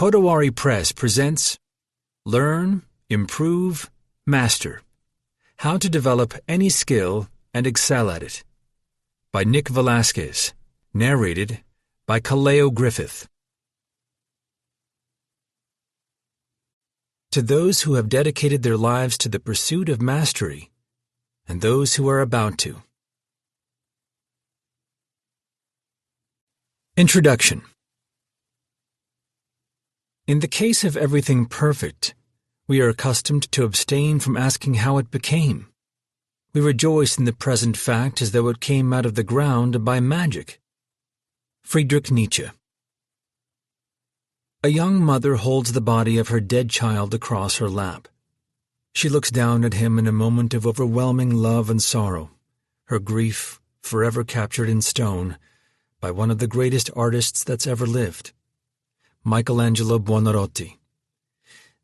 Kodawari Press presents Learn, Improve, Master. How to Develop Any Skill and Excel at It. By Nick Velasquez. Narrated by Kaleo Griffith. To those who have dedicated their lives to the pursuit of mastery, and those who are about to. Introduction. In the case of everything perfect, we are accustomed to abstain from asking how it became. We rejoice in the present fact as though it came out of the ground by magic. Friedrich Nietzsche. A young mother holds the body of her dead child across her lap. She looks down at him in a moment of overwhelming love and sorrow, her grief forever captured in stone by one of the greatest artists that's ever lived, Michelangelo Buonarroti.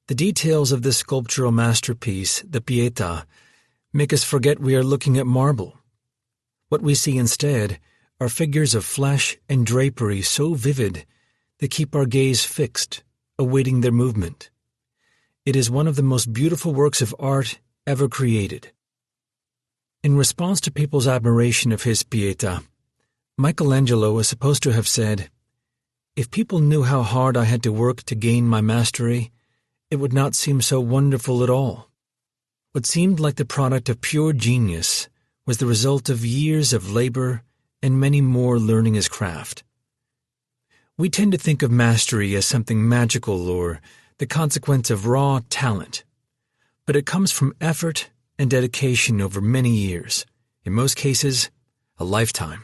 The details of this sculptural masterpiece, the Pietà, make us forget we are looking at marble. What we see instead are figures of flesh and drapery so vivid they keep our gaze fixed, awaiting their movement. It is one of the most beautiful works of art ever created. In response to people's admiration of his Pietà, Michelangelo is supposed to have said, "If people knew how hard I had to work to gain my mastery, it would not seem so wonderful at all." What seemed like the product of pure genius was the result of years of labor and many more learning his craft. We tend to think of mastery as something magical or the consequence of raw talent, but it comes from effort and dedication over many years, in most cases, a lifetime.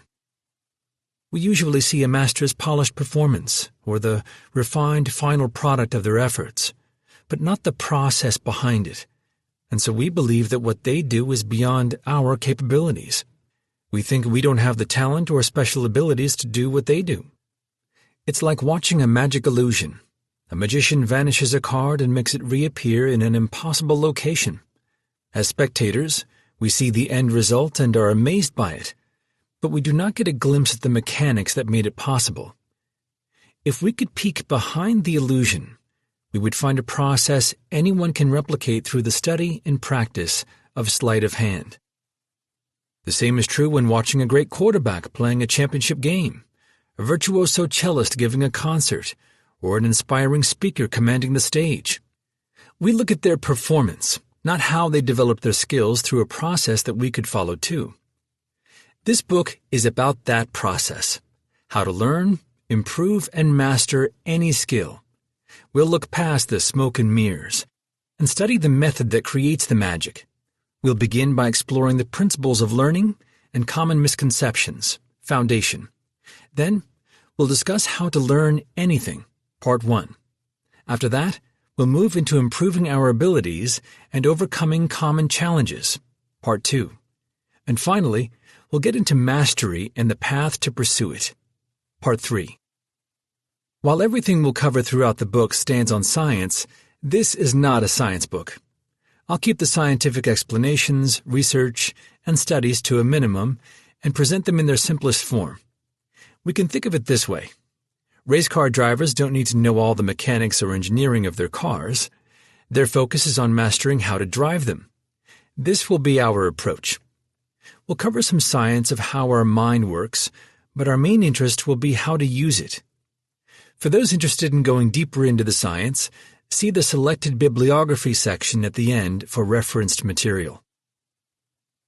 We usually see a master's polished performance or the refined final product of their efforts, but not the process behind it, and so we believe that what they do is beyond our capabilities. We think we don't have the talent or special abilities to do what they do. It's like watching a magic illusion. A magician vanishes a card and makes it reappear in an impossible location. As spectators, we see the end result and are amazed by it, but we do not get a glimpse at the mechanics that made it possible. If we could peek behind the illusion, we would find a process anyone can replicate through the study and practice of sleight of hand. The same is true when watching a great quarterback playing a championship game, a virtuoso cellist giving a concert, or an inspiring speaker commanding the stage. We look at their performance, not how they developed their skills through a process that we could follow too. This book is about that process, how to learn, improve, and master any skill. We'll look past the smoke and mirrors and study the method that creates the magic. We'll begin by exploring the principles of learning and common misconceptions, foundation. Then, we'll discuss how to learn anything, Part 1. After that, we'll move into improving our abilities and overcoming common challenges, Part 2. And finally, we'll get into mastery and the path to pursue it, Part 3. While everything we'll cover throughout the book stands on science, this is not a science book. I'll keep the scientific explanations, research, and studies to a minimum and present them in their simplest form. We can think of it this way. Race car drivers don't need to know all the mechanics or engineering of their cars. Their focus is on mastering how to drive them. This will be our approach. We'll cover some science of how our mind works, but our main interest will be how to use it. For those interested in going deeper into the science, see the selected bibliography section at the end for referenced material.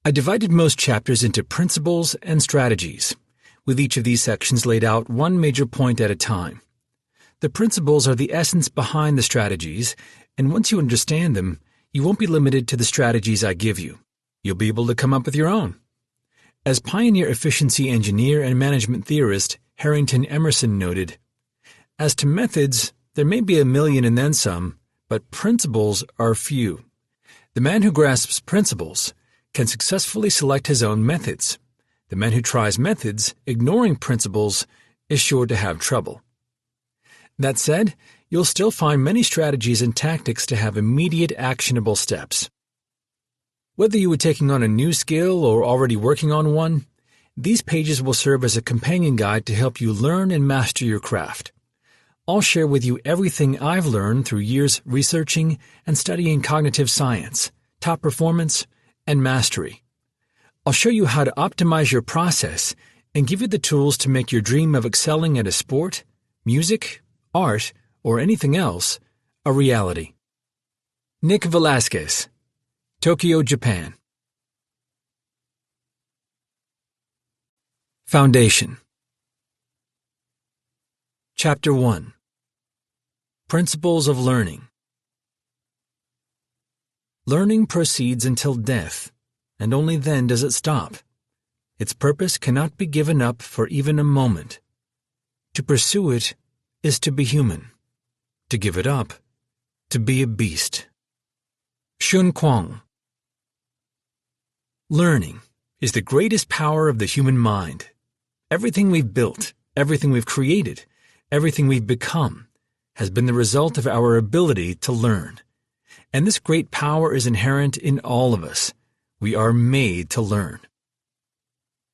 I divided most chapters into principles and strategies, with each of these sections laid out one major point at a time. The principles are the essence behind the strategies, and once you understand them, you won't be limited to the strategies I give you. You'll be able to come up with your own. As pioneer efficiency engineer and management theorist Harrington Emerson noted, "As to methods, there may be a million and then some, but principles are few. The man who grasps principles can successfully select his own methods. The man who tries methods, ignoring principles, is sure to have trouble." That said, you'll still find many strategies and tactics to have immediate actionable steps. Whether you are taking on a new skill or already working on one, these pages will serve as a companion guide to help you learn and master your craft. I'll share with you everything I've learned through years researching and studying cognitive science, top performance, and mastery. I'll show you how to optimize your process and give you the tools to make your dream of excelling at a sport, music, art, or anything else a reality. Nick Velasquez, Tokyo, Japan. Foundation. Chapter 1. Principles of Learning. Learning proceeds until death, and only then does it stop. Its purpose cannot be given up for even a moment. To pursue it is to be human. To give it up, to be a beast. Shun Kwang. Learning is the greatest power of the human mind. Everything we've built, everything we've created, everything we've become has been the result of our ability to learn. And this great power is inherent in all of us. We are made to learn.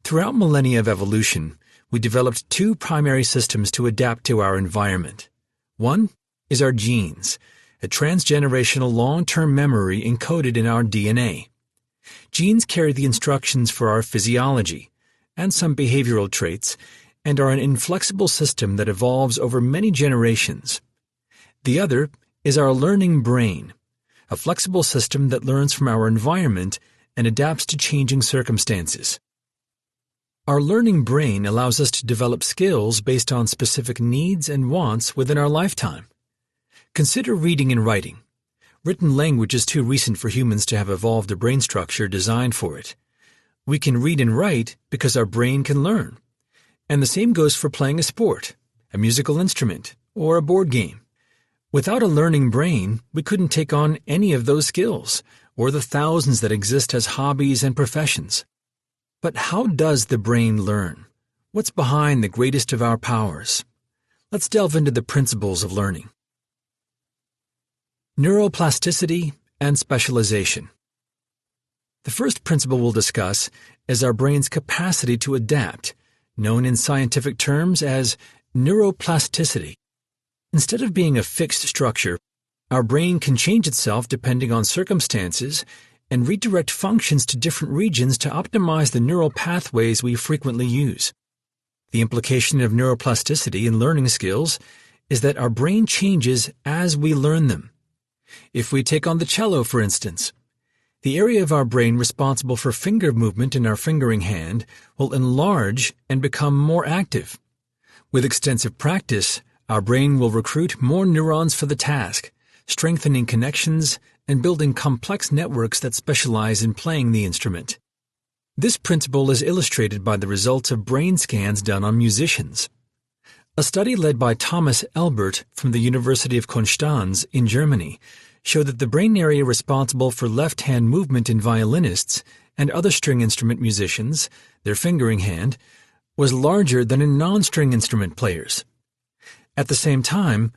Throughout millennia of evolution, we developed two primary systems to adapt to our environment. One is our genes, a transgenerational long-term memory encoded in our DNA. Genes carry the instructions for our physiology and some behavioral traits and are an inflexible system that evolves over many generations. The other is our learning brain, a flexible system that learns from our environment and adapts to changing circumstances. Our learning brain allows us to develop skills based on specific needs and wants within our lifetime. Consider reading and writing. Written language is too recent for humans to have evolved a brain structure designed for it. We can read and write because our brain can learn. And the same goes for playing a sport, a musical instrument, or a board game. Without a learning brain, we couldn't take on any of those skills, or the thousands that exist as hobbies and professions. But how does the brain learn? What's behind the greatest of our powers? Let's delve into the principles of learning. Neuroplasticity and specialization. The first principle we'll discuss is our brain's capacity to adapt, known in scientific terms as neuroplasticity. Instead of being a fixed structure, our brain can change itself depending on circumstances and redirect functions to different regions to optimize the neural pathways we frequently use. The implication of neuroplasticity in learning skills is that our brain changes as we learn them. If we take on the cello, for instance, the area of our brain responsible for finger movement in our fingering hand will enlarge and become more active. With extensive practice, our brain will recruit more neurons for the task, strengthening connections and building complex networks that specialize in playing the instrument. This principle is illustrated by the results of brain scans done on musicians. A study led by Thomas Elbert from the University of Konstanz in Germany showed that the brain area responsible for left-hand movement in violinists and other string instrument musicians, their fingering hand, was larger than in non-string instrument players. At the same time,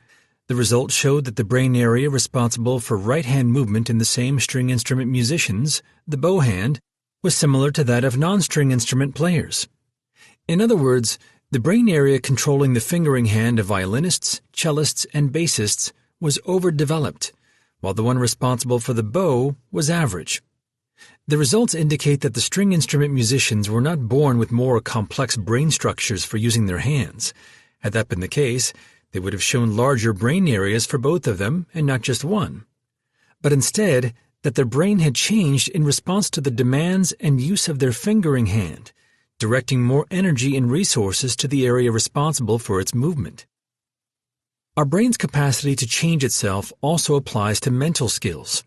the results showed that the brain area responsible for right-hand movement in the same string instrument musicians, the bow hand, was similar to that of non-string instrument players. In other words, the brain area controlling the fingering hand of violinists, cellists, and bassists was overdeveloped, while the one responsible for the bow was average. The results indicate that the string instrument musicians were not born with more complex brain structures for using their hands. Had that been the case, they would have shown larger brain areas for both of them and not just one. But instead, that their brain had changed in response to the demands and use of their fingering hand, directing more energy and resources to the area responsible for its movement. Our brain's capacity to change itself also applies to mental skills.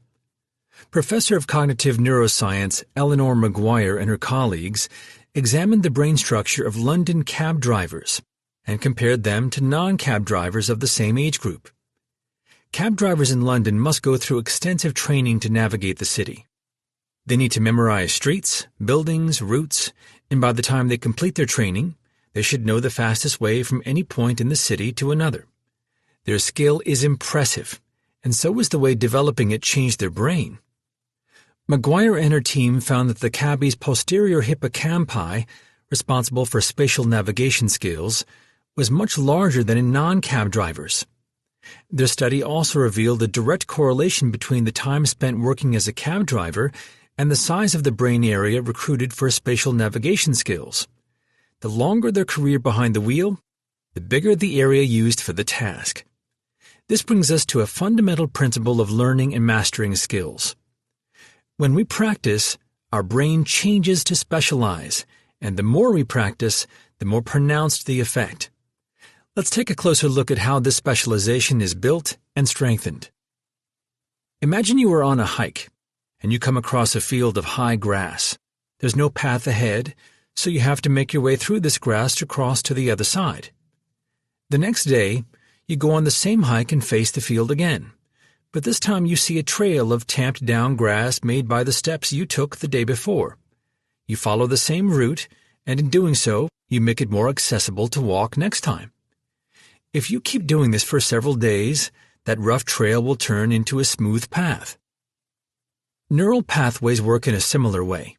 Professor of Cognitive Neuroscience Eleanor Maguire and her colleagues examined the brain structure of London cab drivers and compared them to non-cab drivers of the same age group. Cab drivers in London must go through extensive training to navigate the city. They need to memorize streets, buildings, routes, and by the time they complete their training, they should know the fastest way from any point in the city to another. Their skill is impressive, and so is the way developing it changed their brain. Maguire and her team found that the cabbie's posterior hippocampi, responsible for spatial navigation skills, was much larger than in non-cab drivers. Their study also revealed a direct correlation between the time spent working as a cab driver and the size of the brain area recruited for spatial navigation skills. The longer their career behind the wheel, the bigger the area used for the task. This brings us to a fundamental principle of learning and mastering skills. When we practice, our brain changes to specialize, and the more we practice, the more pronounced the effect. Let's take a closer look at how this specialization is built and strengthened. Imagine you are on a hike, and you come across a field of high grass. There's no path ahead, so you have to make your way through this grass to cross to the other side. The next day, you go on the same hike and face the field again, but this time you see a trail of tamped-down grass made by the steps you took the day before. You follow the same route, and in doing so, you make it more accessible to walk next time. If you keep doing this for several days, that rough trail will turn into a smooth path. Neural pathways work in a similar way.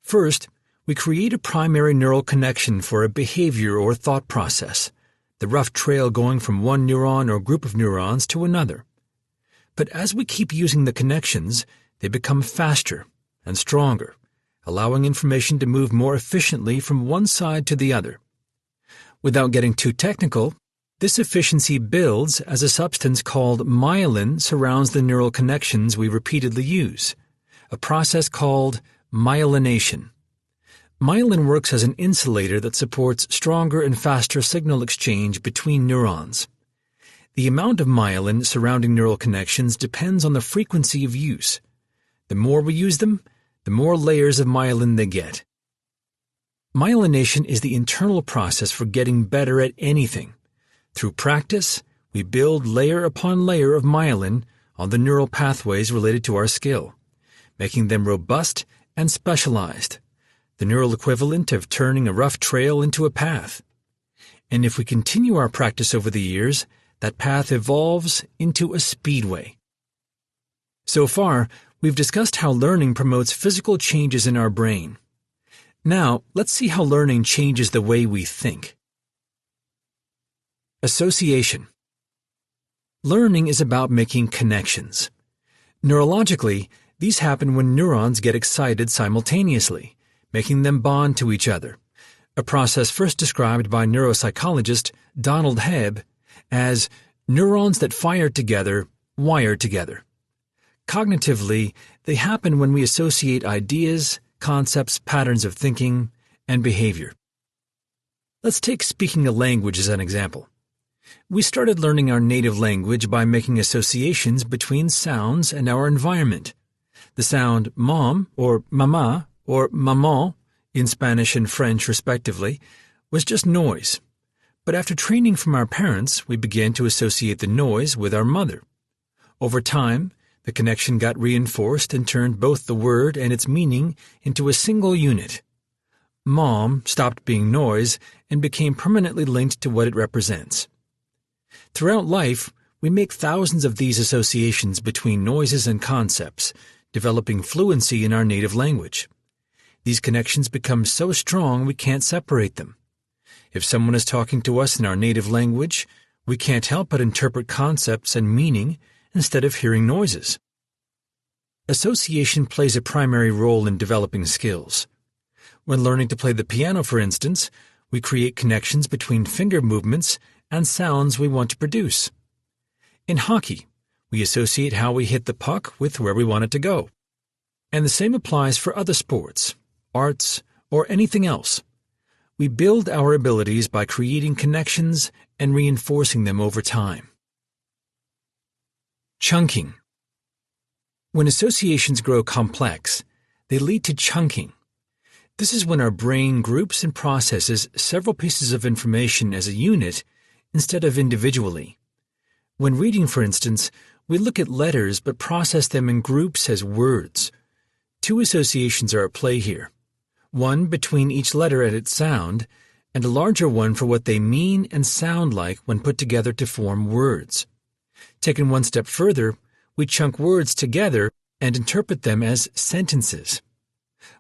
First, we create a primary neural connection for a behavior or thought process, the rough trail going from one neuron or group of neurons to another. But as we keep using the connections, they become faster and stronger, allowing information to move more efficiently from one side to the other. Without getting too technical, this efficiency builds as a substance called myelin surrounds the neural connections we repeatedly use, a process called myelination. Myelin works as an insulator that supports stronger and faster signal exchange between neurons. The amount of myelin surrounding neural connections depends on the frequency of use. The more we use them, the more layers of myelin they get. Myelination is the internal process for getting better at anything. Through practice, we build layer upon layer of myelin on the neural pathways related to our skill, making them robust and specialized, the neural equivalent of turning a rough trail into a path. And if we continue our practice over the years, that path evolves into a speedway. So far, we've discussed how learning promotes physical changes in our brain. Now, let's see how learning changes the way we think. Association. Learning is about making connections. Neurologically, these happen when neurons get excited simultaneously, making them bond to each other, a process first described by neuropsychologist Donald Hebb as neurons that fire together, wire together. Cognitively, they happen when we associate ideas, concepts, patterns of thinking, and behavior. Let's take speaking a language as an example. We started learning our native language by making associations between sounds and our environment. The sound mom or mama or maman in Spanish and French respectively was just noise. But after training from our parents, we began to associate the noise with our mother. Over time, the connection got reinforced and turned both the word and its meaning into a single unit. Mom stopped being noise and became permanently linked to what it represents. Throughout life, we make thousands of these associations between noises and concepts, developing fluency in our native language. These connections become so strong we can't separate them. If someone is talking to us in our native language, we can't help but interpret concepts and meaning instead of hearing noises. Association plays a primary role in developing skills. When learning to play the piano, for instance, we create connections between finger movements and sounds we want to produce. In hockey, we associate how we hit the puck with where we want it to go. And the same applies for other sports, arts, or anything else. We build our abilities by creating connections and reinforcing them over time. Chunking. When associations grow complex, they lead to chunking. This is when our brain groups and processes several pieces of information as a unit instead of individually. When reading, for instance, we look at letters but process them in groups as words. Two associations are at play here. One between each letter and its sound, and a larger one for what they mean and sound like when put together to form words. Taken one step further, we chunk words together and interpret them as sentences.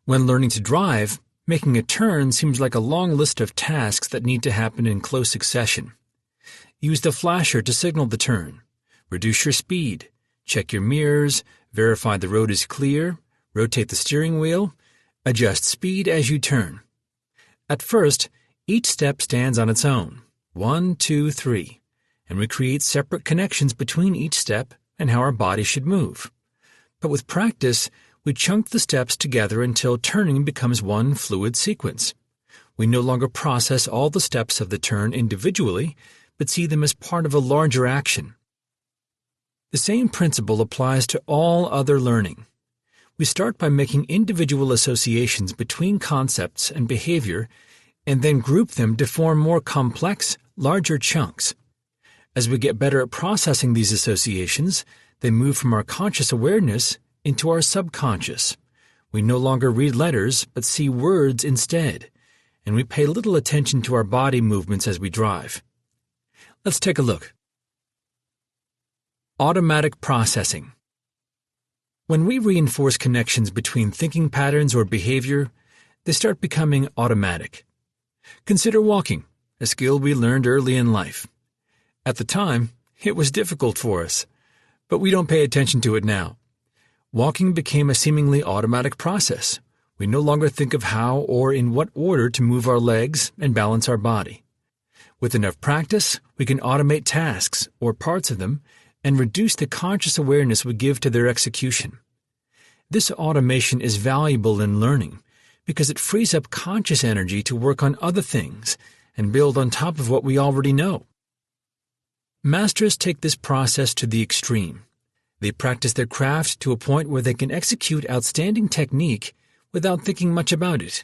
When learning to drive, Making a turn seems like a long list of tasks that need to happen in close succession. Use the flasher to signal the turn. Reduce your speed. Check your mirrors. Verify the road is clear. Rotate the steering wheel. Adjust speed as you turn. At first, each step stands on its own. 1, 2, 3. And we create separate connections between each step and how our body should move. But with practice, we chunk the steps together until turning becomes one fluid sequence. We no longer process all the steps of the turn individually, but see them as part of a larger action. The same principle applies to all other learning. We start by making individual associations between concepts and behavior, and then group them to form more complex, larger chunks. As we get better at processing these associations, they move from our conscious awareness into our subconscious. We no longer read letters, but see words instead, and we pay little attention to our body movements as we drive. Let's take a look. Automatic processing. When we reinforce connections between thinking patterns or behavior, they start becoming automatic. Consider walking, a skill we learned early in life. At the time, it was difficult for us, but we don't pay attention to it now. Walking became a seemingly automatic process. We no longer think of how or in what order to move our legs and balance our body. With enough practice, we can automate tasks, or parts of them, and reduce the conscious awareness we give to their execution. This automation is valuable in learning because it frees up conscious energy to work on other things and build on top of what we already know. Masters take this process to the extreme. They practice their craft to a point where they can execute outstanding technique without thinking much about it.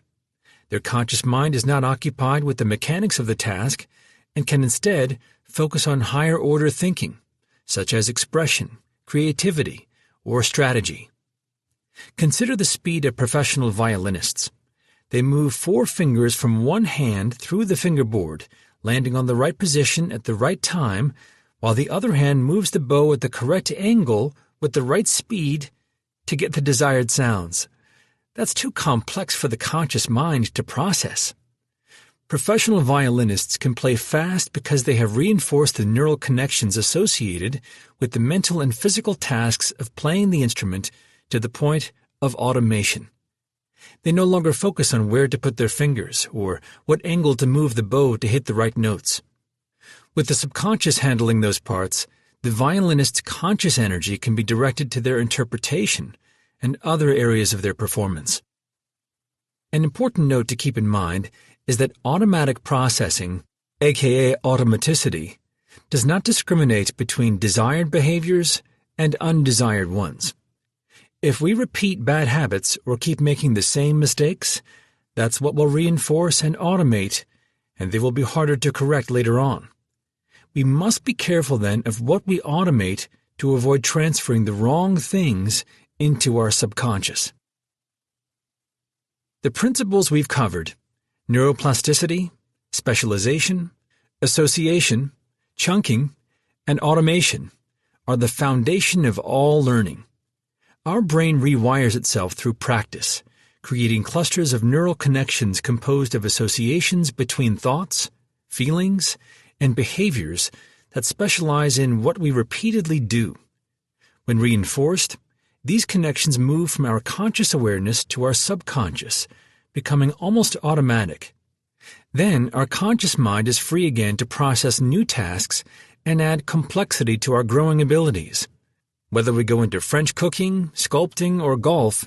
Their conscious mind is not occupied with the mechanics of the task and can instead focus on higher-order thinking, such as expression, creativity, or strategy. Consider the speed of professional violinists. They move 4 fingers from one hand through the fingerboard, landing on the right position at the right time, while the other hand moves the bow at the correct angle with the right speed to get the desired sounds. That's too complex for the conscious mind to process. Professional violinists can play fast because they have reinforced the neural connections associated with the mental and physical tasks of playing the instrument to the point of automation. They no longer focus on where to put their fingers or what angle to move the bow to hit the right notes. With the subconscious handling those parts, the violinist's conscious energy can be directed to their interpretation and other areas of their performance. An important note to keep in mind is that automatic processing, aka automaticity, does not discriminate between desired behaviors and undesired ones. If we repeat bad habits or keep making the same mistakes, that's what will reinforce and automate, and they will be harder to correct later on. We must be careful then of what we automate to avoid transferring the wrong things into our subconscious. The principles we've covered, neuroplasticity, specialization, association, chunking, and automation, are the foundation of all learning. Our brain rewires itself through practice, creating clusters of neural connections composed of associations between thoughts, feelings, and behaviors that specialize in what we repeatedly do. When reinforced, these connections move from our conscious awareness to our subconscious, becoming almost automatic. Then our conscious mind is free again to process new tasks and add complexity to our growing abilities. Whether we go into French cooking, sculpting, or golf,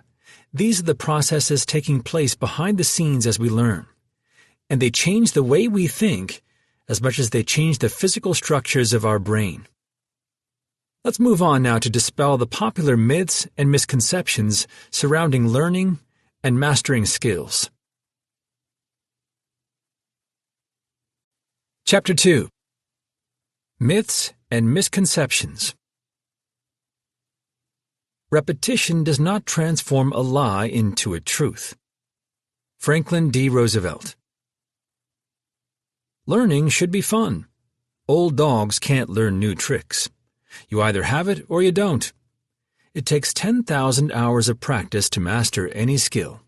these are the processes taking place behind the scenes as we learn. And they change the way we think as much as they change the physical structures of our brain. Let's move on now to dispel the popular myths and misconceptions surrounding learning and mastering skills. Chapter 2. Myths and Misconceptions. Repetition does not transform a lie into a truth. Franklin D. Roosevelt. Learning should be fun. Old dogs can't learn new tricks. You either have it or you don't. It takes 10,000 hours of practice to master any skill.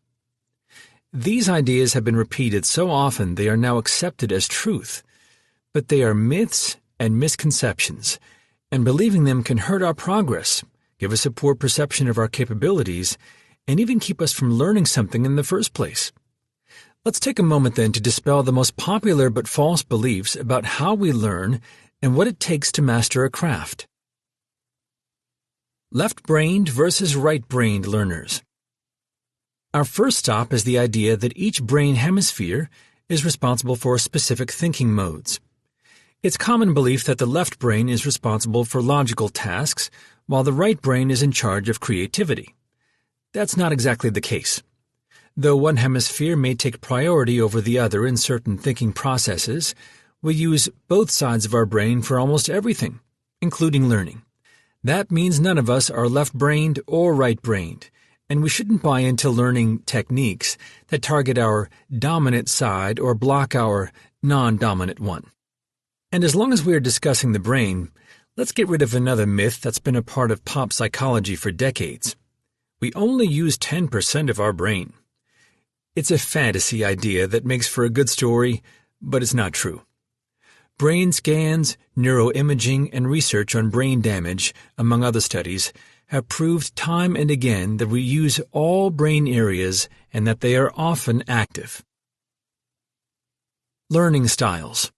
These ideas have been repeated so often they are now accepted as truth, but they are myths and misconceptions, and believing them can hurt our progress, give us a poor perception of our capabilities, and even keep us from learning something in the first place. Let's take a moment then to dispel the most popular but false beliefs about how we learn and what it takes to master a craft. Left-brained versus right-brained learners. Our first stop is the idea that each brain hemisphere is responsible for specific thinking modes. It's common belief that the left brain is responsible for logical tasks, while the right brain is in charge of creativity. That's not exactly the case. Though one hemisphere may take priority over the other in certain thinking processes, we use both sides of our brain for almost everything, including learning. That means none of us are left-brained or right-brained, and we shouldn't buy into learning techniques that target our dominant side or block our non-dominant one. And as long as we are discussing the brain, let's get rid of another myth that's been a part of pop psychology for decades. We only use 10% of our brain. It's a fantasy idea that makes for a good story, but it's not true. Brain scans, neuroimaging, and research on brain damage, among other studies, have proved time and again that we use all brain areas and that they are often active. Learning styles.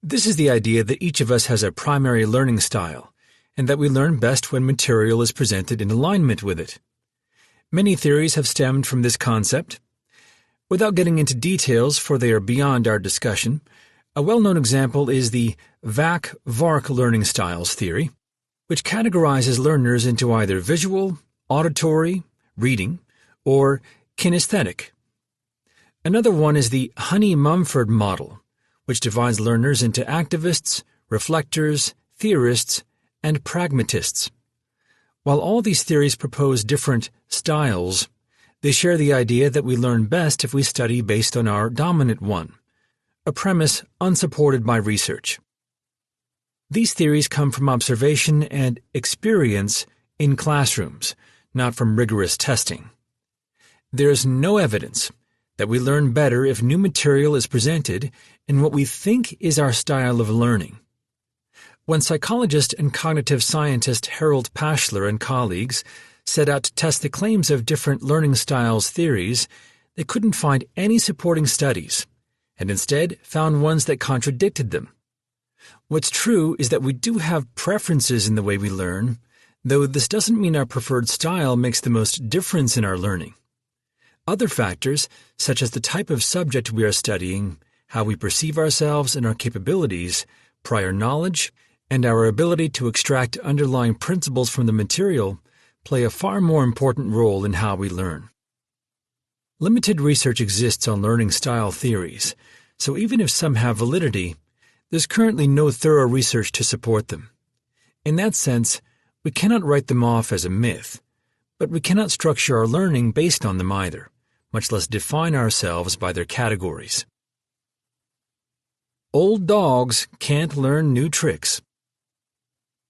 This is the idea that each of us has a primary learning style, and that we learn best when material is presented in alignment with it. Many theories have stemmed from this concept. Without getting into details, for they are beyond our discussion, a well-known example is the VAC-VARC learning styles theory, which categorizes learners into either visual, auditory, reading, or kinesthetic. Another one is the Honey-Mumford model, which divides learners into activists, reflectors, theorists, and pragmatists. While all these theories propose different styles, they share the idea that we learn best if we study based on our dominant one, a premise unsupported by research. These theories come from observation and experience in classrooms, not from rigorous testing. There is no evidence that we learn better if new material is presented in what we think is our style of learning. When psychologist and cognitive scientist Harold Pashler and colleagues set out to test the claims of different learning styles theories, they couldn't find any supporting studies, and instead found ones that contradicted them. What's true is that we do have preferences in the way we learn, though this doesn't mean our preferred style makes the most difference in our learning. Other factors, such as the type of subject we are studying, how we perceive ourselves and our capabilities, prior knowledge, and our ability to extract underlying principles from the material, play a far more important role in how we learn. Limited research exists on learning style theories, so even if some have validity, there's currently no thorough research to support them. In that sense, we cannot write them off as a myth, but we cannot structure our learning based on them either, much less define ourselves by their categories. Old dogs can't learn new tricks.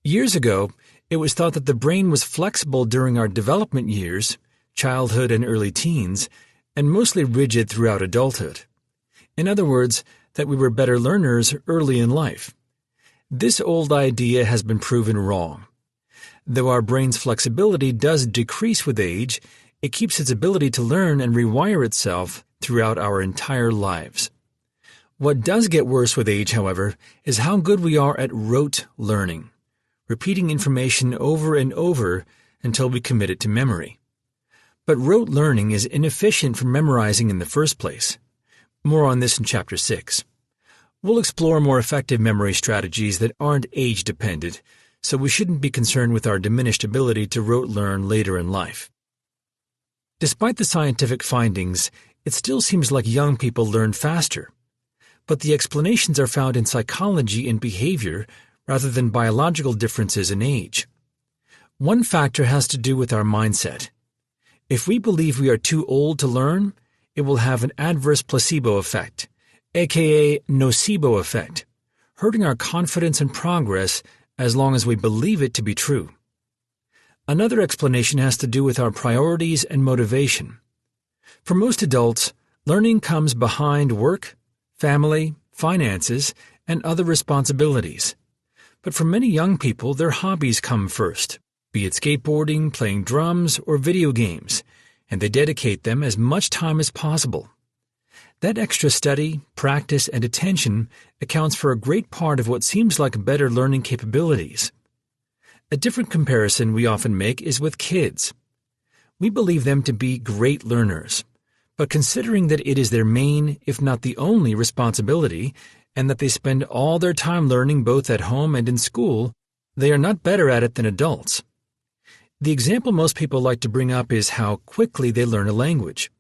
Years ago, it was thought that the brain was flexible during our development years, childhood and early teens, and mostly rigid throughout adulthood. In other words, that we were better learners early in life. This old idea has been proven wrong. Though our brain's flexibility does decrease with age, it keeps its ability to learn and rewire itself throughout our entire lives. What does get worse with age, however, is how good we are at rote learning, repeating information over and over until we commit it to memory. But rote learning is inefficient for memorizing in the first place. More on this in Chapter 6. We'll explore more effective memory strategies that aren't age-dependent, so we shouldn't be concerned with our diminished ability to rote learn later in life. Despite the scientific findings, it still seems like young people learn faster. But the explanations are found in psychology and behavior rather than biological differences in age. One factor has to do with our mindset. If we believe we are too old to learn, it will have an adverse placebo effect, aka nocebo effect, hurting our confidence and progress as long as we believe it to be true. Another explanation has to do with our priorities and motivation. For most adults, learning comes behind work, family, finances, and other responsibilities. But for many young people, their hobbies come first, be it skateboarding, playing drums, or video games, and they dedicate them as much time as possible. That extra study, practice, and attention accounts for a great part of what seems like better learning capabilities. A different comparison we often make is with kids. We believe them to be great learners, but considering that it is their main, if not the only, responsibility, and that they spend all their time learning both at home and in school, they are not better at it than adults. The example most people like to bring up is how quickly they learn a language.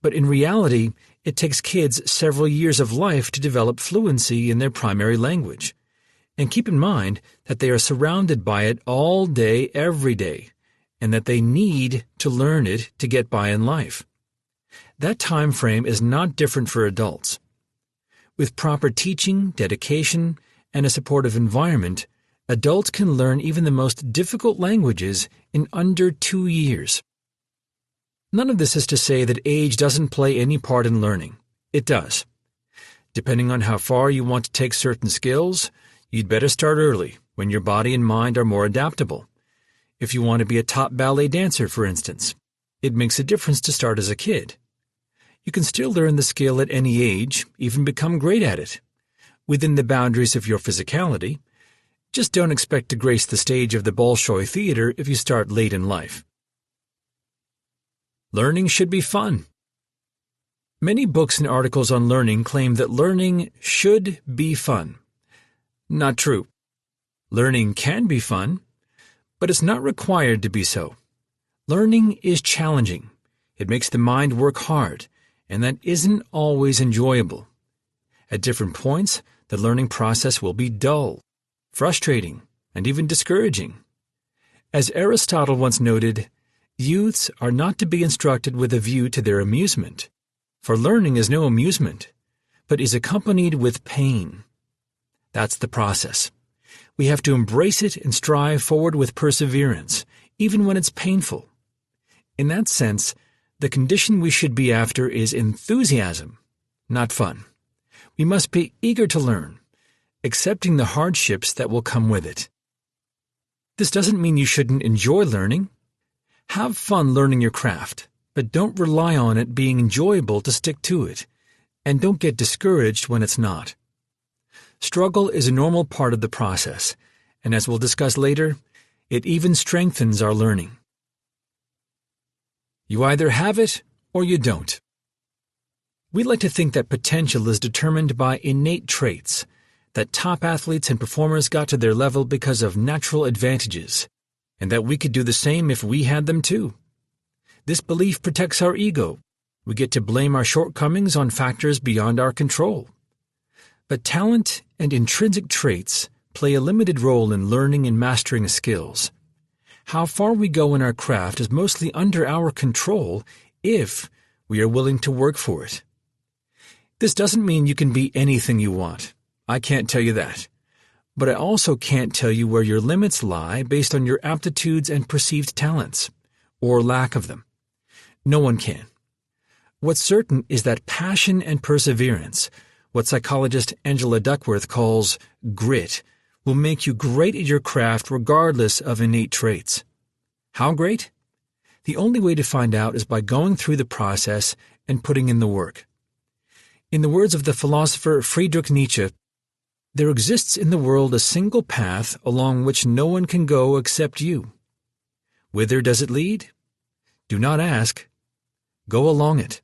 But in reality, it takes kids several years of life to develop fluency in their primary language. And keep in mind that they are surrounded by it all day, every day, and that they need to learn it to get by in life. That time frame is not different for adults. With proper teaching, dedication, and a supportive environment, adults can learn even the most difficult languages in under 2 years. None of this is to say that age doesn't play any part in learning. It does. Depending on how far you want to take certain skills, you'd better start early, when your body and mind are more adaptable. If you want to be a top ballet dancer, for instance, it makes a difference to start as a kid. You can still learn the skill at any age, even become great at it, within the boundaries of your physicality. Just don't expect to grace the stage of the Bolshoi Theater if you start late in life. Learning should be fun. Many books and articles on learning claim that learning should be fun. Not true. Learning can be fun, but it's not required to be so. Learning is challenging. It makes the mind work hard, and that isn't always enjoyable. At different points, the learning process will be dull, frustrating, and even discouraging. As Aristotle once noted, youths are not to be instructed with a view to their amusement, for learning is no amusement, but is accompanied with pain. That's the process. We have to embrace it and strive forward with perseverance, even when it's painful. In that sense, the condition we should be after is enthusiasm, not fun. We must be eager to learn, accepting the hardships that will come with it. This doesn't mean you shouldn't enjoy learning. Have fun learning your craft, but don't rely on it being enjoyable to stick to it, and don't get discouraged when it's not. Struggle is a normal part of the process, and as we'll discuss later, it even strengthens our learning. You either have it or you don't. We like to think that potential is determined by innate traits, that top athletes and performers got to their level because of natural advantages, and that we could do the same if we had them too. This belief protects our ego. We get to blame our shortcomings on factors beyond our control. But talent and intrinsic traits play a limited role in learning and mastering skills. How far we go in our craft is mostly under our control if we are willing to work for it. This doesn't mean you can be anything you want. I can't tell you that. But I also can't tell you where your limits lie based on your aptitudes and perceived talents, or lack of them. No one can. What's certain is that passion and perseverance, what psychologist Angela Duckworth calls grit, will make you great at your craft regardless of innate traits. How great? The only way to find out is by going through the process and putting in the work. In the words of the philosopher Friedrich Nietzsche, there exists in the world a single path along which no one can go except you. Whither does it lead? Do not ask. Go along it.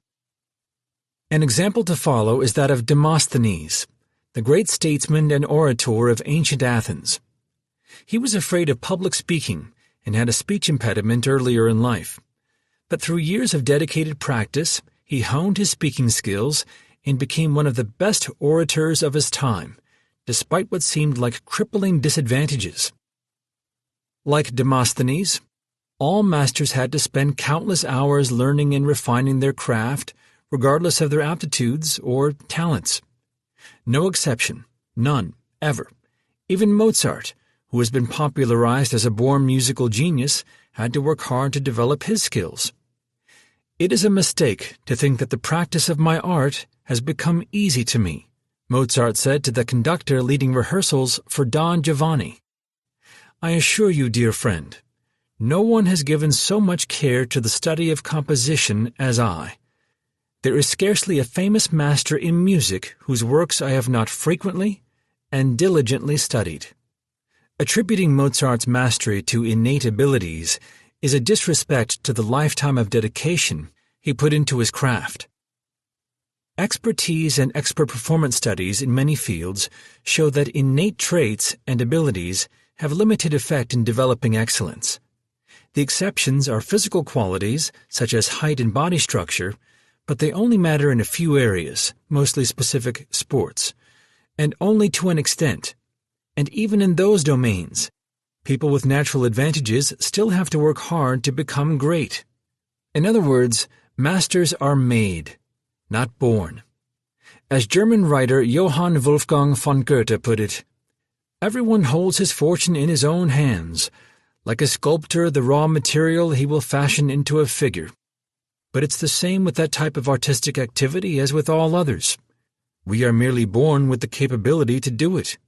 An example to follow is that of Demosthenes, the great statesman and orator of ancient Athens. He was afraid of public speaking and had a speech impediment earlier in life. But through years of dedicated practice, he honed his speaking skills and became one of the best orators of his time, despite what seemed like crippling disadvantages. Like Demosthenes, all masters had to spend countless hours learning and refining their craft, regardless of their aptitudes or talents. No exception, none, ever. Even Mozart, who has been popularized as a born musical genius, had to work hard to develop his skills. "It is a mistake to think that the practice of my art has become easy to me," Mozart said to the conductor leading rehearsals for Don Giovanni. "I assure you, dear friend, no one has given so much care to the study of composition as I. There is scarcely a famous master in music whose works I have not frequently and diligently studied." Attributing Mozart's mastery to innate abilities is a disrespect to the lifetime of dedication he put into his craft. Expertise and expert performance studies in many fields show that innate traits and abilities have limited effect in developing excellence. The exceptions are physical qualities, such as height and body structure, but they only matter in a few areas, mostly specific sports, and only to an extent. And even in those domains, people with natural advantages still have to work hard to become great. In other words, masters are made, not born. As German writer Johann Wolfgang von Goethe put it, "Everyone holds his fortune in his own hands. Like a sculptor, the raw material he will fashion into a figure. But it's the same with that type of artistic activity as with all others. We are merely born with the capability to do it.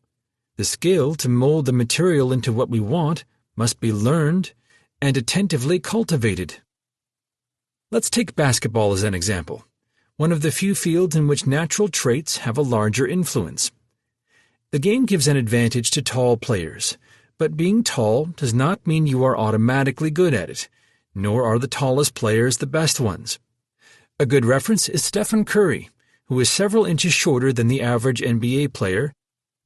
The skill to mold the material into what we want must be learned and attentively cultivated." Let's take basketball as an example, one of the few fields in which natural traits have a larger influence. The game gives an advantage to tall players, but being tall does not mean you are automatically good at it, nor are the tallest players the best ones. A good reference is Stephen Curry, who is several inches shorter than the average NBA player,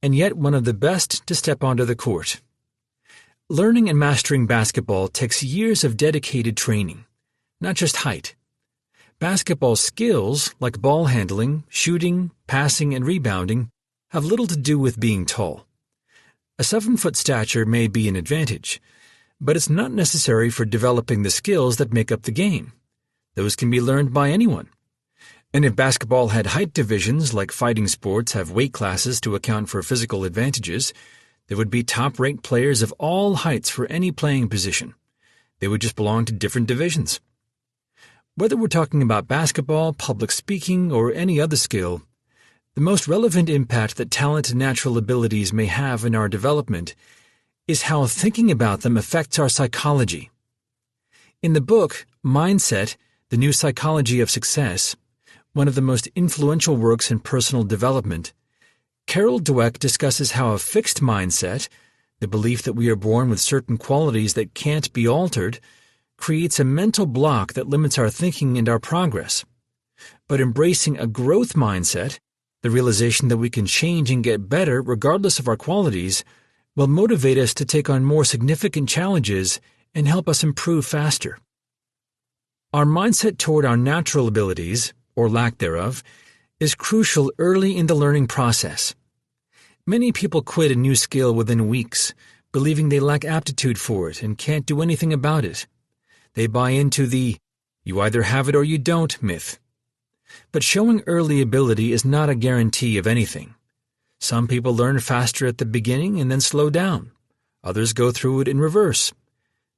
and yet one of the best to step onto the court. Learning and mastering basketball takes years of dedicated training, not just height. Basketball skills, like ball handling, shooting, passing, and rebounding, have little to do with being tall. A 7-foot stature may be an advantage, but it's not necessary for developing the skills that make up the game. Those can be learned by anyone. And if basketball had height divisions like fighting sports have weight classes to account for physical advantages, there would be top-ranked players of all heights for any playing position. They would just belong to different divisions. Whether we're talking about basketball, public speaking, or any other skill, the most relevant impact that talent and natural abilities may have in our development is how thinking about them affects our psychology. In the book, Mindset, The New Psychology of Success, one of the most influential works in personal development, Carol Dweck discusses how a fixed mindset, the belief that we are born with certain qualities that can't be altered, creates a mental block that limits our thinking and our progress. But embracing a growth mindset, the realization that we can change and get better regardless of our qualities, will motivate us to take on more significant challenges and help us improve faster. Our mindset toward our natural abilities, or lack thereof, is crucial early in the learning process. Many people quit a new skill within weeks, believing they lack aptitude for it and can't do anything about it. They buy into the "you either have it or you don't" myth. But showing early ability is not a guarantee of anything. Some people learn faster at the beginning and then slow down. Others go through it in reverse.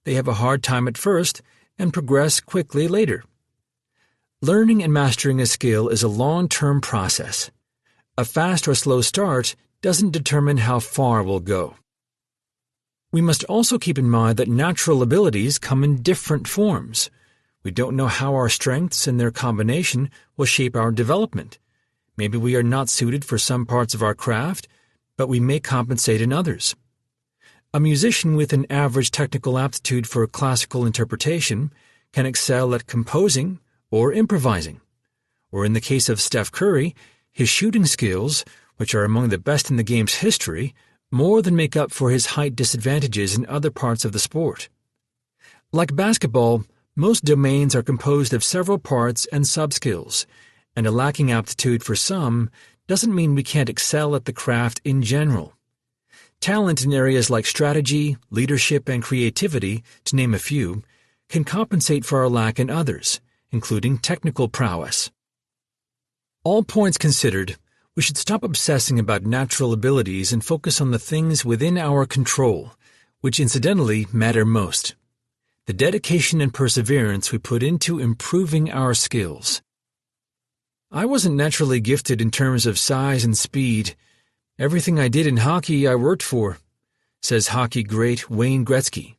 They have a hard time at first and progress quickly later. Learning and mastering a skill is a long-term process. A fast or slow start doesn't determine how far we'll go. We must also keep in mind that natural abilities come in different forms. We don't know how our strengths and their combination will shape our development. Maybe we are not suited for some parts of our craft, but we may compensate in others. A musician with an average technical aptitude for classical interpretation can excel at composing or improvising. Or in the case of Steph Curry, his shooting skills, which are among the best in the game's history, more than make up for his height disadvantages in other parts of the sport. Like basketball, most domains are composed of several parts and sub-skills, and a lacking aptitude for some doesn't mean we can't excel at the craft in general. Talent in areas like strategy, leadership, and creativity, to name a few, can compensate for our lack in others, including technical prowess. All points considered, we should stop obsessing about natural abilities and focus on the things within our control, which incidentally matter most. the dedication and perseverance we put into improving our skills. I wasn't naturally gifted in terms of size and speed. Everything I did in hockey I worked for, says hockey great Wayne Gretzky.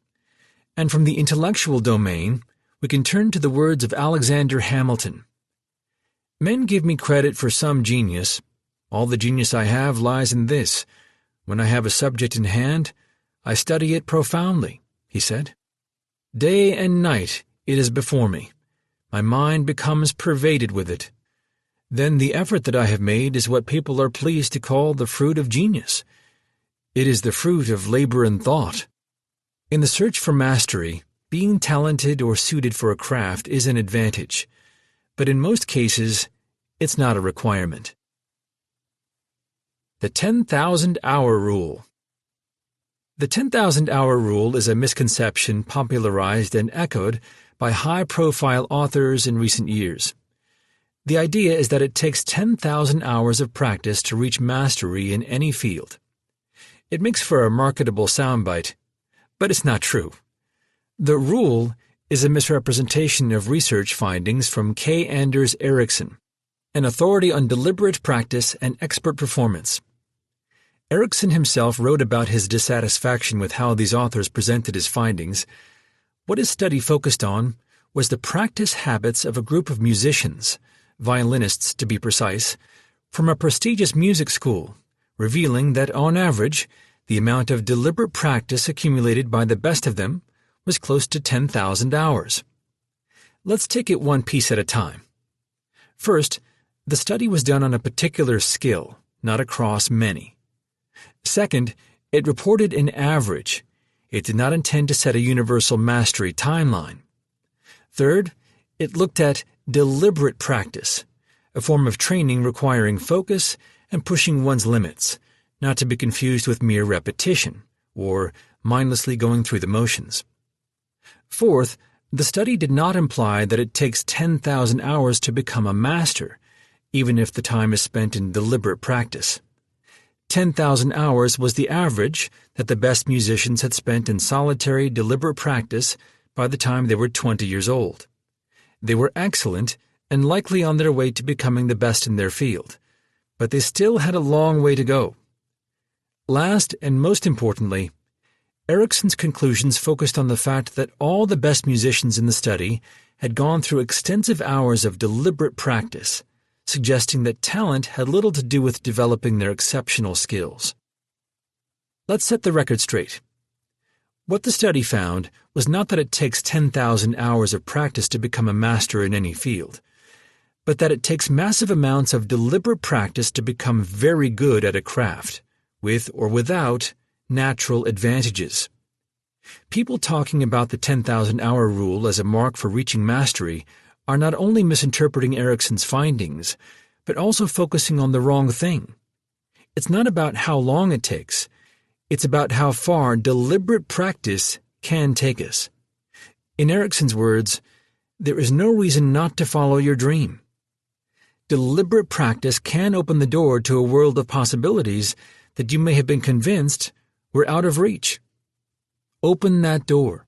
And from the intellectual domain, we can turn to the words of Alexander Hamilton. Men give me credit for some genius. All the genius I have lies in this. When I have a subject in hand, I study it profoundly, he said. Day and night it is before me. My mind becomes pervaded with it. Then the effort that I have made is what people are pleased to call the fruit of genius. It is the fruit of labor and thought. In the search for mastery, being talented or suited for a craft is an advantage, but in most cases, it's not a requirement. The 10,000-hour rule. The 10,000-hour rule is a misconception popularized and echoed by high-profile authors in recent years. The idea is that it takes 10,000 hours of practice to reach mastery in any field. It makes for a marketable soundbite, but it's not true. The rule is a misrepresentation of research findings from K. Anders Ericsson, an authority on deliberate practice and expert performance. Ericsson himself wrote about his dissatisfaction with how these authors presented his findings. What his study focused on was the practice habits of a group of musicians, violinists to be precise, from a prestigious music school, revealing that on average, the amount of deliberate practice accumulated by the best of them was close to 10,000 hours. Let's take it one piece at a time. First, the study was done on a particular skill, not across many. Second, it reported an average. It did not intend to set a universal mastery timeline. Third, it looked at deliberate practice, a form of training requiring focus and pushing one's limits, not to be confused with mere repetition or mindlessly going through the motions. Fourth, the study did not imply that it takes 10,000 hours to become a master, even if the time is spent in deliberate practice. 10,000 hours was the average that the best musicians had spent in solitary, deliberate practice by the time they were 20 years old. They were excellent and likely on their way to becoming the best in their field, but they still had a long way to go. Last and most importantly, Ericsson's conclusions focused on the fact that all the best musicians in the study had gone through extensive hours of deliberate practice, suggesting that talent had little to do with developing their exceptional skills. Let's set the record straight. What the study found was not that it takes 10,000 hours of practice to become a master in any field, but that it takes massive amounts of deliberate practice to become very good at a craft, with or without natural advantages. People talking about the 10,000-hour rule as a mark for reaching mastery are not only misinterpreting Ericsson's findings, but also focusing on the wrong thing. It's not about how long it takes. It's about how far deliberate practice can take us. In Ericsson's words, there is no reason not to follow your dream. Deliberate practice can open the door to a world of possibilities that you may have been convinced were out of reach. Open that door.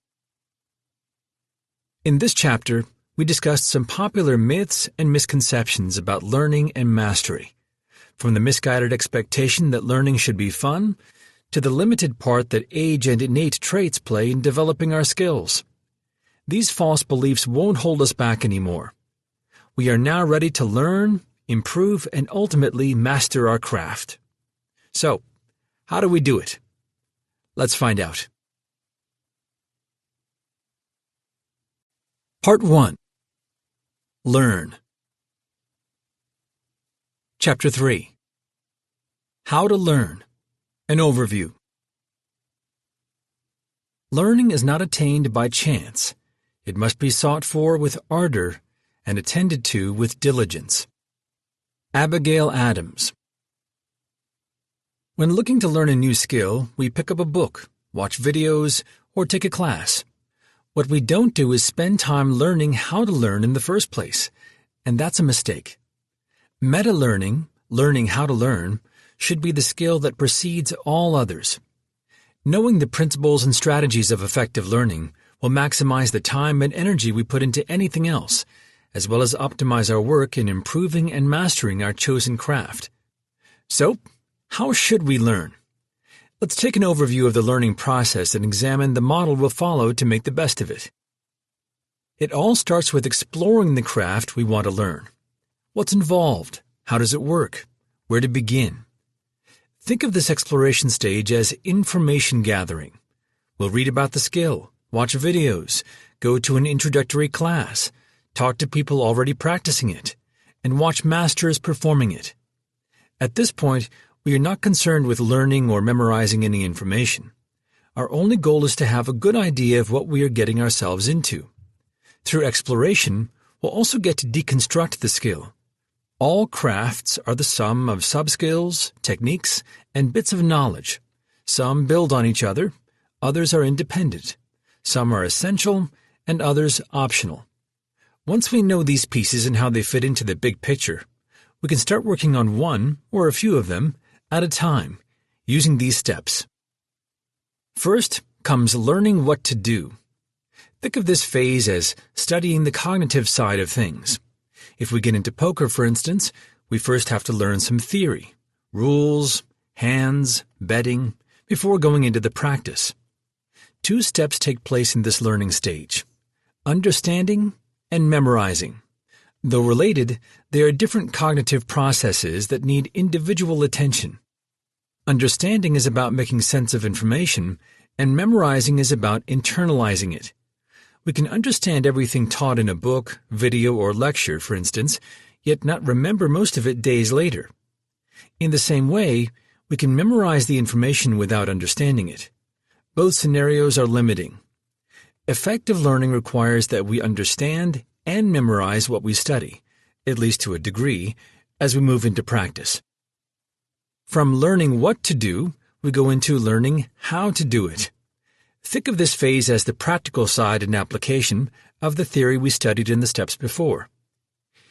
In this chapter, we discussed some popular myths and misconceptions about learning and mastery, from the misguided expectation that learning should be fun to the limited part that age and innate traits play in developing our skills. These false beliefs won't hold us back anymore. We are now ready to learn, improve, and ultimately master our craft. So, how do we do it? Let's find out. Part 1. Learn. Chapter 3. How to learn. An overview. Learning is not attained by chance. It must be sought for with ardor and attended to with diligence. Abigail Adams. When looking to learn a new skill, we pick up a book, watch videos, or take a class. What we don't do is spend time learning how to learn in the first place, and that's a mistake. Meta-learning, learning how to learn, should be the skill that precedes all others. Knowing the principles and strategies of effective learning will maximize the time and energy we put into anything else, as well as optimize our work in improving and mastering our chosen craft. So, how should we learn? Let's take an overview of the learning process and examine the model we'll follow to make the best of it. It all starts with exploring the craft we want to learn. What's involved? How does it work? Where to begin? Think of this exploration stage as information gathering. We'll read about the skill, watch videos, go to an introductory class, talk to people already practicing it, and watch masters performing it. At this point, we are not concerned with learning or memorizing any information. Our only goal is to have a good idea of what we are getting ourselves into. Through exploration, we'll also get to deconstruct the skill. All crafts are the sum of sub-skills, techniques, and bits of knowledge. Some build on each other, others are independent. Some are essential, and others optional. Once we know these pieces and how they fit into the big picture, we can start working on one, or a few of them, at a time, using these steps. First comes learning what to do. Think of this phase as studying the cognitive side of things. If we get into poker, for instance, we first have to learn some theory, rules, hands, betting, before going into the practice. 2 steps take place in this learning stage: understanding and memorizing. Though related, they are different cognitive processes that need individual attention. Understanding is about making sense of information, and memorizing is about internalizing it. We can understand everything taught in a book, video, or lecture, for instance, yet not remember most of it days later. In the same way, we can memorize the information without understanding it. Both scenarios are limiting. Effective learning requires that we understand and memorize what we study, at least to a degree, as we move into practice. From learning what to do, we go into learning how to do it. Think of this phase as the practical side and application of the theory we studied in the steps before.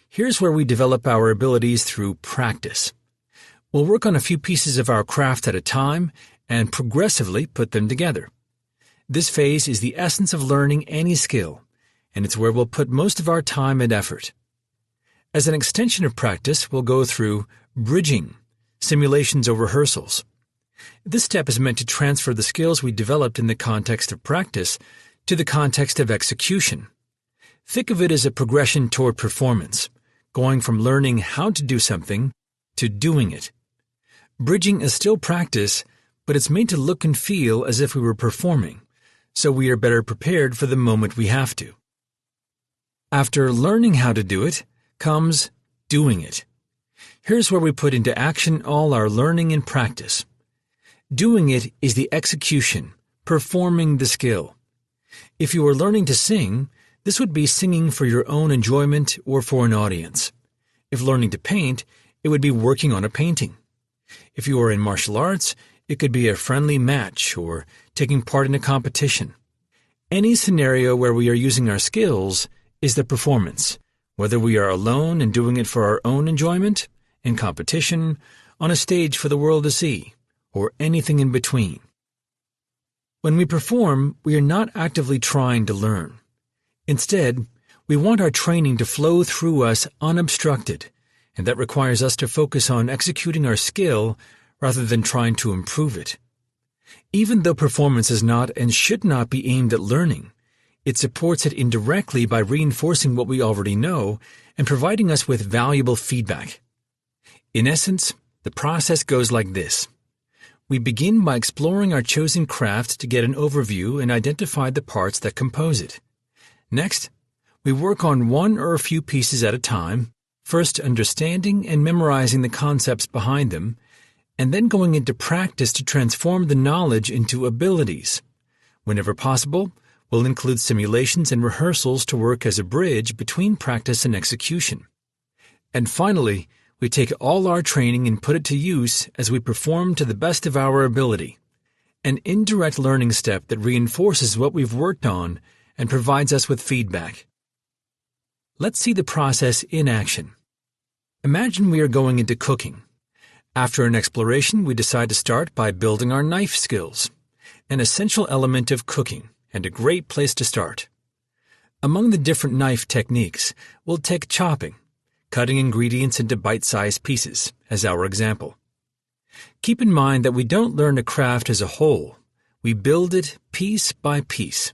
Here's where we develop our abilities through practice. We'll work on a few pieces of our craft at a time and progressively put them together. This phase is the essence of learning any skill, and it's where we'll put most of our time and effort. As an extension of practice, we'll go through bridging, simulations or rehearsals. This step is meant to transfer the skills we developed in the context of practice to the context of execution. Think of it as a progression toward performance, going from learning how to do something to doing it. Bridging is still practice, but it's made to look and feel as if we were performing, so we are better prepared for the moment we have to. After learning how to do it comes doing it. Here's where we put into action all our learning and practice. Doing it is the execution, performing the skill. If you are learning to sing, this would be singing for your own enjoyment or for an audience. If learning to paint, it would be working on a painting. If you are in martial arts, it could be a friendly match or taking part in a competition. Any scenario where we are using our skills is the performance, whether we are alone and doing it for our own enjoyment, in competition, on a stage for the world to see, or anything in between. When we perform, we are not actively trying to learn. Instead, we want our training to flow through us unobstructed, and that requires us to focus on executing our skill rather than trying to improve it. Even though performance is not and should not be aimed at learning, it supports it indirectly by reinforcing what we already know and providing us with valuable feedback. In essence, the process goes like this. We begin by exploring our chosen craft to get an overview and identify the parts that compose it. Next, we work on one or a few pieces at a time, first understanding and memorizing the concepts behind them, and then going into practice to transform the knowledge into abilities. Whenever possible, we'll include simulations and rehearsals to work as a bridge between practice and execution. And finally, we take all our training and put it to use as we perform to the best of our ability, an indirect learning step that reinforces what we've worked on and provides us with feedback. Let's see the process in action. Imagine we are going into cooking. After an exploration, we decide to start by building our knife skills, an essential element of cooking, and a great place to start. Among the different knife techniques, we'll take chopping, cutting ingredients into bite-sized pieces, as our example. Keep in mind that we don't learn a craft as a whole. We build it piece by piece.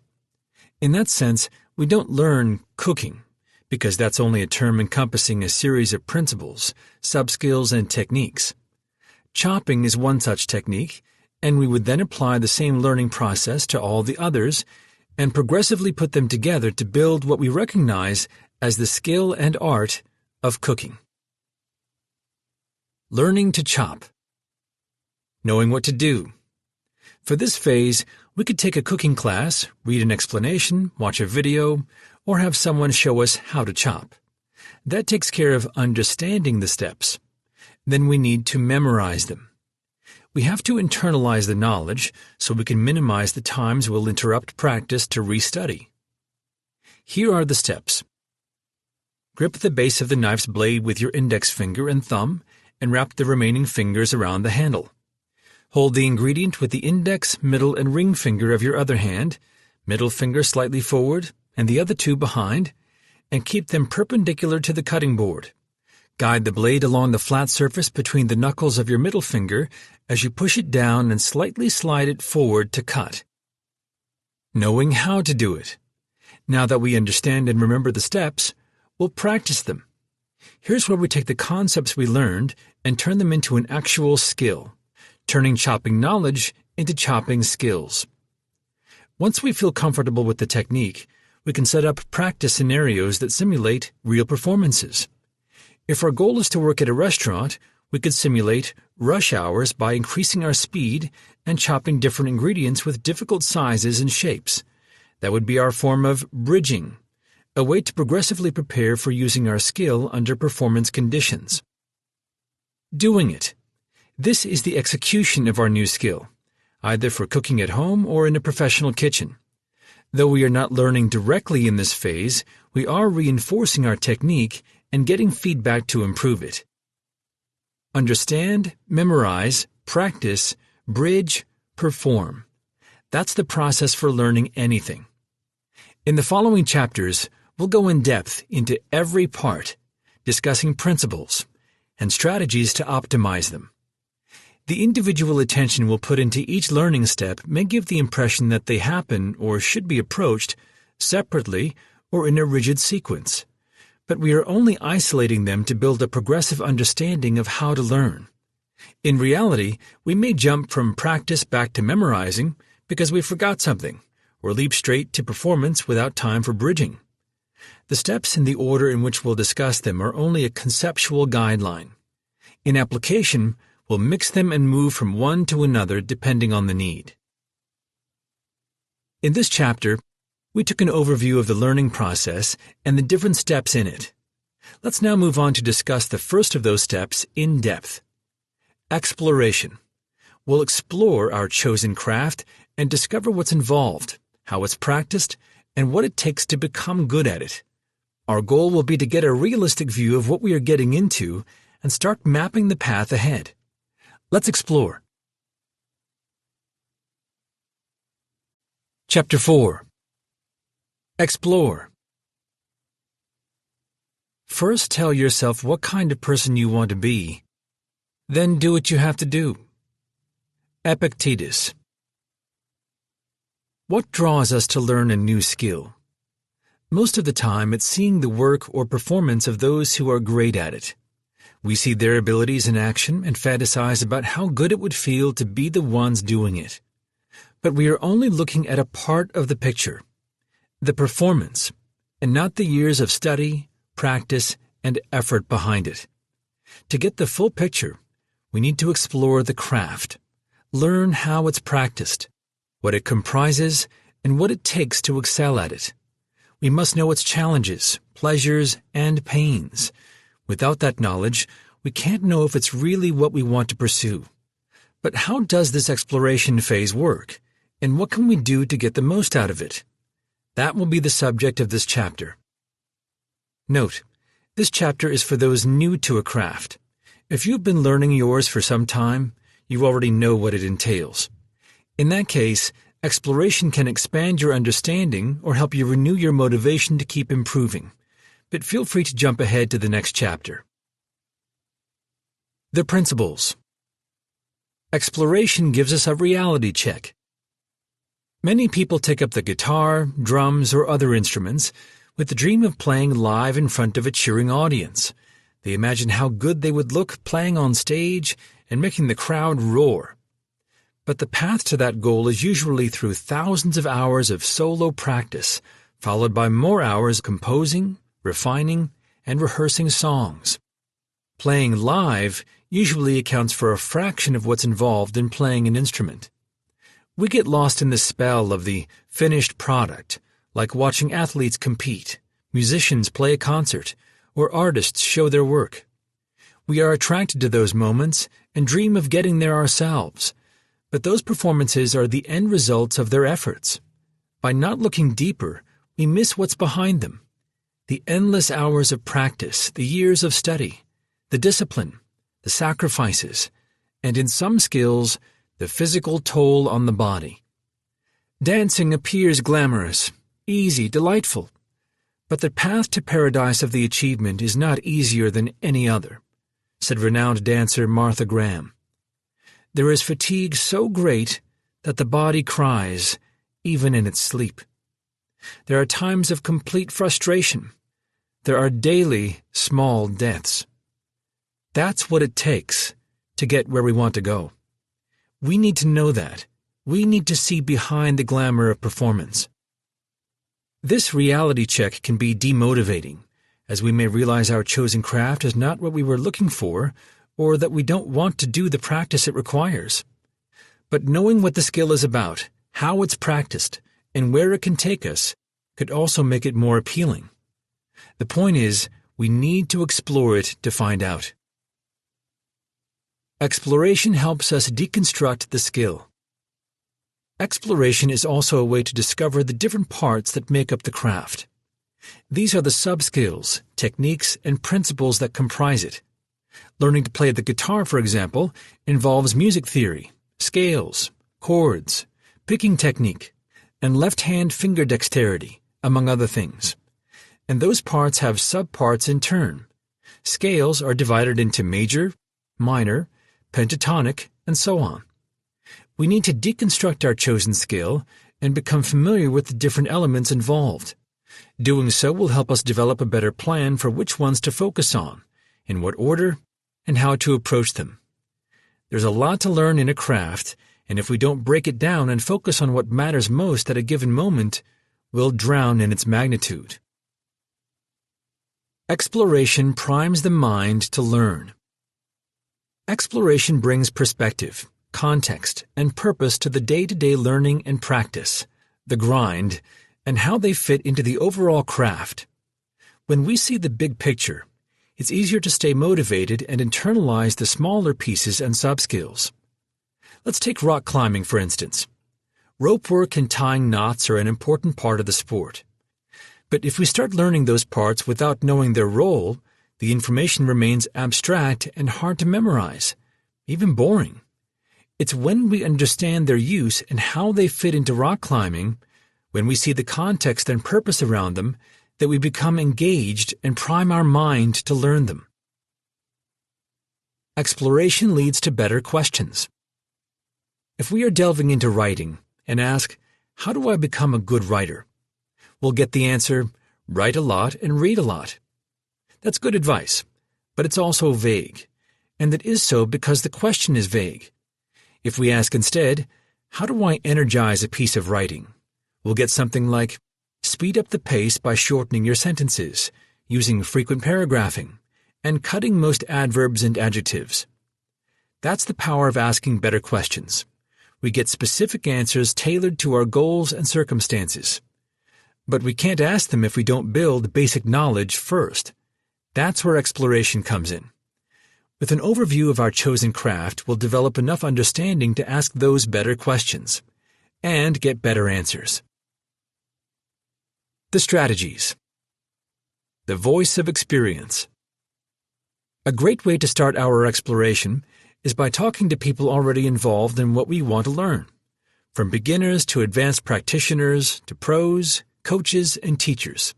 In that sense, we don't learn cooking, because that's only a term encompassing a series of principles, sub-skills, and techniques. Chopping is one such technique, and we would then apply the same learning process to all the others and progressively put them together to build what we recognize as the skill and art of cooking. Learning to chop. Knowing what to do. For this phase, we could take a cooking class, read an explanation, watch a video, or have someone show us how to chop. That takes care of understanding the steps. Then we need to memorize them. We have to internalize the knowledge so we can minimize the times we'll interrupt practice to restudy. Here are the steps. Grip the base of the knife's blade with your index finger and thumb and wrap the remaining fingers around the handle. Hold the ingredient with the index, middle, and ring finger of your other hand, middle finger slightly forward and the other two behind, and keep them perpendicular to the cutting board. Guide the blade along the flat surface between the knuckles of your middle finger as you push it down and slightly slide it forward to cut. Knowing how to do it. Now that we understand and remember the steps, we'll practice them. Here's where we take the concepts we learned and turn them into an actual skill, turning chopping knowledge into chopping skills. Once we feel comfortable with the technique, we can set up practice scenarios that simulate real performances. If our goal is to work at a restaurant, we could simulate rush hours by increasing our speed and chopping different ingredients with difficult sizes and shapes. That would be our form of bridging, a way to progressively prepare for using our skill under performance conditions. Doing it. This is the execution of our new skill, either for cooking at home or in a professional kitchen. Though we are not learning directly in this phase, we are reinforcing our technique and getting feedback to improve it. Understand, memorize, practice, bridge, perform. That's the process for learning anything. In the following chapters, we'll go in depth into every part, discussing principles and strategies to optimize them. The individual attention we'll put into each learning step may give the impression that they happen or should be approached separately or in a rigid sequence. But we are only isolating them to build a progressive understanding of how to learn. In reality, we may jump from practice back to memorizing because we forgot something, or leap straight to performance without time for bridging. The steps in the order in which we'll discuss them are only a conceptual guideline. In application, we'll mix them and move from one to another depending on the need. In this chapter, we took an overview of the learning process and the different steps in it. Let's now move on to discuss the first of those steps in depth. Exploration. We'll explore our chosen craft and discover what's involved, how it's practiced, and what it takes to become good at it. Our goal will be to get a realistic view of what we are getting into and start mapping the path ahead. Let's explore. Chapter 4. Explore. First, tell yourself what kind of person you want to be. Then do what you have to do. Epictetus. What draws us to learn a new skill? Most of the time, it's seeing the work or performance of those who are great at it. We see their abilities in action and fantasize about how good it would feel to be the ones doing it. But we are only looking at a part of the picture, the performance, and not the years of study, practice, and effort behind it. To get the full picture, we need to explore the craft, learn how it's practiced, what it comprises, and what it takes to excel at it. We must know its challenges, pleasures, and pains. Without that knowledge, we can't know if it's really what we want to pursue. But how does this exploration phase work, and what can we do to get the most out of it? That will be the subject of this chapter. Note, this chapter is for those new to a craft. If you've been learning yours for some time, you already know what it entails. In that case, Exploration can expand your understanding or help you renew your motivation to keep improving, but feel free to jump ahead to the next chapter. The principles. Exploration gives us a reality check. Many people take up the guitar, drums, or other instruments with the dream of playing live in front of a cheering audience. They imagine how good they would look playing on stage and making the crowd roar. But the path to that goal is usually through thousands of hours of solo practice, followed by more hours composing, refining, and rehearsing songs. Playing live usually accounts for a fraction of what's involved in playing an instrument. We get lost in the spell of the finished product, like watching athletes compete, musicians play a concert, or artists show their work. We are attracted to those moments and dream of getting there ourselves, but those performances are the end results of their efforts. By not looking deeper, we miss what's behind them. The endless hours of practice, the years of study, the discipline, the sacrifices, and in some skills, the physical toll on the body. Dancing appears glamorous, easy, delightful, but the path to paradise of the achievement is not easier than any other, said renowned dancer Martha Graham. There is fatigue so great that the body cries, even in its sleep. There are times of complete frustration. There are daily small deaths. That's what it takes to get where we want to go. We need to know that. We need to see behind the glamour of performance. This reality check can be demotivating, as we may realize our chosen craft is not what we were looking for, or that we don't want to do the practice it requires. But knowing what the skill is about, how it's practiced, and where it can take us, could also make it more appealing. The point is, we need to explore it to find out. Exploration helps us deconstruct the skill. Exploration is also a way to discover the different parts that make up the craft. These are the sub-skills, techniques, and principles that comprise it. Learning to play the guitar, for example, involves music theory, scales, chords, picking technique, and left-hand finger dexterity, among other things. And those parts have subparts in turn. Scales are divided into major, minor, pentatonic, and so on. We need to deconstruct our chosen skill and become familiar with the different elements involved. Doing so will help us develop a better plan for which ones to focus on, in what order, and how to approach them. There's a lot to learn in a craft, and if we don't break it down and focus on what matters most at a given moment, we'll drown in its magnitude. Exploration primes the mind to learn. Exploration brings perspective, context, and purpose to the day-to-day learning and practice, the grind, and how they fit into the overall craft. When we see the big picture, it's easier to stay motivated and internalize the smaller pieces and sub-skills. Let's take rock climbing, for instance. Rope work and tying knots are an important part of the sport. But if we start learning those parts without knowing their role, the information remains abstract and hard to memorize, even boring. It's when we understand their use and how they fit into rock climbing, when we see the context and purpose around them, that we become engaged and prime our mind to learn them. Exploration leads to better questions. If we are delving into writing and ask, how do I become a good writer? We'll get the answer, write a lot and read a lot. That's good advice, but it's also vague, and that is so because the question is vague. If we ask instead, how do I energize a piece of writing? We'll get something like, speed up the pace by shortening your sentences, using frequent paragraphing, and cutting most adverbs and adjectives. That's the power of asking better questions. We get specific answers tailored to our goals and circumstances. But we can't ask them if we don't build basic knowledge first. That's where exploration comes in. With an overview of our chosen craft, we'll develop enough understanding to ask those better questions and get better answers. The strategies. The voice of experience. A great way to start our exploration is by talking to people already involved in what we want to learn. from beginners to advanced practitioners to pros, coaches, and teachers.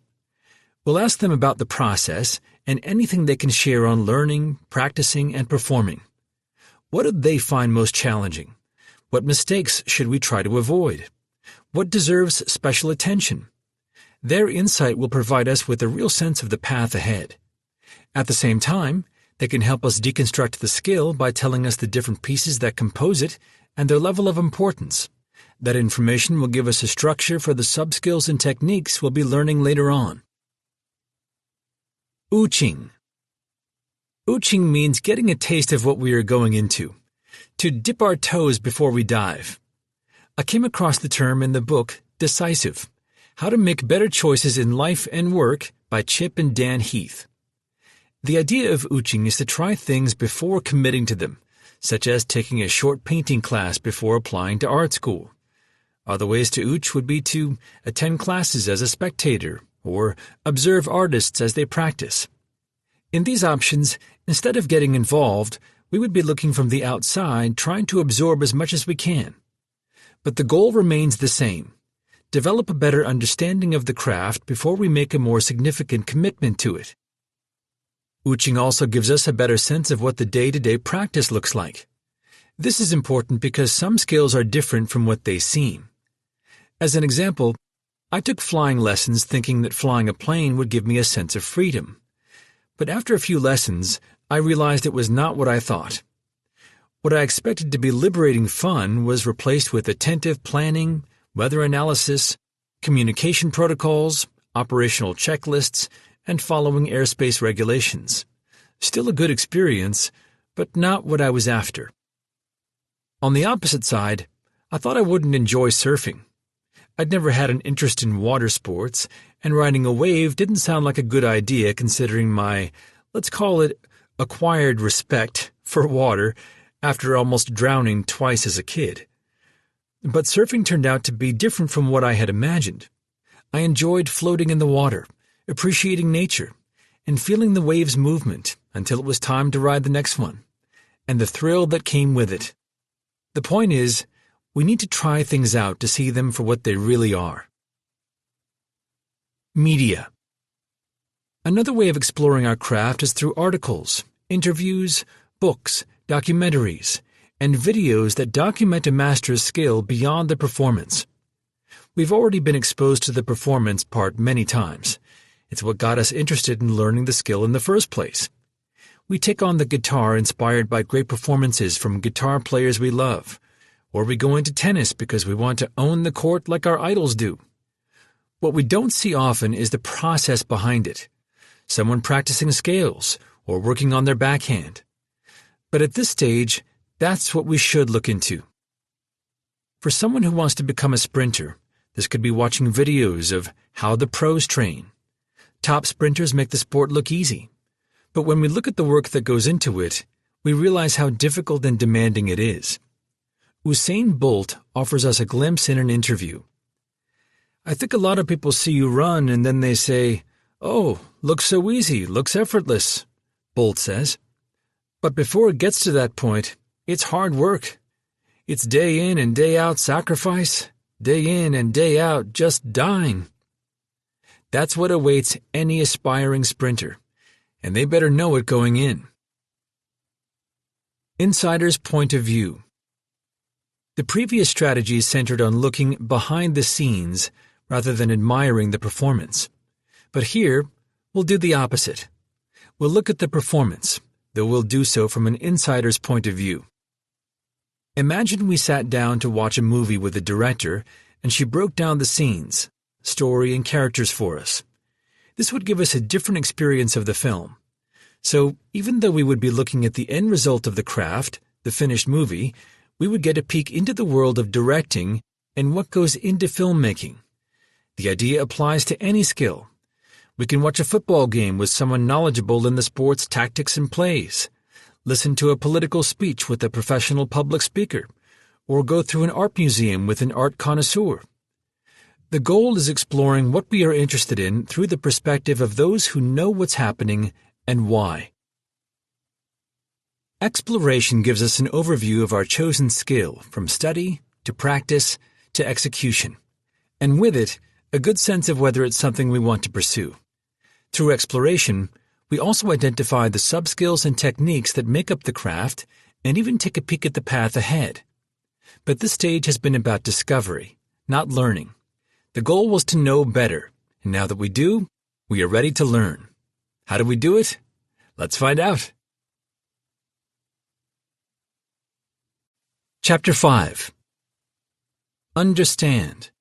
We'll ask them about the process and anything they can share on learning, practicing, and performing. What do they find most challenging? What mistakes should we try to avoid? What deserves special attention? Their insight will provide us with a real sense of the path ahead. At the same time, they can help us deconstruct the skill by telling us the different pieces that compose it and their level of importance. That information will give us a structure for the sub-skills and techniques we'll be learning later on. Uching. Uching means getting a taste of what we are going into, to dip our toes before we dive. I came across the term in the book Decisive: How to Make Better Choices in Life and Work by Chip and Dan Heath. The idea of uching is to try things before committing to them, such as taking a short painting class before applying to art school. Other ways to uch would be to attend classes as a spectator or observe artists as they practice. In these options, instead of getting involved, we would be looking from the outside, trying to absorb as much as we can. But the goal remains the same: develop a better understanding of the craft before we make a more significant commitment to it. Uching also gives us a better sense of what the day-to-day practice looks like. This is important because some skills are different from what they seem. As an example, I took flying lessons thinking that flying a plane would give me a sense of freedom. But after a few lessons, I realized it was not what I thought. What I expected to be liberating fun was replaced with attentive planning, weather analysis, communication protocols, operational checklists, and following airspace regulations. Still a good experience, but not what I was after. On the opposite side, I thought I wouldn't enjoy surfing. I'd never had an interest in water sports, and riding a wave didn't sound like a good idea considering my, let's call it, acquired respect for water after almost drowning twice as a kid. But surfing turned out to be different from what I had imagined. I enjoyed floating in the water, appreciating nature, and feeling the waves' movement until it was time to ride the next one, and the thrill that came with it. The point is, we need to try things out to see them for what they really are. Media. Another way of exploring our craft is through articles, interviews, books, documentaries, and videos that document a master's skill beyond the performance. We've already been exposed to the performance part many times. It's what got us interested in learning the skill in the first place. We take on the guitar inspired by great performances from guitar players we love, or we go into tennis because we want to own the court like our idols do. What we don't see often is the process behind it. Someone practicing scales or working on their backhand. But at this stage, that's what we should look into. For someone who wants to become a sprinter, this could be watching videos of how the pros train. Top sprinters make the sport look easy. But when we look at the work that goes into it, we realize how difficult and demanding it is. Usain Bolt offers us a glimpse in an interview. I think a lot of people see you run and then they say, "Oh, looks so easy, looks effortless," Bolt says. But before it gets to that point, it's hard work. It's day in and day out sacrifice, day in and day out just dying. That's what awaits any aspiring sprinter, and they better know it going in. Insider's point of view. The previous strategy centered on looking behind the scenes rather than admiring the performance. But here, we'll do the opposite. We'll look at the performance, though we'll do so from an insider's point of view. Imagine we sat down to watch a movie with a director and she broke down the scenes, story, and characters for us. This would give us a different experience of the film. So even though we would be looking at the end result of the craft, the finished movie, we would get a peek into the world of directing and what goes into filmmaking. The idea applies to any skill. We can watch a football game with someone knowledgeable in the sport's tactics and plays, listen to a political speech with a professional public speaker, or go through an art museum with an art connoisseur. The goal is exploring what we are interested in through the perspective of those who know what's happening and why. Exploration gives us an overview of our chosen skill from study, to practice, to execution, and with it, a good sense of whether it's something we want to pursue. Through exploration, we also identify the sub-skills and techniques that make up the craft and even take a peek at the path ahead. But this stage has been about discovery, not learning. The goal was to know better, and now that we do, we are ready to learn. How do we do it? Let's find out. Chapter 5. Understand.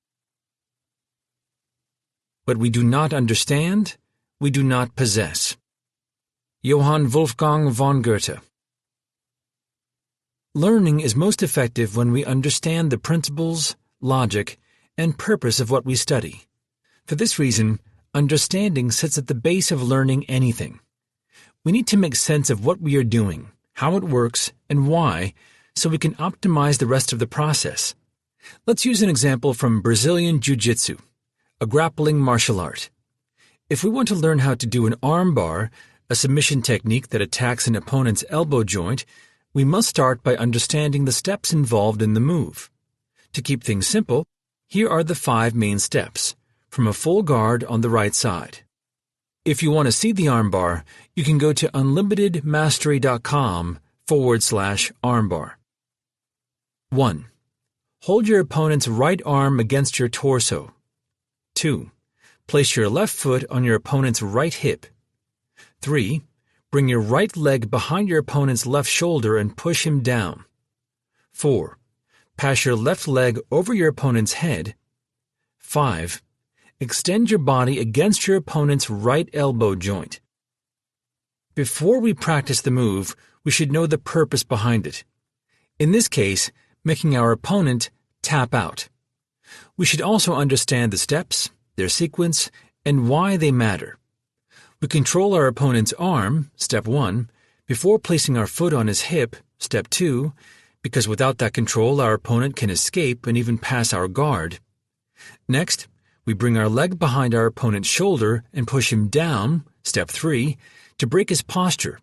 What we do not understand, we do not possess. Johann Wolfgang von Goethe. Learning is most effective when we understand the principles, logic, and purpose of what we study. For this reason, understanding sits at the base of learning anything. We need to make sense of what we are doing, how it works, and why, so we can optimize the rest of the process. Let's use an example from Brazilian Jiu-Jitsu, a grappling martial art. If we want to learn how to do an arm bar, a submission technique that attacks an opponent's elbow joint, we must start by understanding the steps involved in the move. To keep things simple, here are the 5 main steps, from a full guard on the right side. If you want to see the armbar, you can go to unlimitedmastery.com/armbar. 1. Hold your opponent's right arm against your torso. 2. Place your left foot on your opponent's right hip. 3. Bring your right leg behind your opponent's left shoulder and push him down. 4. Pass your left leg over your opponent's head. 5. Extend your body against your opponent's right elbow joint. Before we practice the move, we should know the purpose behind it. In this case, making our opponent tap out. We should also understand the steps, their sequence, and why they matter. We control our opponent's arm, step 1, before placing our foot on his hip, step 2, because without that control our opponent can escape and even pass our guard. Next, we bring our leg behind our opponent's shoulder and push him down, step 3, to break his posture.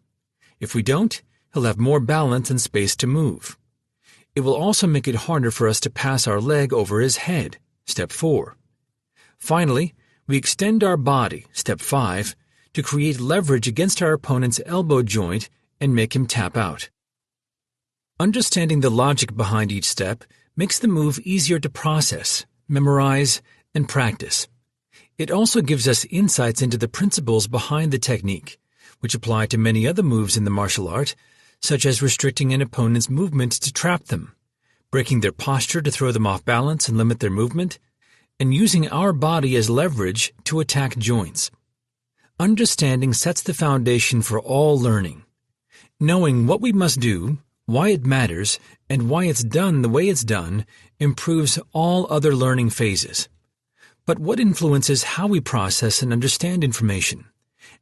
If we don't, he'll have more balance and space to move. It will also make it harder for us to pass our leg over his head, step 4. Finally, we extend our body, step 5, to create leverage against our opponent's elbow joint and make him tap out. Understanding the logic behind each step makes the move easier to process, memorize, and practice. It also gives us insights into the principles behind the technique, which apply to many other moves in the martial art, such as restricting an opponent's movement to trap them, breaking their posture to throw them off balance and limit their movement, and using our body as leverage to attack joints. Understanding sets the foundation for all learning. Knowing what we must do, why it matters, and why it's done the way it's done improves all other learning phases. But what influences how we process and understand information?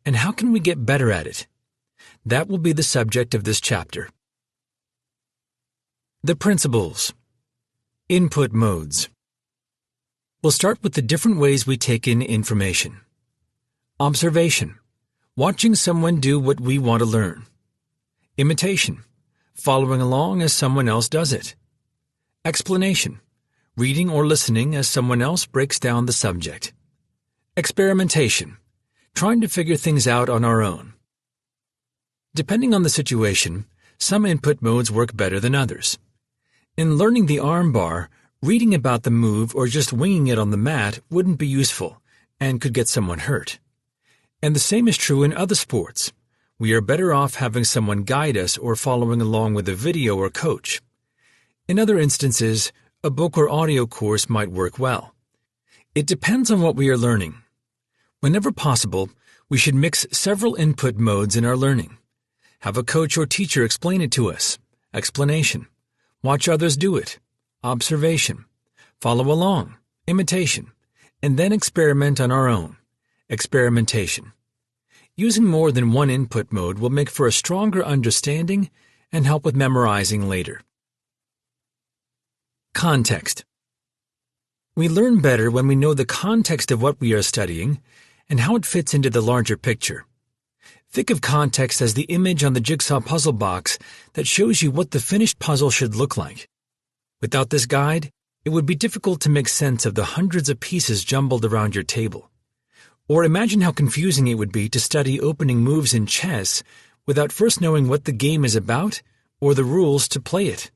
And how can we get better at it? That will be the subject of this chapter. The principles. Input modes. We'll start with the different ways we take in information. Observation. Watching someone do what we want to learn. Imitation. Following along as someone else does it. Explanation. Reading or listening as someone else breaks down the subject. Experimentation. Trying to figure things out on our own. Depending on the situation, some input modes work better than others. In learning the arm bar, reading about the move or just winging it on the mat wouldn't be useful and could get someone hurt. And the same is true in other sports. We are better off having someone guide us or following along with a video or coach. In other instances, a book or audio course might work well. It depends on what we are learning. Whenever possible, we should mix several input modes in our learning. Have a coach or teacher explain it to us. Explanation. Watch others do it. Observation. Follow along. Imitation. And then experiment on our own. Experimentation. Using more than one input mode will make for a stronger understanding and help with memorizing later. Context. We learn better when we know the context of what we are studying and how it fits into the larger picture. Think of context as the image on the jigsaw puzzle box that shows you what the finished puzzle should look like. Without this guide, it would be difficult to make sense of the hundreds of pieces jumbled around your table. Or imagine how confusing it would be to study opening moves in chess without first knowing what the game is about or the rules to play it.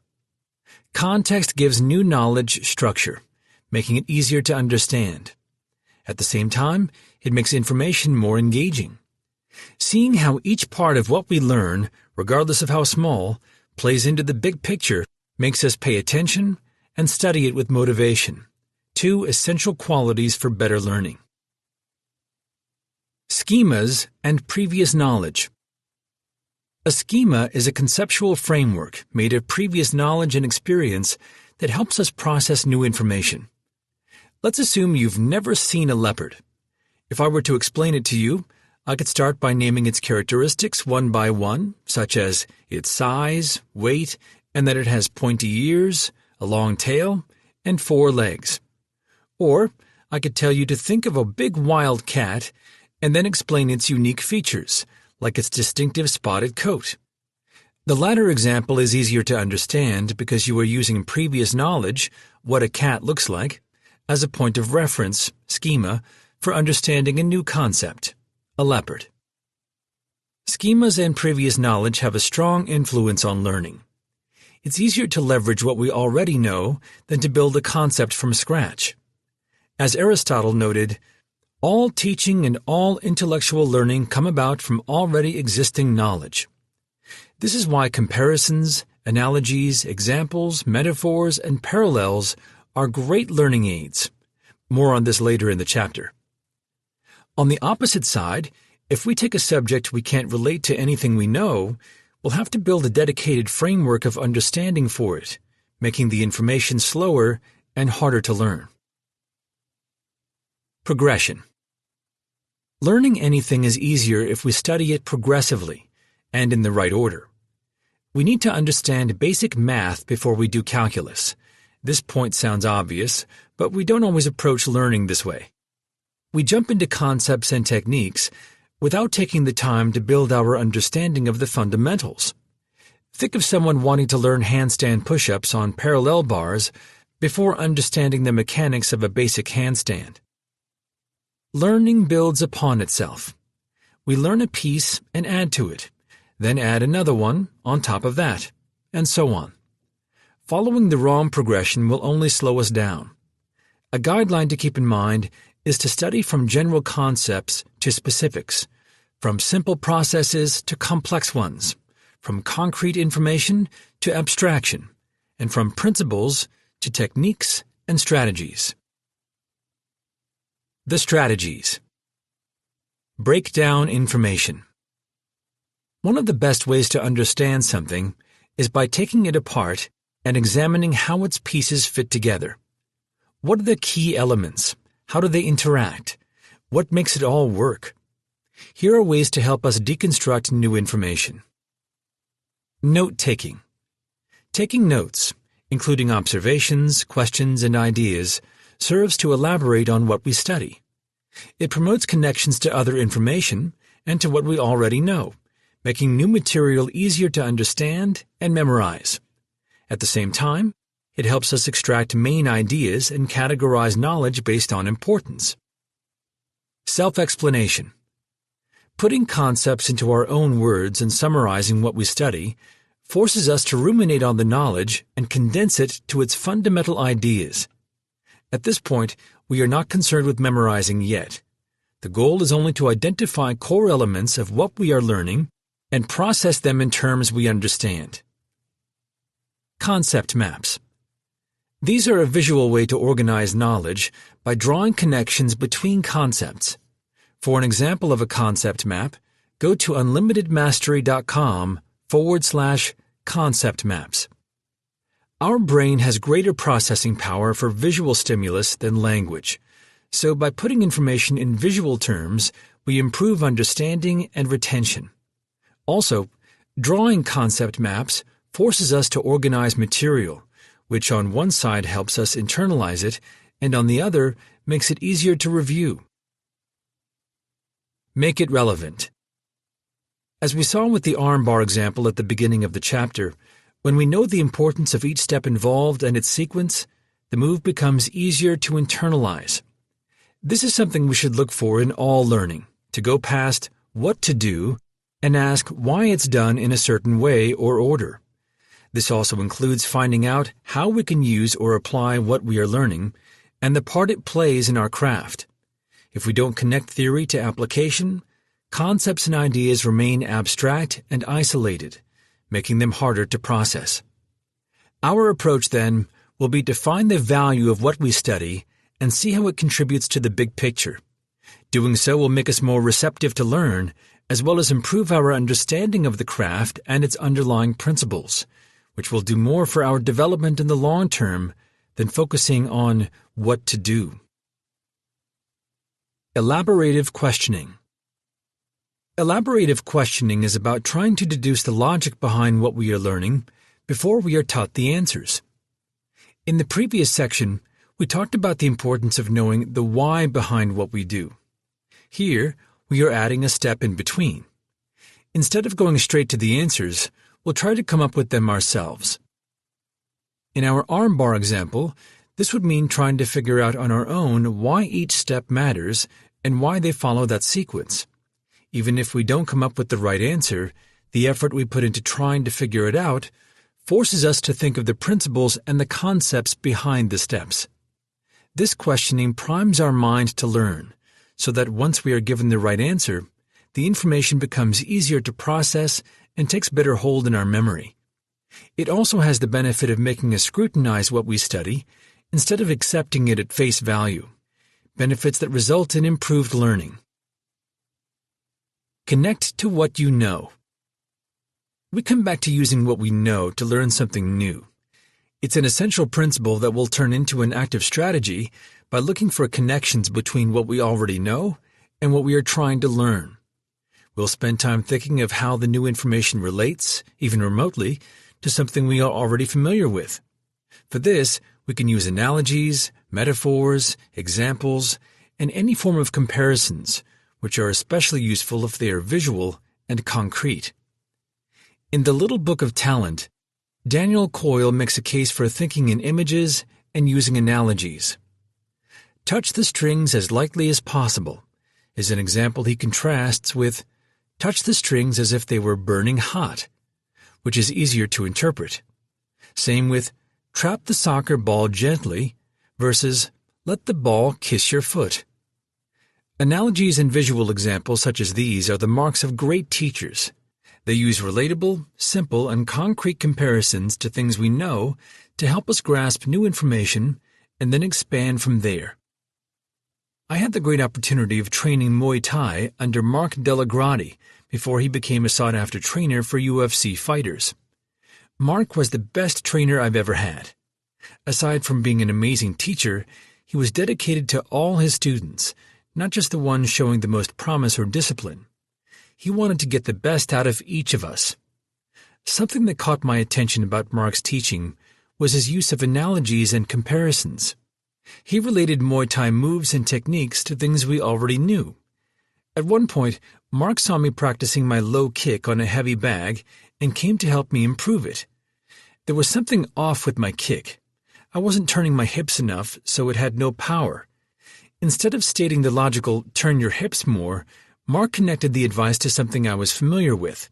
Context gives new knowledge structure, making it easier to understand. At the same time, it makes information more engaging. Seeing how each part of what we learn, regardless of how small, plays into the big picture makes us pay attention and study it with motivation, two essential qualities for better learning. Schemas and previous knowledge. A schema is a conceptual framework made of previous knowledge and experience that helps us process new information. Let's assume you've never seen a leopard. If I were to explain it to you, I could start by naming its characteristics one by one, such as its size, weight, and that it has pointy ears, a long tail, and 4 legs. Or I could tell you to think of a big wild cat and then explain its unique features, like its distinctive spotted coat. The latter example is easier to understand because you are using previous knowledge, what a cat looks like, as a point of reference, schema, for understanding a new concept, a leopard. Schemas and previous knowledge have a strong influence on learning. It's easier to leverage what we already know than to build a concept from scratch. As Aristotle noted, all teaching and all intellectual learning come about from already existing knowledge. This is why comparisons, analogies, examples, metaphors, and parallels are great learning aids. More on this later in the chapter. On the opposite side, if we take a subject we can't relate to anything we know, we'll have to build a dedicated framework of understanding for it, making the information slower and harder to learn. Progression. Learning anything is easier if we study it progressively and in the right order. We need to understand basic math before we do calculus. This point sounds obvious, but we don't always approach learning this way. We jump into concepts and techniques without taking the time to build our understanding of the fundamentals. Think of someone wanting to learn handstand push-ups on parallel bars before understanding the mechanics of a basic handstand. Learning builds upon itself. We learn a piece and add to it, then add another one on top of that, and so on. Following the wrong progression will only slow us down. A guideline to keep in mind is to study from general concepts to specifics, from simple processes to complex ones, from concrete information to abstraction, and from principles to techniques and strategies. The strategies. Break down information. One of the best ways to understand something is by taking it apart and examining how its pieces fit together. What are the key elements? How do they interact? What makes it all work? Here are ways to help us deconstruct new information. Note-taking. Taking notes, including observations, questions, and ideas, serves to elaborate on what we study. It promotes connections to other information and to what we already know, making new material easier to understand and memorize. At the same time, it helps us extract main ideas and categorize knowledge based on importance. Self-explanation. Putting concepts into our own words and summarizing what we study forces us to ruminate on the knowledge and condense it to its fundamental ideas. At this point, we are not concerned with memorizing yet. The goal is only to identify core elements of what we are learning and process them in terms we understand. Concept maps. These are a visual way to organize knowledge by drawing connections between concepts. For an example of a concept map, go to unlimitedmastery.com/concept maps. Our brain has greater processing power for visual stimulus than language, so by putting information in visual terms, we improve understanding and retention. Also, drawing concept maps forces us to organize material, which on one side helps us internalize it, and on the other makes it easier to review. Make it relevant. As we saw with the armbar example at the beginning of the chapter, When we know the importance of each step involved and its sequence, the move becomes easier to internalize. This is something we should look for in all learning, to go past what to do and ask why it's done in a certain way or order. This also includes finding out how we can use or apply what we are learning and the part it plays in our craft. If we don't connect theory to application, concepts and ideas remain abstract and isolated, making them harder to process. Our approach, then, will be to find the value of what we study and see how it contributes to the big picture. Doing so will make us more receptive to learn, as well as improve our understanding of the craft and its underlying principles, which will do more for our development in the long term than focusing on what to do. Elaborative questioning. Elaborative questioning is about trying to deduce the logic behind what we are learning before we are taught the answers. In the previous section, we talked about the importance of knowing the why behind what we do. Here, we are adding a step in between. Instead of going straight to the answers, we'll try to come up with them ourselves. In our armbar example, this would mean trying to figure out on our own why each step matters and why they follow that sequence. Even if we don't come up with the right answer, the effort we put into trying to figure it out forces us to think of the principles and the concepts behind the steps. This questioning primes our mind to learn, so that once we are given the right answer, the information becomes easier to process and takes better hold in our memory. It also has the benefit of making us scrutinize what we study instead of accepting it at face value, benefits that result in improved learning. Connect to what you know. We come back to using what we know to learn something new. It's an essential principle that will turn into an active strategy by looking for connections between what we already know and what we are trying to learn. We'll spend time thinking of how the new information relates, even remotely, to something we are already familiar with. For this, we can use analogies, metaphors, examples, and any form of comparisons, which are especially useful if they are visual and concrete. In The Little Book of Talent, Daniel Coyle makes a case for thinking in images and using analogies. Touch the strings as lightly as possible is an example he contrasts with touch the strings as if they were burning hot, which is easier to interpret. Same with trap the soccer ball gently versus let the ball kiss your foot. Analogies and visual examples such as these are the marks of great teachers. They use relatable, simple, and concrete comparisons to things we know to help us grasp new information and then expand from there. I had the great opportunity of training Muay Thai under Mark Delagrati before he became a sought-after trainer for UFC fighters. Mark was the best trainer I've ever had. Aside from being an amazing teacher, he was dedicated to all his students, not just the ones showing the most promise or discipline. He wanted to get the best out of each of us. Something that caught my attention about Mark's teaching was his use of analogies and comparisons. He related Muay Thai moves and techniques to things we already knew. At one point, Mark saw me practicing my low kick on a heavy bag and came to help me improve it. There was something off with my kick. I wasn't turning my hips enough, so it had no power. Instead of stating the logical turn your hips more, Mark connected the advice to something I was familiar with.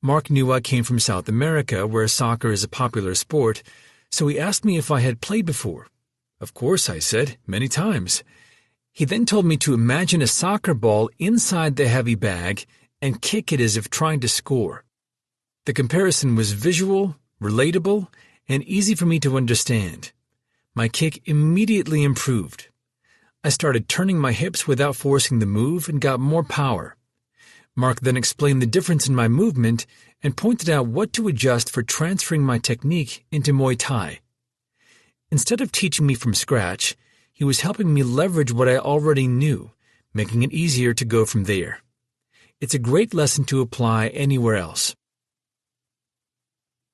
Mark knew I came from South America, where soccer is a popular sport, so he asked me if I had played before. Of course, I said, many times. He then told me to imagine a soccer ball inside the heavy bag and kick it as if trying to score. The comparison was visual, relatable, and easy for me to understand. My kick immediately improved. I started turning my hips without forcing the move and got more power. Mark then explained the difference in my movement and pointed out what to adjust for transferring my technique into Muay Thai. Instead of teaching me from scratch, he was helping me leverage what I already knew, making it easier to go from there. It's a great lesson to apply anywhere else.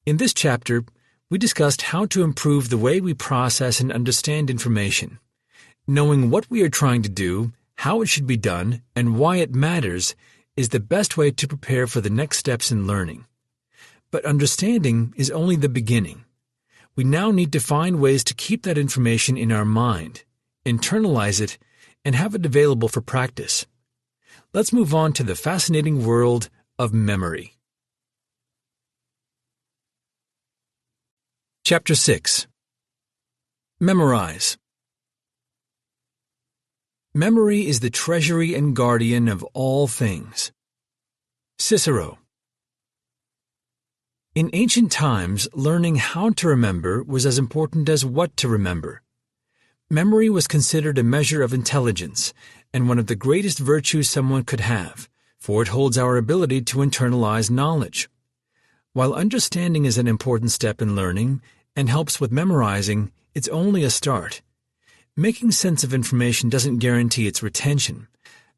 In this chapter, we discussed how to improve the way we process and understand information. Knowing what we are trying to do, how it should be done, and why it matters is the best way to prepare for the next steps in learning. But understanding is only the beginning. We now need to find ways to keep that information in our mind, internalize it, and have it available for practice. Let's move on to the fascinating world of memory. Chapter 6. Memorize. Memory is the treasury and guardian of all things. Cicero. In ancient times, learning how to remember was as important as what to remember. Memory was considered a measure of intelligence and one of the greatest virtues someone could have, for it holds our ability to internalize knowledge. While understanding is an important step in learning and helps with memorizing, it's only a start. Making sense of information doesn't guarantee its retention.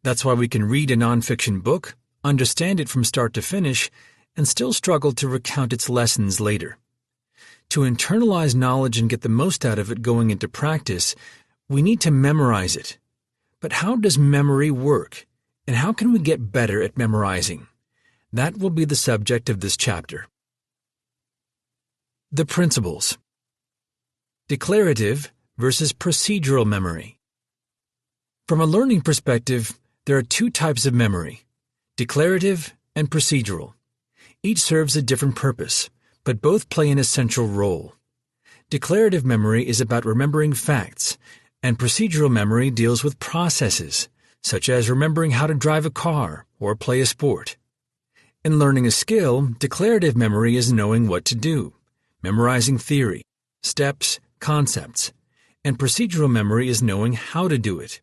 That's why we can read a nonfiction book, understand it from start to finish, and still struggle to recount its lessons later. To internalize knowledge and get the most out of it going into practice, we need to memorize it. But how does memory work, and how can we get better at memorizing? That will be the subject of this chapter. The principles. Declarative versus procedural memory. From a learning perspective, there are two types of memory, declarative and procedural. Each serves a different purpose, but both play an essential role. Declarative memory is about remembering facts, and procedural memory deals with processes, such as remembering how to drive a car or play a sport. In learning a skill, declarative memory is knowing what to do, memorizing theory, steps, concepts, and procedural memory is knowing how to do it.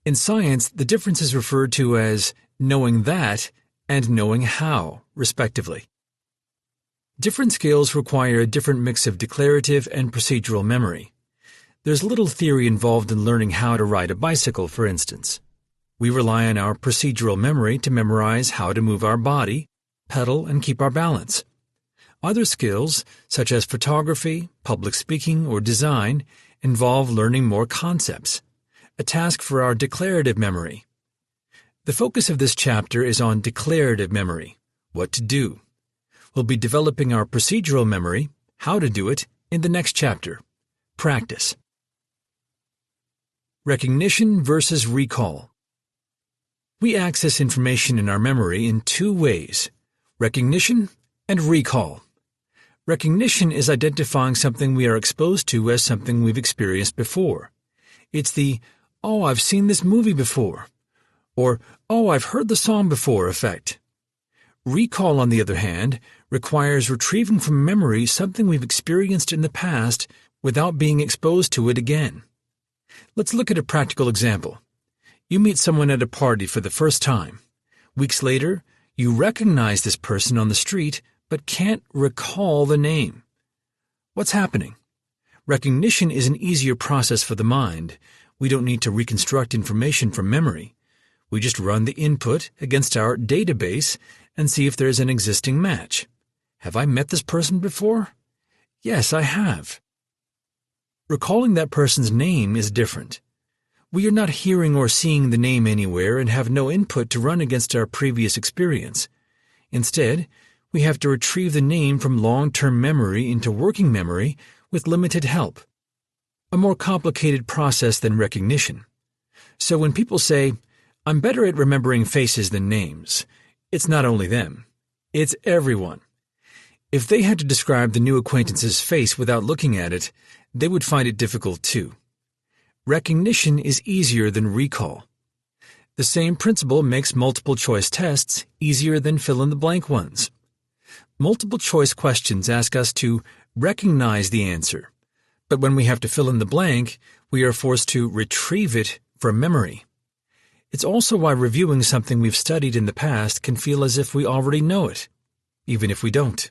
In science, the difference is referred to as knowing that and knowing how, respectively. Different skills require a different mix of declarative and procedural memory. There's little theory involved in learning how to ride a bicycle, for instance. We rely on our procedural memory to memorize how to move our body, pedal, and keep our balance. Other skills, such as photography, public speaking, or design, involve learning more concepts, a task for our declarative memory. The focus of this chapter is on declarative memory, what to do. We'll be developing our procedural memory, how to do it, in the next chapter, practice. Recognition versus recall. We access information in our memory in two ways, recognition and recall. Recognition is identifying something we are exposed to as something we've experienced before. It's the, "Oh, I've seen this movie before," or "Oh, I've heard the song before" effect. Recall, on the other hand, requires retrieving from memory something we've experienced in the past without being exposed to it again. Let's look at a practical example. You meet someone at a party for the first time. Weeks later, you recognize this person on the street but can't recall the name. What's happening? Recognition is an easier process for the mind. We don't need to reconstruct information from memory. We just run the input against our database and see if there's an existing match. Have I met this person before? Yes, I have. Recalling that person's name is different. We are not hearing or seeing the name anywhere and have no input to run against our previous experience. Instead, we have to retrieve the name from long-term memory into working memory with limited help. A more complicated process than recognition. So when people say, "I'm better at remembering faces than names," it's not only them. It's everyone. If they had to describe the new acquaintance's face without looking at it, they would find it difficult too. Recognition is easier than recall. The same principle makes multiple-choice tests easier than fill-in-the-blank ones. Multiple-choice questions ask us to recognize the answer, but when we have to fill in the blank, we are forced to retrieve it from memory. It's also why reviewing something we've studied in the past can feel as if we already know it, even if we don't.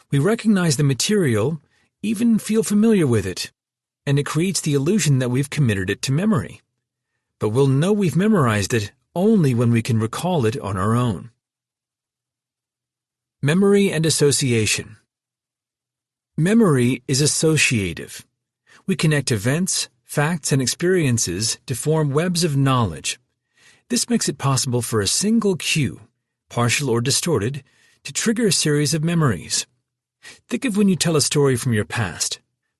We recognize the material, even feel familiar with it, and it creates the illusion that we've committed it to memory. But we'll know we've memorized it only when we can recall it on our own. Memory and association. Memory is associative. We connect events, facts, and experiences to form webs of knowledge. This makes it possible for a single cue, partial or distorted, to trigger a series of memories. Think of when you tell a story from your past.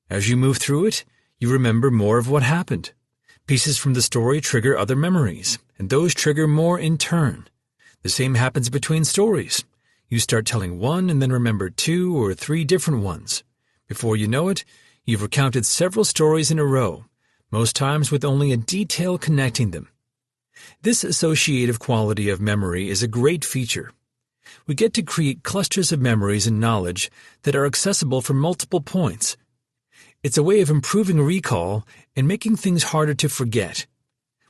As you move through it, you remember more of what happened. Pieces from the story trigger other memories, and those trigger more in turn. The same happens between stories. You start telling one and then remember 2 or 3 different ones. Before you know it, you've recounted several stories in a row, most times with only a detail connecting them. This associative quality of memory is a great feature. We get to create clusters of memories and knowledge that are accessible from multiple points. It's a way of improving recall and making things harder to forget.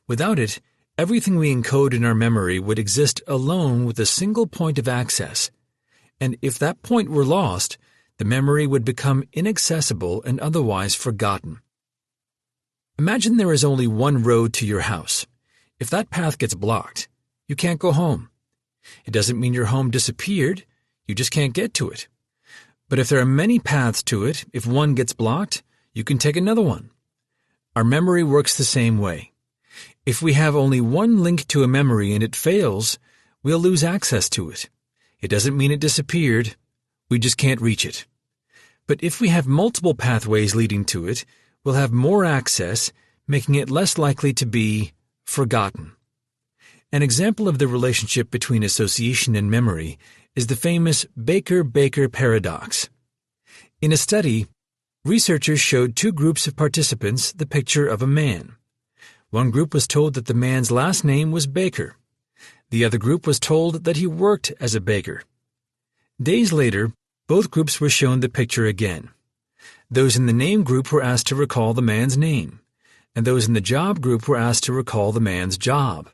Without it, everything we encode in our memory would exist alone with a single point of access. And if that point were lost, the memory would become inaccessible and otherwise forgotten. Imagine there is only one road to your house. If that path gets blocked, you can't go home. It doesn't mean your home disappeared, you just can't get to it. But if there are many paths to it, if one gets blocked, you can take another one. Our memory works the same way. If we have only one link to a memory and it fails, we'll lose access to it. It doesn't mean it disappeared, we just can't reach it. But if we have multiple pathways leading to it, we'll have more access, making it less likely to be forgotten. An example of the relationship between association and memory is the famous Baker-Baker paradox. In a study, researchers showed 2 groups of participants the picture of a man. One group was told that the man's last name was Baker. The other group was told that he worked as a baker. Days later, both groups were shown the picture again. Those in the name group were asked to recall the man's name, and those in the job group were asked to recall the man's job.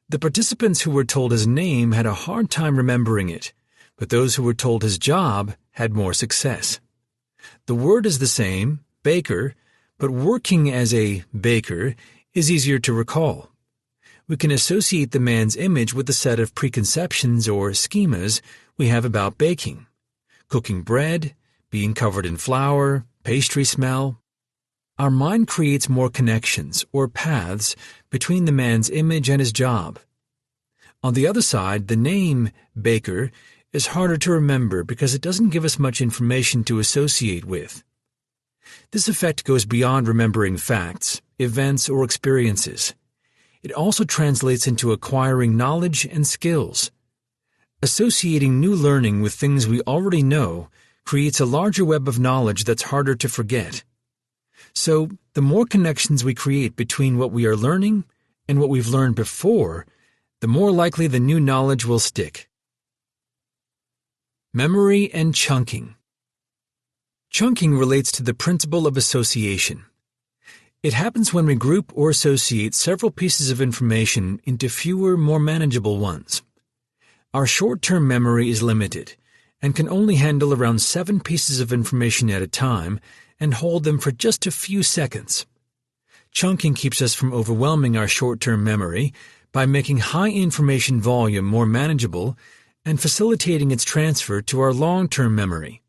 The participants who were told his name had a hard time remembering it, but those who were told his job had more success. The word is the same, baker, but working as a baker is easier to recall. We can associate the man's image with the set of preconceptions or schemas we have about baking. Cooking bread, being covered in flour, pastry smell. Our mind creates more connections, or paths, between the man's image and his job. On the other side, the name, baker, is harder to remember because it doesn't give us much information to associate with. This effect goes beyond remembering facts, events, or experiences. It also translates into acquiring knowledge and skills. Associating new learning with things we already know creates a larger web of knowledge that's harder to forget. So, the more connections we create between what we are learning and what we've learned before, the more likely the new knowledge will stick. Memory and chunking. Chunking relates to the principle of association. It happens when we group or associate several pieces of information into fewer, more manageable ones. Our short-term memory is limited and can only handle around 7 pieces of information at a time and hold them for just a few seconds. Chunking keeps us from overwhelming our short-term memory by making high information volume more manageable and facilitating its transfer to our long-term memory.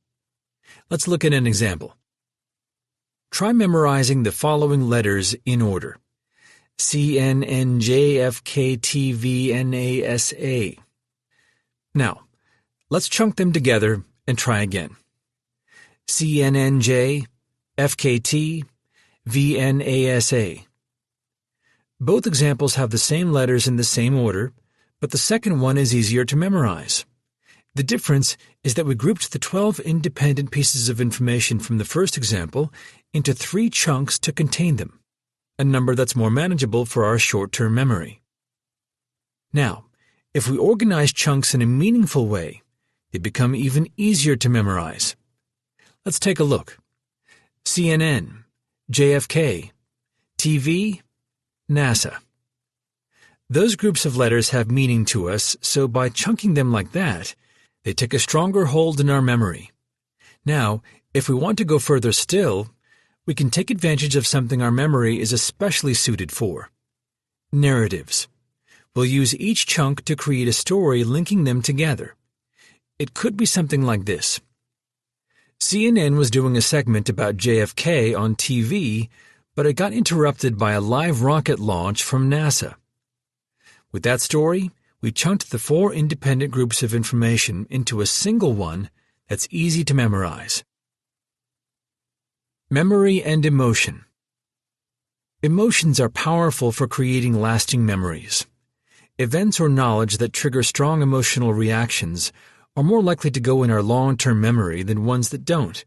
Let's look at an example. Try memorizing the following letters in order. CNNJFKTVNASA. Now, let's chunk them together and try again. CNNJ, FKT, VNASA. Both examples have the same letters in the same order, but the second one is easier to memorize. The difference is that we grouped the 12 independent pieces of information from the first example into 3 chunks to contain them, a number that's more manageable for our short-term memory. Now, if we organize chunks in a meaningful way, they become even easier to memorize. Let's take a look. CNN, JFK, TV, NASA. Those groups of letters have meaning to us, so by chunking them like that, they take a stronger hold in our memory. Now, if we want to go further still, we can take advantage of something our memory is especially suited for. Narratives. We'll use each chunk to create a story linking them together. It could be something like this. CNN was doing a segment about JFK on TV, but it got interrupted by a live rocket launch from NASA. With that story, We chunked the 4 independent groups of information into a single one that's easy to memorize. Memory and emotion. Emotions are powerful for creating lasting memories. Events or knowledge that trigger strong emotional reactions are more likely to go in our long-term memory than ones that don't.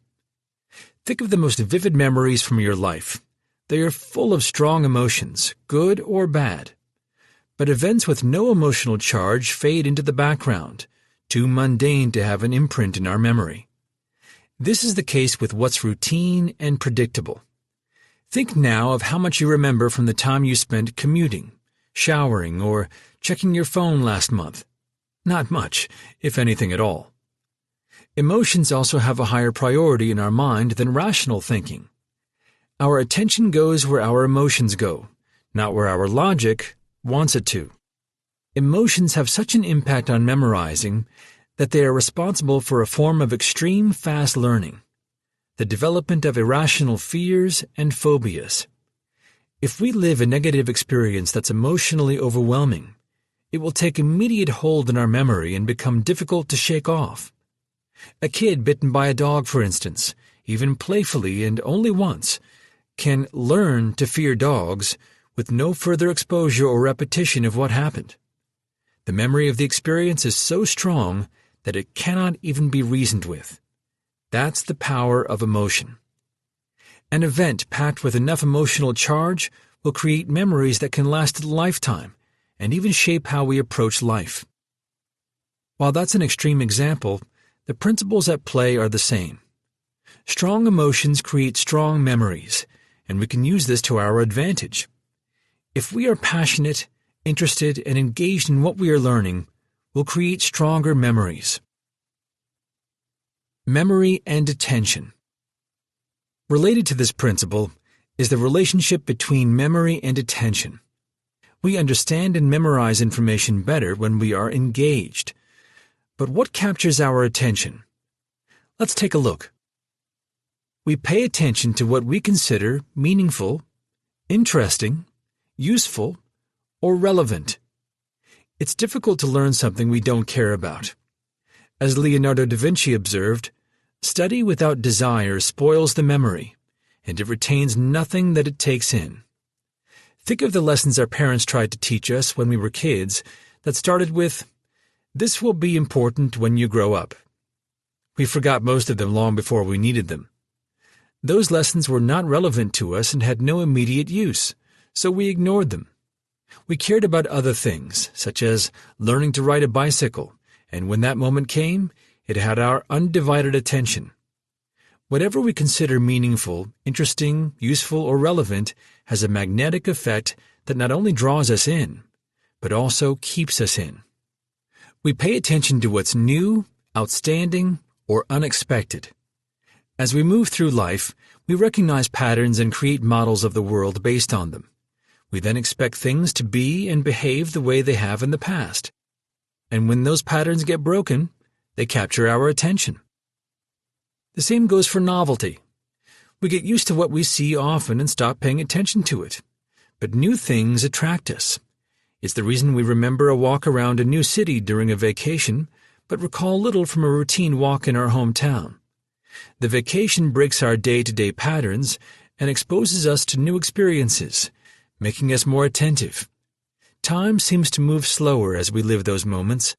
Think of the most vivid memories from your life. They are full of strong emotions, good or bad. But events with no emotional charge fade into the background, too mundane to have an imprint in our memory. This is the case with what's routine and predictable. Think now of how much you remember from the time you spent commuting, showering, or checking your phone last month. Not much, if anything at all. Emotions also have a higher priority in our mind than rational thinking. Our attention goes where our emotions go, not where our logic wants it to. Emotions have such an impact on memorizing that they are responsible for a form of extreme fast learning, the development of irrational fears and phobias. If we live a negative experience that's emotionally overwhelming, it will take immediate hold in our memory and become difficult to shake off. A kid bitten by a dog, for instance, even playfully and only once, can learn to fear dogs with no further exposure or repetition of what happened. The memory of the experience is so strong that it cannot even be reasoned with. That's the power of emotion. An event packed with enough emotional charge will create memories that can last a lifetime and even shape how we approach life. While that's an extreme example, the principles at play are the same. Strong emotions create strong memories, and we can use this to our advantage. If we are passionate, interested, and engaged in what we are learning, we'll create stronger memories. Memory and attention. Related to this principle is the relationship between memory and attention. We understand and memorize information better when we are engaged. But what captures our attention? Let's take a look. We pay attention to what we consider meaningful, interesting, useful, or relevant. It's difficult to learn something we don't care about. As Leonardo da Vinci observed, study without desire spoils the memory, and it retains nothing that it takes in. Think of the lessons our parents tried to teach us when we were kids that started with, "This will be important when you grow up." We forgot most of them long before we needed them. Those lessons were not relevant to us and had no immediate use, so we ignored them. We cared about other things, such as learning to ride a bicycle, and when that moment came, it had our undivided attention. Whatever we consider meaningful, interesting, useful, or relevant has a magnetic effect that not only draws us in, but also keeps us in. We pay attention to what's new, outstanding, or unexpected. As we move through life, we recognize patterns and create models of the world based on them. We then expect things to be and behave the way they have in the past. And when those patterns get broken, they capture our attention. The same goes for novelty. We get used to what we see often and stop paying attention to it. But new things attract us. It's the reason we remember a walk around a new city during a vacation, but recall little from a routine walk in our hometown. The vacation breaks our day-to-day patterns and exposes us to new experiences, making us more attentive. Time seems to move slower as we live those moments.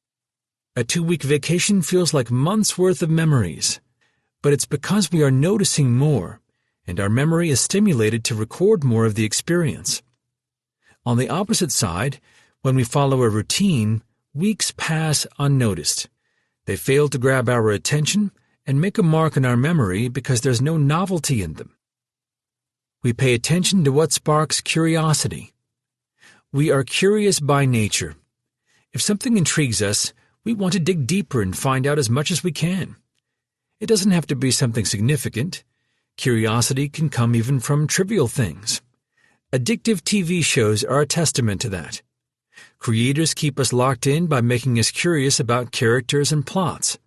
A 2-week vacation feels like months' worth of memories. But it's because we are noticing more, and our memory is stimulated to record more of the experience. On the opposite side, when we follow a routine, weeks pass unnoticed. They fail to grab our attention and make a mark in our memory because there's no novelty in them. We pay attention to what sparks curiosity. We are curious by nature. If something intrigues us, we want to dig deeper and find out as much as we can. It doesn't have to be something significant. Curiosity can come even from trivial things. Addictive TV shows are a testament to that. Creators keep us locked in by making us curious about characters and plots.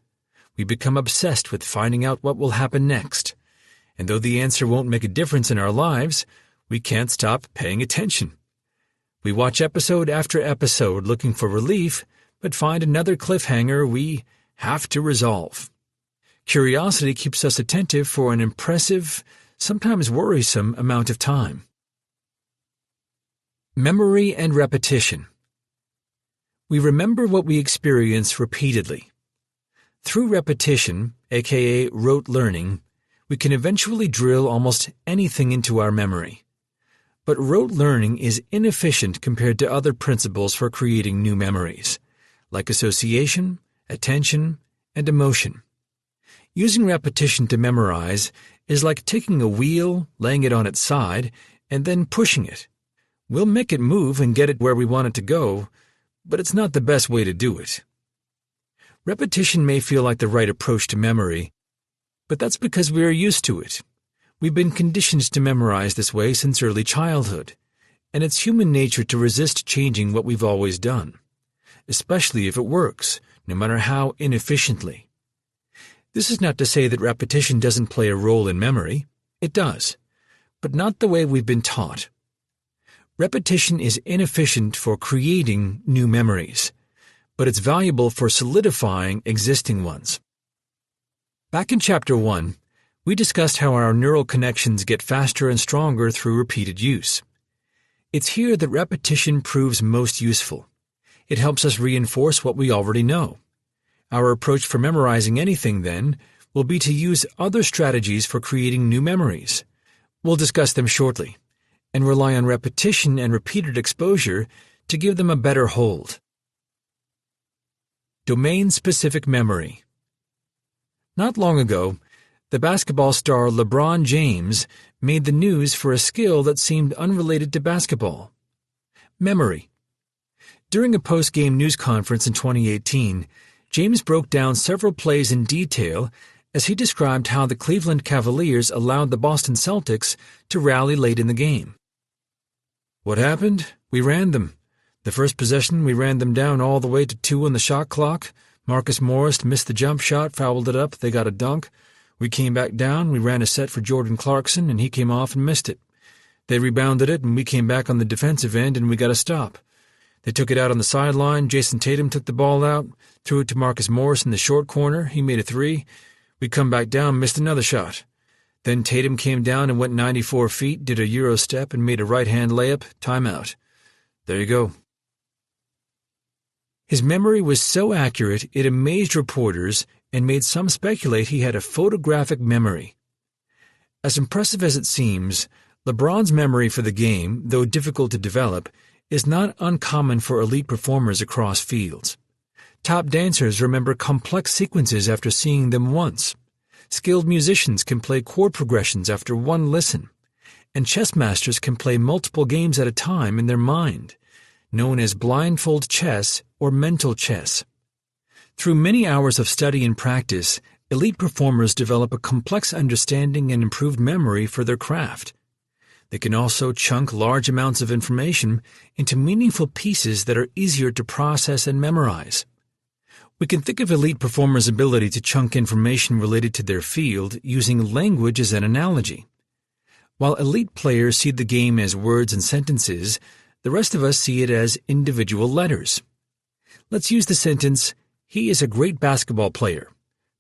We become obsessed with finding out what will happen next. And though the answer won't make a difference in our lives, we can't stop paying attention. We watch episode after episode looking for relief, but find another cliffhanger we have to resolve. Curiosity keeps us attentive for an impressive, sometimes worrisome amount of time. Memory and repetition. We remember what we experience repeatedly. Through repetition, aka rote learning, we can eventually drill almost anything into our memory. But rote learning is inefficient compared to other principles for creating new memories, like association, attention, and emotion. Using repetition to memorize is like taking a wheel, laying it on its side, and then pushing it. We'll make it move and get it where we want it to go, but it's not the best way to do it. Repetition may feel like the right approach to memory, but that's because we are used to it. We've been conditioned to memorize this way since early childhood, and it's human nature to resist changing what we've always done, especially if it works, no matter how inefficiently. This is not to say that repetition doesn't play a role in memory. It does, but not the way we've been taught. Repetition is inefficient for creating new memories, but it's valuable for solidifying existing ones. Back in Chapter 1, we discussed how our neural connections get faster and stronger through repeated use. It's here that repetition proves most useful. It helps us reinforce what we already know. Our approach for memorizing anything, then, will be to use other strategies for creating new memories. We'll discuss them shortly, and rely on repetition and repeated exposure to give them a better hold. Domain-specific memory. Not long ago, the basketball star LeBron James made the news for a skill that seemed unrelated to basketball: memory. During a post-game news conference in 2018, James broke down several plays in detail as he described how the Cleveland Cavaliers allowed the Boston Celtics to rally late in the game. What happened? We ran them. The first possession, we ran them down all the way to 2 on the shot clock. Marcus Morris missed the jump shot, fouled it up, they got a dunk. We came back down, we ran a set for Jordan Clarkson, and he came off and missed it. They rebounded it, and we came back on the defensive end, and we got a stop. They took it out on the sideline. Jason Tatum took the ball out, threw it to Marcus Morris in the short corner. He made a 3. We come back down, missed another shot. Then Tatum came down and went 94 feet, did a Euro step, and made a right-hand layup, timeout. There you go. His memory was so accurate it amazed reporters and made some speculate he had a photographic memory. As impressive as it seems, LeBron's memory for the game, though difficult to develop, is not uncommon for elite performers across fields. Top dancers remember complex sequences after seeing them once. Skilled musicians can play chord progressions after one listen, and chess masters can play multiple games at a time in their mind, known as blindfold chess or mental chess. Through many hours of study and practice, elite performers develop a complex understanding and improved memory for their craft. They can also chunk large amounts of information into meaningful pieces that are easier to process and memorize. We can think of elite performers' ability to chunk information related to their field using language as an analogy. While elite players see the game as words and sentences, the rest of us see it as individual letters. Let's use the sentence, "He is a great basketball player,"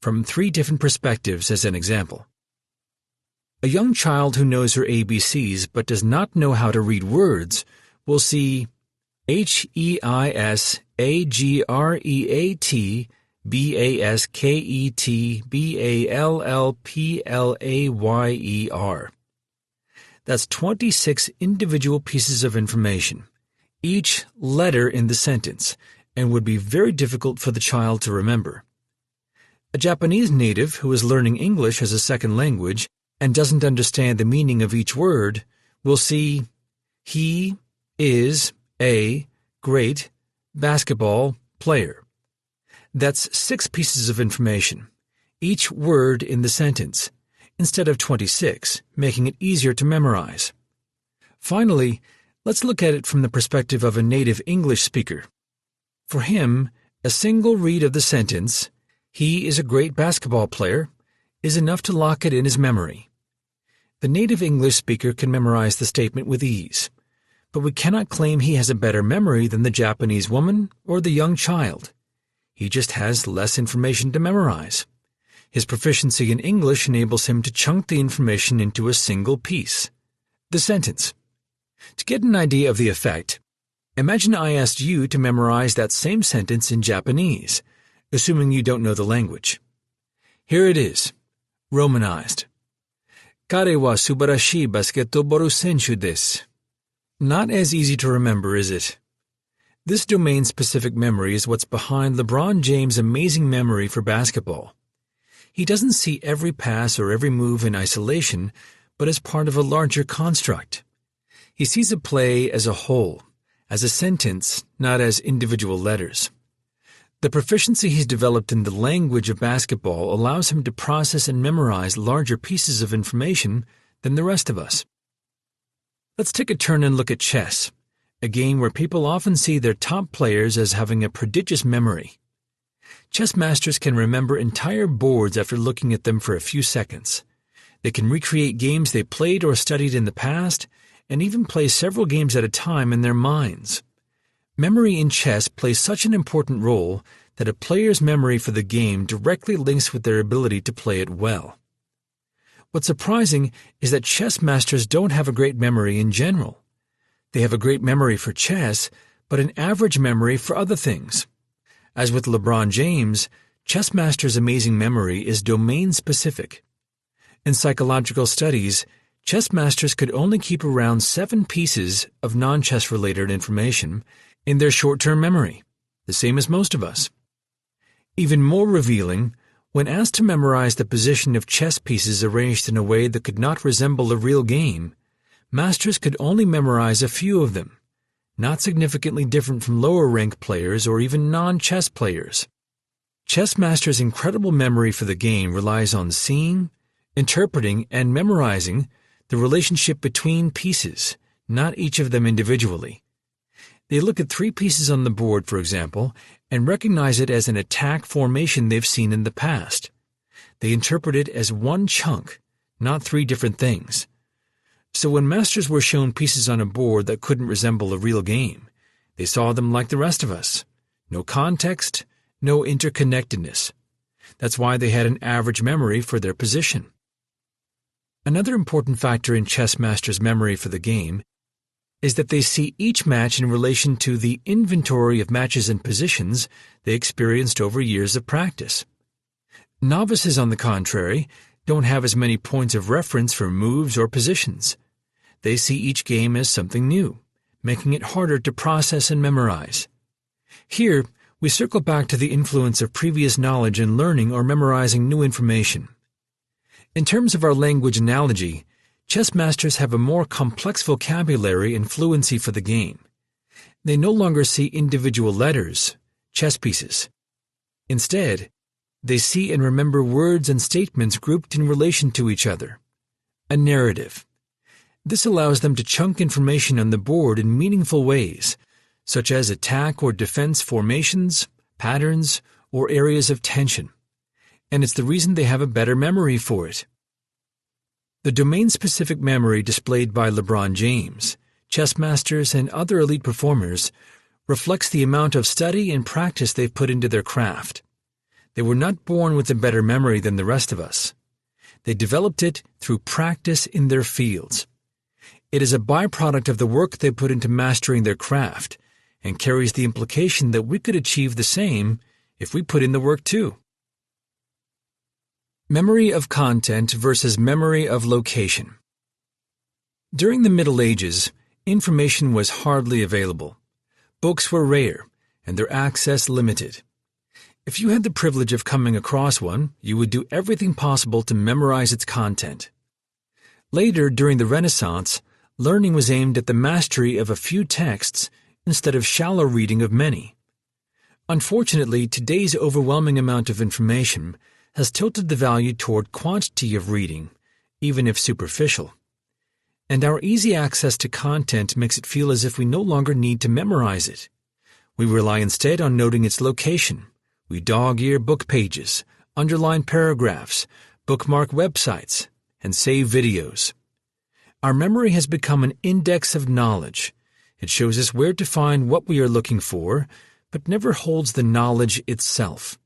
from 3 different perspectives as an example. A young child who knows her ABCs but does not know how to read words will see HEISAGREATBASKETBALLPLAYER. That's 26 individual pieces of information, each letter in the sentence, and would be very difficult for the child to remember. A Japanese native who is learning English as a second language and doesn't understand the meaning of each word will see, "He is a great basketball player." That's 6 pieces of information, each word in the sentence, instead of 26, making it easier to memorize. Finally, let's look at it from the perspective of a native English speaker. For him, a single read of the sentence, "He is a great basketball player," is enough to lock it in his memory. The native English speaker can memorize the statement with ease, But we cannot claim he has a better memory than the Japanese woman or the young child. He just has less information to memorize. His proficiency in English enables him to chunk the information into a single piece. The sentence. To get an idea of the effect, imagine I asked you to memorize that same sentence in Japanese, assuming you don't know the language. Here it is, romanized. Kare wa subarashii basketboru senshu desu. Not as easy to remember, is it? This domain-specific memory is what's behind LeBron James' amazing memory for basketball. He doesn't see every pass or every move in isolation, but as part of a larger construct. He sees a play as a whole, as a sentence, not as individual letters. The proficiency he's developed in the language of basketball allows him to process and memorize larger pieces of information than the rest of us. Let's take a turn and look at chess, a game where people often see their top players as having a prodigious memory. Chess masters can remember entire boards after looking at them for a few seconds. They can recreate games they played or studied in the past, and even play several games at a time in their minds. Memory in chess plays such an important role that a player's memory for the game directly links with their ability to play it well. What's surprising is that chess masters don't have a great memory in general. They have a great memory for chess, but an average memory for other things. As with LeBron James, chess masters' amazing memory is domain-specific. In psychological studies, chess masters could only keep around 7 pieces of non-chess-related information in their short-term memory, the same as most of us. Even more revealing, when asked to memorize the position of chess pieces arranged in a way that could not resemble a real game, masters could only memorize a few of them, not significantly different from lower-rank players or even non-chess players. Chess masters' incredible memory for the game relies on seeing, interpreting, and memorizing the relationship between pieces, not each of them individually. They look at 3 pieces on the board, for example, and recognize it as an attack formation they've seen in the past. They interpret it as one chunk, not 3 different things. So when masters were shown pieces on a board that couldn't resemble a real game, they saw them like the rest of us. No context, no interconnectedness. That's why they had an average memory for their position. Another important factor in chess masters' memory for the game is that they see each match in relation to the inventory of matches and positions they experienced over years of practice. Novices, on the contrary, don't have as many points of reference for moves or positions. They see each game as something new, making it harder to process and memorize. Here, we circle back to the influence of previous knowledge in learning or memorizing new information. In terms of our language analogy, chess masters have a more complex vocabulary and fluency for the game. They no longer see individual letters, chess pieces. Instead, they see and remember words and statements grouped in relation to each other. A narrative. This allows them to chunk information on the board in meaningful ways, such as attack or defense formations, patterns, or areas of tension. And it's the reason they have a better memory for it. The domain-specific memory displayed by LeBron James, chess masters, and other elite performers reflects the amount of study and practice they've put into their craft. They were not born with a better memory than the rest of us. They developed it through practice in their fields. It is a byproduct of the work they put into mastering their craft, and carries the implication that we could achieve the same if we put in the work too. Memory of content versus memory of location. During the Middle Ages, information was hardly available. Books were rare, and their access limited. If you had the privilege of coming across one, you would do everything possible to memorize its content. Later, during the Renaissance, learning was aimed at the mastery of a few texts instead of shallow reading of many. Unfortunately, today's overwhelming amount of information has tilted the value toward quantity of reading, even if superficial. And our easy access to content makes it feel as if we no longer need to memorize it. We rely instead on noting its location. We dog-ear book pages, underline paragraphs, bookmark websites, and save videos. Our memory has become an index of knowledge, It shows us where to find what we are looking for, but never holds the knowledge itself.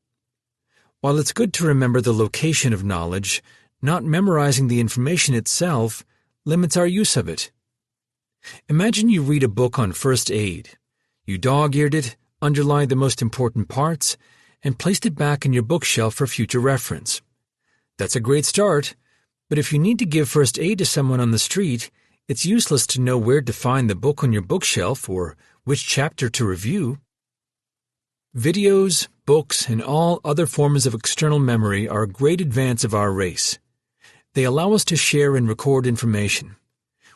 While it's good to remember the location of knowledge, not memorizing the information itself limits our use of it. Imagine you read a book on first aid. You dog-eared it, underlined the most important parts, and placed it back in your bookshelf for future reference. That's a great start, but if you need to give first aid to someone on the street, it's useless to know where to find the book on your bookshelf or which chapter to review. Videos, books, and all other forms of external memory are a great advance of our race. They allow us to share and record information.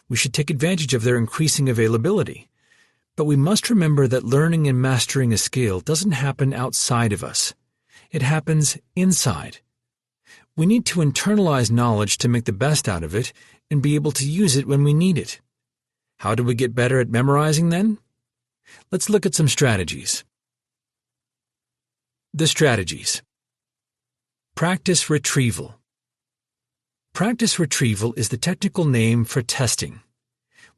We should take advantage of their increasing availability. But we must remember that learning and mastering a skill doesn't happen outside of us. It happens inside. We need to internalize knowledge to make the best out of it and be able to use it when we need it. How do we get better at memorizing then? Let's look at some strategies. The strategies. Practice retrieval. Practice retrieval is the technical name for testing.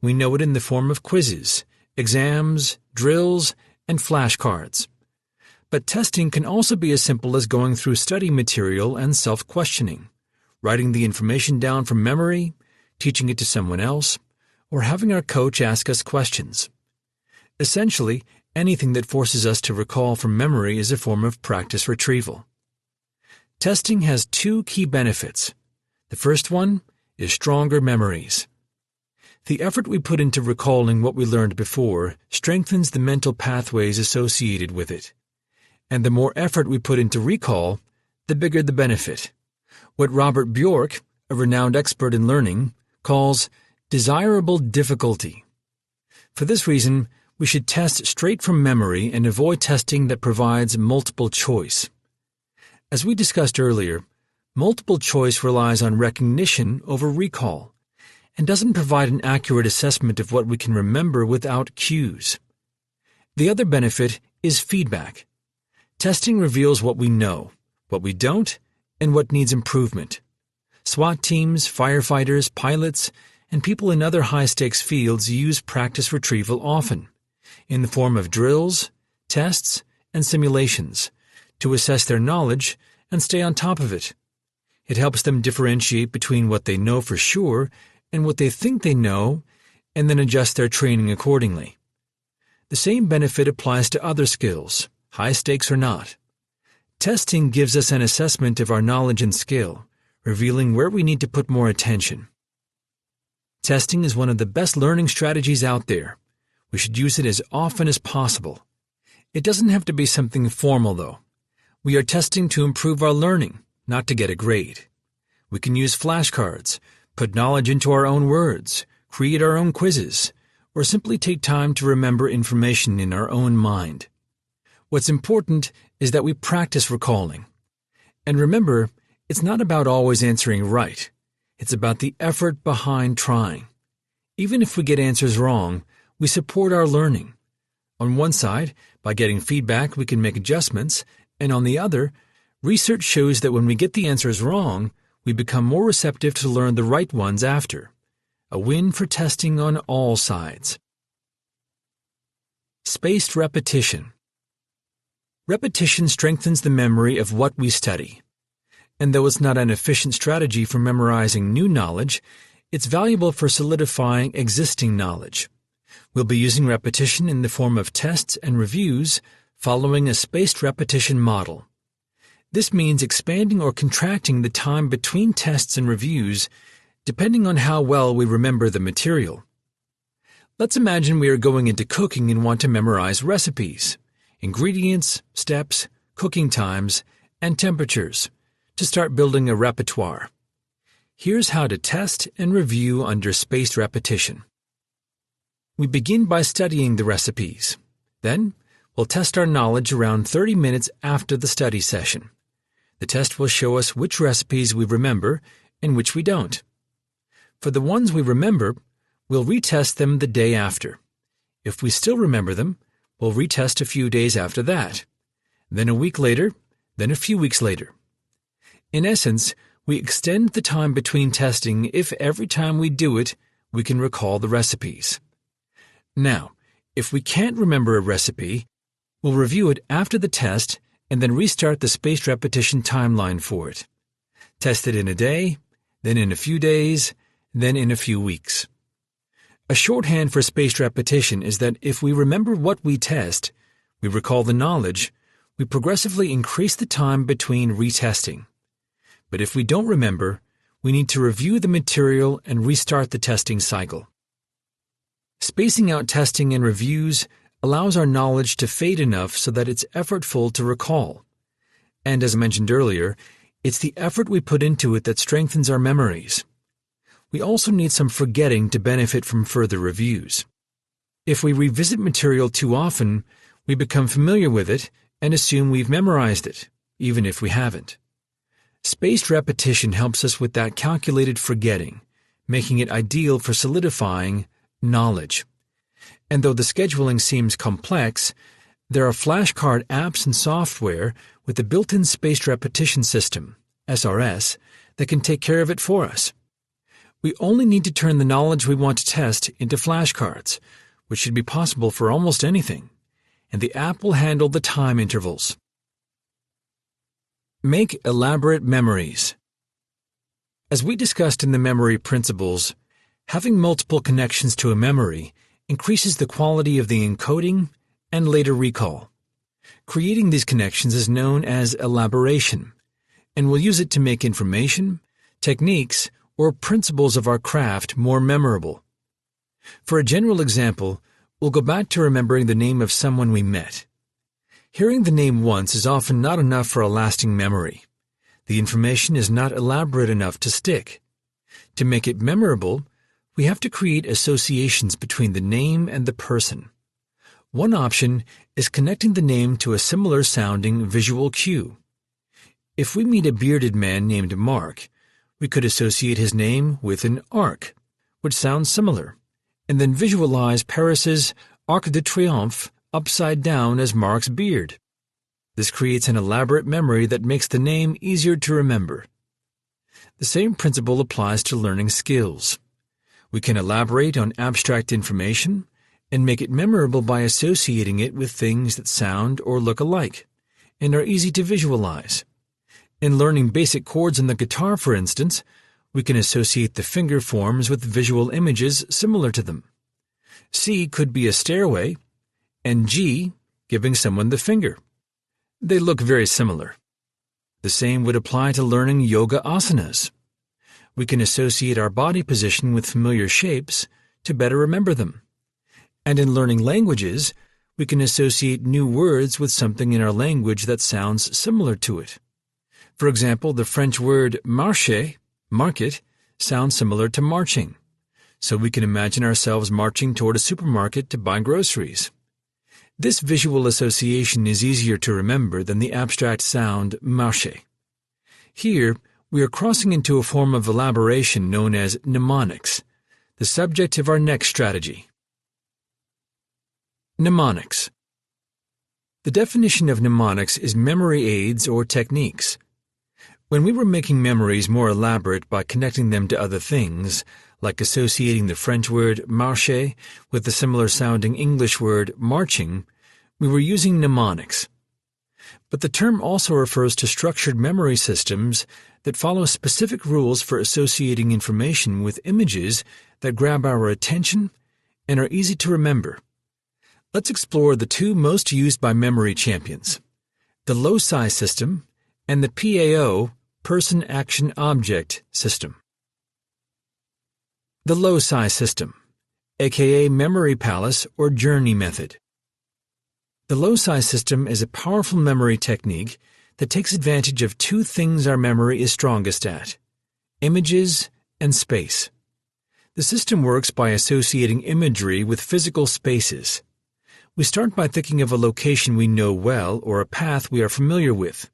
We know it in the form of quizzes, exams, drills, and flashcards. But testing can also be as simple as going through study material and self-questioning, writing the information down from memory, teaching it to someone else, or having our coach ask us questions. Essentially, anything that forces us to recall from memory is a form of practice retrieval. Testing has two key benefits. The first one is stronger memories. The effort we put into recalling what we learned before strengthens the mental pathways associated with it. And the more effort we put into recall, the bigger the benefit. What Robert Bjork, a renowned expert in learning, calls desirable difficulty. For this reason, we should test straight from memory and avoid testing that provides multiple choice. As we discussed earlier, multiple choice relies on recognition over recall and doesn't provide an accurate assessment of what we can remember without cues. The other benefit is feedback. Testing reveals what we know, what we don't, and what needs improvement. SWAT teams, firefighters, pilots, and people in other high-stakes fields use practice retrieval often, in the form of drills, tests, and simulations, to assess their knowledge and stay on top of it. It helps them differentiate between what they know for sure and what they think they know, and then adjust their training accordingly. The same benefit applies to other skills, high stakes or not. Testing gives us an assessment of our knowledge and skill, revealing where we need to put more attention. Testing is one of the best learning strategies out there. We should use it as often as possible. It doesn't have to be something formal, though. We are testing to improve our learning, not to get a grade. We can use flashcards, put knowledge into our own words, create our own quizzes, or simply take time to remember information in our own mind. What's important is that we practice recalling. And remember, it's not about always answering right. It's about the effort behind trying. Even if we get answers wrong, we support our learning. On one side, by getting feedback, we can make adjustments, and on the other, research shows that when we get the answers wrong, we become more receptive to learn the right ones after. A win for testing on all sides. Spaced repetition. Repetition strengthens the memory of what we study. And though it's not an efficient strategy for memorizing new knowledge, it's valuable for solidifying existing knowledge. We'll be using repetition in the form of tests and reviews, following a spaced repetition model. This means expanding or contracting the time between tests and reviews, depending on how well we remember the material. Let's imagine we are going into cooking and want to memorize recipes, ingredients, steps, cooking times, and temperatures to start building a repertoire. Here's how to test and review under spaced repetition. We begin by studying the recipes. Then, we'll test our knowledge around 30 minutes after the study session. The test will show us which recipes we remember and which we don't. For the ones we remember, we'll retest them the day after. If we still remember them, we'll retest a few days after that, then a week later, then a few weeks later. In essence, we extend the time between testing if every time we do it, we can recall the recipes. Now, If we can't remember a recipe, we'll review it after the test and then restart the spaced repetition timeline for it. Test it in a day, then in a few days, then in a few weeks. A shorthand for spaced repetition is that if we remember what we test, we recall the knowledge, we progressively increase the time between retesting. But if we don't remember, we need to review the material and restart the testing cycle. Spacing out testing and reviews allows our knowledge to fade enough so that it's effortful to recall. And as mentioned earlier, it's the effort we put into it that strengthens our memories. We also need some forgetting to benefit from further reviews. If we revisit material too often, we become familiar with it and assume we've memorized it, even if we haven't. Spaced repetition helps us with that calculated forgetting, making it ideal for solidifying knowledge. And though the scheduling seems complex, there are flashcard apps and software with a built-in spaced repetition system, SRS, that can take care of it for us. We only need to turn the knowledge we want to test into flashcards, which should be possible for almost anything, and the app will handle the time intervals. Make elaborate memories. As we discussed in the memory principles, having multiple connections to a memory increases the quality of the encoding and later recall. Creating these connections is known as elaboration, and we'll use it to make information, techniques, or principles of our craft more memorable. For a general example, we'll go back to remembering the name of someone we met. Hearing the name once is often not enough for a lasting memory. The information is not elaborate enough to stick. To make it memorable, we have to create associations between the name and the person. One option is connecting the name to a similar sounding visual cue. If we meet a bearded man named Mark, we could associate his name with an arc, which sounds similar, and then visualize Paris's Arc de Triomphe upside down as Mark's beard. This creates an elaborate memory that makes the name easier to remember. The same principle applies to learning skills. We can elaborate on abstract information and make it memorable by associating it with things that sound or look alike and are easy to visualize. In learning basic chords on the guitar, for instance, we can associate the finger forms with visual images similar to them. C could be a stairway, and G giving someone the finger. They look very similar. The same would apply to learning yoga asanas. We can associate our body position with familiar shapes to better remember them. And in learning languages, we can associate new words with something in our language that sounds similar to it. For example, the French word marché, market, sounds similar to marching, so we can imagine ourselves marching toward a supermarket to buy groceries. This visual association is easier to remember than the abstract sound marché. Here, we are crossing into a form of elaboration known as mnemonics, the subject of our next strategy. Mnemonics. The definition of mnemonics is memory aids or techniques. When we were making memories more elaborate by connecting them to other things, like associating the French word marcher with the similar-sounding English word marching, we were using mnemonics. But the term also refers to structured memory systems that follow specific rules for associating information with images that grab our attention and are easy to remember. Let's explore the two most used by memory champions, the loci system and the PAO, Person Action Object system. The loci system, aka memory palace or journey method. The loci system is a powerful memory technique that takes advantage of two things our memory is strongest at: images and space. The system works by associating imagery with physical spaces. We start by thinking of a location we know well or a path we are familiar with.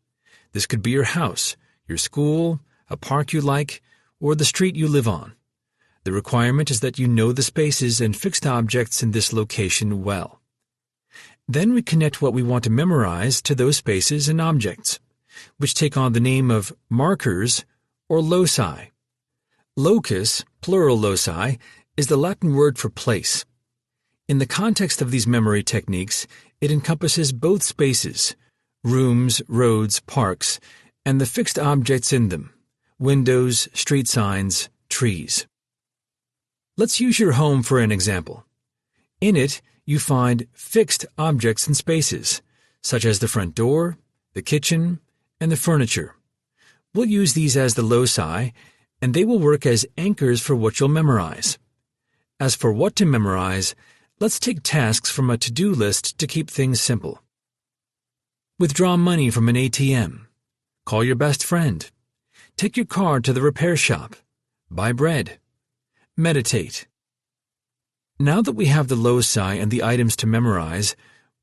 This could be your house, your school, a park you like, or the street you live on. The requirement is that you know the spaces and fixed objects in this location well. Then we connect what we want to memorize to those spaces and objects, which take on the name of markers or loci. Locus, plural loci, is the Latin word for place. In the context of these memory techniques, it encompasses both spaces, rooms, roads, parks, and the fixed objects in them, windows, street signs, trees. Let's use your home for an example. In it, you find fixed objects and spaces, such as the front door, the kitchen, and the furniture. We'll use these as the loci, and they will work as anchors for what you'll memorize. As for what to memorize, let's take tasks from a to-do list to keep things simple. Withdraw money from an ATM. Call your best friend. Take your car to the repair shop. Buy bread. Meditate. Now that we have the loci and the items to memorize,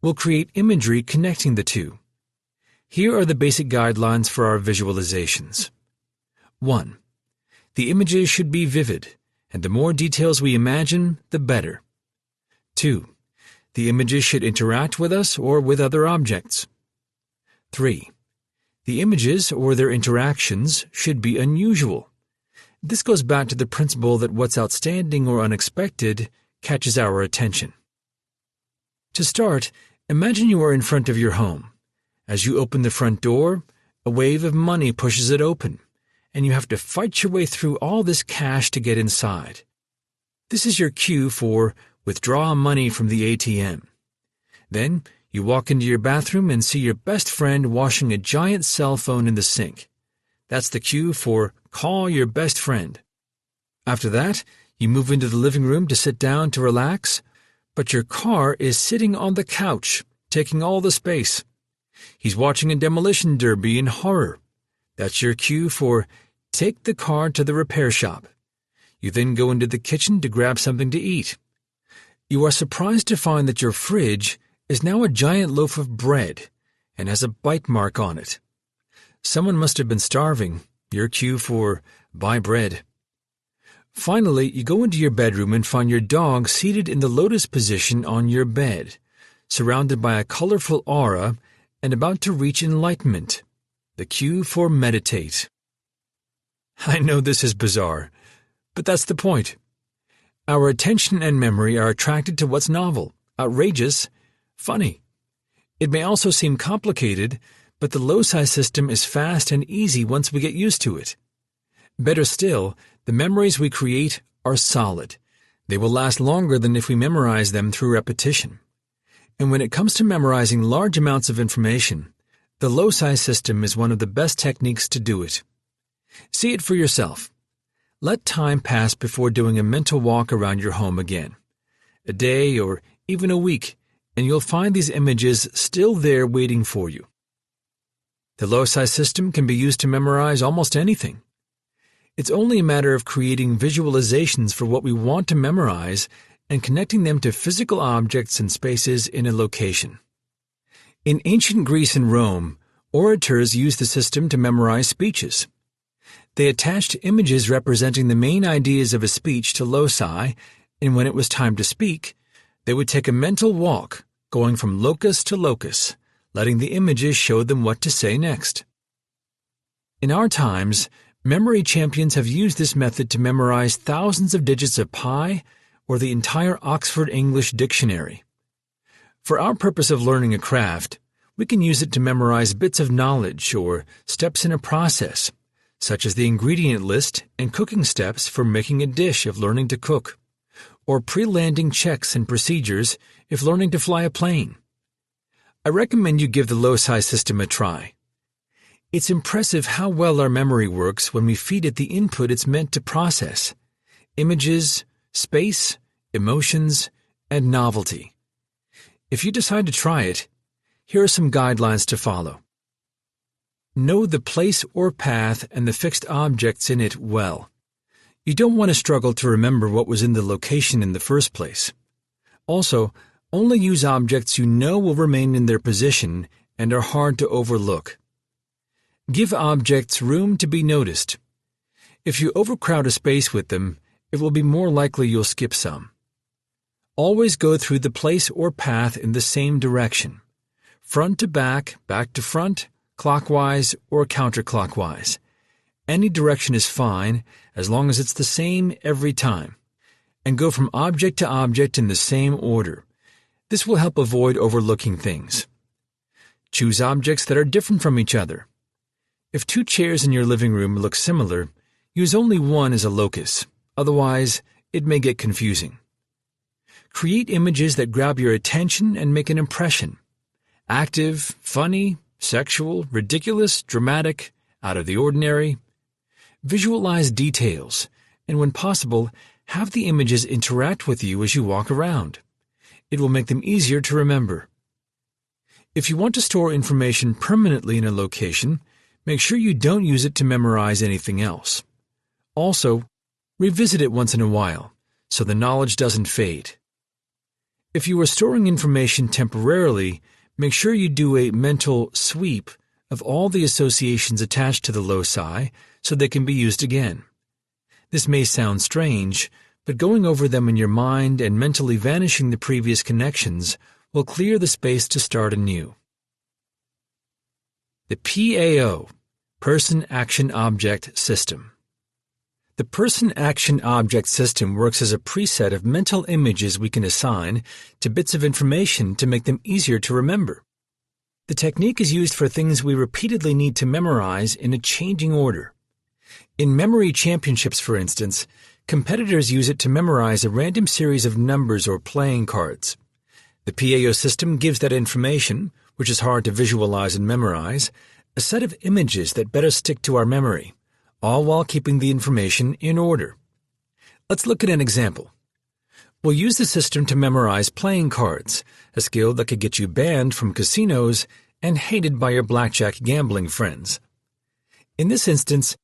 we'll create imagery connecting the two. Here are the basic guidelines for our visualizations. 1. The images should be vivid, and the more details we imagine, the better. 2. The images should interact with us or with other objects. 3. The images or their interactions should be unusual. This goes back to the principle that what's outstanding or unexpected catches our attention. To start, imagine you are in front of your home. As you open the front door, a wave of money pushes it open, and you have to fight your way through all this cash to get inside. This is your cue for withdraw money from the ATM. Then, you walk into your bathroom and see your best friend washing a giant cell phone in the sink. That's the cue for call your best friend. After that, you move into the living room to sit down to relax, but your car is sitting on the couch, taking all the space. He's watching a demolition derby in horror. That's your cue for take the car to the repair shop. You then go into the kitchen to grab something to eat. You are surprised to find that your fridge is now a giant loaf of bread and has a bite mark on it. Someone must have been starving. Your cue for buy bread. Finally, you go into your bedroom and find your dog seated in the lotus position on your bed, surrounded by a colorful aura and about to reach enlightenment. The cue for meditate. I know this is bizarre, but that's the point. Our attention and memory are attracted to what's novel, outrageous, funny. It may also seem complicated, but the loci system is fast and easy once we get used to it. Better still, the memories we create are solid. They will last longer than if we memorize them through repetition. And when it comes to memorizing large amounts of information, the loci system is one of the best techniques to do it. See it for yourself. Let time pass before doing a mental walk around your home again. A day or even a week, and you'll find these images still there waiting for you. The loci system can be used to memorize almost anything. It's only a matter of creating visualizations for what we want to memorize and connecting them to physical objects and spaces in a location. In ancient Greece and Rome, orators used the system to memorize speeches. They attached images representing the main ideas of a speech to loci, and when it was time to speak, they would take a mental walk, going from locus to locus, letting the images show them what to say next. In our times, memory champions have used this method to memorize thousands of digits of pi or the entire Oxford English Dictionary. For our purpose of learning a craft, we can use it to memorize bits of knowledge or steps in a process, such as the ingredient list and cooking steps for making a dish if learning to cook, or pre-landing checks and procedures if learning to fly a plane. I recommend you give the loci system a try. It's impressive how well our memory works when we feed it the input it's meant to process: images, space, emotions, and novelty. If you decide to try it, here are some guidelines to follow. Know the place or path and the fixed objects in it well. You don't want to struggle to remember what was in the location in the first place. Also, only use objects you know will remain in their position and are hard to overlook. Give objects room to be noticed. If you overcrowd a space with them, it will be more likely you'll skip some. Always go through the place or path in the same direction, front to back, back to front, clockwise or counterclockwise. Any direction is fine as long as it's the same every time. and go from object to object in the same order. This will help avoid overlooking things. Choose objects that are different from each other. If two chairs in your living room look similar, use only one as a locus, otherwise it may get confusing. Create images that grab your attention and make an impression. Active, funny, sexual, ridiculous, dramatic, out of the ordinary. Visualize details, and when possible, have the images interact with you as you walk around. It will make them easier to remember. If you want to store information permanently in a location, make sure you don't use it to memorize anything else. Also, revisit it once in a while, so the knowledge doesn't fade. If you are storing information temporarily, make sure you do a mental sweep of all the associations attached to the loci so they can be used again. This may sound strange, but going over them in your mind and mentally vanishing the previous connections will clear the space to start anew. The PAO, Person Action Object System. The Person Action Object System works as a preset of mental images we can assign to bits of information to make them easier to remember. The technique is used for things we repeatedly need to memorize in a changing order. In memory championships, for instance, competitors use it to memorize a random series of numbers or playing cards. The PAO system gives that information, which is hard to visualize and memorize, a set of images that better stick to our memory, all while keeping the information in order. Let's look at an example. We'll use the system to memorize playing cards, a skill that could get you banned from casinos and hated by your blackjack gambling friends. In this instance,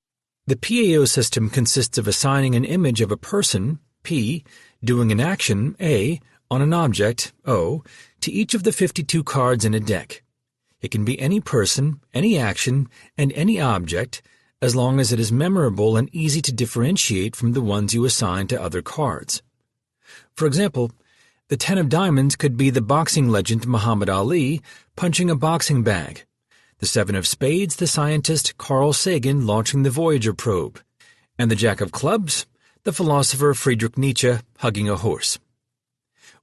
the PAO system consists of assigning an image of a person, P, doing an action, A, on an object, O, to each of the 52 cards in a deck. It can be any person, any action, and any object, as long as it is memorable and easy to differentiate from the ones you assign to other cards. For example, the 10 of diamonds could be the boxing legend Muhammad Ali punching a boxing bag, the 7 of spades the scientist Carl Sagan launching the Voyager probe, and the Jack of clubs, the philosopher Friedrich Nietzsche hugging a horse.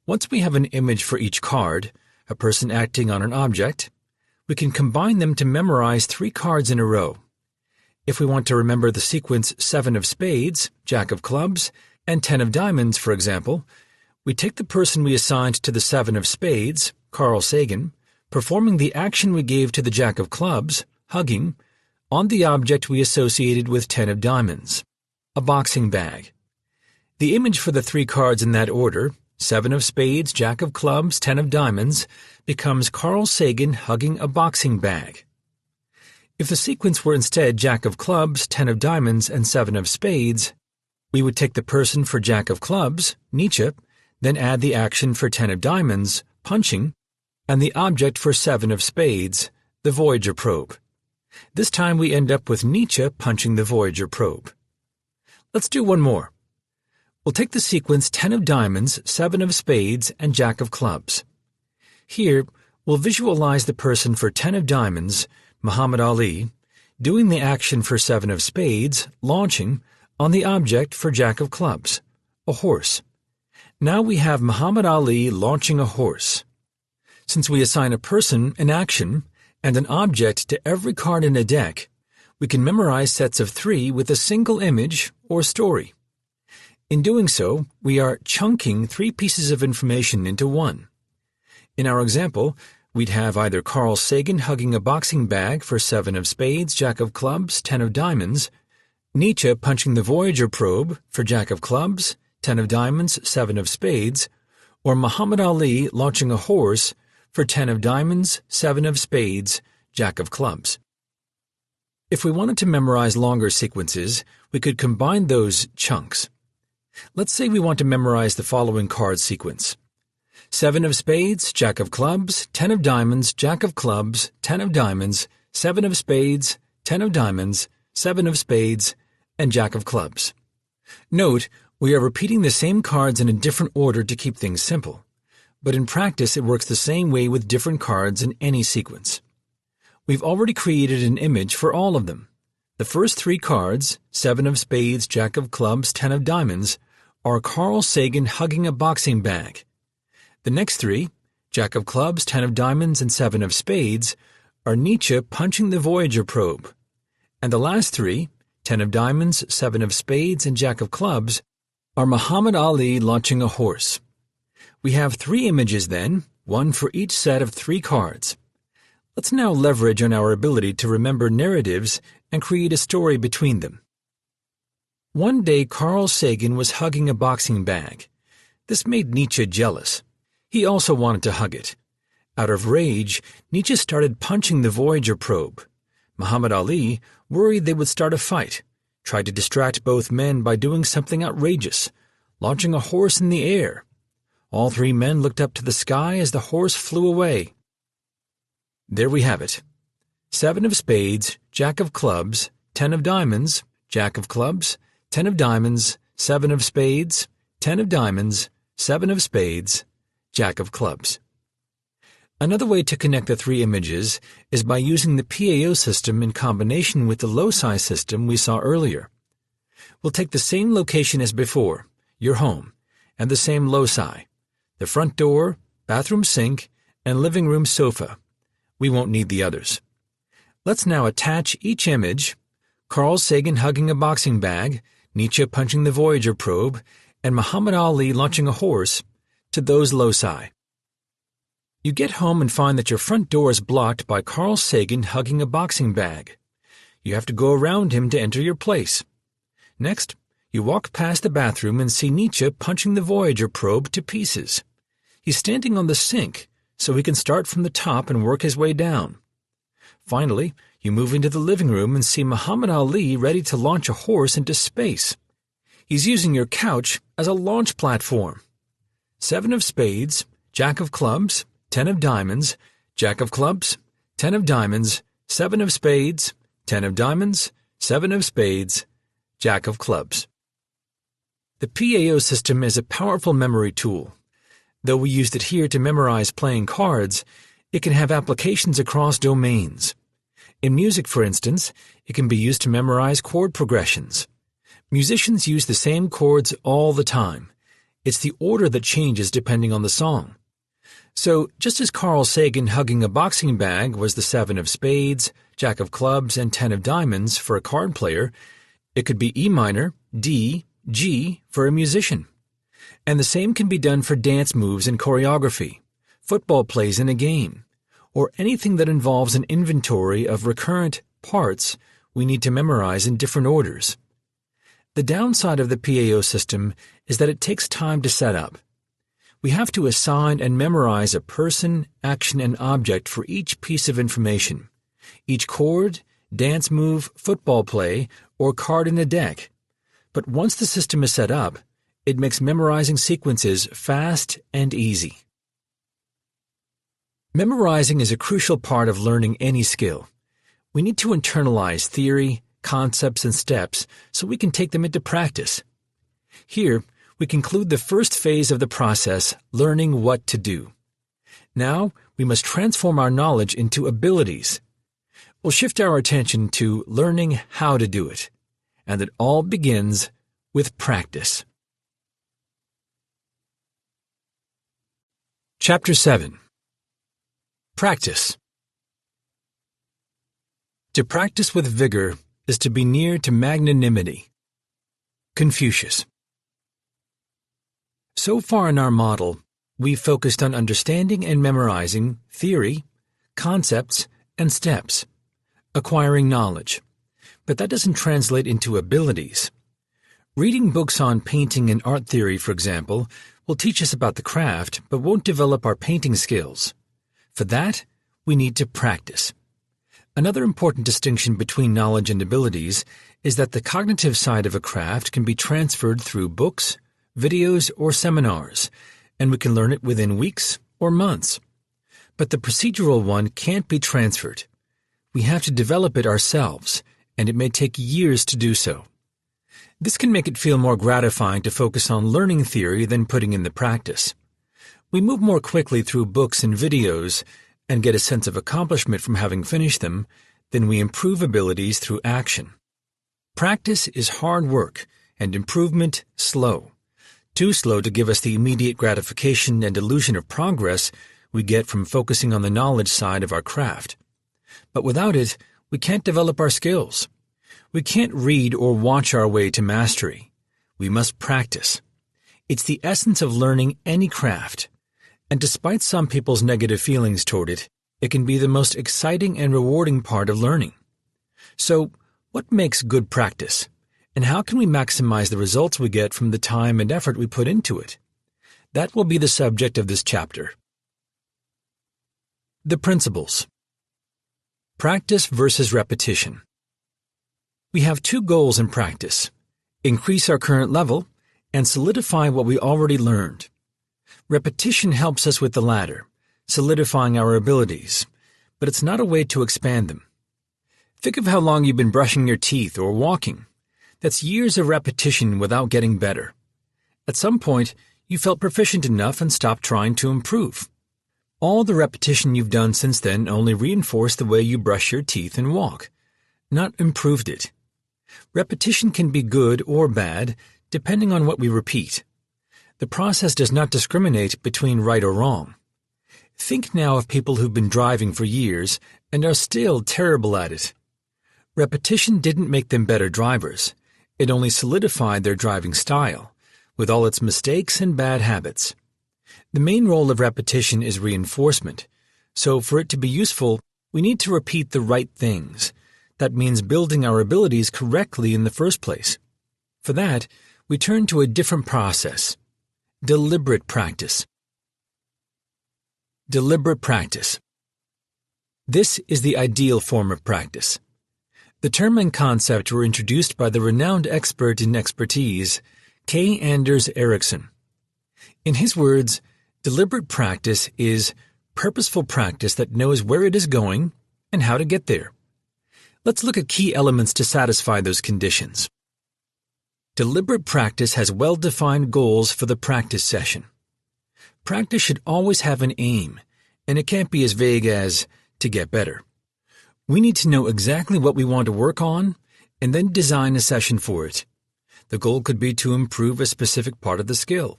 Once we have an image for each card, a person acting on an object, we can combine them to memorize 3 cards in a row. If we want to remember the sequence 7 of spades, Jack of clubs, and 10 of diamonds, for example, we take the person we assigned to the 7 of spades, Carl Sagan, performing the action we gave to the Jack of clubs, hugging, on the object we associated with 10 of diamonds, a boxing bag. The image for the 3 cards in that order, 7 of spades, Jack of clubs, 10 of diamonds, becomes Carl Sagan hugging a boxing bag. If the sequence were instead Jack of clubs, 10 of diamonds, and 7 of spades, we would take the person for Jack of clubs, Nietzsche, then add the action for 10 of diamonds, punching, and the object for 7 of spades, the Voyager probe. This time we end up with Nietzsche punching the Voyager probe. Let's do one more. We'll take the sequence 10 of diamonds, 7 of spades, and Jack of clubs. Here, we'll visualize the person for 10 of diamonds, Muhammad Ali, doing the action for 7 of spades, launching, on the object for Jack of clubs, a horse. Now we have Muhammad Ali launching a horse. Since we assign a person, an action, and an object to every card in a deck, we can memorize sets of 3 with a single image or story. In doing so, we are chunking 3 pieces of information into one. In our example, we'd have either Carl Sagan hugging a boxing bag for 7 of spades, Jack of clubs, 10 of diamonds, Nietzsche punching the Voyager probe for Jack of clubs, 10 of diamonds, 7 of spades, or Muhammad Ali launching a horse for 10 of diamonds, 7 of spades, Jack of clubs. If we wanted to memorize longer sequences, we could combine those chunks. Let's say we want to memorize the following card sequence: 7 of spades, Jack of clubs, 10 of diamonds, Jack of clubs, 10 of diamonds, 7 of spades, 10 of diamonds, 7 of spades, and Jack of clubs. Note, we are repeating the same cards in a different order to keep things simple, but in practice it works the same way with different cards in any sequence. We've already created an image for all of them. The first 3 cards, 7 of spades, Jack of clubs, 10 of diamonds, are Carl Sagan hugging a boxing bag. The next three, Jack of Clubs, 10 of Diamonds, and 7 of Spades, are Nietzsche punching the Voyager probe. And the last three, 10 of Diamonds, 7 of Spades, and Jack of Clubs, are Muhammad Ali launching a horse. We have 3 images then, one for each set of 3 cards. Let's now leverage on our ability to remember narratives and create a story between them. One day Carl Sagan was hugging a boxing bag. This made Nietzsche jealous. He also wanted to hug it. Out of rage, Nietzsche started punching the Voyager probe. Muhammad Ali, worried they would start a fight, tried to distract both men by doing something outrageous, launching a horse in the air. All 3 men looked up to the sky as the horse flew away. There we have it. 7 of Spades, Jack of Clubs, 10 of Diamonds, Jack of Clubs, 10 of Diamonds, 7 of Spades, 10 of Diamonds, 7 of Spades, Jack of Clubs. Another way to connect the 3 images is by using the PAO system in combination with the loci system we saw earlier. We'll take the same location as before, your home, and the same loci, the front door, bathroom sink, and living room sofa. We won't need the others. Let's now attach each image, Carl Sagan hugging a boxing bag, Nietzsche punching the Voyager probe, and Muhammad Ali launching a horse, to those loci. You get home and find that your front door is blocked by Carl Sagan hugging a boxing bag. You have to go around him to enter your place. Next, you walk past the bathroom and see Nietzsche punching the Voyager probe to pieces. He's standing on the sink, so he can start from the top and work his way down. Finally, you move into the living room and see Muhammad Ali ready to launch a horse into space. He's using your couch as a launch platform. 7 of Spades, Jack of Clubs, 10 of Diamonds, Jack of Clubs, 10 of Diamonds, 7 of Spades, 10 of Diamonds, 7 of Spades, Jack of Clubs. The PAO system is a powerful memory tool. Though we used it here to memorize playing cards, it can have applications across domains. In music, for instance, it can be used to memorize chord progressions. Musicians use the same chords all the time. It's the order that changes depending on the song. So, just as Carl Sagan hugging a boxing bag was the 7 of Spades, Jack of Clubs, and 10 of Diamonds for a card player, it could be E minor, D, G for a musician. And the same can be done for dance moves and choreography, football plays in a game, or anything that involves an inventory of recurrent parts we need to memorize in different orders. The downside of the PAO system is that it takes time to set up. We have to assign and memorize a person, action, and object for each piece of information, each chord, dance move, football play, or card in a deck. But once the system is set up, it makes memorizing sequences fast and easy. Memorizing is a crucial part of learning any skill. We need to internalize theory, concepts, and steps so we can take them into practice. Here, we conclude the first phase of the process, learning what to do. Now, we must transform our knowledge into abilities. We'll shift our attention to learning how to do it. And it all begins with practice. Chapter 7. Practice. To practice with vigor is to be near to magnanimity. Confucius. So far in our model, we've focused on understanding and memorizing theory, concepts, and steps, acquiring knowledge. But that doesn't translate into abilities. Reading books on painting and art theory, for example, will teach us about the craft, but won't develop our painting skills. For that, we need to practice. Another important distinction between knowledge and abilities is that the cognitive side of a craft can be transferred through books, videos, or seminars, and we can learn it within weeks or months. But the procedural one can't be transferred. We have to develop it ourselves, and it may take years to do so. This can make it feel more gratifying to focus on learning theory than putting in the practice. We move more quickly through books and videos and get a sense of accomplishment from having finished them than we improve abilities through action. Practice is hard work and improvement slow. too slow to give us the immediate gratification and illusion of progress we get from focusing on the knowledge side of our craft. But without it, we can't develop our skills. We can't read or watch our way to mastery. We must practice. It's the essence of learning any craft. And despite some people's negative feelings toward it, it can be the most exciting and rewarding part of learning. So, what makes good practice? And how can we maximize the results we get from the time and effort we put into it? That will be the subject of this chapter. The principles. Practice versus repetition. We have two goals in practice: increase our current level and solidify what we already learned. Repetition helps us with the latter, solidifying our abilities, but it's not a way to expand them. Think of how long you've been brushing your teeth or walking. That's years of repetition without getting better. At some point, you felt proficient enough and stopped trying to improve. All the repetition you've done since then only reinforced the way you brush your teeth and walk, not improved it. Repetition can be good or bad, depending on what we repeat. The process does not discriminate between right or wrong. Think now of people who've been driving for years and are still terrible at it. Repetition didn't make them better drivers. It only solidified their driving style, with all its mistakes and bad habits. The main role of repetition is reinforcement, so for it to be useful, we need to repeat the right things. That means building our abilities correctly in the first place. For that, we turn to a different process: deliberate practice. Deliberate practice. This is the ideal form of practice. The term and concept were introduced by the renowned expert in expertise, K. Anders Ericsson. In his words, deliberate practice is purposeful practice that knows where it is going and how to get there. Let's look at key elements to satisfy those conditions. Deliberate practice has well-defined goals for the practice session. Practice should always have an aim, and it can't be as vague as to get better. We need to know exactly what we want to work on and then design a session for it. The goal could be to improve a specific part of the skill,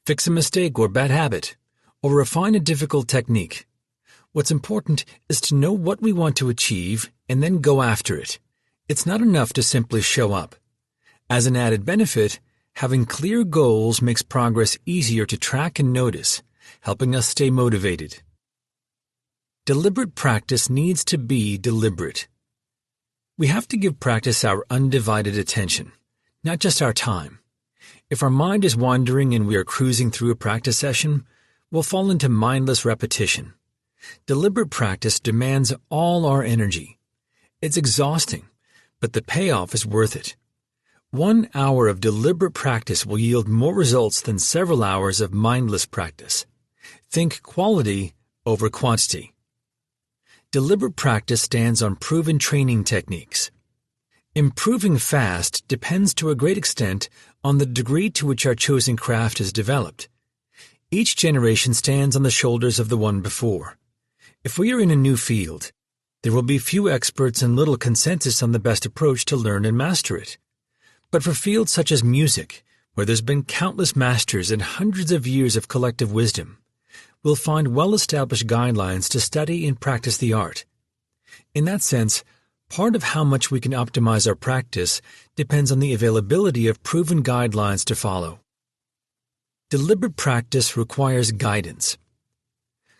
fix a mistake or bad habit, or refine a difficult technique. What's important is to know what we want to achieve and then go after it. It's not enough to simply show up. As an added benefit, having clear goals makes progress easier to track and notice, helping us stay motivated. Deliberate practice needs to be deliberate. We have to give practice our undivided attention, not just our time. If our mind is wandering and we are cruising through a practice session, we'll fall into mindless repetition. Deliberate practice demands all our energy. It's exhausting, but the payoff is worth it. 1 hour of deliberate practice will yield more results than several hours of mindless practice. Think quality over quantity. Deliberate practice stands on proven training techniques. Improving fast depends to a great extent on the degree to which our chosen craft is developed. Each generation stands on the shoulders of the one before. If we are in a new field, there will be few experts and little consensus on the best approach to learn and master it. But for fields such as music, where there's been countless masters and hundreds of years of collective wisdom, we'll find well-established guidelines to study and practice the art. In that sense, part of how much we can optimize our practice depends on the availability of proven guidelines to follow. Deliberate practice requires guidance.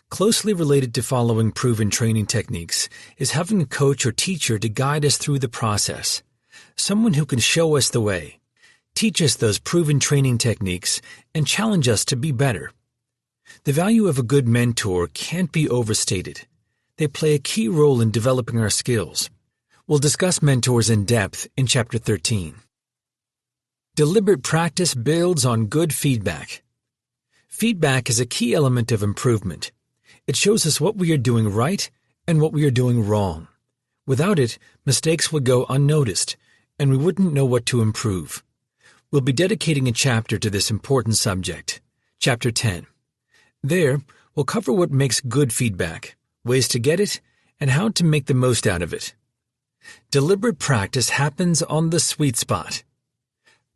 Closely related to following proven training techniques is having a coach or teacher to guide us through the process, someone who can show us the way, teach us those proven training techniques, and challenge us to be better. The value of a good mentor can't be overstated. They play a key role in developing our skills. We'll discuss mentors in depth in Chapter 13. Deliberate practice builds on good feedback. Feedback is a key element of improvement. It shows us what we are doing right and what we are doing wrong. Without it, mistakes would go unnoticed, and we wouldn't know what to improve. We'll be dedicating a chapter to this important subject, Chapter 10. There, we'll cover what makes good feedback, ways to get it, and how to make the most out of it. Deliberate practice happens on the sweet spot.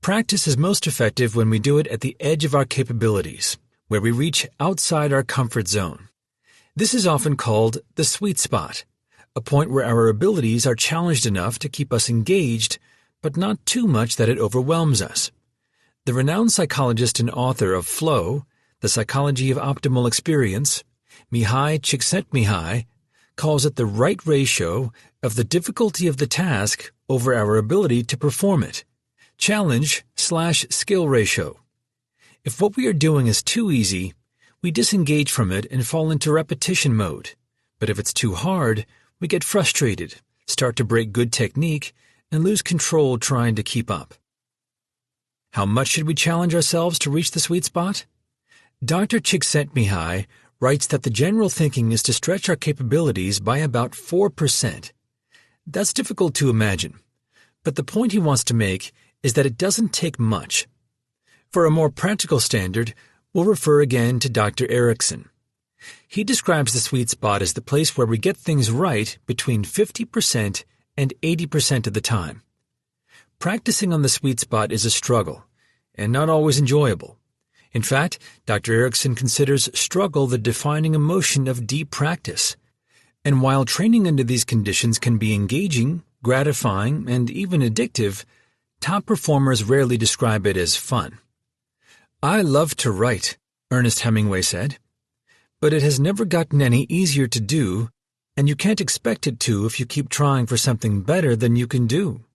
Practice is most effective when we do it at the edge of our capabilities, where we reach outside our comfort zone. This is often called the sweet spot, a point where our abilities are challenged enough to keep us engaged, but not too much that it overwhelms us. The renowned psychologist and author of Flow, The Psychology of Optimal Experience, Mihai Csikszentmihalyi, calls it the right ratio of the difficulty of the task over our ability to perform it. Challenge/skill ratio. If what we are doing is too easy, we disengage from it and fall into repetition mode. But if it's too hard, we get frustrated, start to break good technique, and lose control trying to keep up. How much should we challenge ourselves to reach the sweet spot? Dr. Csikszentmihalyi writes that the general thinking is to stretch our capabilities by about 4%. That's difficult to imagine, but the point he wants to make is that it doesn't take much. For a more practical standard, we'll refer again to Dr. Erickson. He describes the sweet spot as the place where we get things right between 50% and 80% of the time. Practicing on the sweet spot is a struggle, and not always enjoyable. In fact, Dr. Erickson considers struggle the defining emotion of deep practice. And while training under these conditions can be engaging, gratifying, and even addictive, top performers rarely describe it as fun. "I love to write," Ernest Hemingway said, "but it has never gotten any easier to do, and you can't expect it to if you keep trying for something better than you can do."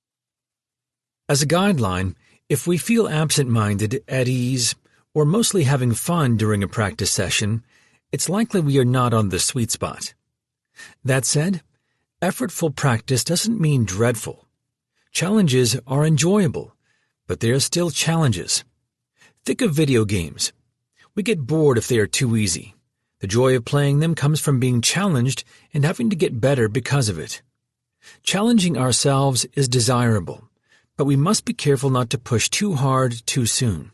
As a guideline, if we feel absent-minded, at ease, or mostly having fun during a practice session, it's likely we are not on the sweet spot. That said, effortful practice doesn't mean dreadful. Challenges are enjoyable, but they are still challenges. Think of video games. We get bored if they are too easy. The joy of playing them comes from being challenged and having to get better because of it. Challenging ourselves is desirable, but we must be careful not to push too hard too soon.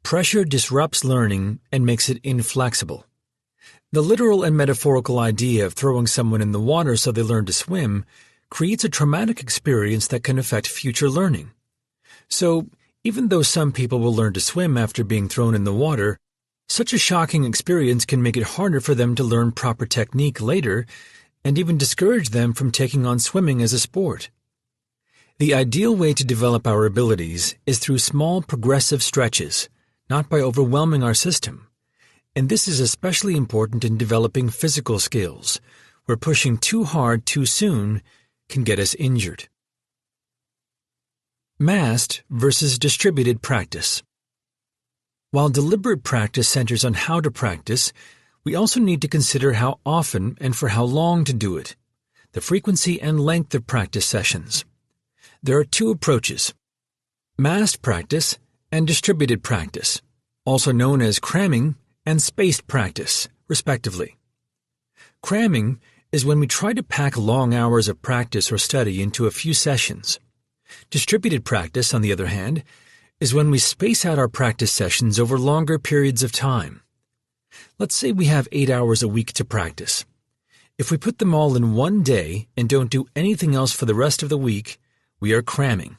Pressure disrupts learning and makes it inflexible. The literal and metaphorical idea of throwing someone in the water so they learn to swim creates a traumatic experience that can affect future learning. So, even though some people will learn to swim after being thrown in the water, such a shocking experience can make it harder for them to learn proper technique later and even discourage them from taking on swimming as a sport. The ideal way to develop our abilities is through small progressive stretches, not by overwhelming our system. And this is especially important in developing physical skills, where pushing too hard too soon can get us injured. Massed versus distributed practice. While deliberate practice centers on how to practice, we also need to consider how often and for how long to do it, the frequency and length of practice sessions. There are two approaches: massed practice and distributed practice, also known as cramming and spaced practice, respectively. Cramming is when we try to pack long hours of practice or study into a few sessions. Distributed practice, on the other hand, is when we space out our practice sessions over longer periods of time. Let's say we have 8 hours a week to practice. If we put them all in one day and don't do anything else for the rest of the week, we are cramming.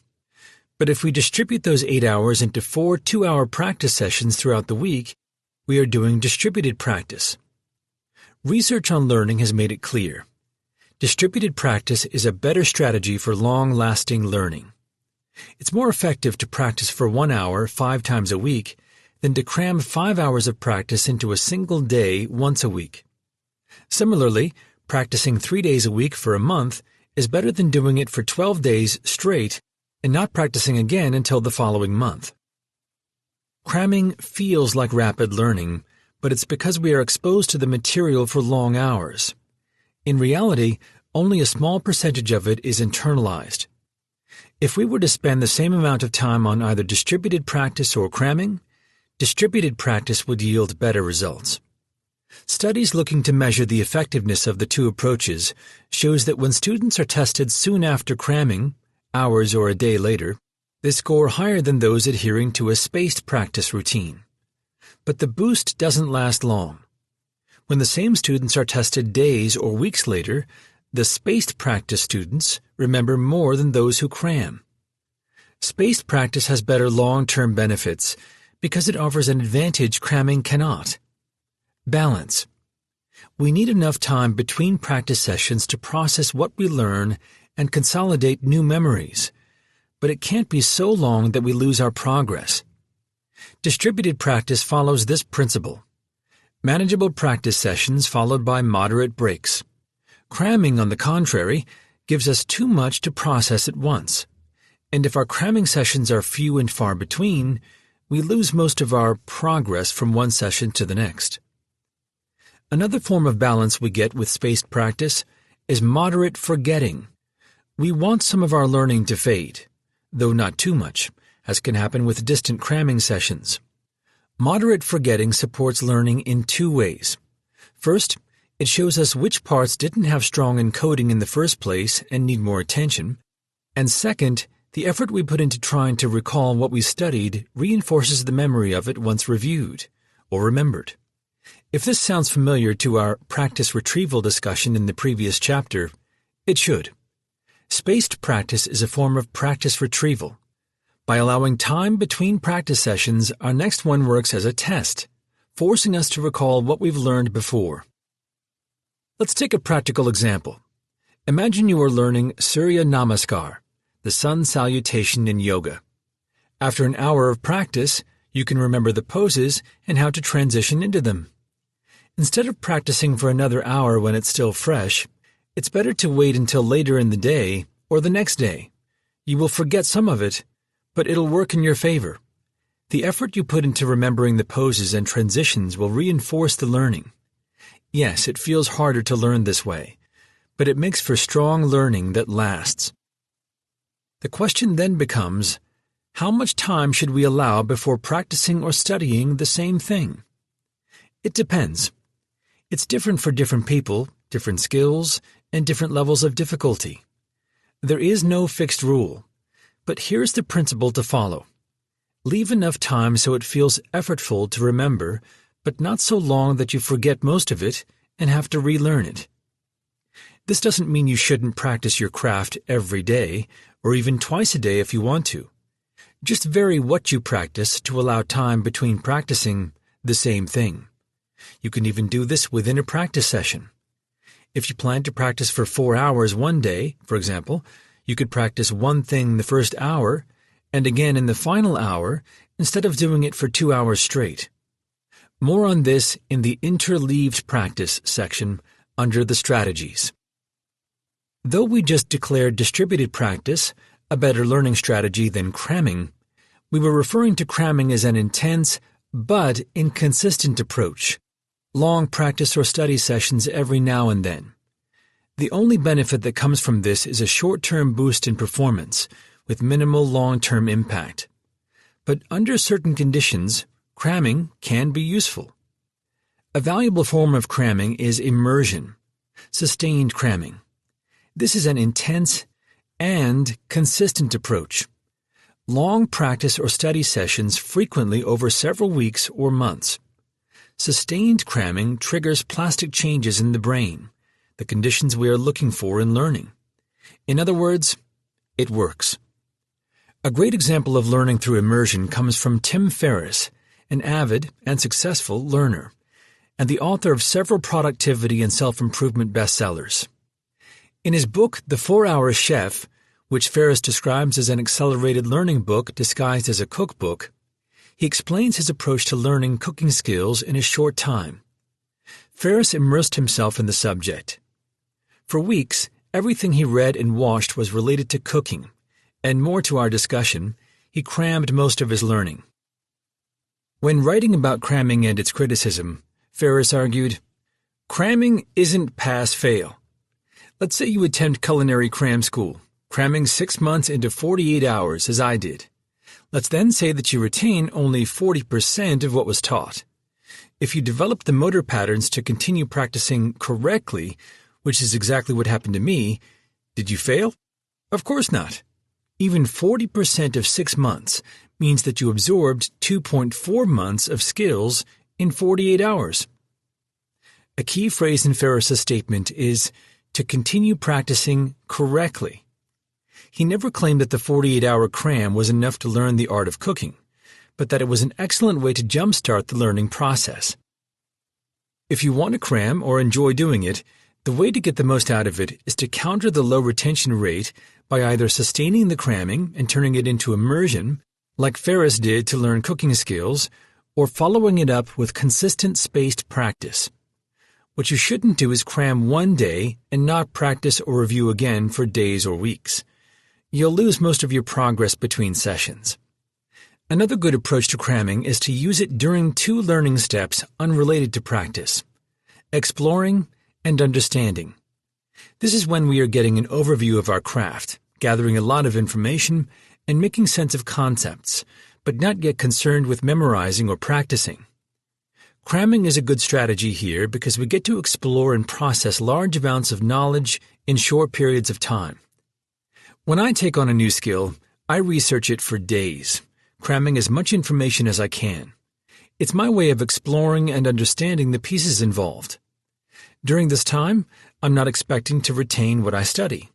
But if we distribute those 8 hours into 4 two-hour practice sessions throughout the week, we are doing distributed practice. Research on learning has made it clear. Distributed practice is a better strategy for long-lasting learning. It's more effective to practice for 1 hour 5 times a week than to cram 5 hours of practice into a single day once a week. Similarly, practicing 3 days a week for a month is better than doing it for 12 days straight and not practicing again until the following month. Cramming feels like rapid learning, but it's because we are exposed to the material for long hours. In reality, only a small percentage of it is internalized. If we were to spend the same amount of time on either distributed practice or cramming, distributed practice would yield better results. Studies looking to measure the effectiveness of the two approaches shows that when students are tested soon after cramming, hours or a day later, they score higher than those adhering to a spaced practice routine. But the boost doesn't last long. When the same students are tested days or weeks later, the spaced practice students remember more than those who cram. Spaced practice has better long-term benefits because it offers an advantage cramming cannot. Balance. We need enough time between practice sessions to process what we learn and consolidate new memories, but it can't be so long that we lose our progress. Distributed practice follows this principle. Manageable practice sessions followed by moderate breaks. Cramming, on the contrary, gives us too much to process at once. And if our cramming sessions are few and far between, we lose most of our progress from one session to the next. Another form of balance we get with spaced practice is moderate forgetting. We want some of our learning to fade, though not too much, as can happen with distant cramming sessions. Moderate forgetting supports learning in two ways. First, it shows us which parts didn't have strong encoding in the first place and need more attention. And second, the effort we put into trying to recall what we studied reinforces the memory of it once reviewed or remembered. If this sounds familiar to our practice retrieval discussion in the previous chapter, it should. Spaced practice is a form of practice retrieval. By allowing time between practice sessions, our next one works as a test, forcing us to recall what we've learned before. Let's take a practical example. Imagine you are learning Surya Namaskar, the sun salutation in yoga. After an hour of practice, you can remember the poses and how to transition into them. Instead of practicing for another hour when it's still fresh, it's better to wait until later in the day or the next day. You will forget some of it, but it'll work in your favor. The effort you put into remembering the poses and transitions will reinforce the learning. Yes, it feels harder to learn this way, but it makes for strong learning that lasts. The question then becomes, how much time should we allow before practicing or studying the same thing? It depends. It's different for different people, different skills, and different levels of difficulty. There is no fixed rule, but here's the principle to follow. Leave enough time so it feels effortful to remember, but not so long that you forget most of it and have to relearn it. This doesn't mean you shouldn't practice your craft every day, or even twice a day if you want to. Just vary what you practice to allow time between practicing the same thing. You can even do this within a practice session. If you plan to practice for 4 hours one day, for example, you could practice one thing the first hour and again in the final hour instead of doing it for 2 hours straight. More on this in the interleaved practice section under the strategies. Though we just declared distributed practice a better learning strategy than cramming, we were referring to cramming as an intense but inconsistent approach, long practice or study sessions every now and then. The only benefit that comes from this is a short-term boost in performance with minimal long-term impact. But under certain conditions, cramming can be useful. A valuable form of cramming is immersion, sustained cramming. This is an intense and consistent approach. Long practice or study sessions frequently over several weeks or months. Sustained cramming triggers plastic changes in the brain, the conditions we are looking for in learning. In other words, it works. A great example of learning through immersion comes from Tim Ferriss, an avid and successful learner, and the author of several productivity and self-improvement bestsellers. In his book, The 4-Hour Chef, which Ferriss describes as an accelerated learning book disguised as a cookbook, he explains his approach to learning cooking skills in a short time. Ferriss immersed himself in the subject. For weeks, everything he read and watched was related to cooking, and more to our discussion, he crammed most of his learning. When writing about cramming and its criticism, Ferriss argued, "Cramming isn't pass-fail. Let's say you attempt culinary cram school, cramming 6 months into 48 hours as I did. Let's then say that you retain only 40% of what was taught. If you develop the motor patterns to continue practicing correctly, which is exactly what happened to me, did you fail? Of course not. Even 40% of 6 months means that you absorbed 2.4 months of skills in 48 hours. A key phrase in Ferriss's statement is to continue practicing correctly. He never claimed that the 48-hour cram was enough to learn the art of cooking, but that it was an excellent way to jumpstart the learning process. If you want to cram or enjoy doing it, the way to get the most out of it is to counter the low retention rate by either sustaining the cramming and turning it into immersion, like Ferris did to learn cooking skills, or following it up with consistent spaced practice. What you shouldn't do is cram one day and not practice or review again for days or weeks. You'll lose most of your progress between sessions. Another good approach to cramming is to use it during two learning steps unrelated to practice: exploring and understanding. This is when we are getting an overview of our craft, gathering a lot of information, and making sense of concepts, but not yet concerned with memorizing or practicing. Cramming is a good strategy here because we get to explore and process large amounts of knowledge in short periods of time. When I take on a new skill, I research it for days, cramming as much information as I can. It's my way of exploring and understanding the pieces involved. During this time, I'm not expecting to retain what I study.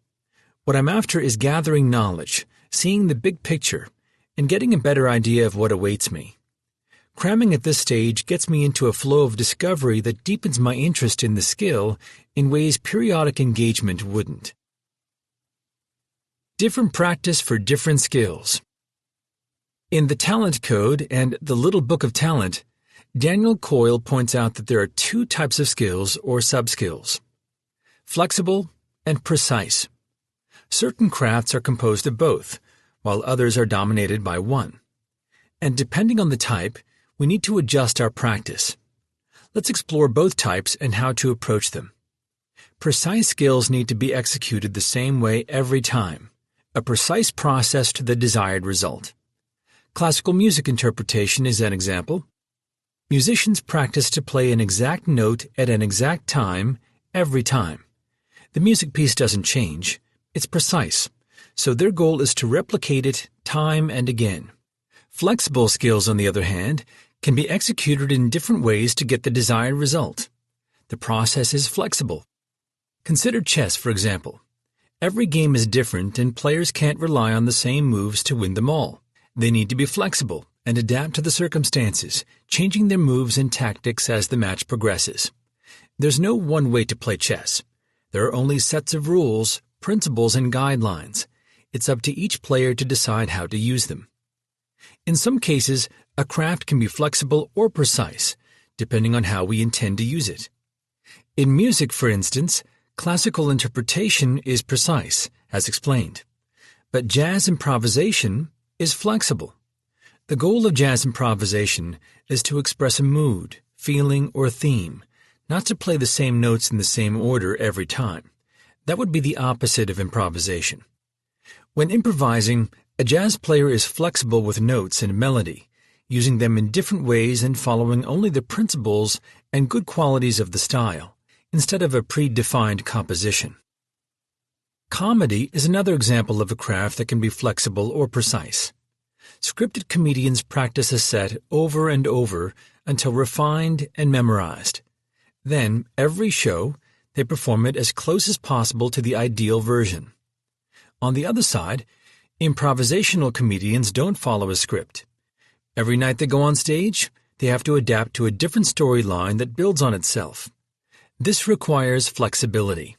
What I'm after is gathering knowledge, seeing the big picture, and getting a better idea of what awaits me. Cramming at this stage gets me into a flow of discovery that deepens my interest in the skill in ways periodic engagement wouldn't. Different practice for different skills. In The Talent Code and The Little Book of Talent, Daniel Coyle points out that there are two types of skills or sub-skills: flexible and precise. Certain crafts are composed of both, while others are dominated by one. And depending on the type, we need to adjust our practice. Let's explore both types and how to approach them. Precise skills need to be executed the same way every time, a precise process to the desired result. Classical music interpretation is an example. Musicians practice to play an exact note at an exact time every time. The music piece doesn't change. It's precise, so their goal is to replicate it time and again. Flexible skills, on the other hand, can be executed in different ways to get the desired result. The process is flexible. Consider chess, for example. Every game is different and players can't rely on the same moves to win them all. They need to be flexible and adapt to the circumstances, changing their moves and tactics as the match progresses. There's no one way to play chess. There are only sets of rules, principles, and guidelines. It's up to each player to decide how to use them. In some cases, a craft can be flexible or precise, depending on how we intend to use it. In music, for instance, classical interpretation is precise, as explained. But jazz improvisation is flexible. The goal of jazz improvisation is to express a mood, feeling, or theme, not to play the same notes in the same order every time. That would be the opposite of improvisation. When improvising, a jazz player is flexible with notes and melody, using them in different ways and following only the principles and good qualities of the style, instead of a predefined composition. Comedy is another example of a craft that can be flexible or precise. Scripted comedians practice a set over and over until refined and memorized. Then, every show, they perform it as close as possible to the ideal version. On the other side, improvisational comedians don't follow a script. Every night they go on stage, they have to adapt to a different storyline that builds on itself. This requires flexibility.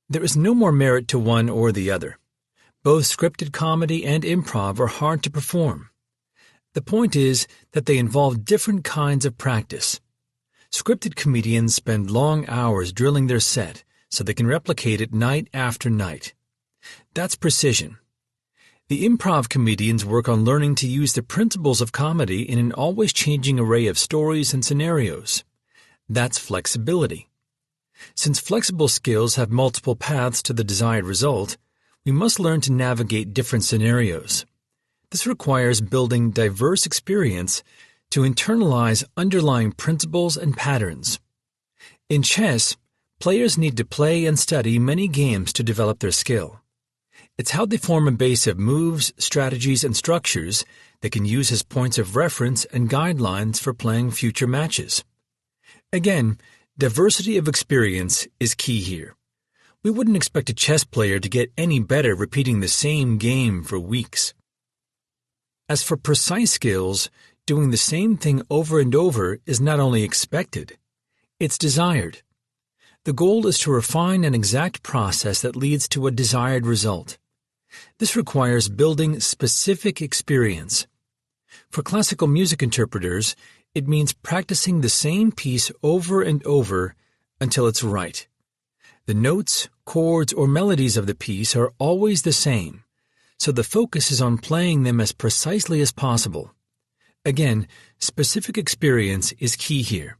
There is no more merit to one or the other. Both scripted comedy and improv are hard to perform. The point is that they involve different kinds of practice. Scripted comedians spend long hours drilling their set so they can replicate it night after night. That's precision. The improv comedians work on learning to use the principles of comedy in an always changing array of stories and scenarios. That's flexibility. Since flexible skills have multiple paths to the desired result, we must learn to navigate different scenarios. This requires building diverse experience to internalize underlying principles and patterns. In chess, players need to play and study many games to develop their skill. It's how they form a base of moves, strategies, and structures they can use as points of reference and guidelines for playing future matches. Again, diversity of experience is key here. We wouldn't expect a chess player to get any better repeating the same game for weeks. As for precise skills, doing the same thing over and over is not only expected, it's desired. The goal is to refine an exact process that leads to a desired result. This requires building specific experience. For classical music interpreters, it means practicing the same piece over and over until it's right. The notes, chords, or melodies of the piece are always the same, so the focus is on playing them as precisely as possible. Again, specific experience is key here.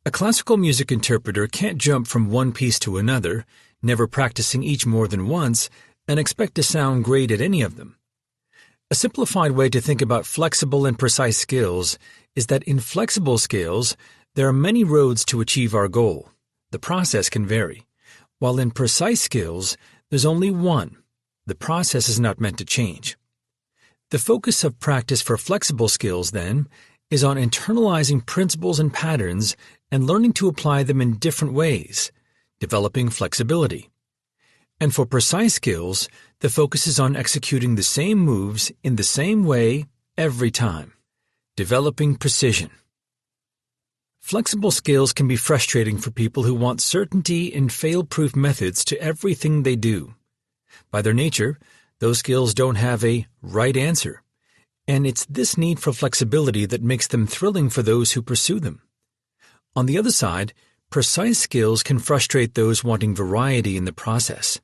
A classical music interpreter can't jump from one piece to another, never practicing each more than once, and expect to sound great at any of them. A simplified way to think about flexible and precise skills is that in flexible skills, there are many roads to achieve our goal. The process can vary. While in precise skills, there's only one. The process is not meant to change. The focus of practice for flexible skills, then, is on internalizing principles and patterns and learning to apply them in different ways, developing flexibility. And for precise skills, the focus is on executing the same moves in the same way every time, developing precision. Flexible skills can be frustrating for people who want certainty and fail-proof methods to everything they do. By their nature, those skills don't have a right answer, and it's this need for flexibility that makes them thrilling for those who pursue them. On the other side, precise skills can frustrate those wanting variety in the process.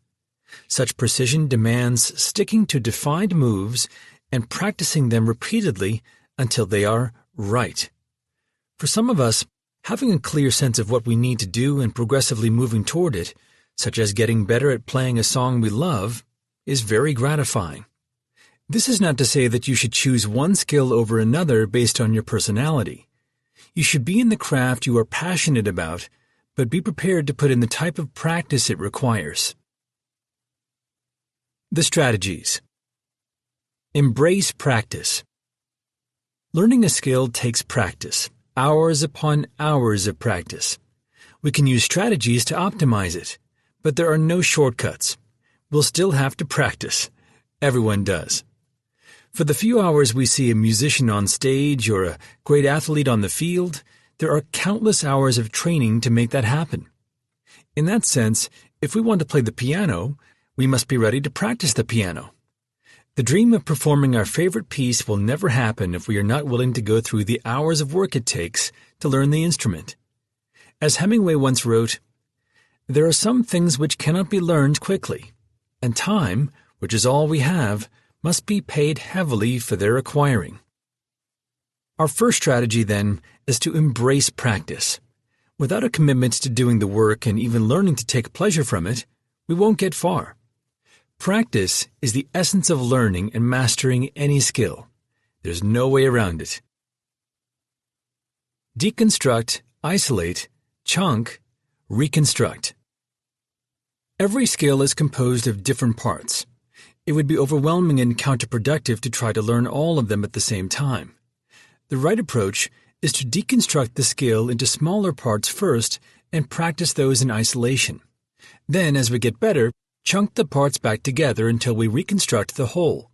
Such precision demands sticking to defined moves and practicing them repeatedly until they are right. For some of us, having a clear sense of what we need to do and progressively moving toward it, such as getting better at playing a song we love, is very gratifying. This is not to say that you should choose one skill over another based on your personality. You should be in the craft you are passionate about, but be prepared to put in the type of practice it requires. The strategies. Embrace practice. Learning a skill takes practice, hours upon hours of practice. We can use strategies to optimize it, but there are no shortcuts. We'll still have to practice. Everyone does. For the few hours we see a musician on stage or a great athlete on the field, there are countless hours of training to make that happen. In that sense, if we want to play the piano, we must be ready to practice the piano. The dream of performing our favorite piece will never happen if we are not willing to go through the hours of work it takes to learn the instrument. As Hemingway once wrote, "There are some things which cannot be learned quickly, and time, which is all we have, must be paid heavily for their acquiring." Our first strategy, then, is to embrace practice. Without a commitment to doing the work and even learning to take pleasure from it, we won't get far. Practice is the essence of learning and mastering any skill. There's no way around it. Deconstruct, isolate, chunk, reconstruct. Every skill is composed of different parts. It would be overwhelming and counterproductive to try to learn all of them at the same time. The right approach is to deconstruct the skill into smaller parts first and practice those in isolation. Then, as we get better, chunk the parts back together until we reconstruct the whole.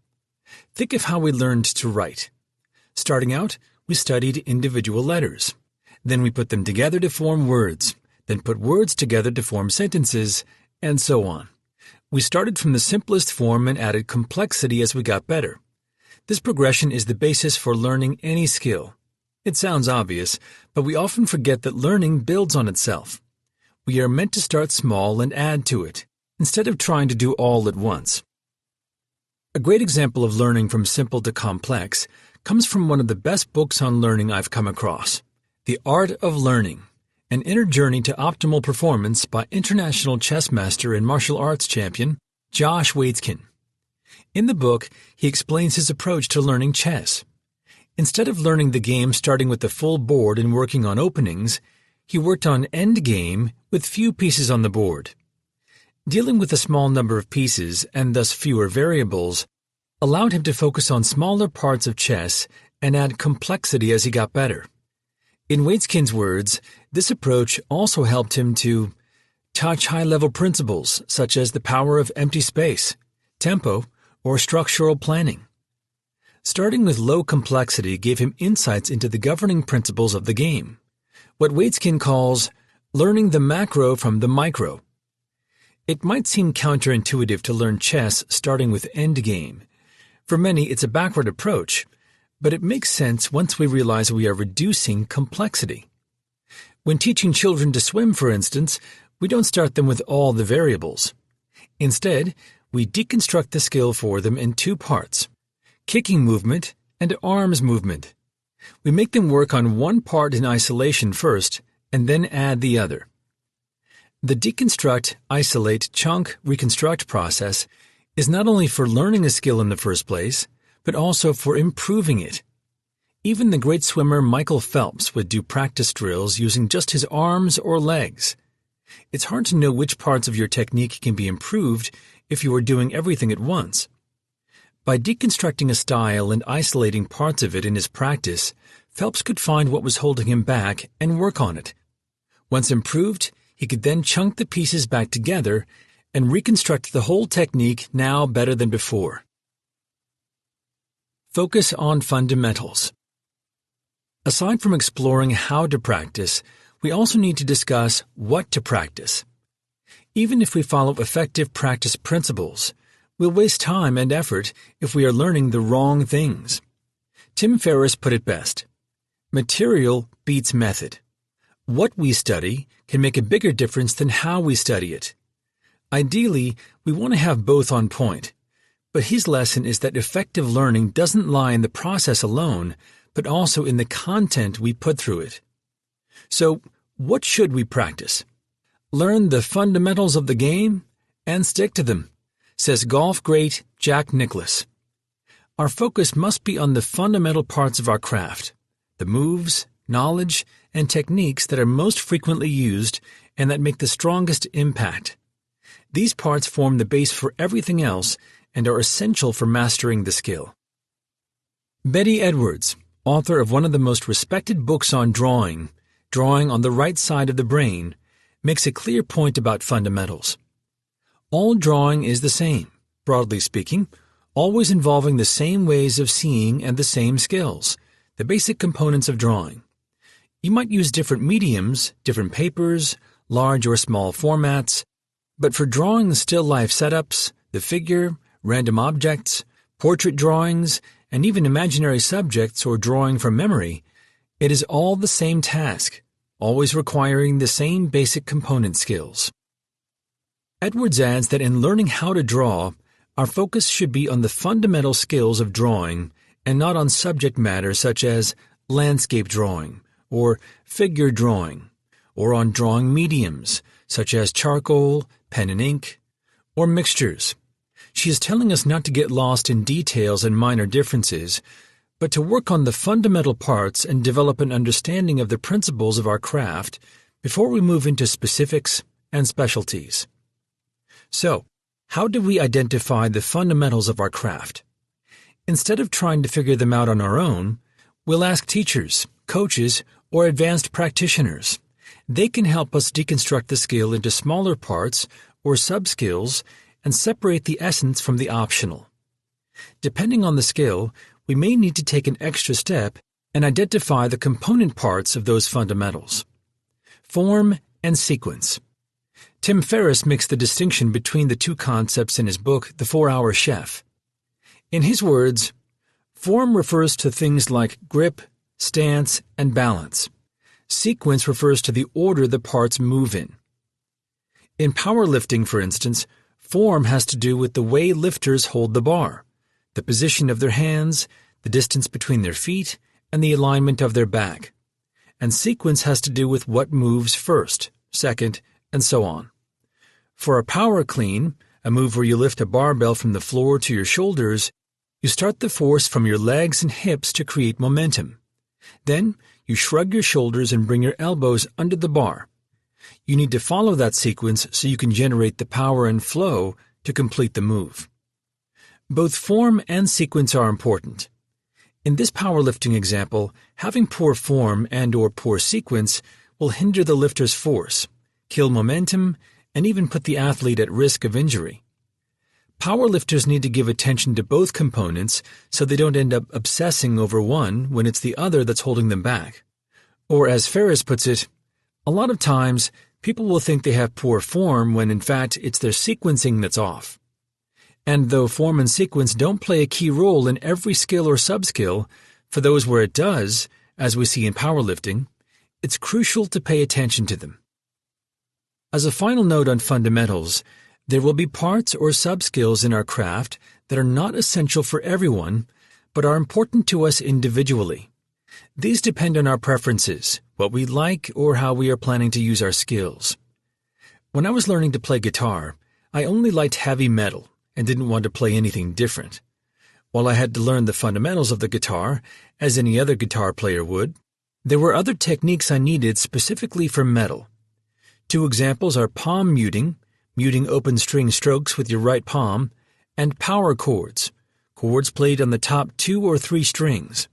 Think of how we learned to write. Starting out, we studied individual letters. Then we put them together to form words, then put words together to form sentences, and so on. We started from the simplest form and added complexity as we got better. This progression is the basis for learning any skill. It sounds obvious, but we often forget that learning builds on itself. We are meant to start small and add to it, instead of trying to do all at once. A great example of learning from simple to complex comes from one of the best books on learning I've come across, The Art of Learning, An Inner Journey to Optimal Performance by international chess master and martial arts champion Josh Waitzkin. In the book, he explains his approach to learning chess. Instead of learning the game starting with the full board and working on openings, he worked on endgame with few pieces on the board. Dealing with a small number of pieces, and thus fewer variables, allowed him to focus on smaller parts of chess and add complexity as he got better. In Waitzkin's words, this approach also helped him to touch high-level principles such as the power of empty space, tempo, or structural planning. Starting with low complexity gave him insights into the governing principles of the game, what Waitzkin calls learning the macro from the micro. It might seem counterintuitive to learn chess starting with endgame. For many, it's a backward approach, but it makes sense once we realize we are reducing complexity. When teaching children to swim, for instance, we don't start them with all the variables. Instead, we deconstruct the skill for them in two parts: kicking movement and arms movement. We make them work on one part in isolation first, and then add the other. The deconstruct, isolate, chunk, reconstruct process is not only for learning a skill in the first place, but also for improving it. Even the great swimmer Michael Phelps would do practice drills using just his arms or legs. It's hard to know which parts of your technique can be improved if you are doing everything at once. By deconstructing a style and isolating parts of it in his practice, Phelps could find what was holding him back and work on it. Once improved, he could then chunk the pieces back together and reconstruct the whole technique now better than before. Focus on fundamentals. Aside from exploring how to practice, we also need to discuss what to practice. Even if we follow effective practice principles, we'll waste time and effort if we are learning the wrong things. Tim Ferriss put it best: material beats method. What we study can make a bigger difference than how we study it. Ideally, we want to have both on point, but his lesson is that effective learning doesn't lie in the process alone, but also in the content we put through it. So, what should we practice? Learn the fundamentals of the game and stick to them, says golf great Jack Nicklaus. Our focus must be on the fundamental parts of our craft, the moves, knowledge, and techniques that are most frequently used and that make the strongest impact. These parts form the base for everything else and are essential for mastering the skill. Betty Edwards, author of one of the most respected books on drawing, Drawing on the Right Side of the Brain, makes a clear point about fundamentals. All drawing is the same, broadly speaking, always involving the same ways of seeing and the same skills, the basic components of drawing. You might use different mediums, different papers, large or small formats, but for drawing still life setups, the figure, random objects, portrait drawings, and even imaginary subjects or drawing from memory, it is all the same task, always requiring the same basic component skills. Edwards adds that in learning how to draw, our focus should be on the fundamental skills of drawing and not on subject matter such as landscape drawing or figure drawing, or on drawing mediums such as charcoal, pen and ink, or mixtures. She is telling us not to get lost in details and minor differences, but to work on the fundamental parts and develop an understanding of the principles of our craft before we move into specifics and specialties. So, how do we identify the fundamentals of our craft? Instead of trying to figure them out on our own, we'll ask teachers, coaches, or advanced practitioners. They can help us deconstruct the skill into smaller parts or sub-skills and separate the essence from the optional. Depending on the skill, we may need to take an extra step and identify the component parts of those fundamentals. Form and sequence. Tim Ferriss makes the distinction between the two concepts in his book, The 4-Hour Chef. In his words, form refers to things like grip, stance, and balance. Sequence refers to the order the parts move in. In powerlifting, for instance, form has to do with the way lifters hold the bar, the position of their hands, the distance between their feet, and the alignment of their back. And sequence has to do with what moves first, second, and so on. For a power clean, a move where you lift a barbell from the floor to your shoulders, you start the force from your legs and hips to create momentum. Then, you shrug your shoulders and bring your elbows under the bar. You need to follow that sequence so you can generate the power and flow to complete the move. Both form and sequence are important. In this powerlifting example, having poor form and/or poor sequence will hinder the lifter's force, kill momentum, and even put the athlete at risk of injury. Powerlifters need to give attention to both components so they don't end up obsessing over one when it's the other that's holding them back. Or as Ferris puts it, a lot of times people will think they have poor form when in fact it's their sequencing that's off. And though form and sequence don't play a key role in every skill or sub-skill, for those where it does, as we see in powerlifting, it's crucial to pay attention to them. As a final note on fundamentals, there will be parts or sub-skills in our craft that are not essential for everyone, but are important to us individually. These depend on our preferences, what we like, or how we are planning to use our skills. When I was learning to play guitar, I only liked heavy metal and didn't want to play anything different. While I had to learn the fundamentals of the guitar, as any other guitar player would, there were other techniques I needed specifically for metal. 2 examples are palm muting open string strokes with your right palm, and power chords played on the top 2 or 3 strings.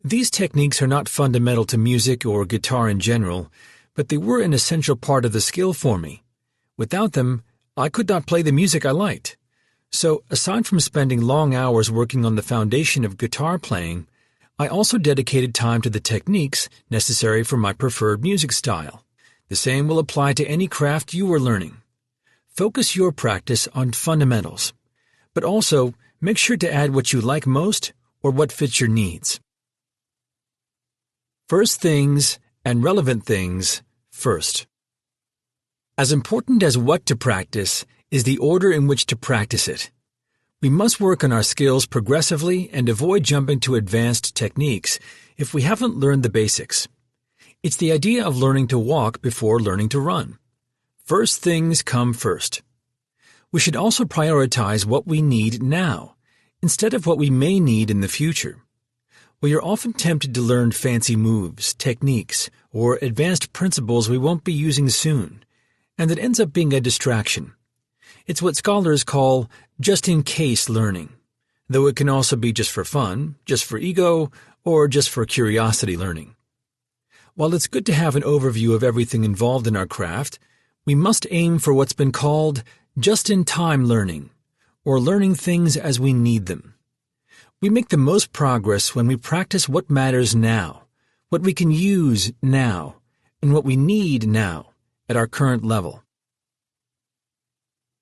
These techniques are not fundamental to music or guitar in general, but they were an essential part of the skill for me. Without them, I could not play the music I liked. So, aside from spending long hours working on the foundation of guitar playing, I also dedicated time to the techniques necessary for my preferred music style. The same will apply to any craft you are learning. Focus your practice on fundamentals, but also make sure to add what you like most or what fits your needs. First things and relevant things first. As important as what to practice is the order in which to practice it. We must work on our skills progressively and avoid jumping to advanced techniques if we haven't learned the basics. It's the idea of learning to walk before learning to run. First things come first. We should also prioritize what we need now, instead of what we may need in the future. We are often tempted to learn fancy moves, techniques, or advanced principles we won't be using soon, and it ends up being a distraction. It's what scholars call just-in-case learning, though it can also be just for fun, just for ego, or just for curiosity learning. While it's good to have an overview of everything involved in our craft, we must aim for what's been called just-in-time learning, or learning things as we need them. We make the most progress when we practice what matters now, what we can use now, and what we need now at our current level.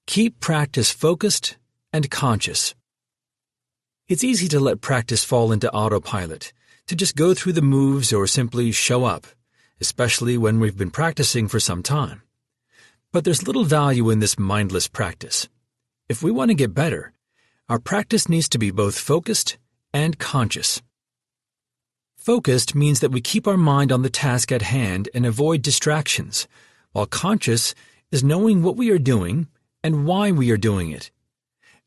Keep practice focused and conscious. It's easy to let practice fall into autopilot, to just go through the moves or simply show up, especially when we've been practicing for some time. But there's little value in this mindless practice. If we want to get better, our practice needs to be both focused and conscious. Focused means that we keep our mind on the task at hand and avoid distractions, while conscious is knowing what we are doing and why we are doing it.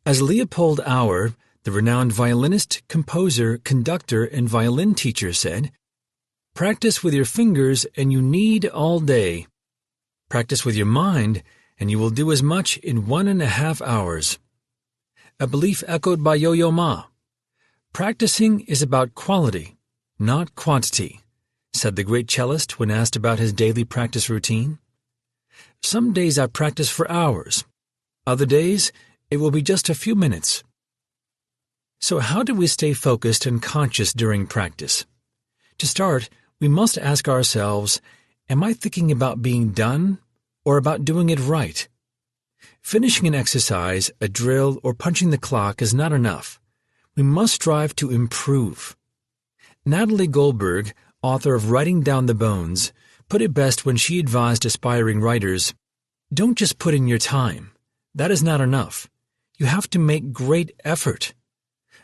As Leopold Auer, the renowned violinist, composer, conductor, and violin teacher said, "Practice with your fingers and you need all day. Practice with your mind and you will do as much in 1.5 hours." A belief echoed by Yo-Yo Ma. "Practicing is about quality, not quantity," said the great cellist when asked about his daily practice routine. Some days I practice for hours. Other days, it will be just a few minutes. So how do we stay focused and conscious during practice? To start, we must ask ourselves, am I thinking about being done or about doing it right? Finishing an exercise, a drill, or punching the clock is not enough. We must strive to improve. Natalie Goldberg, author of Writing Down the Bones, put it best when she advised aspiring writers, "Don't just put in your time. That is not enough. You have to make great effort."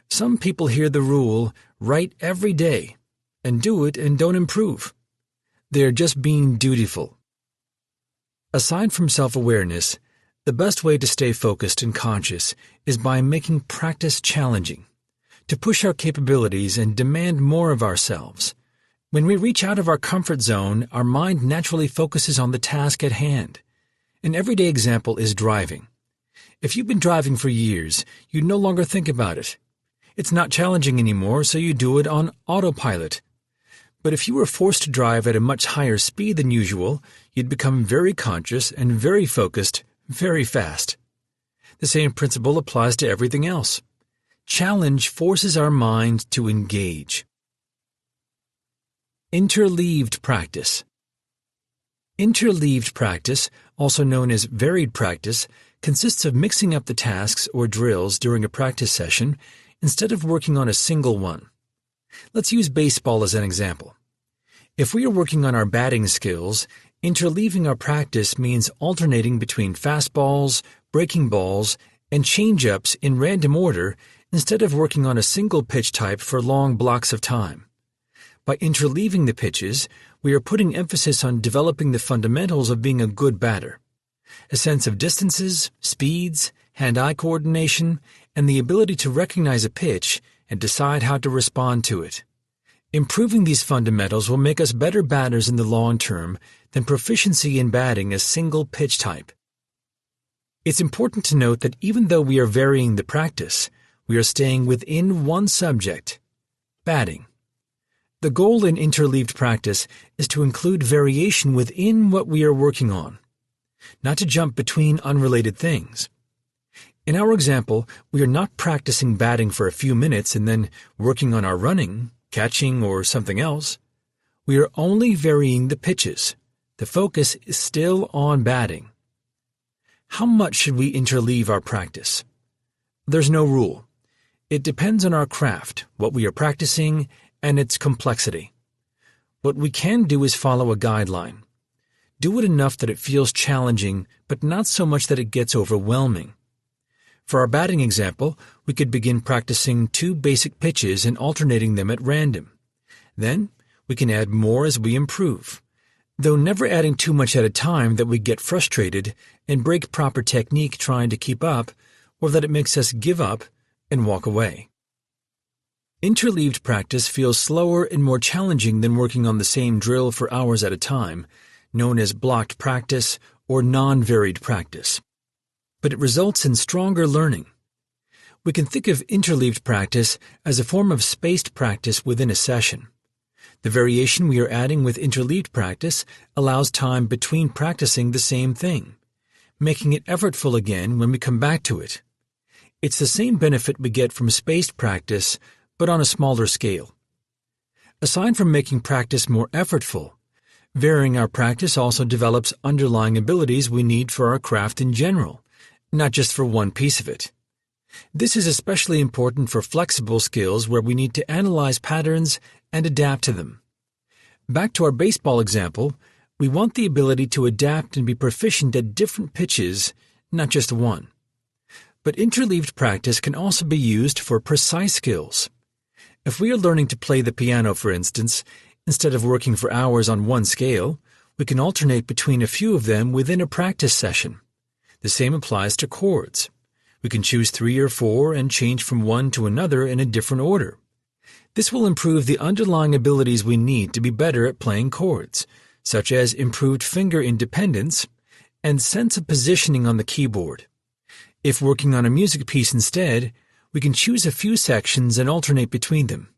Some people hear the rule, write every day, and do it and don't improve. They are just being dutiful. Aside from self-awareness, the best way to stay focused and conscious is by making practice challenging, to push our capabilities and demand more of ourselves. When we reach out of our comfort zone, our mind naturally focuses on the task at hand. An everyday example is driving. If you've been driving for years, you no longer think about it. It's not challenging anymore, so you do it on autopilot. But if you were forced to drive at a much higher speed than usual, you'd become very conscious and very focused very fast. The same principle applies to everything else. Challenge forces our mind to engage. Interleaved practice. Interleaved practice, also known as varied practice, consists of mixing up the tasks or drills during a practice session instead of working on a single one. Let's use baseball as an example. If we are working on our batting skills, interleaving our practice means alternating between fastballs, breaking balls, and change-ups in random order instead of working on a single pitch type for long blocks of time. By interleaving the pitches, we are putting emphasis on developing the fundamentals of being a good batter. A sense of distances, speeds, hand-eye coordination, and the ability to recognize a pitch and decide how to respond to it. Improving these fundamentals will make us better batters in the long term than proficiency in batting a single pitch type. It's important to note that even though we are varying the practice, we are staying within one subject, batting. The goal in interleaved practice is to include variation within what we are working on, not to jump between unrelated things. In our example, we are not practicing batting for a few minutes and then working on our running, catching, or something else. We are only varying the pitches. The focus is still on batting. How much should we interleave our practice? There's no rule. It depends on our craft, what we are practicing, and its complexity. What we can do is follow a guideline. Do it enough that it feels challenging, but not so much that it gets overwhelming. For our batting example, we could begin practicing 2 basic pitches and alternating them at random. Then, we can add more as we improve, though never adding too much at a time that we get frustrated and break proper technique trying to keep up, or that it makes us give up and walk away. Interleaved practice feels slower and more challenging than working on the same drill for hours at a time, known as blocked practice or non-varied practice. But it results in stronger learning. We can think of interleaved practice as a form of spaced practice within a session. The variation we are adding with interleaved practice allows time between practicing the same thing, making it effortful again when we come back to it. It's the same benefit we get from spaced practice, but on a smaller scale. Aside from making practice more effortful, varying our practice also develops underlying abilities we need for our craft in general, not just for one piece of it. This is especially important for flexible skills where we need to analyze patterns and adapt to them. Back to our baseball example, we want the ability to adapt and be proficient at different pitches, not just one. But interleaved practice can also be used for precise skills. If we are learning to play the piano, for instance, instead of working for hours on one scale, we can alternate between a few of them within a practice session. The same applies to chords. We can choose 3 or 4 and change from one to another in a different order. This will improve the underlying abilities we need to be better at playing chords, such as improved finger independence and sense of positioning on the keyboard. If working on a music piece instead, we can choose a few sections and alternate between them.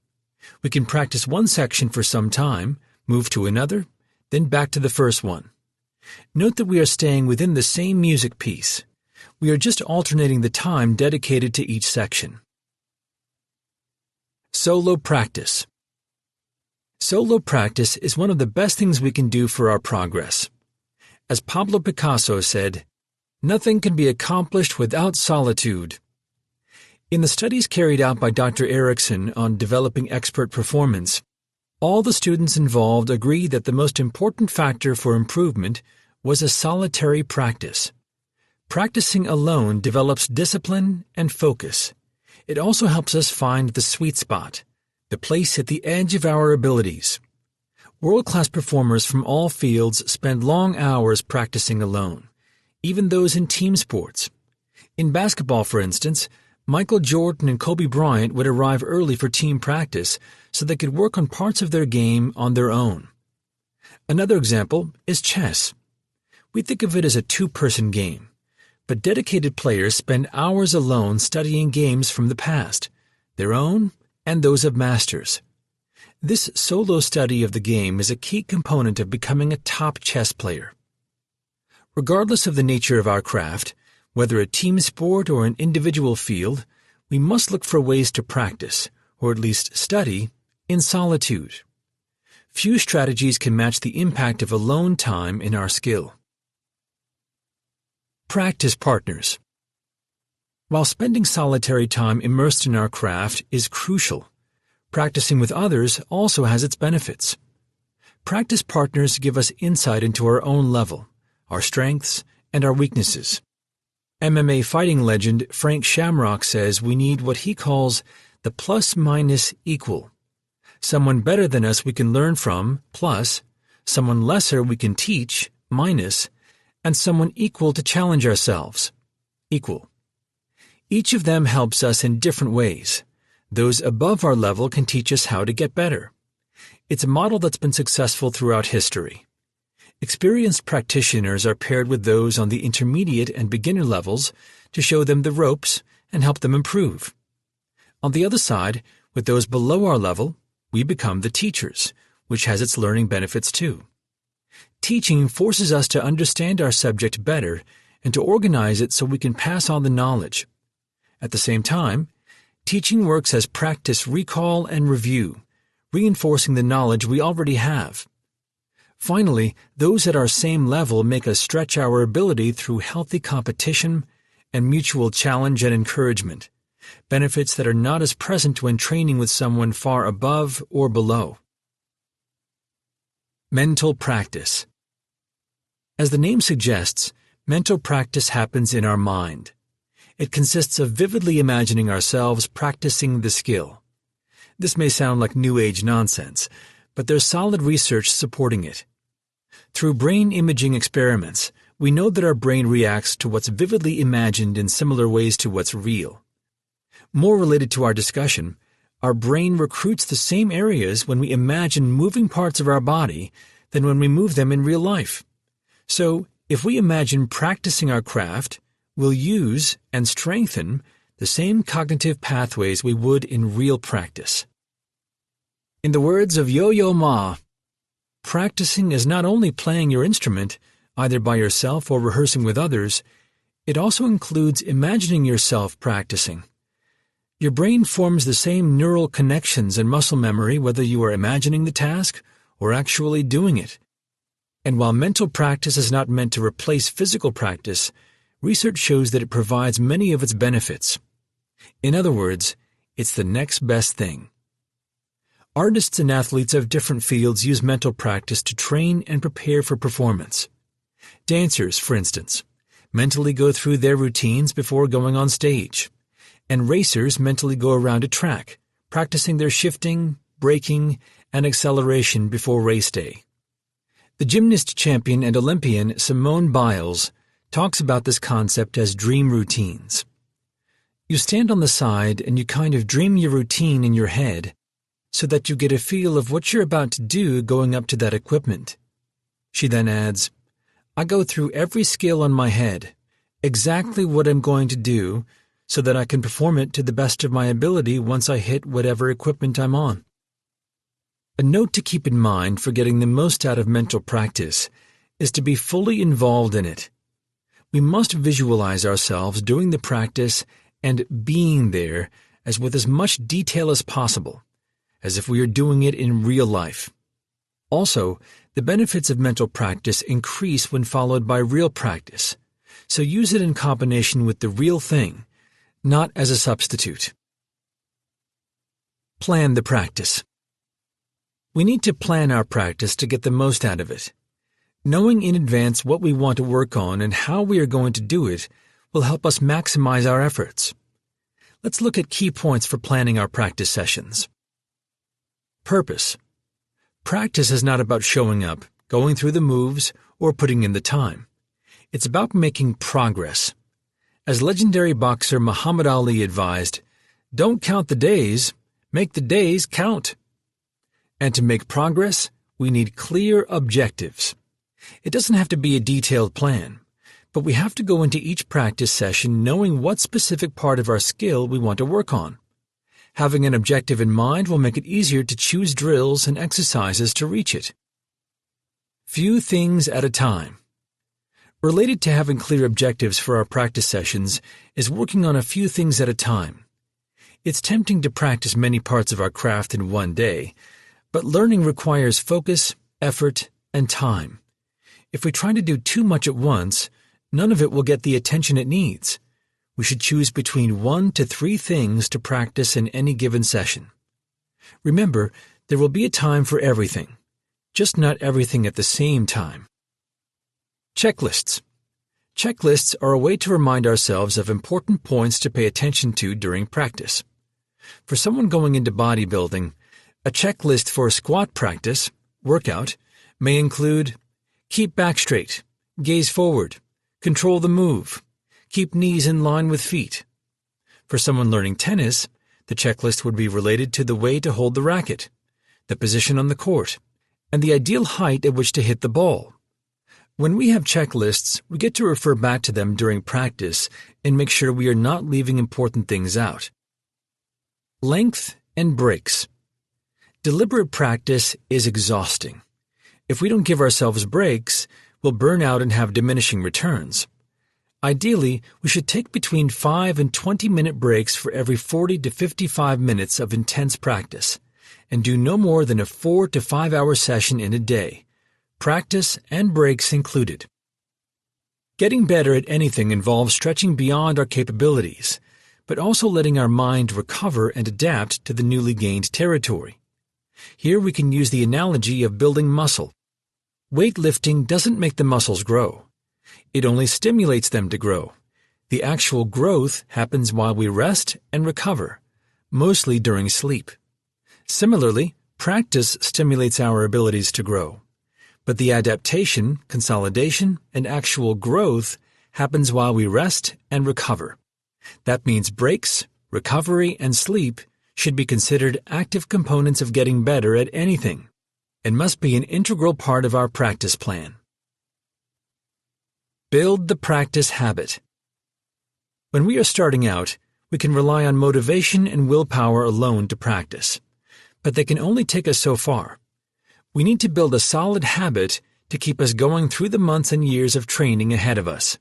We can practice one section for some time, move to another, then back to the first one. Note that we are staying within the same music piece. We are just alternating the time dedicated to each section. Solo practice. Solo practice is one of the best things we can do for our progress. As Pablo Picasso said, "Nothing can be accomplished without solitude." In the studies carried out by Dr. Erickson on developing expert performance, all the students involved agreed that the most important factor for improvement was a solitary practice. Practicing alone develops discipline and focus. It also helps us find the sweet spot, the place at the edge of our abilities. World-class performers from all fields spend long hours practicing alone, even those in team sports. In basketball, for instance, Michael Jordan and Kobe Bryant would arrive early for team practice so they could work on parts of their game on their own. Another example is chess. We think of it as a 2-person game, but dedicated players spend hours alone studying games from the past, their own and those of masters. This solo study of the game is a key component of becoming a top chess player. Regardless of the nature of our craft, whether a team sport or an individual field, we must look for ways to practice, or at least study, in solitude. Few strategies can match the impact of alone time in our skill. Practice partners. While spending solitary time immersed in our craft is crucial, practicing with others also has its benefits. Practice partners give us insight into our own level, our strengths, and our weaknesses. MMA fighting legend Frank Shamrock says we need what he calls the plus-minus equal. Someone better than us we can learn from, plus, someone lesser we can teach, minus, and someone equal to challenge ourselves, equal. Each of them helps us in different ways. Those above our level can teach us how to get better. It's a model that's been successful throughout history. Experienced practitioners are paired with those on the intermediate and beginner levels to show them the ropes and help them improve. On the other side, with those below our level, we become the teachers, which has its learning benefits too. Teaching forces us to understand our subject better and to organize it so we can pass on the knowledge. At the same time, teaching works as practice recall and review, reinforcing the knowledge we already have. Finally, those at our same level make us stretch our ability through healthy competition and mutual challenge and encouragement, benefits that are not as present when training with someone far above or below. Mental practice. As the name suggests, mental practice happens in our mind. It consists of vividly imagining ourselves practicing the skill. This may sound like New Age nonsense, but there's solid research supporting it. Through brain imaging experiments, we know that our brain reacts to what's vividly imagined in similar ways to what's real. More related to our discussion, our brain recruits the same areas when we imagine moving parts of our body than when we move them in real life. So, if we imagine practicing our craft, we'll use and strengthen the same cognitive pathways we would in real practice. In the words of Yo-Yo Ma, practicing is not only playing your instrument, either by yourself or rehearsing with others, it also includes imagining yourself practicing. Your brain forms the same neural connections and muscle memory whether you are imagining the task or actually doing it. And while mental practice is not meant to replace physical practice, research shows that it provides many of its benefits. In other words, it's the next best thing. Artists and athletes of different fields use mental practice to train and prepare for performance. Dancers, for instance, mentally go through their routines before going on stage, and racers mentally go around a track, practicing their shifting, braking, and acceleration before race day. The gymnast champion and Olympian Simone Biles talks about this concept as dream routines. You stand on the side and you kind of dream your routine in your head so that you get a feel of what you're about to do going up to that equipment. She then adds, I go through every skill on my head, exactly what I'm going to do, so that I can perform it to the best of my ability once I hit whatever equipment I'm on. A note to keep in mind for getting the most out of mental practice is to be fully involved in it. We must visualize ourselves doing the practice and being there with as much detail as possible, as if we are doing it in real life. Also, the benefits of mental practice increase when followed by real practice, so use it in combination with the real thing, not as a substitute. Plan the practice. We need to plan our practice to get the most out of it. Knowing in advance what we want to work on and how we are going to do it will help us maximize our efforts. Let's look at key points for planning our practice sessions. Purpose. Practice is not about showing up, going through the moves, or putting in the time. It's about making progress. As legendary boxer Muhammad Ali advised, don't count the days, make the days count. And to make progress, we need clear objectives. It doesn't have to be a detailed plan, but we have to go into each practice session knowing what specific part of our skill we want to work on. Having an objective in mind will make it easier to choose drills and exercises to reach it. Few things at a time. Related to having clear objectives for our practice sessions is working on a few things at a time. It's tempting to practice many parts of our craft in one day, but learning requires focus, effort, and time. If we try to do too much at once, none of it will get the attention it needs. We should choose between 1 to 3 things to practice in any given session. Remember, there will be a time for everything, just not everything at the same time. Checklists. Checklists are a way to remind ourselves of important points to pay attention to during practice. For someone going into bodybuilding, a checklist for a squat practice, workout, may include keep back straight, gaze forward, control the move, keep knees in line with feet. For someone learning tennis, the checklist would be related to the way to hold the racket, the position on the court, and the ideal height at which to hit the ball. When we have checklists, we get to refer back to them during practice and make sure we are not leaving important things out. Length and breaks. Deliberate practice is exhausting. If we don't give ourselves breaks, we'll burn out and have diminishing returns. Ideally, we should take between 5 and 20-minute breaks for every 40 to 55 minutes of intense practice, and do no more than a 4 to 5 hour session in a day, practice and breaks included. Getting better at anything involves stretching beyond our capabilities, but also letting our mind recover and adapt to the newly gained territory. Here we can use the analogy of building muscle. Weightlifting doesn't make the muscles grow. It only stimulates them to grow. The actual growth happens while we rest and recover, mostly during sleep. Similarly, practice stimulates our abilities to grow. But the adaptation, consolidation, and actual growth happens while we rest and recover. That means breaks, recovery, and sleep should be considered active components of getting better at anything, and must be an integral part of our practice plan. Build the practice habit. When we are starting out, we can rely on motivation and willpower alone to practice, but they can only take us so far. We need to build a solid habit to keep us going through the months and years of training ahead of us.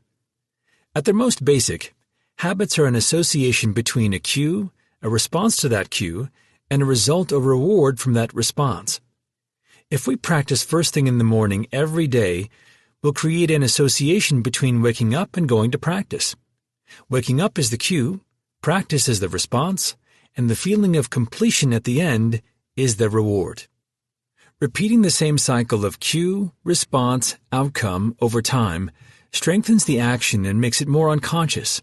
At their most basic, habits are an association between a cue, a response to that cue, and a result or reward from that response. If we practice first thing in the morning every day, we'll create an association between waking up and going to practice. Waking up is the cue, practice is the response, and the feeling of completion at the end is the reward. Repeating the same cycle of cue, response, outcome over time strengthens the action and makes it more unconscious.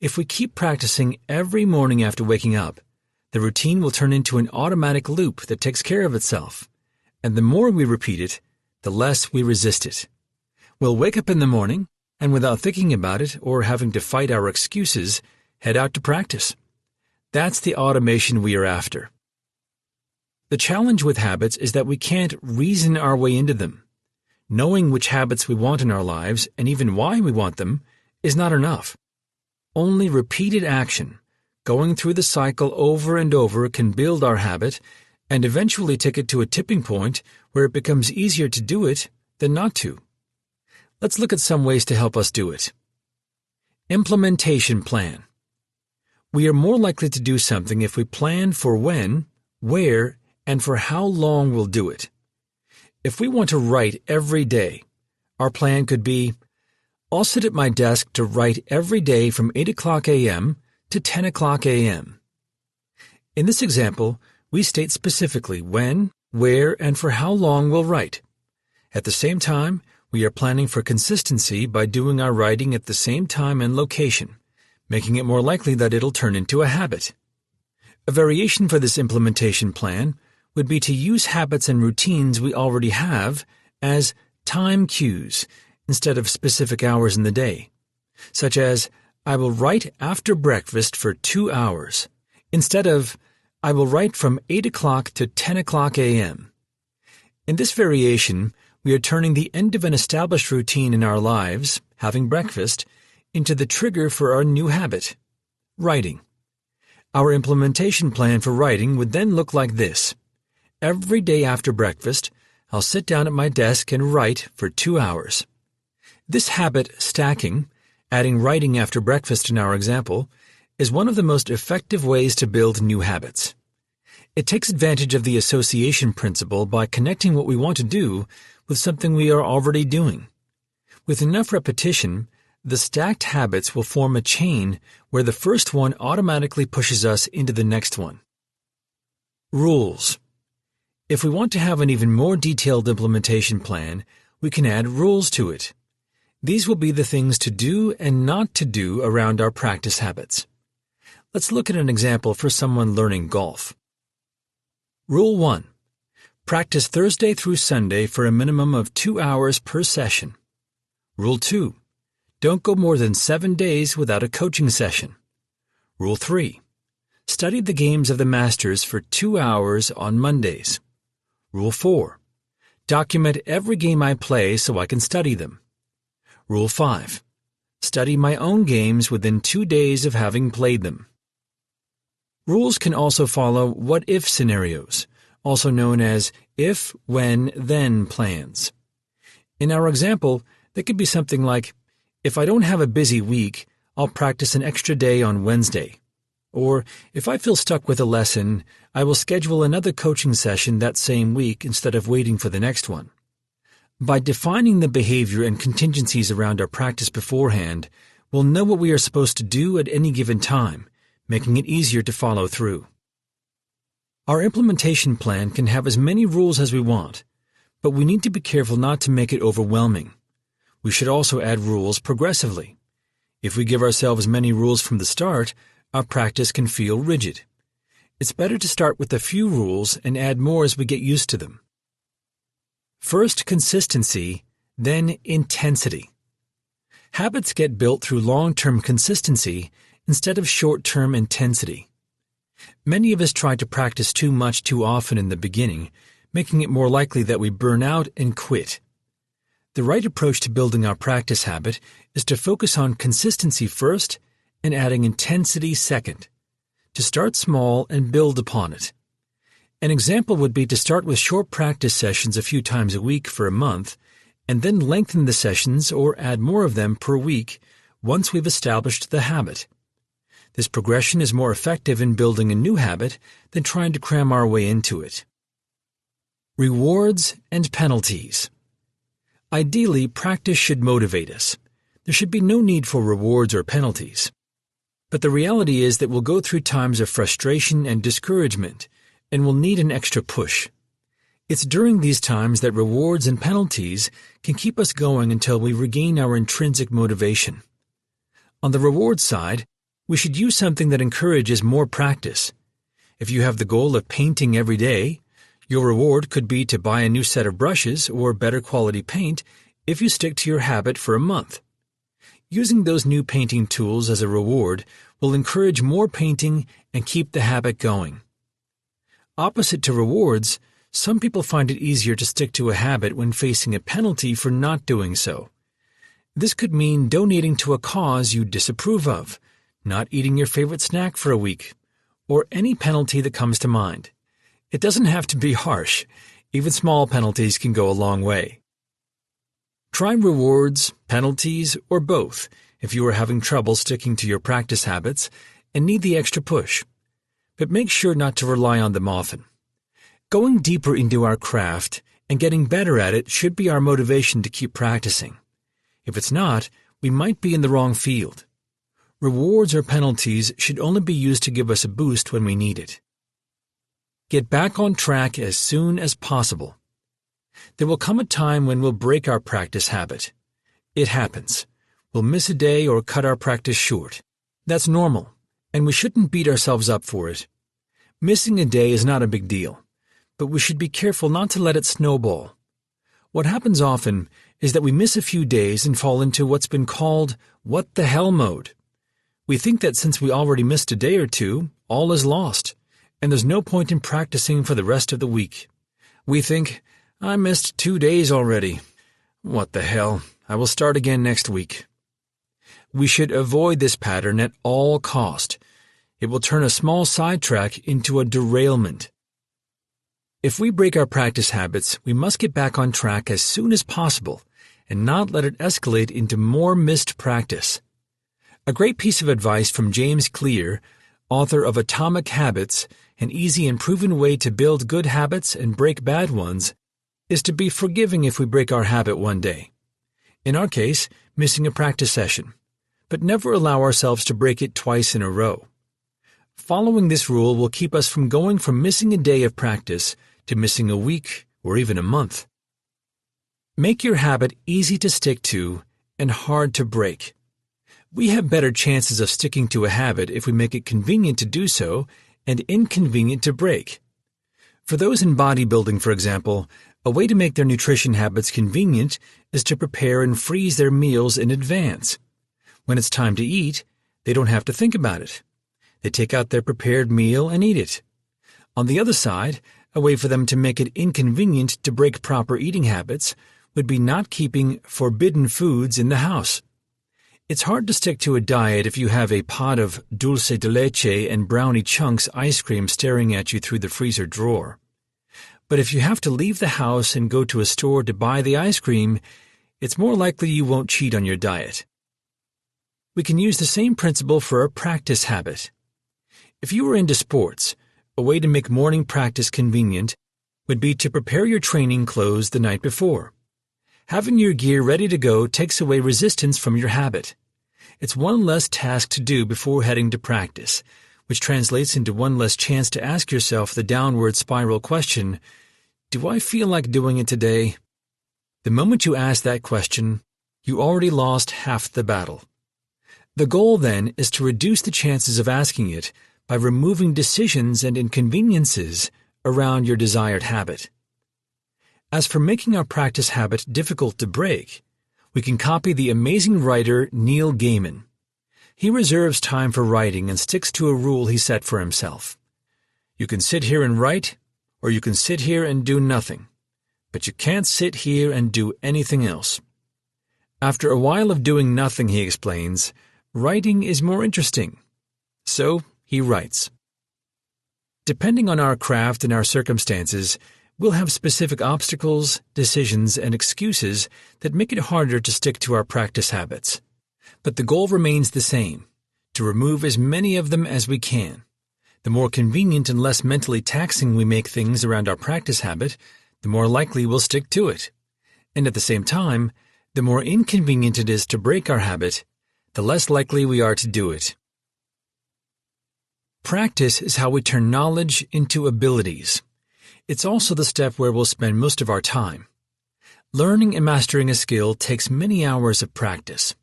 If we keep practicing every morning after waking up, the routine will turn into an automatic loop that takes care of itself, and the more we repeat it, the less we resist it. We'll wake up in the morning, and without thinking about it or having to fight our excuses, head out to practice. That's the automation we are after. The challenge with habits is that we can't reason our way into them. Knowing which habits we want in our lives, and even why we want them, is not enough. Only repeated action, going through the cycle over and over, can build our habit and eventually take it to a tipping point where it becomes easier to do it than not to. Let's look at some ways to help us do it. Implementation plan. We are more likely to do something if we plan for when, where, and for how long we'll do it. If we want to write every day, our plan could be, I'll sit at my desk to write every day from 8 o'clock a.m. to 10 o'clock a.m. In this example, we state specifically when, where, and for how long we'll write. At the same time, we are planning for consistency by doing our writing at the same time and location, making it more likely that it'll turn into a habit. A variation for this implementation plan would be to use habits and routines we already have as time cues instead of specific hours in the day, such as, I will write after breakfast for 2 hours, instead of, I will write from 8 o'clock to 10 o'clock a.m. In this variation, we are turning the end of an established routine in our lives, having breakfast, into the trigger for our new habit, writing. Our implementation plan for writing would then look like this. Every day after breakfast, I'll sit down at my desk and write for 2 hours. This habit stacking, adding writing after breakfast in our example, is one of the most effective ways to build new habits. It takes advantage of the association principle by connecting what we want to do with something we are already doing. With enough repetition, the stacked habits will form a chain where the first one automatically pushes us into the next one. Rules. If we want to have an even more detailed implementation plan, we can add rules to it. These will be the things to do and not to do around our practice habits. Let's look at an example for someone learning golf. Rule 1. Practice Thursday through Sunday for a minimum of 2 hours per session. Rule 2. Don't go more than 7 days without a coaching session. Rule 3. Study the games of the Masters for 2 hours on Mondays. Rule 4. Document every game I play so I can study them. Rule 5. Study my own games within 2 days of having played them. Rules can also follow what-if scenarios, also known as if, when, then plans. In our example, that could be something like, if I don't have a busy week, I'll practice an extra day on Wednesday. Or, if I feel stuck with a lesson, I will schedule another coaching session that same week instead of waiting for the next one. By defining the behavior and contingencies around our practice beforehand, we'll know what we are supposed to do at any given time, making it easier to follow through. Our implementation plan can have as many rules as we want, but we need to be careful not to make it overwhelming. We should also add rules progressively. If we give ourselves many rules from the start, our practice can feel rigid. It's better to start with a few rules and add more as we get used to them. First consistency, then intensity. Habits get built through long-term consistency instead of short-term intensity. Many of us try to practice too much too often in the beginning, making it more likely that we burn out and quit. The right approach to building our practice habit is to focus on consistency first and adding intensity second, to start small and build upon it. An example would be to start with short practice sessions a few times a week for a month, and then lengthen the sessions or add more of them per week once we've established the habit. This progression is more effective in building a new habit than trying to cram our way into it. Rewards and penalties. Ideally, practice should motivate us. There should be no need for rewards or penalties. But the reality is that we'll go through times of frustration and discouragement, and we'll need an extra push. It's during these times that rewards and penalties can keep us going until we regain our intrinsic motivation. On the reward side, we should use something that encourages more practice. If you have the goal of painting every day, your reward could be to buy a new set of brushes or better quality paint if you stick to your habit for a month. Using those new painting tools as a reward will encourage more painting and keep the habit going. Opposite to rewards, some people find it easier to stick to a habit when facing a penalty for not doing so. This could mean donating to a cause you disapprove of, not eating your favorite snack for a week, or any penalty that comes to mind. It doesn't have to be harsh. Even small penalties can go a long way. Try rewards, penalties, or both if you are having trouble sticking to your practice habits and need the extra push. But make sure not to rely on them often. Going deeper into our craft and getting better at it should be our motivation to keep practicing. If it's not, we might be in the wrong field. Rewards or penalties should only be used to give us a boost when we need it. Get back on track as soon as possible. There will come a time when we'll break our practice habit. It happens. We'll miss a day or cut our practice short. That's normal, and we shouldn't beat ourselves up for it. Missing a day is not a big deal, but we should be careful not to let it snowball. What happens often is that we miss a few days and fall into what's been called what the hell mode. We think that since we already missed a day or two, all is lost, and there's no point in practicing for the rest of the week. We think, I missed 2 days already. What the hell, I will start again next week. We should avoid this pattern at all cost. It will turn a small sidetrack into a derailment. If we break our practice habits, we must get back on track as soon as possible and not let it escalate into more missed practice. A great piece of advice from James Clear, author of Atomic Habits, an easy and proven way to build good habits and break bad ones, is to be forgiving if we break our habit one day. In our case, missing a practice session, but never allow ourselves to break it twice in a row. Following this rule will keep us from going from missing a day of practice to missing a week or even a month. Make your habit easy to stick to and hard to break. We have better chances of sticking to a habit if we make it convenient to do so and inconvenient to break. For those in bodybuilding, for example, a way to make their nutrition habits convenient is to prepare and freeze their meals in advance. When it's time to eat, they don't have to think about it. They take out their prepared meal and eat it. On the other side, a way for them to make it inconvenient to break proper eating habits would be not keeping forbidden foods in the house. It's hard to stick to a diet if you have a pot of dulce de leche and brownie chunks ice cream staring at you through the freezer drawer. But if you have to leave the house and go to a store to buy the ice cream, it's more likely you won't cheat on your diet. We can use the same principle for a practice habit. If you were into sports, a way to make morning practice convenient would be to prepare your training clothes the night before. Having your gear ready to go takes away resistance from your habit. It's one less task to do before heading to practice, which translates into one less chance to ask yourself the downward spiral question, do I feel like doing it today? The moment you ask that question, you already lost half the battle. The goal then is to reduce the chances of asking it by removing decisions and inconveniences around your desired habit. As for making our practice habit difficult to break, we can copy the amazing writer Neil Gaiman. He reserves time for writing and sticks to a rule he set for himself. You can sit here and write, or you can sit here and do nothing, but you can't sit here and do anything else. After a while of doing nothing, he explains, writing is more interesting. So he writes. Depending on our craft and our circumstances, we'll have specific obstacles, decisions, and excuses that make it harder to stick to our practice habits. But the goal remains the same, to remove as many of them as we can. The more convenient and less mentally taxing we make things around our practice habit, the more likely we'll stick to it. And at the same time, the more inconvenient it is to break our habit, the less likely we are to do it. Practice is how we turn knowledge into abilities. It's also the step where we'll spend most of our time. Learning and mastering a skill takes many hours of practice.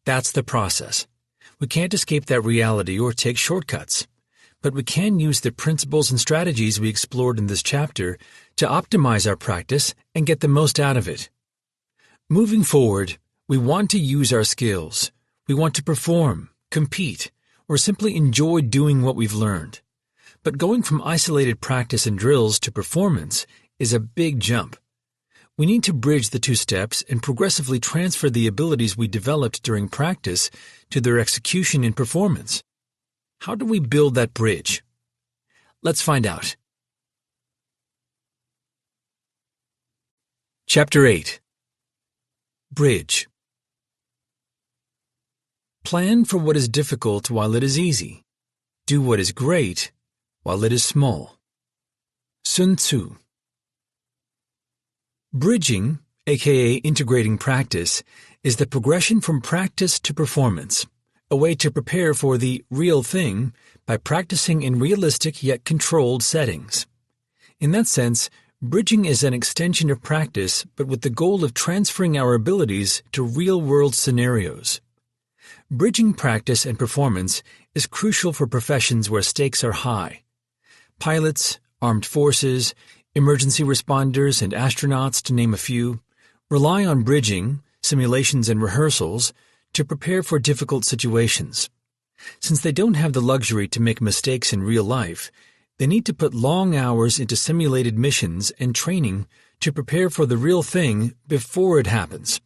That's the process. We can't escape that reality or take shortcuts, but we can use the principles and strategies we explored in this chapter to optimize our practice and get the most out of it. Moving forward, we want to use our skills. We want to perform, compete, or simply enjoy doing what we've learned. But going from isolated practice and drills to performance is a big jump. We need to bridge the two steps and progressively transfer the abilities we developed during practice to their execution in performance. How do we build that bridge? Let's find out. Chapter 8. Bridge. Plan for what is difficult while it is easy. Do what is great while it is small. Sun Tzu. Bridging, aka integrating practice, is the progression from practice to performance, a way to prepare for the real thing by practicing in realistic yet controlled settings. In that sense, bridging is an extension of practice, but with the goal of transferring our abilities to real-world scenarios. Bridging practice and performance is crucial for professions where stakes are high. Pilots, armed forces, emergency responders, and astronauts, to name a few, rely on bridging, simulations, and rehearsals to prepare for difficult situations. Since they don't have the luxury to make mistakes in real life, they need to put long hours into simulated missions and training to prepare for the real thing before it happens.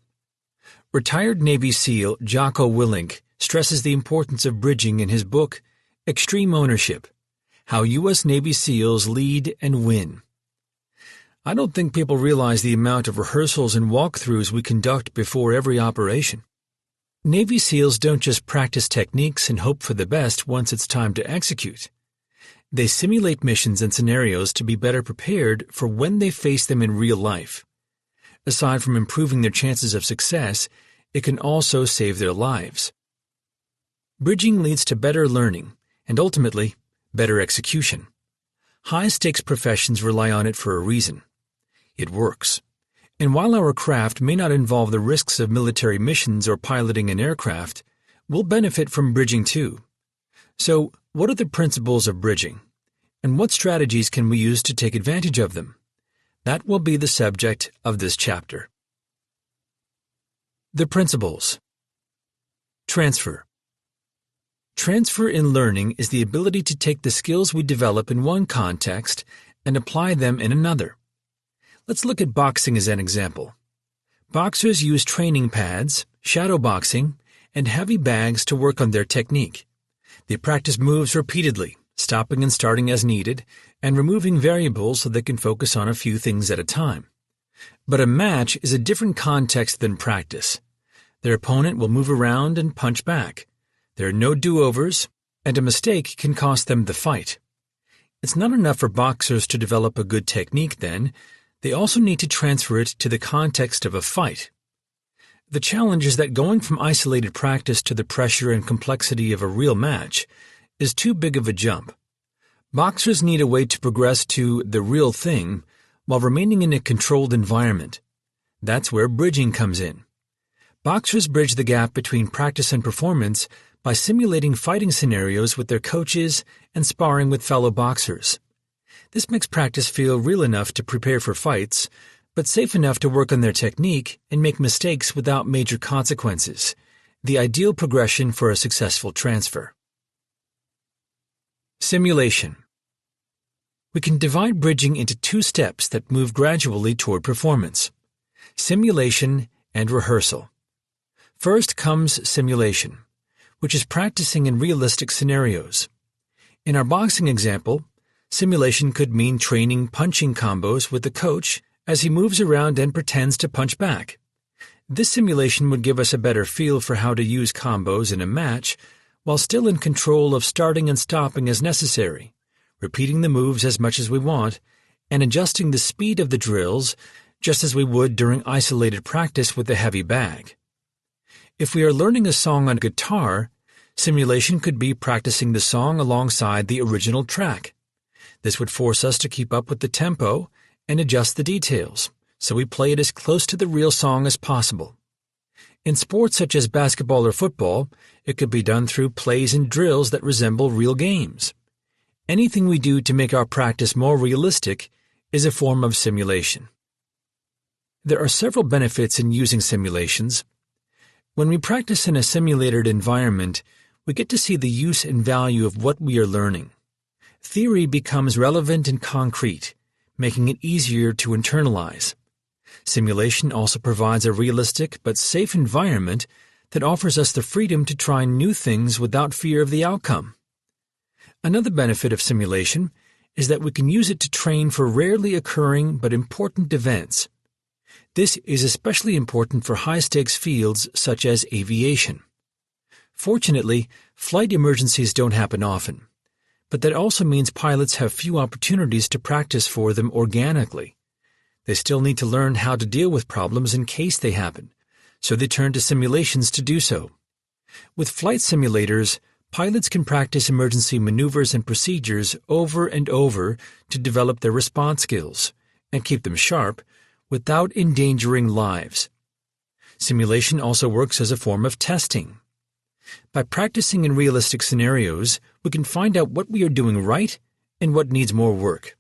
Retired Navy SEAL Jocko Willink stresses the importance of bridging in his book, Extreme ownership. How U.S. Navy SEALs lead and win. I don't think people realize the amount of rehearsals and walkthroughs we conduct before every operation. Navy SEALs don't just practice techniques and hope for the best once it's time to execute. They simulate missions and scenarios to be better prepared for when they face them in real life. Aside from improving their chances of success, it can also save their lives. Bridging leads to better learning and ultimately, better execution. High-stakes professions rely on it for a reason. It works. And while our craft may not involve the risks of military missions or piloting an aircraft, we'll benefit from bridging too. So, what are the principles of bridging? And what strategies can we use to take advantage of them? That will be the subject of this chapter. The principles. Transfer. Transfer in learning is the ability to take the skills we develop in one context and apply them in another. Let's look at boxing as an example. Boxers use training pads, shadow boxing, and heavy bags to work on their technique. They practice moves repeatedly, stopping and starting as needed, and removing variables so they can focus on a few things at a time. But a match is a different context than practice. Their opponent will move around and punch back. There are no do-overs, and a mistake can cost them the fight. It's not enough for boxers to develop a good technique then. They also need to transfer it to the context of a fight. The challenge is that going from isolated practice to the pressure and complexity of a real match is too big of a jump. Boxers need a way to progress to the real thing while remaining in a controlled environment. That's where bridging comes in. Boxers bridge the gap between practice and performance by simulating fighting scenarios with their coaches and sparring with fellow boxers. This makes practice feel real enough to prepare for fights, but safe enough to work on their technique and make mistakes without major consequences, the ideal progression for a successful transfer. Simulation. We can divide bridging into two steps that move gradually toward performance: simulation and rehearsal. First comes simulation, which is practicing in realistic scenarios. In our boxing example, simulation could mean training punching combos with the coach as he moves around and pretends to punch back. This simulation would give us a better feel for how to use combos in a match while still in control of starting and stopping as necessary, repeating the moves as much as we want, and adjusting the speed of the drills just as we would during isolated practice with a heavy bag. If we are learning a song on guitar, simulation could be practicing the song alongside the original track. This would force us to keep up with the tempo and adjust the details, so we play it as close to the real song as possible. In sports such as basketball or football, it could be done through plays and drills that resemble real games. Anything we do to make our practice more realistic is a form of simulation. There are several benefits in using simulations. When we practice in a simulated environment, we get to see the use and value of what we are learning. Theory becomes relevant and concrete, making it easier to internalize. Simulation also provides a realistic but safe environment that offers us the freedom to try new things without fear of the outcome. Another benefit of simulation is that we can use it to train for rarely occurring but important events. This is especially important for high-stakes fields such as aviation. Fortunately, flight emergencies don't happen often, but that also means pilots have few opportunities to practice for them organically. They still need to learn how to deal with problems in case they happen, so they turn to simulations to do so. With flight simulators, pilots can practice emergency maneuvers and procedures over and over to develop their response skills and keep them sharp without endangering lives. Simulation also works as a form of testing. By practicing in realistic scenarios, we can find out what we are doing right and what needs more work.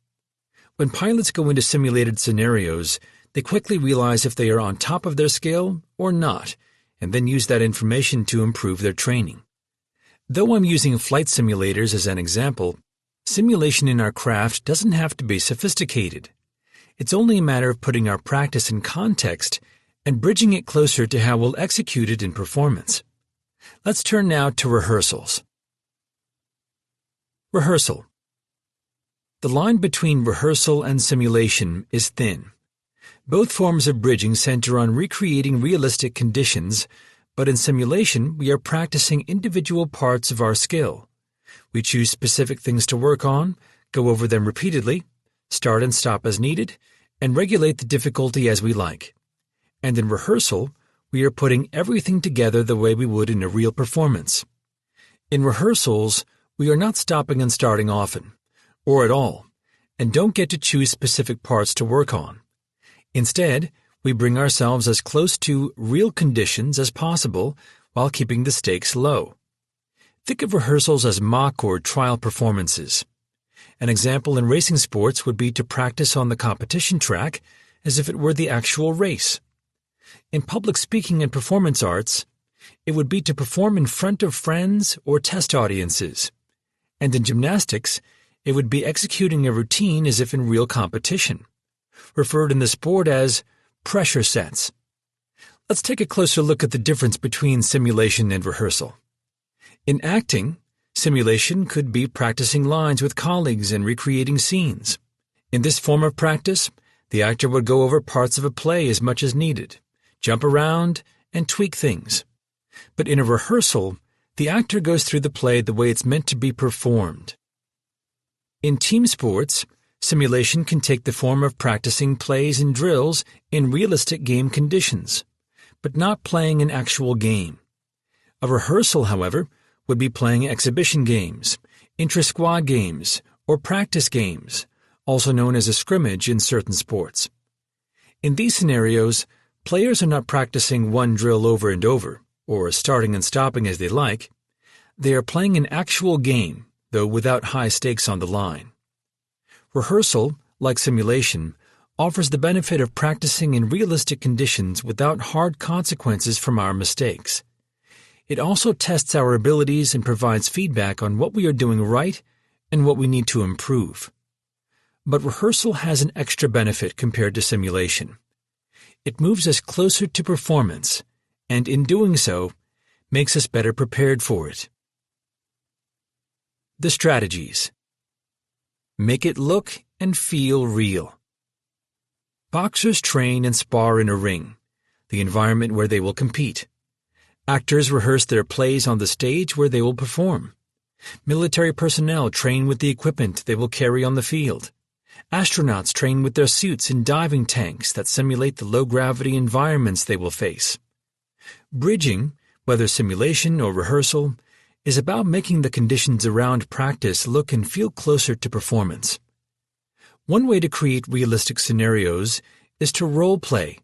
When pilots go into simulated scenarios, they quickly realize if they are on top of their skill or not, and then use that information to improve their training. Though I'm using flight simulators as an example, simulation in our craft doesn't have to be sophisticated. It's only a matter of putting our practice in context and bridging it closer to how we'll execute it in performance. Let's turn now to rehearsals. Rehearsal. The line between rehearsal and simulation is thin. Both forms of bridging center on recreating realistic conditions, but in simulation we are practicing individual parts of our skill. We choose specific things to work on, go over them repeatedly, start and stop as needed, and regulate the difficulty as we like. And in rehearsal, we are putting everything together the way we would in a real performance. In rehearsals, we are not stopping and starting often, or at all, and don't get to choose specific parts to work on. Instead, we bring ourselves as close to real conditions as possible while keeping the stakes low. Think of rehearsals as mock or trial performances. An example in racing sports would be to practice on the competition track as if it were the actual race. In public speaking and performance arts, it would be to perform in front of friends or test audiences. And in gymnastics, it would be executing a routine as if in real competition, referred in the sport as pressure sets. Let's take a closer look at the difference between simulation and rehearsal. In acting, simulation could be practicing lines with colleagues and recreating scenes. In this form of practice, the actor would go over parts of a play as much as needed, jump around, and tweak things. But in a rehearsal, the actor goes through the play the way it's meant to be performed. In team sports, simulation can take the form of practicing plays and drills in realistic game conditions, but not playing an actual game. A rehearsal, however, would be playing exhibition games, intra-squad games, or practice games, also known as a scrimmage in certain sports. In these scenarios, players are not practicing one drill over and over, or starting and stopping as they like. They are playing an actual game, though without high stakes on the line. Rehearsal, like simulation, offers the benefit of practicing in realistic conditions without hard consequences from our mistakes. It also tests our abilities and provides feedback on what we are doing right and what we need to improve. But rehearsal has an extra benefit compared to simulation. It moves us closer to performance, and in doing so, makes us better prepared for it. The strategies. Make it look and feel real. Boxers train and spar in a ring, the environment where they will compete. Actors rehearse their plays on the stage where they will perform. Military personnel train with the equipment they will carry on the field. Astronauts train with their suits in diving tanks that simulate the low-gravity environments they will face. Bridging, whether simulation or rehearsal, is about making the conditions around practice look and feel closer to performance. One way to create realistic scenarios is to role-play.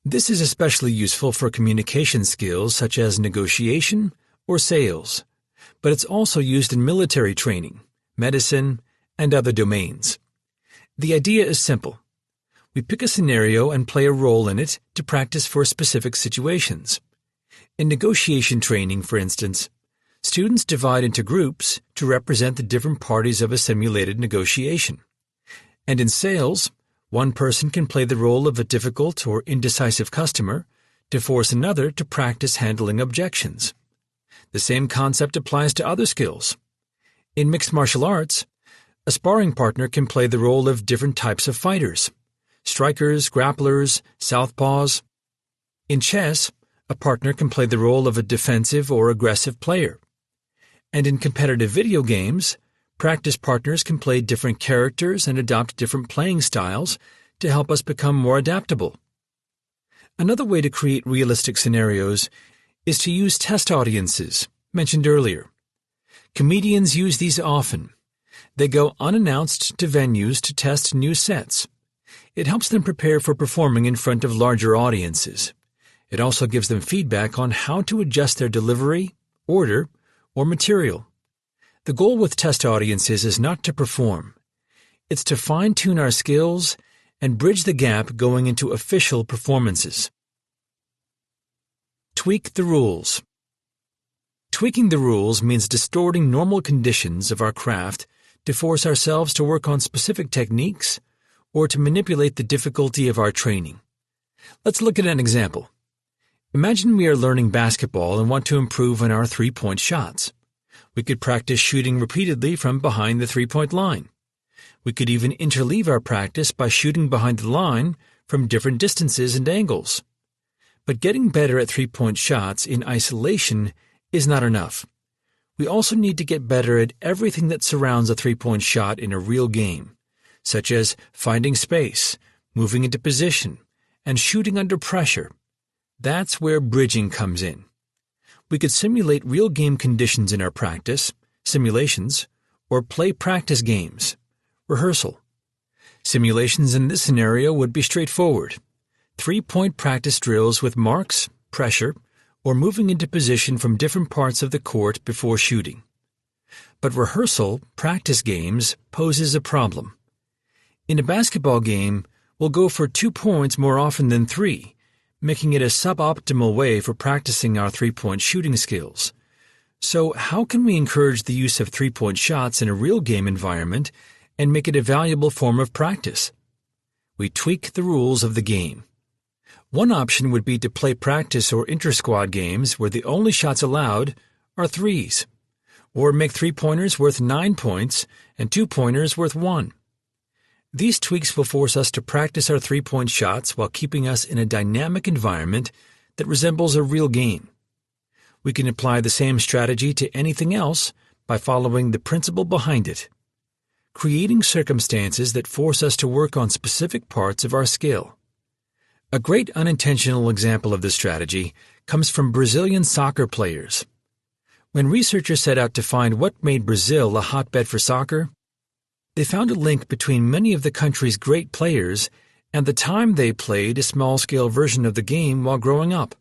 This is especially useful for communication skills such as negotiation or sales, but it's also used in military training, medicine, and other domains. The idea is simple. We pick a scenario and play a role in it to practice for specific situations. In negotiation training, for instance, students divide into groups to represent the different parties of a simulated negotiation. And in sales, one person can play the role of a difficult or indecisive customer to force another to practice handling objections. The same concept applies to other skills. In mixed martial arts, a sparring partner can play the role of different types of fighters: strikers, grapplers, southpaws. In chess, a partner can play the role of a defensive or aggressive player. And in competitive video games, practice partners can play different characters and adopt different playing styles to help us become more adaptable. Another way to create realistic scenarios is to use test audiences, mentioned earlier. Comedians use these often. They go unannounced to venues to test new sets. It helps them prepare for performing in front of larger audiences. It also gives them feedback on how to adjust their delivery, order, or material. The goal with test audiences is not to perform. It's to fine-tune our skills and bridge the gap going into official performances. Tweak the rules. Tweaking the rules means distorting normal conditions of our craft to force ourselves to work on specific techniques or to manipulate the difficulty of our training. Let's look at an example. Imagine we are learning basketball and want to improve on our three-point shots. We could practice shooting repeatedly from behind the three-point line. We could even interleave our practice by shooting behind the line from different distances and angles. But getting better at three-point shots in isolation is not enough. We also need to get better at everything that surrounds a three-point shot in a real game, such as finding space, moving into position, and shooting under pressure. That's where bridging comes in. We could simulate real game conditions in our practice, simulations, or play practice games, rehearsal. Simulations in this scenario would be straightforward. Three-point practice drills with marks, pressure, or moving into position from different parts of the court before shooting. But rehearsal, practice games, poses a problem. In a basketball game, we'll go for 2 points more often than 3, making it a suboptimal way for practicing our three-point shooting skills. So how can we encourage the use of three-point shots in a real game environment and make it a valuable form of practice? We tweak the rules of the game. One option would be to play practice or inter-squad games where the only shots allowed are threes, or make three-pointers worth 9 points and 2-pointers worth 1. These tweaks will force us to practice our three-point shots while keeping us in a dynamic environment that resembles a real game. We can apply the same strategy to anything else by following the principle behind it, creating circumstances that force us to work on specific parts of our skill. A great unintentional example of this strategy comes from Brazilian soccer players. When researchers set out to find what made Brazil a hotbed for soccer, they found a link between many of the country's great players and the time they played a small-scale version of the game while growing up.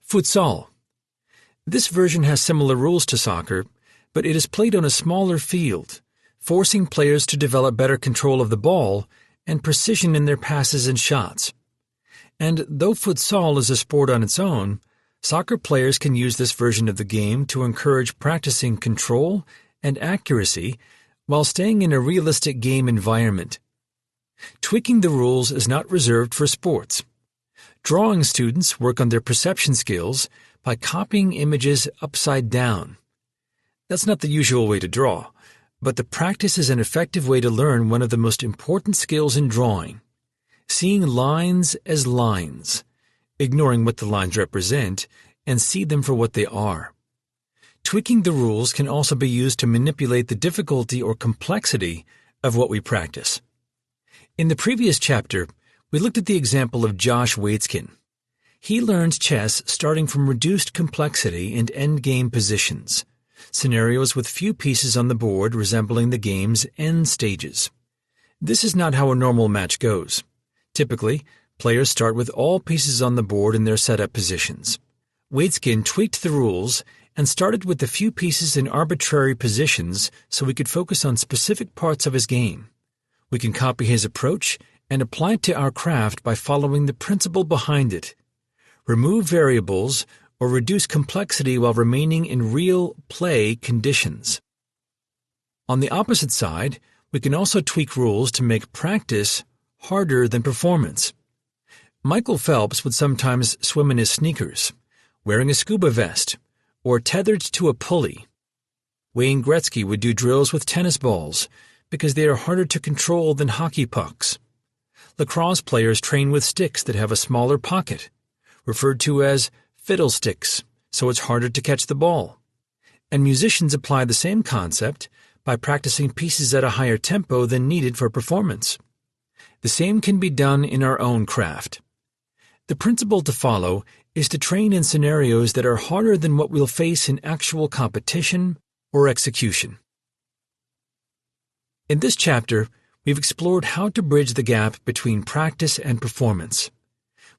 Futsal. This version has similar rules to soccer, but it is played on a smaller field, forcing players to develop better control of the ball and precision in their passes and shots. And though futsal is a sport on its own, soccer players can use this version of the game to encourage practicing control and accuracy while staying in a realistic game environment. Tweaking the rules is not reserved for sports. Drawing students work on their perception skills by copying images upside down. That's not the usual way to draw, but the practice is an effective way to learn one of the most important skills in drawing: seeing lines as lines, ignoring what the lines represent, and see them for what they are. Tweaking the rules can also be used to manipulate the difficulty or complexity of what we practice. In the previous chapter, we looked at the example of Josh Waitzkin. He learned chess starting from reduced complexity and endgame positions, scenarios with few pieces on the board resembling the game's end stages. This is not how a normal match goes. Typically, players start with all pieces on the board in their setup positions. Waitzkin tweaked the rules and started with a few pieces in arbitrary positions so we could focus on specific parts of his game. We can copy his approach and apply it to our craft by following the principle behind it. Remove variables or reduce complexity while remaining in real play conditions. On the opposite side, we can also tweak rules to make practice harder than performance. Michael Phelps would sometimes swim in his sneakers, wearing a scuba vest, or tethered to a pulley. Wayne Gretzky would do drills with tennis balls because they are harder to control than hockey pucks. Lacrosse players train with sticks that have a smaller pocket, referred to as fiddlesticks, so it's harder to catch the ball. And musicians apply the same concept by practicing pieces at a higher tempo than needed for performance. The same can be done in our own craft. The principle to follow is to train in scenarios that are harder than what we'll face in actual competition or execution. In this chapter, we've explored how to bridge the gap between practice and performance.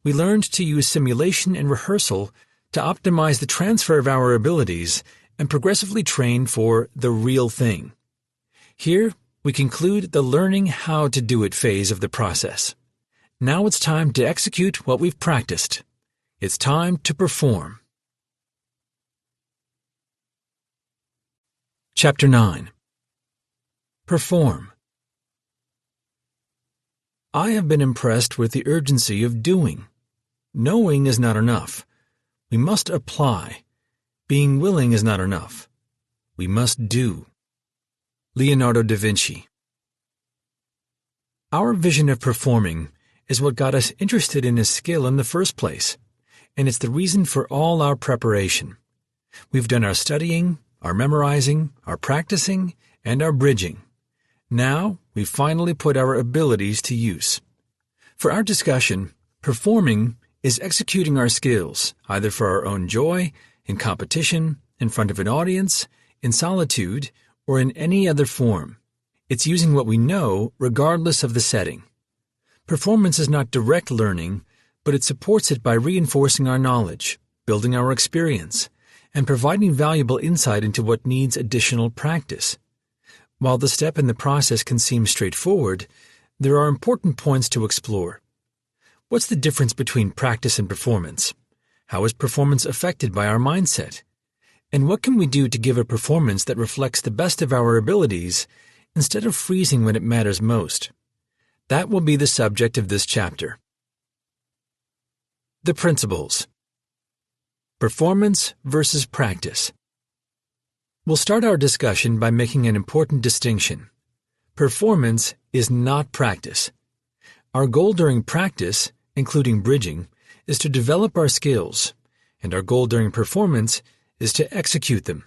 We learned to use simulation and rehearsal to optimize the transfer of our abilities and progressively train for the real thing. Here, we conclude the learning how to do it phase of the process. Now it's time to execute what we've practiced. It's time to perform. Chapter 9. Perform. I have been impressed with the urgency of doing. Knowing is not enough. We must apply. Being willing is not enough. We must do. Leonardo da Vinci. Our vision of performing is what got us interested in a skill in the first place, and it's the reason for all our preparation. We've done our studying, our memorizing, our practicing, and our bridging. Now, we've finally put our abilities to use. For our discussion, performing is executing our skills, either for our own joy, in competition, in front of an audience, in solitude, or in any other form. It's using what we know regardless of the setting. Performance is not direct learning, but it supports it by reinforcing our knowledge, building our experience, and providing valuable insight into what needs additional practice. While the step in the process can seem straightforward, there are important points to explore. What's the difference between practice and performance? How is performance affected by our mindset? And what can we do to give a performance that reflects the best of our abilities instead of freezing when it matters most? That will be the subject of this chapter. The principles. Performance versus practice. We'll start our discussion by making an important distinction. Performance is not practice. Our goal during practice, including bridging, is to develop our skills, and our goal during performance is to execute them.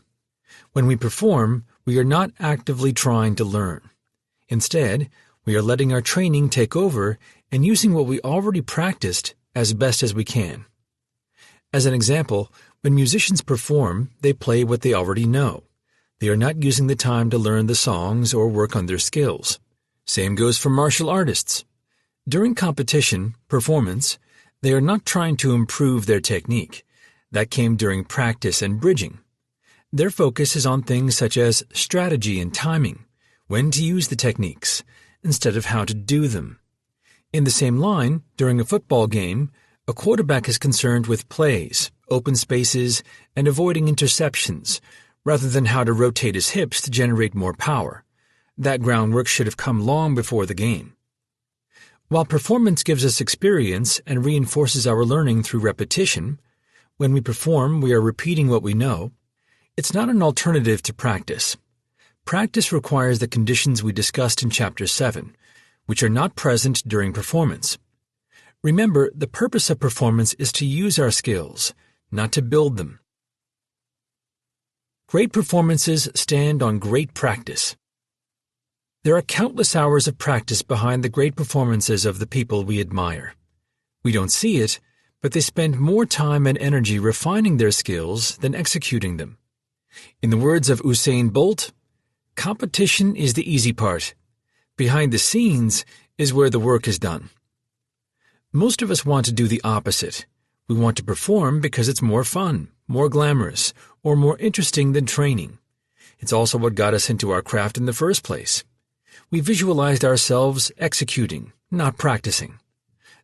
When we perform, we are not actively trying to learn. Instead, we are letting our training take over and using what we already practiced as best as we can. As an example, when musicians perform, they play what they already know. They are not using the time to learn the songs or work on their skills. Same goes for martial artists. During competition, performance, they are not trying to improve their technique. That came during practice and bridging. Their focus is on things such as strategy and timing, when to use the techniques, instead of how to do them. In the same line, during a football game, a quarterback is concerned with plays, open spaces, and avoiding interceptions, rather than how to rotate his hips to generate more power. That groundwork should have come long before the game. While performance gives us experience and reinforces our learning through repetition, when we perform, we are repeating what we know. It's not an alternative to practice. Practice requires the conditions we discussed in Chapter 7, which are not present during performance. Remember, the purpose of performance is to use our skills, not to build them. Great performances stand on great practice. There are countless hours of practice behind the great performances of the people we admire. We don't see it, but they spend more time and energy refining their skills than executing them. In the words of Usain Bolt, competition is the easy part. Behind the scenes is where the work is done. Most of us want to do the opposite. We want to perform because it's more fun, more glamorous, or more interesting than training. It's also what got us into our craft in the first place. We visualized ourselves executing, not practicing.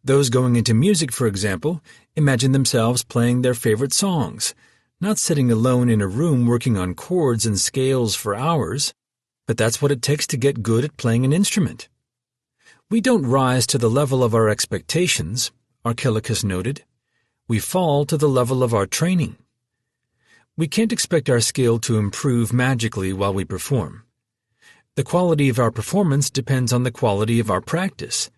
Those going into music, for example, imagine themselves playing their favorite songs, not sitting alone in a room working on chords and scales for hours, but that's what it takes to get good at playing an instrument. We don't rise to the level of our expectations, Archilochus noted. We fall to the level of our training. We can't expect our skill to improve magically while we perform. The quality of our performance depends on the quality of our practice.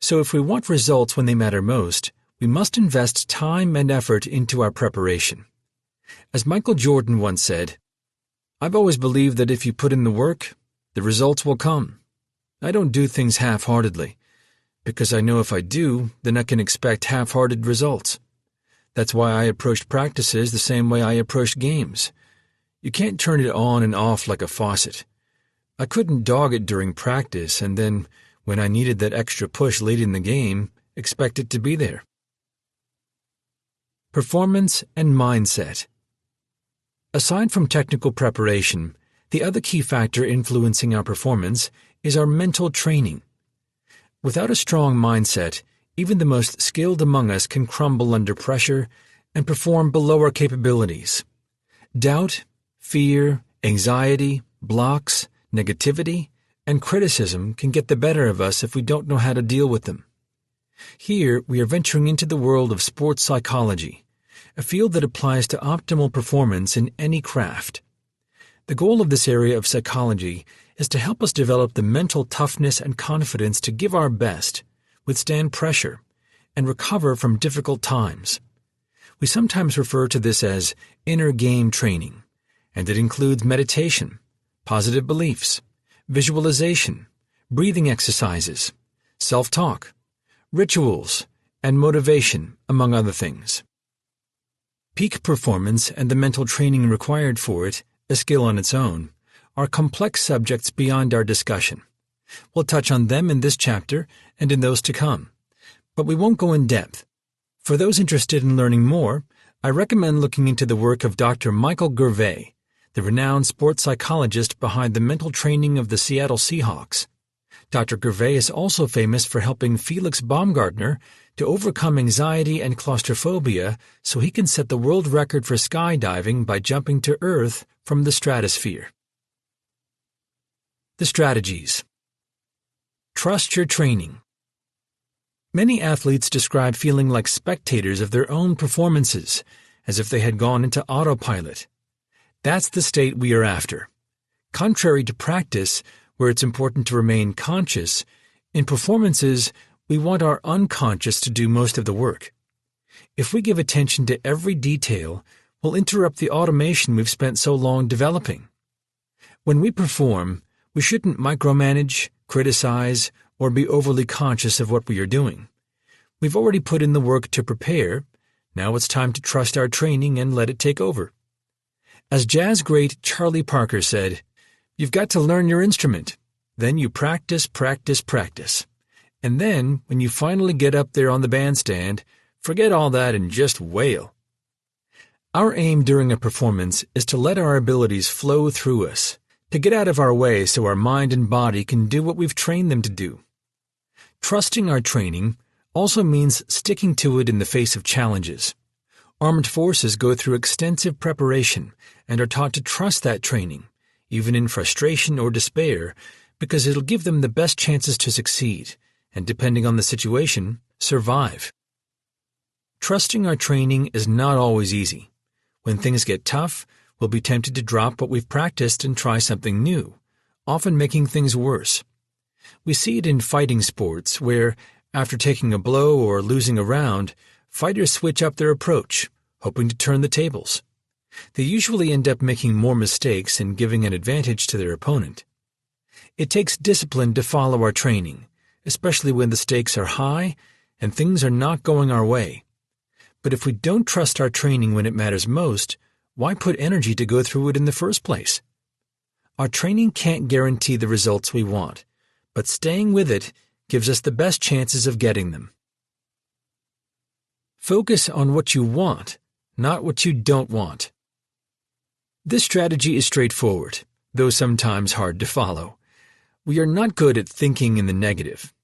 So if we want results when they matter most, we must invest time and effort into our preparation. As Michael Jordan once said, "I've always believed that if you put in the work, the results will come. I don't do things half-heartedly, because I know if I do, then I can expect half-hearted results. That's why I approached practices the same way I approached games. You can't turn it on and off like a faucet. I couldn't dog it during practice and then, when I needed that extra push late in the game, expect it to be there." Performance and mindset. Aside from technical preparation, the other key factor influencing our performance is our mental training. Without a strong mindset, even the most skilled among us can crumble under pressure and perform below our capabilities. Doubt, fear, anxiety, blocks, negativity, and criticism can get the better of us if we don't know how to deal with them. Here, we are venturing into the world of sports psychology, a field that applies to optimal performance in any craft. The goal of this area of psychology is to help us develop the mental toughness and confidence to give our best, withstand pressure, and recover from difficult times. We sometimes refer to this as inner game training, and it includes meditation, positive beliefs, visualization, breathing exercises, self-talk, rituals, and motivation, among other things. Peak performance and the mental training required for it, a skill on its own, are complex subjects beyond our discussion. We'll touch on them in this chapter and in those to come, but we won't go in depth. For those interested in learning more, I recommend looking into the work of Dr. Michael Gervais, the renowned sports psychologist behind the mental training of the Seattle Seahawks. Dr. Gervais is also famous for helping Felix Baumgartner to overcome anxiety and claustrophobia so he can set the world record for skydiving by jumping to Earth from the stratosphere. The strategies. Trust your training. Many athletes describe feeling like spectators of their own performances, as if they had gone into autopilot. That's the state we are after. Contrary to practice, where it's important to remain conscious, in performances, we want our unconscious to do most of the work. If we give attention to every detail, we'll interrupt the automation we've spent so long developing. When we perform, we shouldn't micromanage, criticize, or be overly conscious of what we are doing. We've already put in the work to prepare. Now it's time to trust our training and let it take over. As jazz great Charlie Parker said, "You've got to learn your instrument. Then you practice, practice, practice. And then, when you finally get up there on the bandstand, forget all that and just wail." Our aim during a performance is to let our abilities flow through us, to get out of our way so our mind and body can do what we've trained them to do. Trusting our training also means sticking to it in the face of challenges. Armed forces go through extensive preparation and are taught to trust that training, even in frustration or despair, because it'll give them the best chances to succeed, and depending on the situation, survive. Trusting our training is not always easy. When things get tough, we'll be tempted to drop what we've practiced and try something new, often making things worse. We see it in fighting sports where, after taking a blow or losing a round, fighters switch up their approach, hoping to turn the tables. They usually end up making more mistakes and giving an advantage to their opponent. It takes discipline to follow our training, especially when the stakes are high and things are not going our way. But if we don't trust our training when it matters most, why put energy to go through it in the first place? Our training can't guarantee the results we want, but staying with it gives us the best chances of getting them. Focus on what you want, not what you don't want. This strategy is straightforward, though sometimes hard to follow. We are not good at thinking in the negative.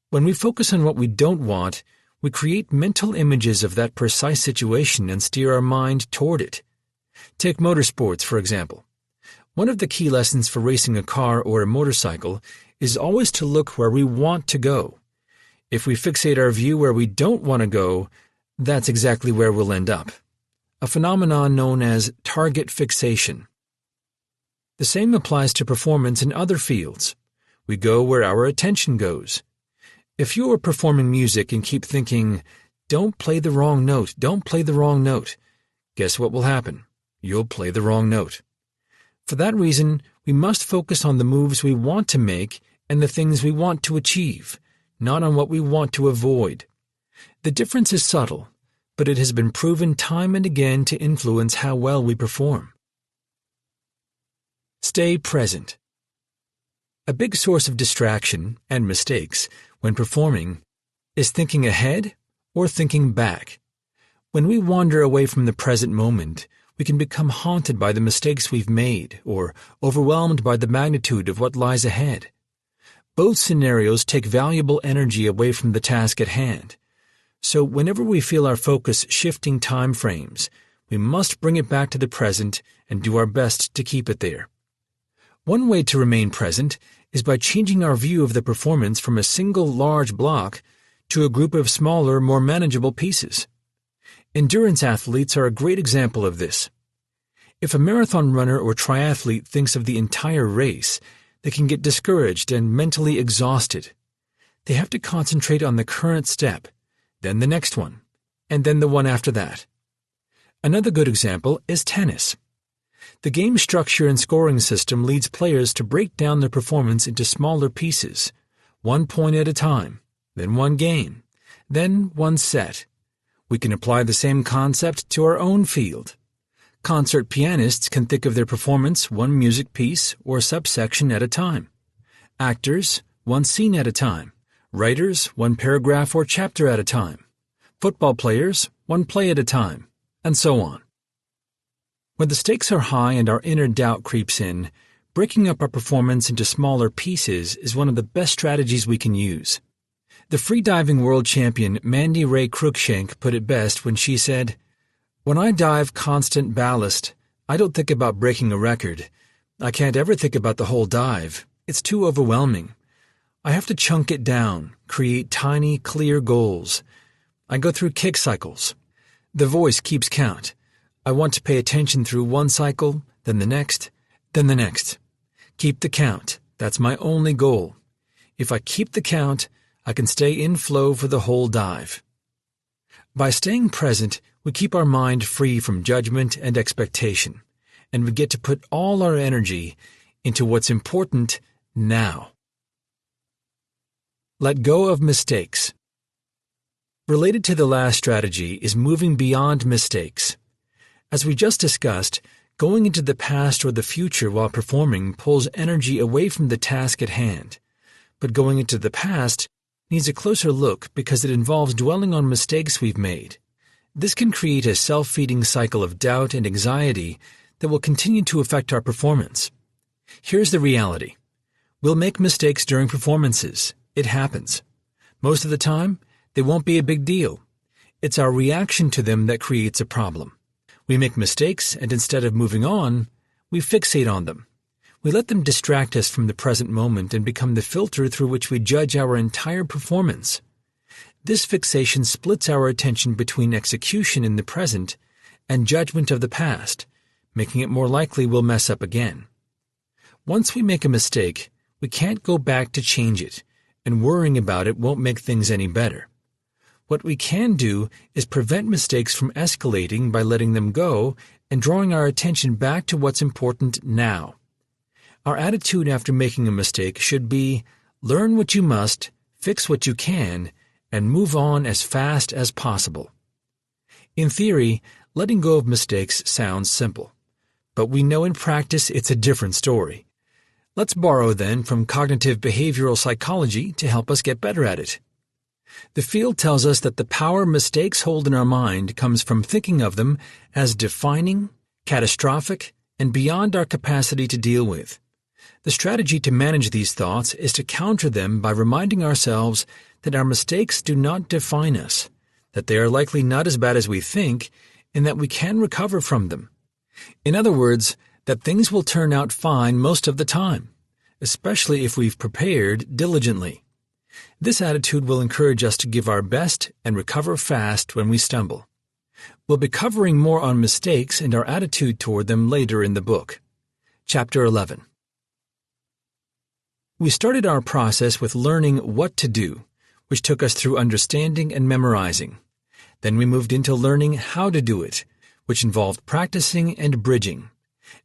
When we focus on what we don't want, we create mental images of that precise situation and steer our mind toward it. Take motorsports, for example. One of the key lessons for racing a car or a motorcycle is always to look where we want to go. If we fixate our view where we don't want to go, that's exactly where we'll end up. A phenomenon known as target fixation. The same applies to performance in other fields. We go where our attention goes. If you are performing music and keep thinking, "Don't play the wrong note, don't play the wrong note," guess what will happen? You'll play the wrong note. For that reason, we must focus on the moves we want to make and the things we want to achieve, not on what we want to avoid. The difference is subtle, but it has been proven time and again to influence how well we perform. Stay present. A big source of distraction and mistakes when performing is thinking ahead or thinking back. When we wander away from the present moment, we can become haunted by the mistakes we've made or overwhelmed by the magnitude of what lies ahead. Both scenarios take valuable energy away from the task at hand. So whenever we feel our focus shifting time frames, we must bring it back to the present and do our best to keep it there. One way to remain present is by changing our view of the performance from a single large block to a group of smaller, more manageable pieces. Endurance athletes are a great example of this. If a marathon runner or triathlete thinks of the entire race, they can get discouraged and mentally exhausted. They have to concentrate on the current step, then the next one, and then the one after that. Another good example is tennis. The game structure and scoring system leads players to break down their performance into smaller pieces, 1 point at a time, then one game, then one set. We can apply the same concept to our own field. Concert pianists can think of their performance one music piece or subsection at a time. Actors, one scene at a time. Writers, one paragraph or chapter at a time. Football players, one play at a time, and so on. When the stakes are high and our inner doubt creeps in, breaking up our performance into smaller pieces is one of the best strategies we can use. The freediving world champion Mandy Ray Cruikshank put it best when she said, "When I dive constant ballast, I don't think about breaking a record. I can't ever think about the whole dive. It's too overwhelming. I have to chunk it down, create tiny, clear goals. I go through kick cycles. The voice keeps count. I want to pay attention through one cycle, then the next, then the next. Keep the count. That's my only goal. If I keep the count, I can stay in flow for the whole dive." By staying present, we keep our mind free from judgment and expectation, and we get to put all our energy into what's important now. Let go of mistakes. Related to the last strategy is moving beyond mistakes. As we just discussed, going into the past or the future while performing pulls energy away from the task at hand, but going into the past needs a closer look because it involves dwelling on mistakes we've made. This can create a self-feeding cycle of doubt and anxiety that will continue to affect our performance. Here's the reality. We'll make mistakes during performances. It happens. Most of the time, they won't be a big deal. It's our reaction to them that creates a problem. We make mistakes, and instead of moving on, we fixate on them. We let them distract us from the present moment and become the filter through which we judge our entire performance. This fixation splits our attention between execution in the present and judgment of the past, making it more likely we'll mess up again. Once we make a mistake, we can't go back to change it, and worrying about it won't make things any better. What we can do is prevent mistakes from escalating by letting them go and drawing our attention back to what's important now. Our attitude after making a mistake should be, learn what you must, fix what you can, and move on as fast as possible. In theory, letting go of mistakes sounds simple, but we know in practice it's a different story. Let's borrow then from cognitive behavioral psychology to help us get better at it. The field tells us that the power mistakes hold in our mind comes from thinking of them as defining, catastrophic, and beyond our capacity to deal with. The strategy to manage these thoughts is to counter them by reminding ourselves that our mistakes do not define us, that they are likely not as bad as we think, and that we can recover from them. In other words, that things will turn out fine most of the time, especially if we've prepared diligently. This attitude will encourage us to give our best and recover fast when we stumble. We'll be covering more on mistakes and our attitude toward them later in the book. Chapter 11. We started our process with learning what to do, which took us through understanding and memorizing. Then we moved into learning how to do it, which involved practicing and bridging.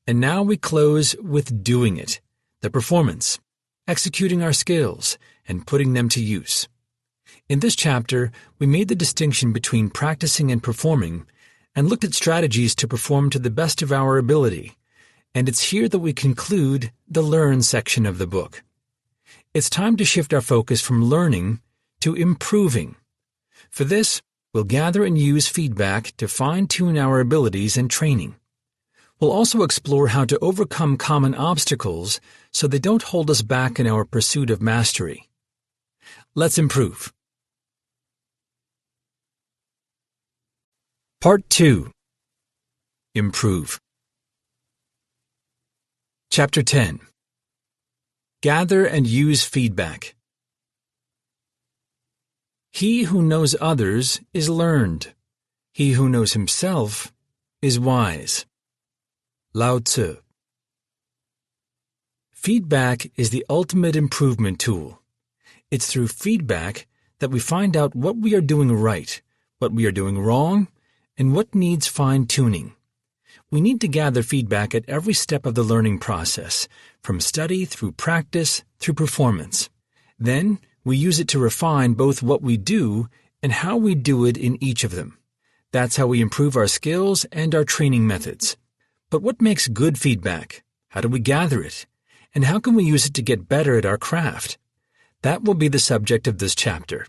And now we close with doing it, the performance, executing our skills, and putting them to use. In this chapter, we made the distinction between practicing and performing, and looked at strategies to perform to the best of our ability. And it's here that we conclude the Learn section of the book. It's time to shift our focus from learning to improving. For this, we'll gather and use feedback to fine-tune our abilities and training. We'll also explore how to overcome common obstacles so they don't hold us back in our pursuit of mastery. Let's improve. Part 2. Improve. Chapter 10. Gather and use feedback. He who knows others is learned. He who knows himself is wise. Lao Tzu. Feedback is the ultimate improvement tool. It's through feedback that we find out what we are doing right, what we are doing wrong, and what needs fine-tuning. We need to gather feedback at every step of the learning process, from study through practice through performance. Then, we use it to refine both what we do and how we do it in each of them. That's how we improve our skills and our training methods. But what makes good feedback? How do we gather it? And how can we use it to get better at our craft? That will be the subject of this chapter.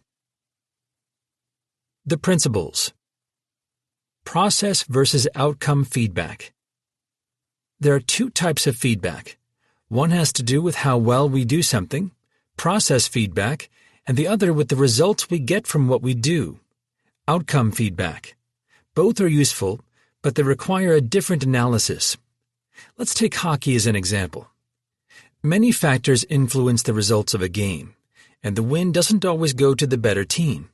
The principles. Process versus outcome feedback. There are two types of feedback. One has to do with how well we do something, process feedback, and the other with the results we get from what we do, outcome feedback. Both are useful, but they require a different analysis. Let's take hockey as an example. Many factors influence the results of a game, and the win doesn't always go to the better team.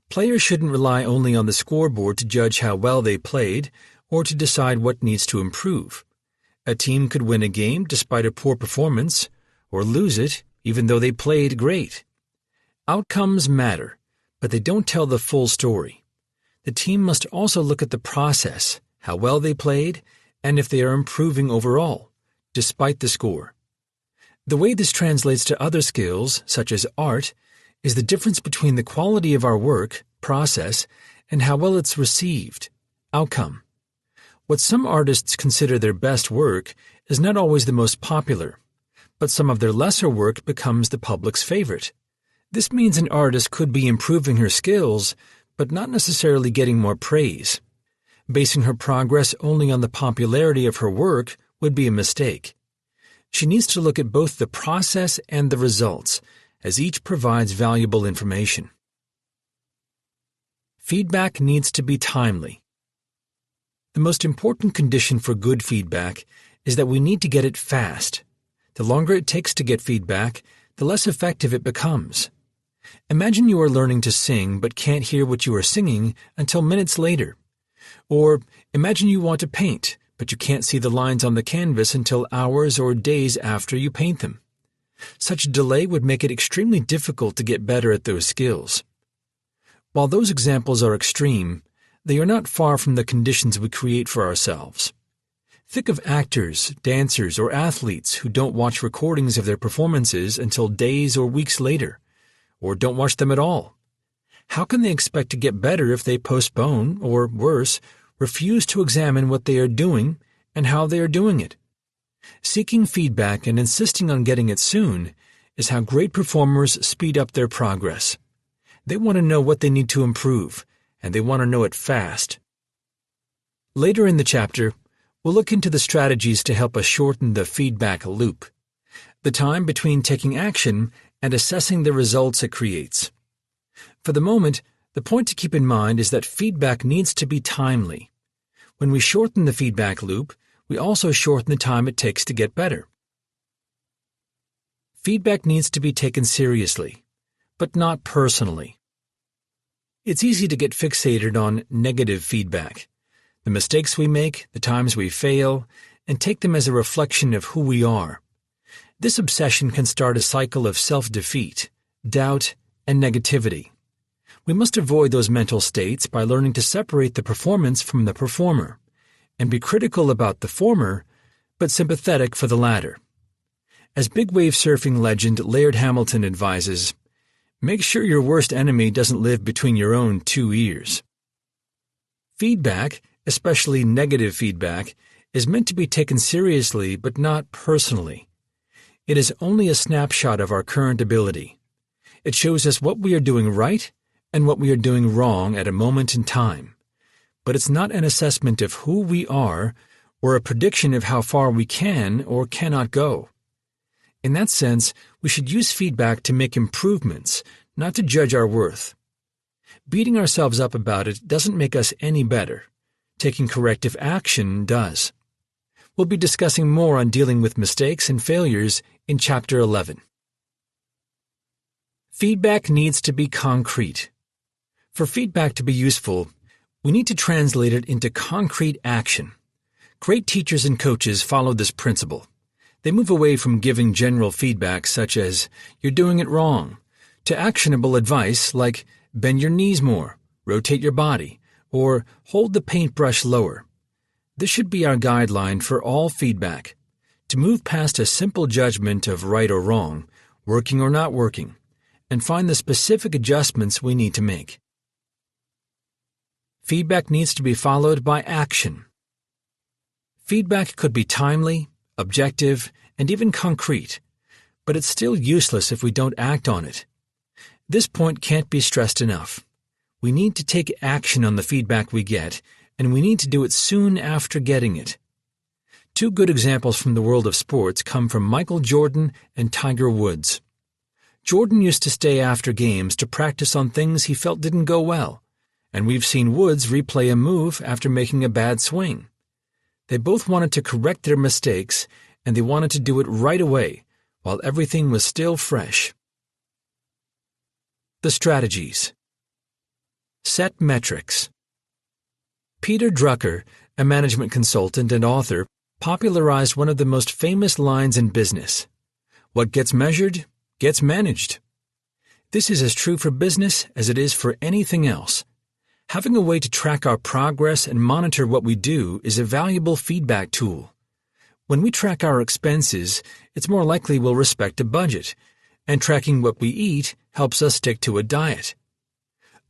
Players shouldn't rely only on the scoreboard to judge how well they played or to decide what needs to improve. A team could win a game despite a poor performance, or lose it even though they played great. Outcomes matter, but they don't tell the full story. The team must also look at the process, how well they played, and if they are improving overall, despite the score. The way this translates to other skills, such as art, is the difference between the quality of our work, process, and how well it's received, outcome. What some artists consider their best work is not always the most popular, but some of their lesser work becomes the public's favorite. This means an artist could be improving her skills, but not necessarily getting more praise. Basing her progress only on the popularity of her work would be a mistake. She needs to look at both the process and the results, as each provides valuable information. Feedback needs to be timely. The most important condition for good feedback is that we need to get it fast. The longer it takes to get feedback, the less effective it becomes. Imagine you are learning to sing but can't hear what you are singing until minutes later. Or imagine you want to paint, but you can't see the lines on the canvas until hours or days after you paint them. Such delay would make it extremely difficult to get better at those skills. While those examples are extreme, they are not far from the conditions we create for ourselves. Think of actors, dancers, or athletes who don't watch recordings of their performances until days or weeks later, or don't watch them at all. How can they expect to get better if they postpone, or worse, refuse to examine what they are doing and how they are doing it? Seeking feedback and insisting on getting it soon is how great performers speed up their progress. They want to know what they need to improve, and they want to know it fast. Later in the chapter, we'll look into the strategies to help us shorten the feedback loop, the time between taking action and assessing the results it creates. For the moment, the point to keep in mind is that feedback needs to be timely. When we shorten the feedback loop, we also shorten the time it takes to get better. Feedback needs to be taken seriously, but not personally. It's easy to get fixated on negative feedback, the mistakes we make, the times we fail, and take them as a reflection of who we are. This obsession can start a cycle of self-defeat, doubt, and negativity. We must avoid those mental states by learning to separate the performance from the performer, and be critical about the former, but sympathetic for the latter. As big wave surfing legend Laird Hamilton advises, make sure your worst enemy doesn't live between your own two ears. Feedback, especially negative feedback, is meant to be taken seriously but not personally. It is only a snapshot of our current ability. It shows us what we are doing right and what we are doing wrong at a moment in time. But it's not an assessment of who we are or a prediction of how far we can or cannot go. In that sense, we should use feedback to make improvements, not to judge our worth. Beating ourselves up about it doesn't make us any better. Taking corrective action does. We'll be discussing more on dealing with mistakes and failures in Chapter 11. Feedback needs to be concrete. For feedback to be useful, we need to translate it into concrete action. Great teachers and coaches follow this principle. They move away from giving general feedback such as, "You're doing it wrong," to actionable advice like, "Bend your knees more," "Rotate your body," or "Hold the paintbrush lower." This should be our guideline for all feedback, to move past a simple judgment of right or wrong, working or not working, and find the specific adjustments we need to make. Feedback needs to be followed by action. Feedback could be timely, objective, and even concrete, but it's still useless if we don't act on it. This point can't be stressed enough. We need to take action on the feedback we get, and we need to do it soon after getting it. Two good examples from the world of sports come from Michael Jordan and Tiger Woods. Jordan used to stay after games to practice on things he felt didn't go well, and we've seen Woods replay a move after making a bad swing. They both wanted to correct their mistakes, and they wanted to do it right away, while everything was still fresh. The strategies. Set metrics. Peter Drucker, a management consultant and author, popularized one of the most famous lines in business: "What gets measured, gets managed." This is as true for business as it is for anything else. Having a way to track our progress and monitor what we do is a valuable feedback tool. When we track our expenses, it's more likely we'll respect a budget, and tracking what we eat helps us stick to a diet.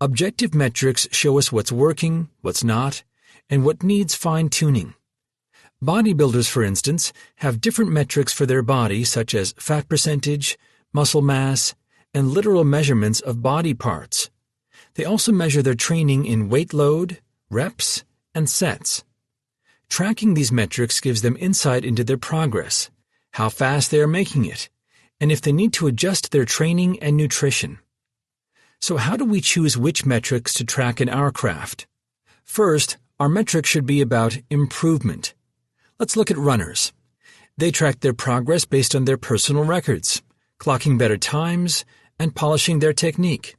Objective metrics show us what's working, what's not, and what needs fine-tuning. Bodybuilders, for instance, have different metrics for their body, such as fat percentage, muscle mass, and literal measurements of body parts. They also measure their training in weight load, reps, and sets. Tracking these metrics gives them insight into their progress, how fast they are making it, and if they need to adjust their training and nutrition. So how do we choose which metrics to track in our craft? First, our metrics should be about improvement. Let's look at runners. They track their progress based on their personal records, clocking better times, and polishing their technique,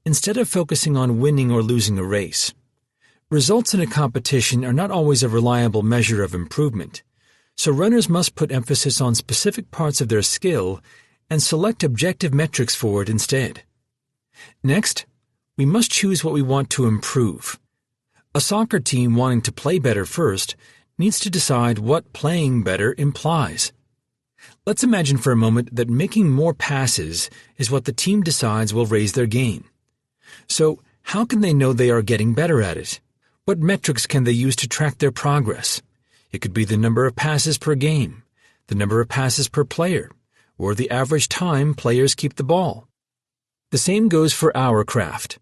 instead of focusing on winning or losing a race. Results in a competition are not always a reliable measure of improvement, so runners must put emphasis on specific parts of their skill and select objective metrics for it instead. Next, we must choose what we want to improve. A soccer team wanting to play better first needs to decide what playing better implies. Let's imagine for a moment that making more passes is what the team decides will raise their game. So, how can they know they are getting better at it? What metrics can they use to track their progress? It could be the number of passes per game, the number of passes per player, or the average time players keep the ball. The same goes for our craft.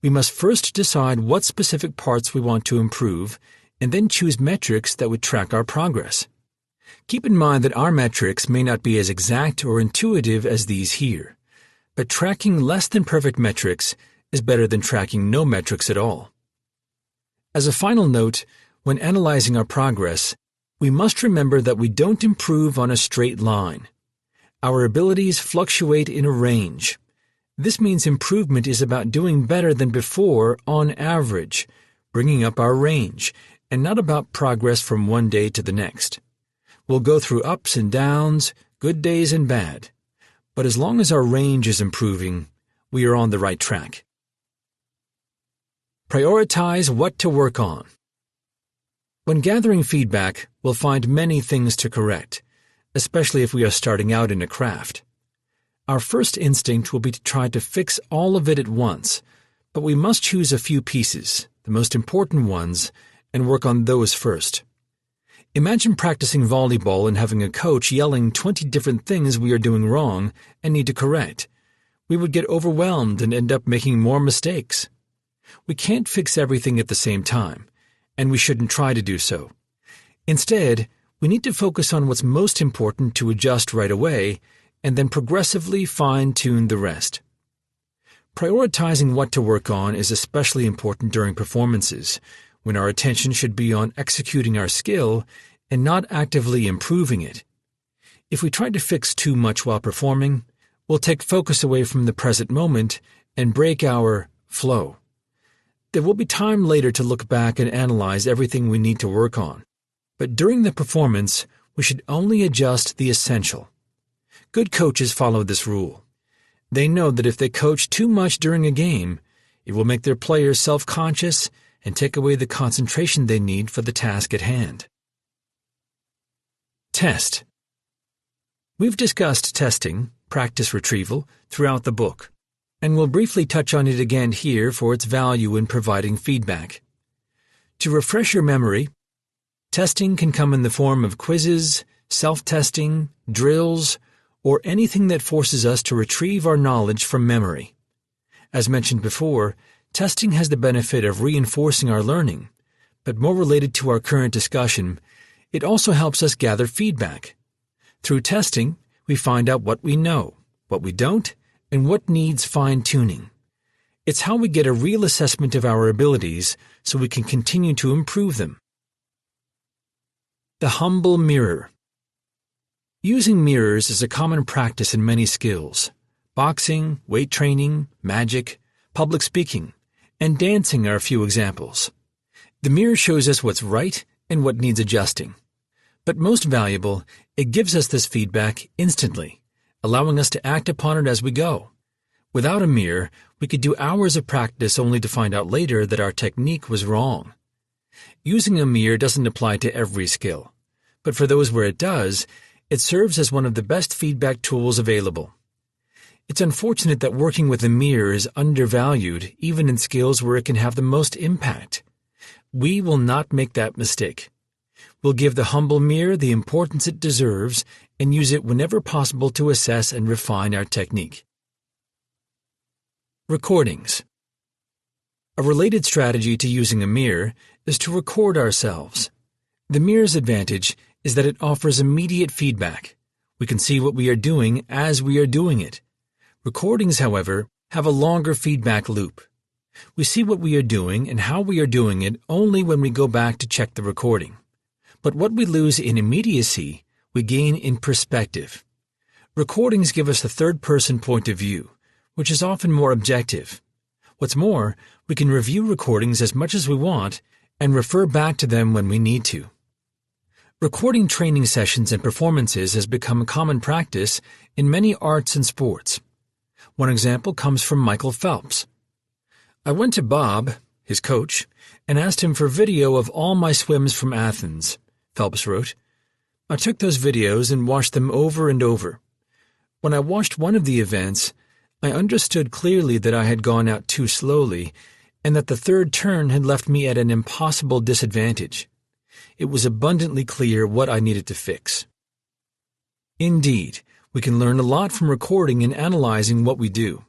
We must first decide what specific parts we want to improve, and then choose metrics that would track our progress. Keep in mind that our metrics may not be as exact or intuitive as these here, but tracking less than perfect metrics is better than tracking no metrics at all. As a final note, when analyzing our progress, we must remember that we don't improve on a straight line. Our abilities fluctuate in a range. This means improvement is about doing better than before on average, bringing up our range, and not about progress from one day to the next. We'll go through ups and downs, good days and bad, but as long as our range is improving, we are on the right track. Prioritize what to work on. When gathering feedback, we'll find many things to correct, especially if we are starting out in a craft. Our first instinct will be to try to fix all of it at once, but we must choose a few pieces, the most important ones, and work on those first. Imagine practicing volleyball and having a coach yelling 20 different things we are doing wrong and need to correct. We would get overwhelmed and end up making more mistakes. We can't fix everything at the same time, and we shouldn't try to do so. Instead, we need to focus on what's most important to adjust right away, and then progressively fine-tune the rest. Prioritizing what to work on is especially important during performances, when our attention should be on executing our skill and not actively improving it. If we try to fix too much while performing, we'll take focus away from the present moment and break our flow. There will be time later to look back and analyze everything we need to work on. But during the performance, we should only adjust the essential. Good coaches follow this rule. They know that if they coach too much during a game, it will make their players self-conscious and take away the concentration they need for the task at hand. Test. We've discussed testing, practice retrieval, throughout the book, and we'll briefly touch on it again here for its value in providing feedback. To refresh your memory, testing can come in the form of quizzes, self-testing, drills, or anything that forces us to retrieve our knowledge from memory. As mentioned before, testing has the benefit of reinforcing our learning, but more related to our current discussion, it also helps us gather feedback. Through testing, we find out what we know, what we don't, and what needs fine-tuning. It's how we get a real assessment of our abilities so we can continue to improve them. The humble mirror. Using mirrors is a common practice in many skills. Boxing, weight training, magic, public speaking, and dancing are a few examples. The mirror shows us what's right and what needs adjusting. But most valuable, it gives us this feedback instantly, allowing us to act upon it as we go. Without a mirror, we could do hours of practice only to find out later that our technique was wrong. Using a mirror doesn't apply to every skill, but for those where it does, it serves as one of the best feedback tools available. It's unfortunate that working with a mirror is undervalued even in skills where it can have the most impact. We will not make that mistake. We'll give the humble mirror the importance it deserves and use it whenever possible to assess and refine our technique. Recordings. A related strategy to using a mirror is to record ourselves. The mirror's advantage is that it offers immediate feedback. We can see what we are doing as we are doing it. Recordings, however, have a longer feedback loop. We see what we are doing and how we are doing it only when we go back to check the recording. But what we lose in immediacy, we gain in perspective. Recordings give us a third-person point of view, which is often more objective. What's more, we can review recordings as much as we want and refer back to them when we need to. Recording training sessions and performances has become a common practice in many arts and sports. One example comes from Michael Phelps. I went to Bob, his coach, and asked him for video of all my swims from Athens, Phelps wrote. I took those videos and watched them over and over. When I watched one of the events, I understood clearly that I had gone out too slowly and that the third turn had left me at an impossible disadvantage. It was abundantly clear what I needed to fix. Indeed, we can learn a lot from recording and analyzing what we do.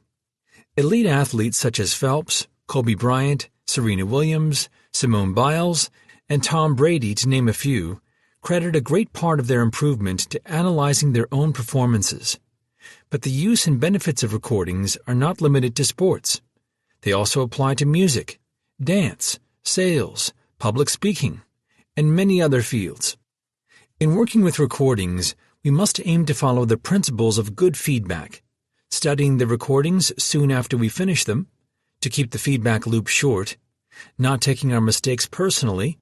Elite athletes such as Phelps, Kobe Bryant, Serena Williams, Simone Biles, and Tom Brady, to name a few, credit a great part of their improvement to analyzing their own performances. But the use and benefits of recordings are not limited to sports. They also apply to music, dance, sales, public speaking, and many other fields. In working with recordings, we must aim to follow the principles of good feedback, studying the recordings soon after we finish them, to keep the feedback loop short, not taking our mistakes personally,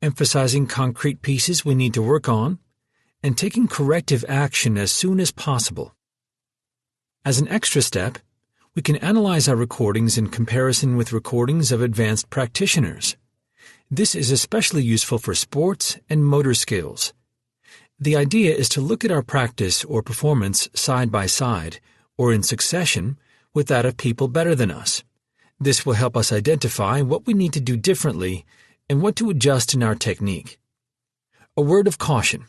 emphasizing concrete pieces we need to work on, and taking corrective action as soon as possible. As an extra step, we can analyze our recordings in comparison with recordings of advanced practitioners. This is especially useful for sports and motor skills. The idea is to look at our practice or performance side by side, or in succession, with that of people better than us. This will help us identify what we need to do differently and what to adjust in our technique. A word of caution.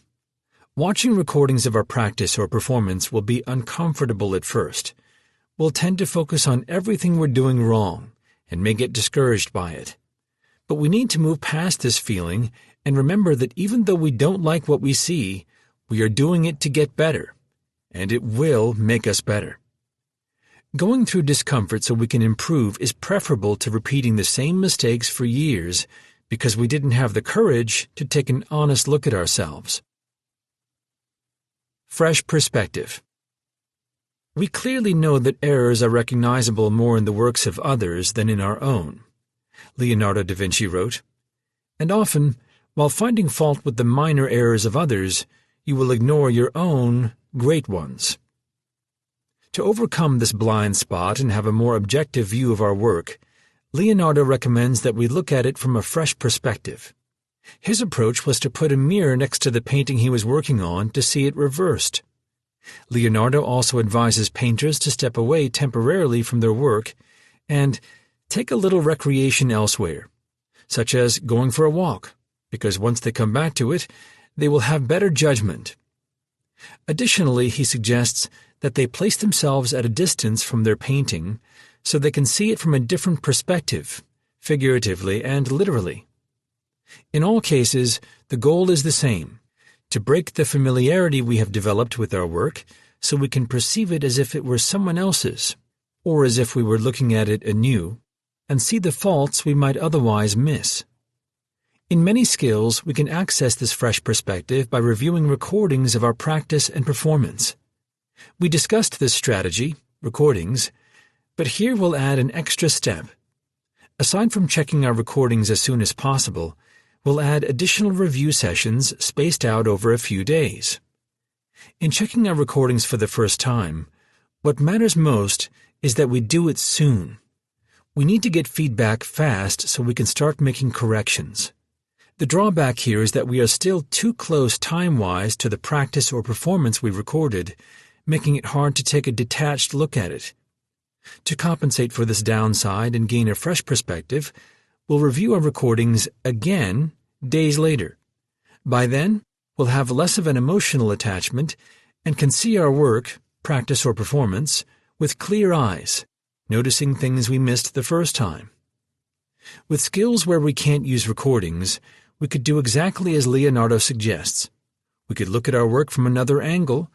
Watching recordings of our practice or performance will be uncomfortable at first. We'll tend to focus on everything we're doing wrong and may get discouraged by it. But we need to move past this feeling and remember that even though we don't like what we see, we are doing it to get better, and it will make us better. Going through discomfort so we can improve is preferable to repeating the same mistakes for years because we didn't have the courage to take an honest look at ourselves. Fresh perspective. We clearly know that errors are recognizable more in the works of others than in our own, Leonardo da Vinci wrote, and often While finding fault with the minor errors of others, you will ignore your own great ones. To overcome this blind spot and have a more objective view of our work, Leonardo recommends that we look at it from a fresh perspective. His approach was to put a mirror next to the painting he was working on to see it reversed. Leonardo also advises painters to step away temporarily from their work and take a little recreation elsewhere, such as going for a walk, because once they come back to it, they will have better judgment. Additionally, he suggests that they place themselves at a distance from their painting so they can see it from a different perspective, figuratively and literally. In all cases, the goal is the same: to break the familiarity we have developed with our work so we can perceive it as if it were someone else's, or as if we were looking at it anew, and see the faults we might otherwise miss. In many skills, we can access this fresh perspective by reviewing recordings of our practice and performance. We discussed this strategy, recordings, but here we'll add an extra step. Aside from checking our recordings as soon as possible, we'll add additional review sessions spaced out over a few days. In checking our recordings for the first time, what matters most is that we do it soon. We need to get feedback fast so we can start making corrections. The drawback here is that we are still too close time-wise to the practice or performance we recorded, making it hard to take a detached look at it. To compensate for this downside and gain a fresh perspective, we'll review our recordings again days later. By then, we'll have less of an emotional attachment and can see our work, practice or performance, with clear eyes, noticing things we missed the first time. With skills where we can't use recordings, we could do exactly as Leonardo suggests. We could look at our work from another angle,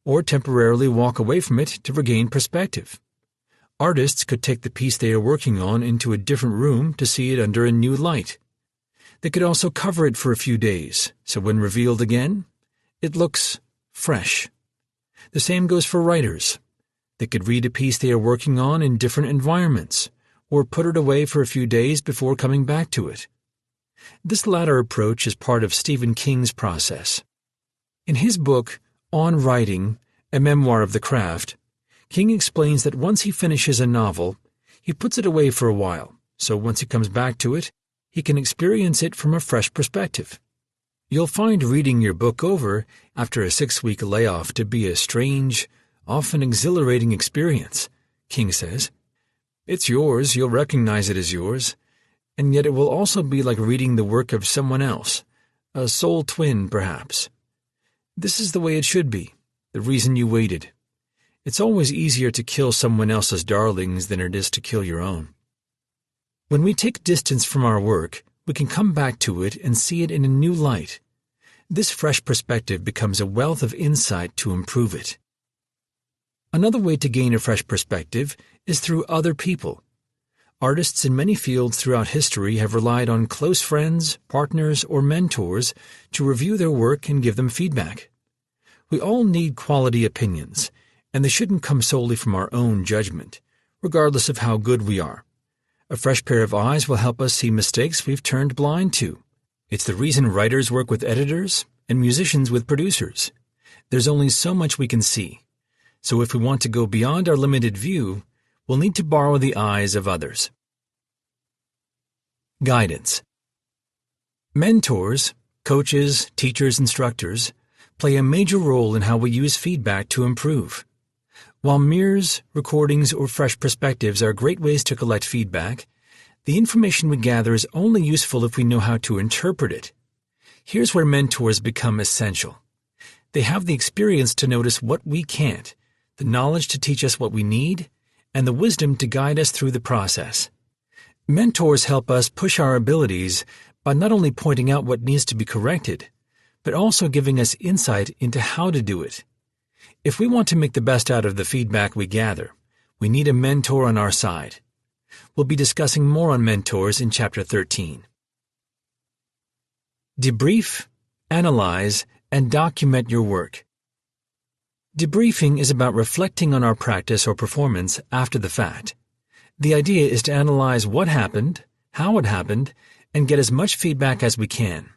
or temporarily walk away from it to regain perspective. Artists could take the piece they are working on into a different room to see it under a new light. They could also cover it for a few days, so when revealed again, it looks fresh. The same goes for writers. They could read a piece they are working on in different environments, or put it away for a few days before coming back to it. This latter approach is part of Stephen King's process. In his book, On Writing, a memoir of the craft, King explains that once he finishes a novel, he puts it away for a while, so once he comes back to it, he can experience it from a fresh perspective. You'll find reading your book over after a 6-week layoff to be a strange, often exhilarating experience, King says. It's yours, you'll recognize it as yours, and yet it will also be like reading the work of someone else, a soul twin, perhaps. This is the way it should be, the reason you waited. It's always easier to kill someone else's darlings than it is to kill your own. When we take distance from our work, we can come back to it and see it in a new light. This fresh perspective becomes a wealth of insight to improve it. Another way to gain a fresh perspective is through other people. Artists in many fields throughout history have relied on close friends, partners, or mentors to review their work and give them feedback. We all need quality opinions, and they shouldn't come solely from our own judgment, regardless of how good we are. A fresh pair of eyes will help us see mistakes we've turned blind to. It's the reason writers work with editors and musicians with producers. There's only so much we can see. So if we want to go beyond our limited view, we'll need to borrow the eyes of others. Guidance. Mentors, coaches, teachers, instructors, play a major role in how we use feedback to improve. While mirrors, recordings, or fresh perspectives are great ways to collect feedback, the information we gather is only useful if we know how to interpret it. Here's where mentors become essential. They have the experience to notice what we can't, the knowledge to teach us what we need, and the wisdom to guide us through the process. Mentors help us push our abilities by not only pointing out what needs to be corrected, but also giving us insight into how to do it. If we want to make the best out of the feedback we gather, we need a mentor on our side. We'll be discussing more on mentors in Chapter 13. Debrief, analyze, and document your work. Debriefing is about reflecting on our practice or performance after the fact. The idea is to analyze what happened, how it happened, and get as much feedback as we can.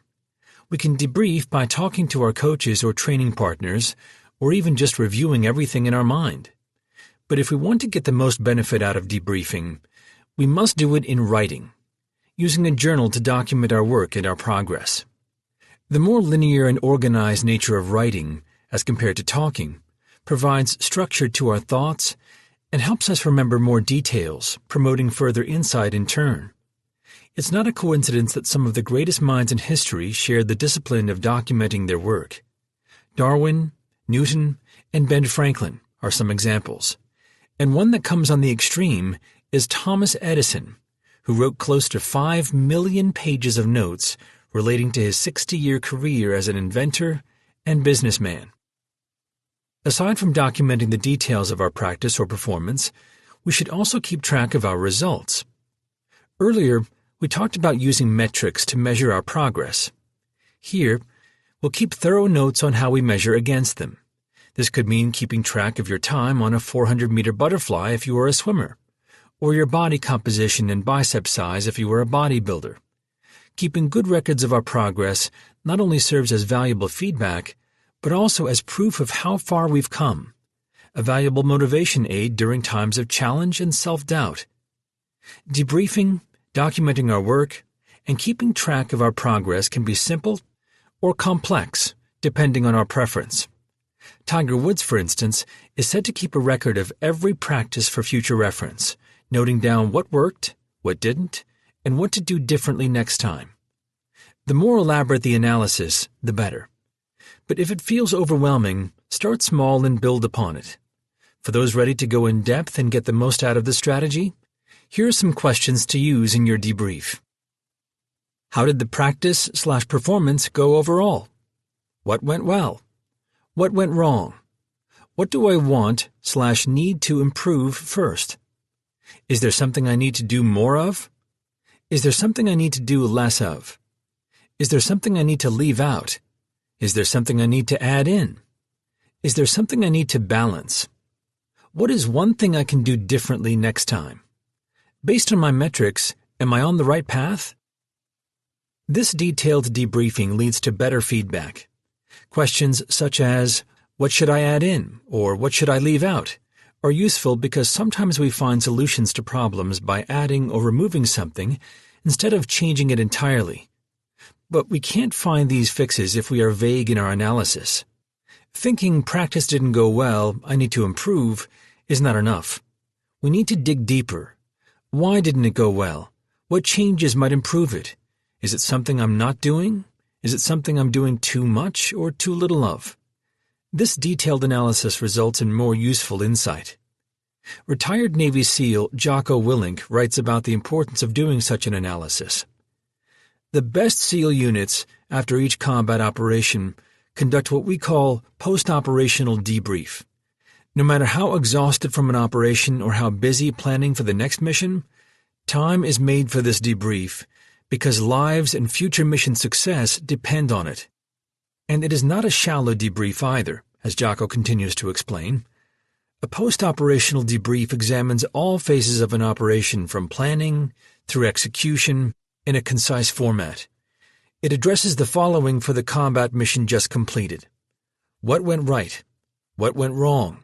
We can debrief by talking to our coaches or training partners, or even just reviewing everything in our mind. But if we want to get the most benefit out of debriefing, we must do it in writing, using a journal to document our work and our progress. The more linear and organized nature of writing, as compared to talking, provides structure to our thoughts and helps us remember more details, promoting further insight in turn. It's not a coincidence that some of the greatest minds in history shared the discipline of documenting their work. Darwin, Newton, and Ben Franklin are some examples, and one that comes on the extreme is Thomas Edison, who wrote close to 5 million pages of notes relating to his 60-year career as an inventor and businessman. Aside from documenting the details of our practice or performance, we should also keep track of our results. Earlier, we talked about using metrics to measure our progress. Here, we'll keep thorough notes on how we measure against them. This could mean keeping track of your time on a 400-meter butterfly if you are a swimmer, or your body composition and bicep size if you are a bodybuilder. Keeping good records of our progress not only serves as valuable feedback, but also as proof of how far we've come, a valuable motivation aid during times of challenge and self-doubt. Debriefing, documenting our work, and keeping track of our progress can be simple or complex, depending on our preference. Tiger Woods, for instance, is said to keep a record of every practice for future reference, noting down what worked, what didn't, and what to do differently next time. The more elaborate the analysis, the better. But if it feels overwhelming, start small and build upon it. For those ready to go in depth and get the most out of the strategy, here are some questions to use in your debrief. How did the practice/performance go overall? What went well? What went wrong? What do I want/need to improve first? Is there something I need to do more of? Is there something I need to do less of? Is there something I need to leave out? Is there something I need to add in? Is there something I need to balance? What is one thing I can do differently next time? Based on my metrics, am I on the right path? This detailed debriefing leads to better feedback. Questions such as, what should I add in, or what should I leave out, are useful because sometimes we find solutions to problems by adding or removing something instead of changing it entirely. But we can't find these fixes if we are vague in our analysis. Thinking practice didn't go well, I need to improve, is not enough. We need to dig deeper. Why didn't it go well? What changes might improve it? Is it something I'm not doing? Is it something I'm doing too much or too little of? This detailed analysis results in more useful insight. Retired Navy SEAL Jocko Willink writes about the importance of doing such an analysis. The best SEAL units, after each combat operation, conduct what we call post-operational debrief. No matter how exhausted from an operation or how busy planning for the next mission, time is made for this debrief because lives and future mission success depend on it. And it is not a shallow debrief either, as Jocko continues to explain. A post-operational debrief examines all phases of an operation from planning through execution in a concise format. It addresses the following for the combat mission just completed. What went right? What went wrong?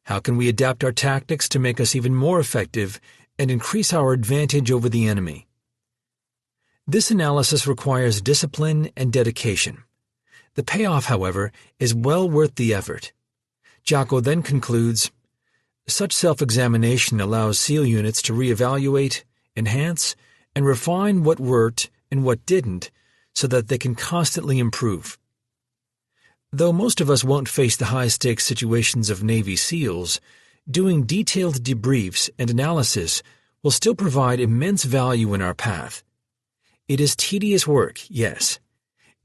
How can we adapt our tactics to make us even more effective and increase our advantage over the enemy? This analysis requires discipline and dedication. The payoff, however, is well worth the effort. Jocko then concludes, such self-examination allows SEAL units to reevaluate, enhance, and refine what worked and what didn't so that they can constantly improve. Though most of us won't face the high-stakes situations of Navy SEALs, doing detailed debriefs and analysis will still provide immense value in our path. It is tedious work, yes.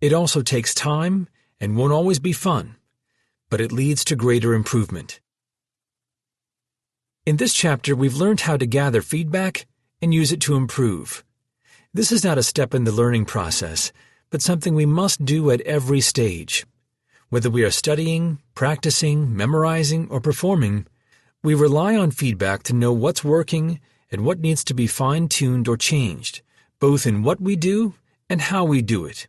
It also takes time and won't always be fun, but it leads to greater improvement. In this chapter, we've learned how to gather feedback and use it to improve. This is not a step in the learning process, but something we must do at every stage. Whether we are studying, practicing, memorizing, or performing, we rely on feedback to know what's working and what needs to be fine-tuned or changed, both in what we do and how we do it.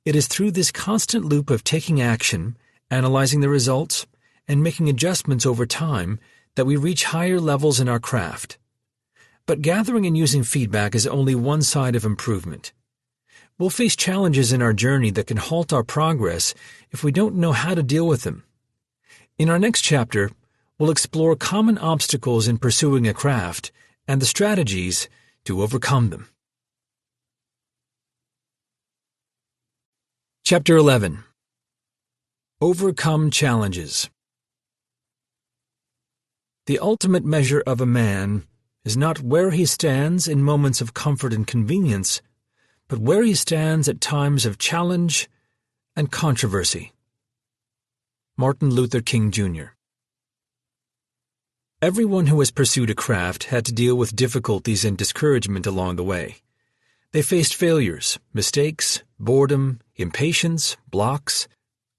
It is through this constant loop of taking action, analyzing the results, and making adjustments over time that we reach higher levels in our craft. But gathering and using feedback is only one side of improvement. We'll face challenges in our journey that can halt our progress if we don't know how to deal with them. In our next chapter, we'll explore common obstacles in pursuing a craft and the strategies to overcome them. Chapter 11. Overcome Challenges. The ultimate measure of a man is not where he stands in moments of comfort and convenience, but where he stands at times of challenge and controversy. Martin Luther King, Jr. Everyone who has pursued a craft had to deal with difficulties and discouragement along the way. They faced failures, mistakes, boredom, impatience, blocks,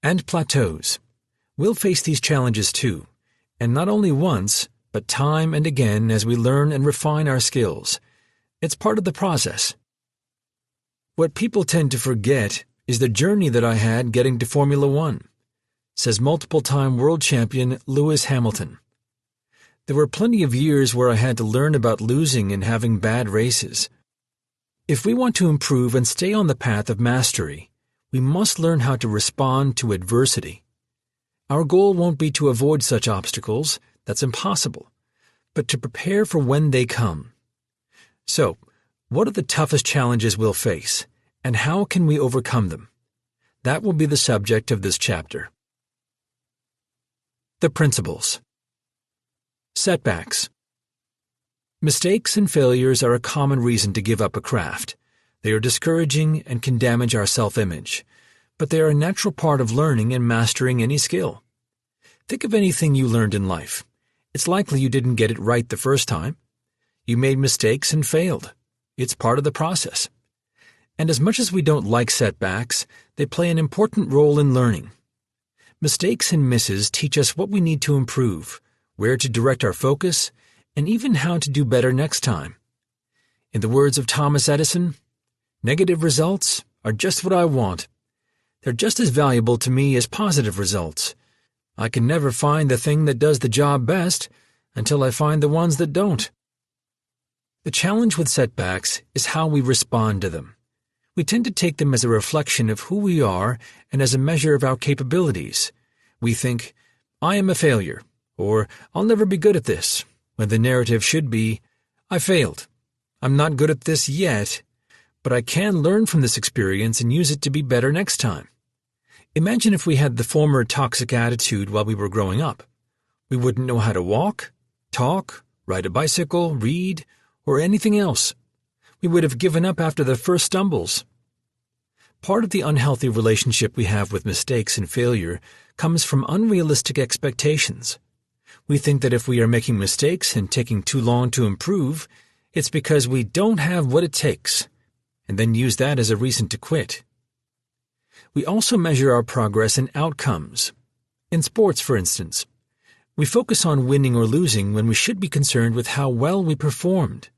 and plateaus. We'll face these challenges too, and not only once, but time and again as we learn and refine our skills. It's part of the process. What people tend to forget is the journey that I had getting to Formula One, says multiple-time world champion Lewis Hamilton. There were plenty of years where I had to learn about losing and having bad races. If we want to improve and stay on the path of mastery, we must learn how to respond to adversity. Our goal won't be to avoid such obstacles, that's impossible, but to prepare for when they come. So, what are the toughest challenges we'll face, and how can we overcome them? That will be the subject of this chapter. The principles. Setbacks. Mistakes and failures are a common reason to give up a craft. They are discouraging and can damage our self-image, but they are a natural part of learning and mastering any skill. Think of anything you learned in life. It's likely you didn't get it right the first time. You made mistakes and failed. It's part of the process. And as much as we don't like setbacks, they play an important role in learning. Mistakes and misses teach us what we need to improve, where to direct our focus, and even how to do better next time. In the words of Thomas Edison, negative results are just what I want. They're just as valuable to me as positive results. I can never find the thing that does the job best until I find the ones that don't. The challenge with setbacks is how we respond to them. We tend to take them as a reflection of who we are and as a measure of our capabilities. We think, I am a failure, or I'll never be good at this, when the narrative should be, I failed. I'm not good at this yet, but I can learn from this experience and use it to be better next time. Imagine if we had the former toxic attitude while we were growing up. We wouldn't know how to walk, talk, ride a bicycle, read, or anything else. We would have given up after the first stumbles. Part of the unhealthy relationship we have with mistakes and failure comes from unrealistic expectations. We think that if we are making mistakes and taking too long to improve, it's because we don't have what it takes, and then use that as a reason to quit. We also measure our progress in outcomes. In sports, for instance, we focus on winning or losing when we should be concerned with how well we performed.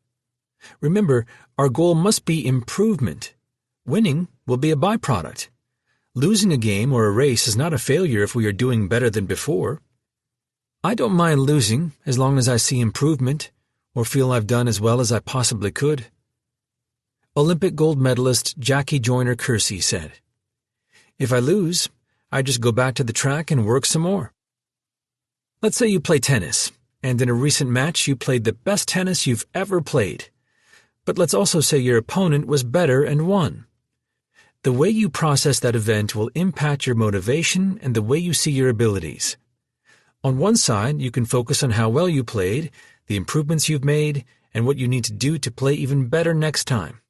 Remember, our goal must be improvement. Winning will be a byproduct. Losing a game or a race is not a failure if we are doing better than before. I don't mind losing as long as I see improvement or feel I've done as well as I possibly could. Olympic gold medalist Jackie Joyner-Kersee said, If I lose, I just go back to the track and work some more. Let's say you play tennis, and in a recent match you played the best tennis you've ever played. But let's also say your opponent was better and won. The way you process that event will impact your motivation and the way you see your abilities. On one side, you can focus on how well you played, the improvements you've made, and what you need to do to play even better next time.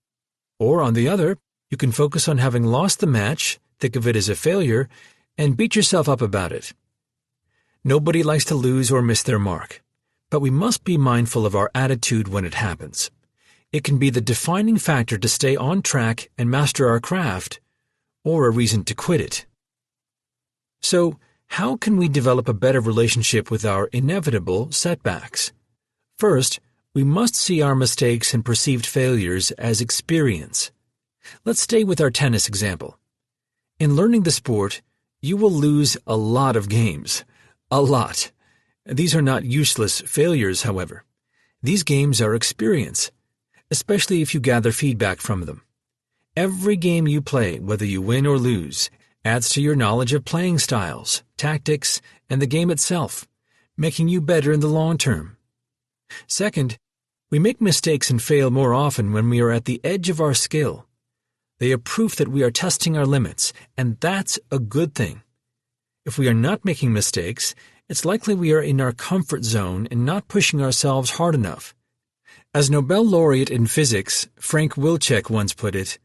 Or on the other, you can focus on having lost the match, think of it as a failure, and beat yourself up about it. Nobody likes to lose or miss their mark, but we must be mindful of our attitude when it happens. It can be the defining factor to stay on track and master our craft, or a reason to quit it. So, how can we develop a better relationship with our inevitable setbacks? First, we must see our mistakes and perceived failures as experience. Let's stay with our tennis example. In learning the sport, you will lose a lot of games. A lot. These are not useless failures, however. These games are experience, especially if you gather feedback from them. Every game you play, whether you win or lose, adds to your knowledge of playing styles, tactics, and the game itself, making you better in the long term. Second, we make mistakes and fail more often when we are at the edge of our skill. They are proof that we are testing our limits, and that's a good thing. If we are not making mistakes, it's likely we are in our comfort zone and not pushing ourselves hard enough. As Nobel laureate in physics, Frank Wilczek once put it,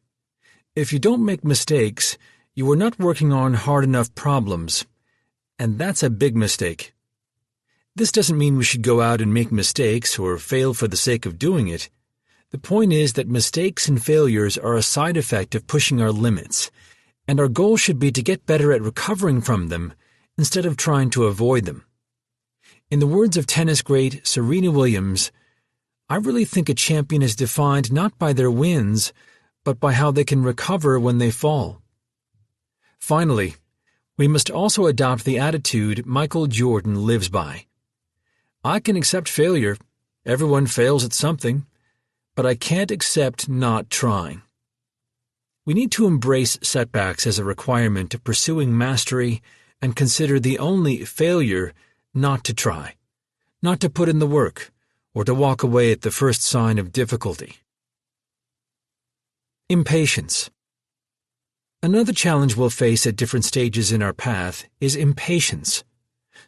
"If you don't make mistakes, you are not working on hard enough problems, and that's a big mistake." This doesn't mean we should go out and make mistakes or fail for the sake of doing it. The point is that mistakes and failures are a side effect of pushing our limits, and our goal should be to get better at recovering from them instead of trying to avoid them. In the words of tennis great Serena Williams, "I really think a champion is defined not by their wins, but by how they can recover when they fall." Finally, we must also adopt the attitude Michael Jordan lives by. "I can accept failure. Everyone fails at something. But I can't accept not trying." We need to embrace setbacks as a requirement of pursuing mastery and consider the only failure not to try, not to put in the work, or to walk away at the first sign of difficulty. Impatience. Another challenge we'll face at different stages in our path is impatience.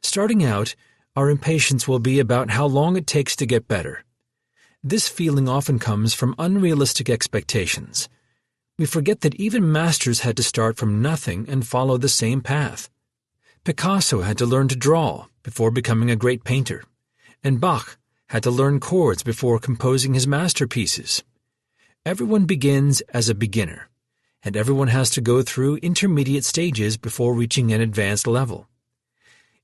Starting out, our impatience will be about how long it takes to get better. This feeling often comes from unrealistic expectations. We forget that even masters had to start from nothing and follow the same path. Picasso had to learn to draw before becoming a great painter, and Bach had to learn chords before composing his masterpieces. Everyone begins as a beginner, and everyone has to go through intermediate stages before reaching an advanced level.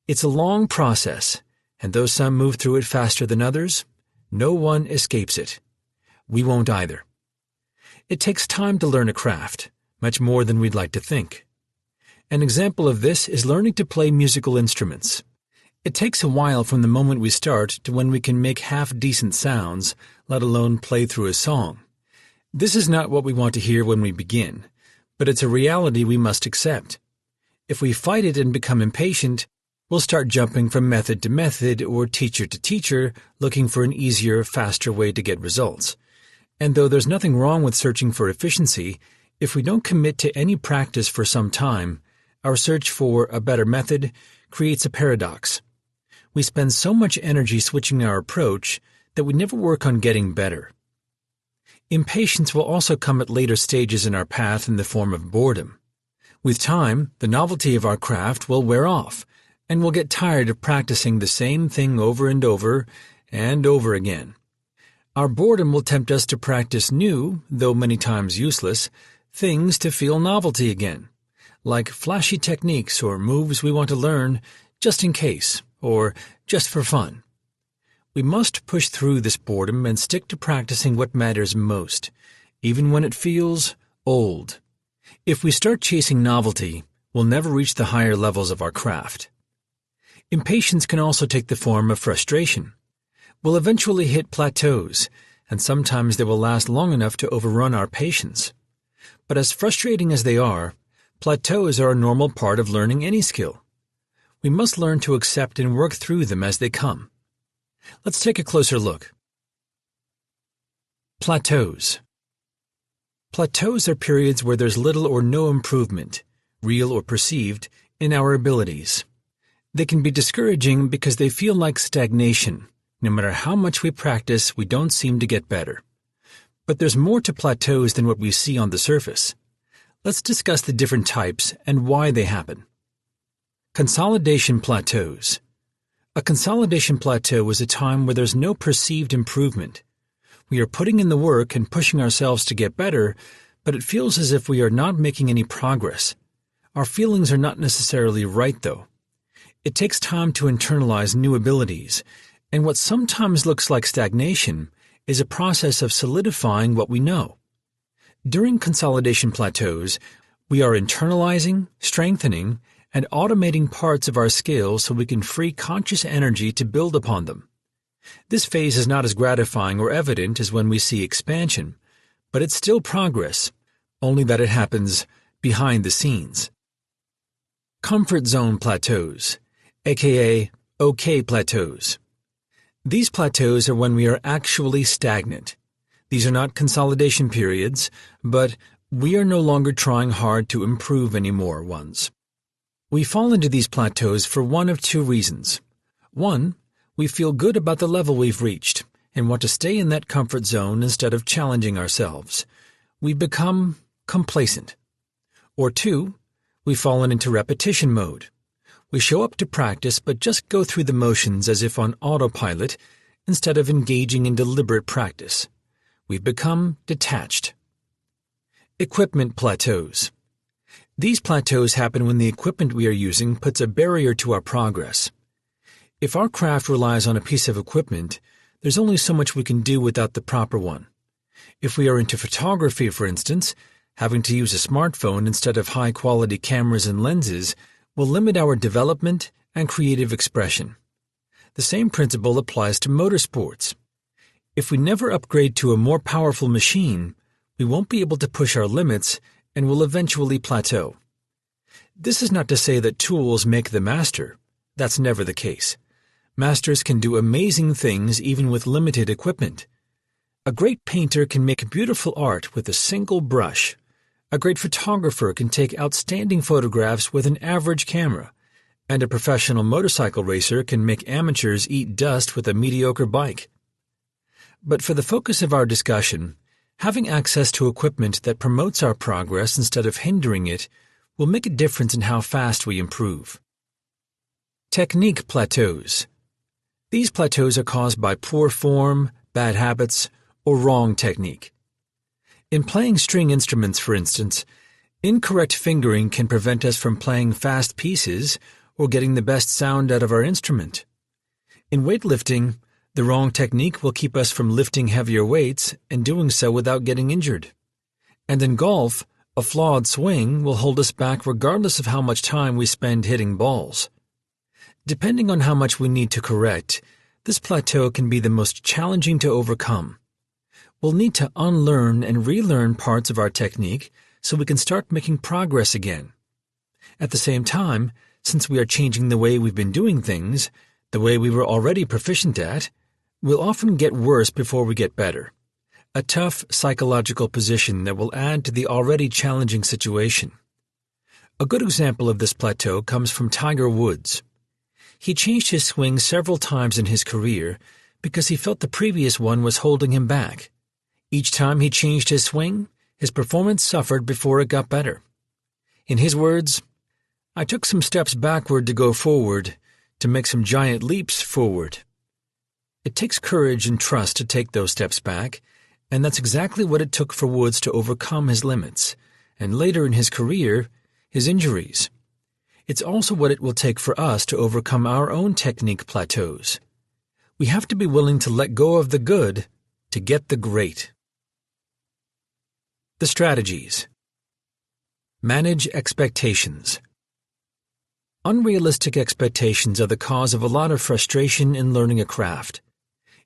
It's a long process, and though some move through it faster than others, no one escapes it. We won't either. It takes time to learn a craft, much more than we'd like to think. An example of this is learning to play musical instruments. It takes a while from the moment we start to when we can make half-decent sounds, let alone play through a song. This is not what we want to hear when we begin, but it's a reality we must accept. If we fight it and become impatient, we'll start jumping from method to method or teacher to teacher, looking for an easier, faster way to get results. And though there's nothing wrong with searching for efficiency, if we don't commit to any practice for some time, our search for a better method creates a paradox. We spend so much energy switching our approach that we never work on getting better. Impatience will also come at later stages in our path in the form of boredom. With time, the novelty of our craft will wear off, and we'll get tired of practicing the same thing over and over and over again. Our boredom will tempt us to practice new, though many times useless, things to feel novelty again, like flashy techniques or moves we want to learn just in case, or just for fun. We must push through this boredom and stick to practicing what matters most, even when it feels old. If we start chasing novelty, we'll never reach the higher levels of our craft. Impatience can also take the form of frustration. We'll eventually hit plateaus, and sometimes they will last long enough to overrun our patience. But as frustrating as they are, plateaus are a normal part of learning any skill. We must learn to accept and work through them as they come. Let's take a closer look. Plateaus. Plateaus are periods where there's little or no improvement, real or perceived, in our abilities. They can be discouraging because they feel like stagnation. No matter how much we practice, we don't seem to get better. But there's more to plateaus than what we see on the surface. Let's discuss the different types and why they happen. Consolidation plateaus. A consolidation plateau is a time where there's no perceived improvement. We are putting in the work and pushing ourselves to get better, but it feels as if we are not making any progress. Our feelings are not necessarily right, though. It takes time to internalize new abilities, and what sometimes looks like stagnation is a process of solidifying what we know. During consolidation plateaus, We are internalizing, strengthening, and automating parts of our skills so we can free conscious energy to build upon them. This phase is not as gratifying or evident as when we see expansion, but it's still progress, only that it happens behind the scenes. Comfort zone plateaus, aka OK plateaus. These plateaus are when we are actually stagnant. These are not consolidation periods, but we are no longer trying hard to improve anymore ones. We fall into these plateaus for one of two reasons. One, we feel good about the level we've reached and want to stay in that comfort zone instead of challenging ourselves. We become complacent. Or two, we've fallen into repetition mode. We show up to practice but just go through the motions as if on autopilot instead of engaging in deliberate practice. We've become detached. Equipment plateaus. These plateaus happen when the equipment we are using puts a barrier to our progress. If our craft relies on a piece of equipment, there's only so much we can do without the proper one. If we are into photography, for instance, having to use a smartphone instead of high-quality cameras and lenses will limit our development and creative expression. The same principle applies to motorsports. If we never upgrade to a more powerful machine, we won't be able to push our limits and will eventually plateau. This is not to say that tools make the master. That's never the case. Masters can do amazing things even with limited equipment. A great painter can make beautiful art with a single brush. A great photographer can take outstanding photographs with an average camera. And a professional motorcycle racer can make amateurs eat dust with a mediocre bike. But for the focus of our discussion, having access to equipment that promotes our progress instead of hindering it will make a difference in how fast we improve. Technique plateaus. These plateaus are caused by poor form, bad habits, or wrong technique. In playing string instruments, for instance, incorrect fingering can prevent us from playing fast pieces or getting the best sound out of our instrument. In weightlifting, the wrong technique will keep us from lifting heavier weights and doing so without getting injured. And in golf, a flawed swing will hold us back regardless of how much time we spend hitting balls. Depending on how much we need to correct, this plateau can be the most challenging to overcome. We'll need to unlearn and relearn parts of our technique so we can start making progress again. At the same time, since we are changing the way we've been doing things, the way we were already proficient at, we'll often get worse before we get better. A tough psychological position that will add to the already challenging situation. A good example of this plateau comes from Tiger Woods. He changed his swing several times in his career because he felt the previous one was holding him back. Each time he changed his swing, his performance suffered before it got better. In his words, "I took some steps backward to go forward, to make some giant leaps forward." It takes courage and trust to take those steps back, and that's exactly what it took for Woods to overcome his limits, and later in his career, his injuries. It's also what it will take for us to overcome our own technique plateaus. We have to be willing to let go of the good to get the great. The strategies. Manage expectations. Unrealistic expectations are the cause of a lot of frustration in learning a craft.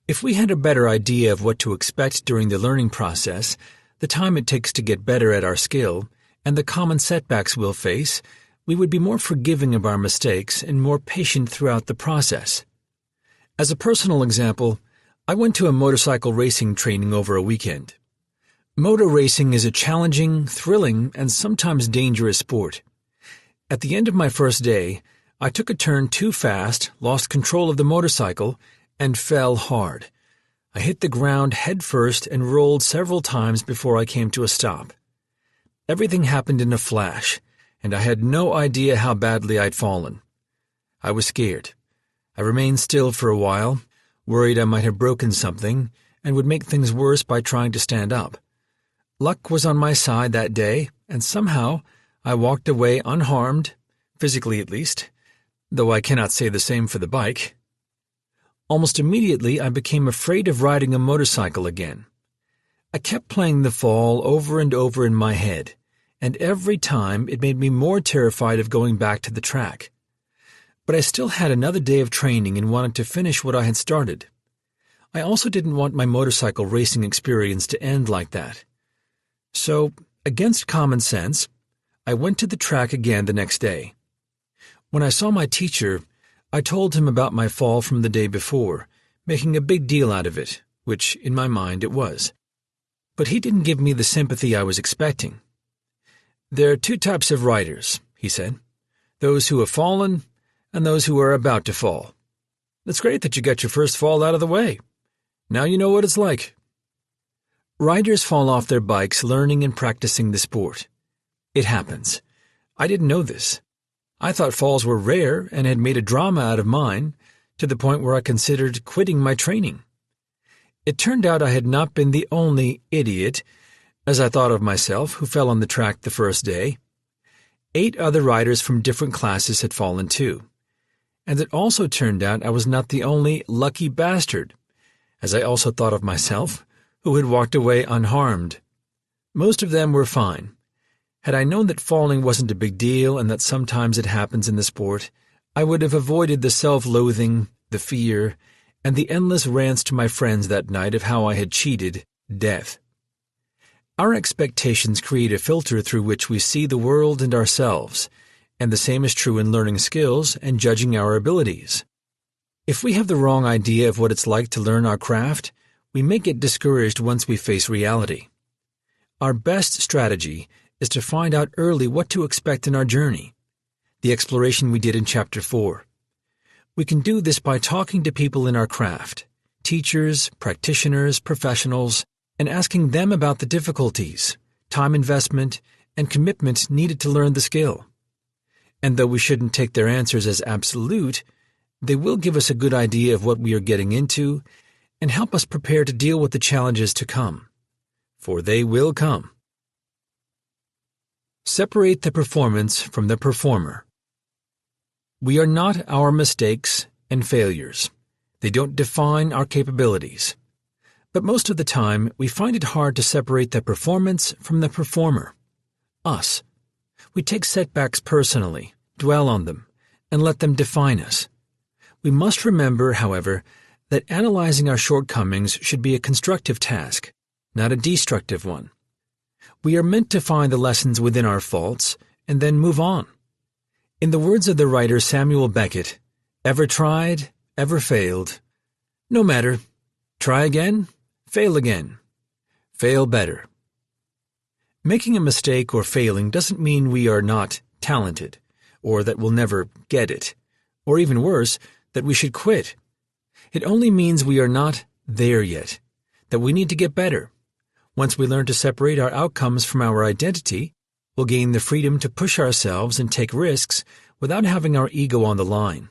If we had a better idea of what to expect during the learning process, the time it takes to get better at our skill, and the common setbacks we'll face, we would be more forgiving of our mistakes and more patient throughout the process. As a personal example, I went to a motorcycle racing training over a weekend. Motor racing is a challenging, thrilling, and sometimes dangerous sport. At the end of my first day, I took a turn too fast, lost control of the motorcycle, and fell hard. I hit the ground head first and rolled several times before I came to a stop. Everything happened in a flash, and I had no idea how badly I'd fallen. I was scared. I remained still for a while, worried I might have broken something, and would make things worse by trying to stand up. Luck was on my side that day, and somehow I walked away unharmed, physically at least, though I cannot say the same for the bike. Almost immediately I became afraid of riding a motorcycle again. I kept playing the fall over and over in my head, and every time it made me more terrified of going back to the track. But I still had another day of training and wanted to finish what I had started. I also didn't want my motorcycle racing experience to end like that. So, against common sense, I went to the track again the next day. When I saw my teacher, I told him about my fall from the day before, making a big deal out of it, which, in my mind, it was. But he didn't give me the sympathy I was expecting. "There are two types of riders," he said. "Those who have fallen and those who are about to fall. It's great that you got your first fall out of the way. Now you know what it's like." Riders fall off their bikes learning and practicing the sport. It happens. I didn't know this. I thought falls were rare and had made a drama out of mine, to the point where I considered quitting my training. It turned out I had not been the only idiot, as I thought of myself, who fell on the track the first day. 8 other riders from different classes had fallen too. And it also turned out I was not the only lucky bastard, as I also thought of myself, who had walked away unharmed. Most of them were fine. Had I known that falling wasn't a big deal and that sometimes it happens in the sport, I would have avoided the self-loathing, the fear, and the endless rants to my friends that night of how I had cheated death. Our expectations create a filter through which we see the world and ourselves, and the same is true in learning skills and judging our abilities. If we have the wrong idea of what it's like to learn our craft, we may get discouraged once we face reality. Our best strategy is to find out early what to expect in our journey, the exploration we did in Chapter 4. We can do this by talking to people in our craft, teachers, practitioners, professionals, and asking them about the difficulties, time investment, and commitment needed to learn the skill. And though we shouldn't take their answers as absolute, they will give us a good idea of what we are getting into and help us prepare to deal with the challenges to come. For they will come. Separate the performance from the performer. We are not our mistakes and failures. They don't define our capabilities. But most of the time, we find it hard to separate the performance from the performer. Us. We take setbacks personally, dwell on them, and let them define us. We must remember, however, that analyzing our shortcomings should be a constructive task, not a destructive one. We are meant to find the lessons within our faults and then move on. In the words of the writer Samuel Beckett, "Ever tried, ever failed? No matter. Try again, fail again. Fail better." Making a mistake or failing doesn't mean we are not talented, or that we'll never get it, or even worse, that we should quit. It only means we are not there yet, that we need to get better. Once we learn to separate our outcomes from our identity, we'll gain the freedom to push ourselves and take risks without having our ego on the line.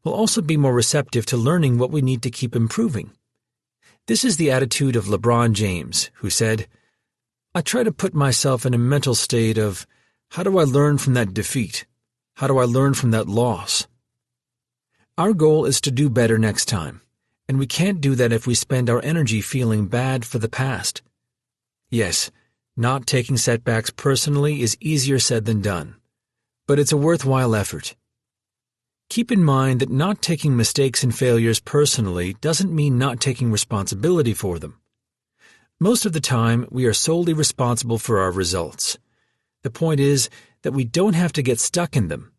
We'll also be more receptive to learning what we need to keep improving. This is the attitude of LeBron James, who said, "I try to put myself in a mental state of, how do I learn from that defeat? How do I learn from that loss?" Our goal is to do better next time, and we can't do that if we spend our energy feeling bad for the past. Yes, not taking setbacks personally is easier said than done, but it's a worthwhile effort. Keep in mind that not taking mistakes and failures personally doesn't mean not taking responsibility for them. Most of the time, we are solely responsible for our results. The point is that we don't have to get stuck in them.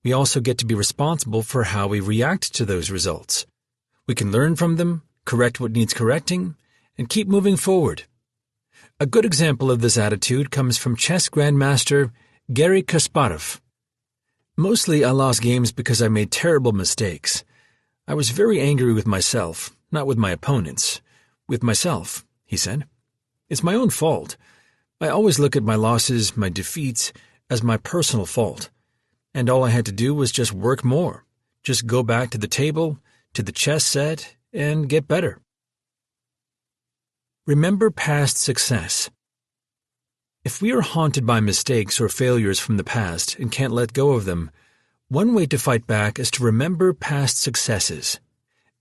We also get to be responsible for how we react to those results. We can learn from them, correct what needs correcting, and keep moving forward. A good example of this attitude comes from chess grandmaster Garry Kasparov. "Mostly I lost games because I made terrible mistakes. I was very angry with myself, not with my opponents. With myself," he said. "It's my own fault. I always look at my losses, my defeats, as my personal fault. And all I had to do was just work more, just go back to the table, to the chess set, and get better." Remember past success. If we are haunted by mistakes or failures from the past and can't let go of them, one way to fight back is to remember past successes.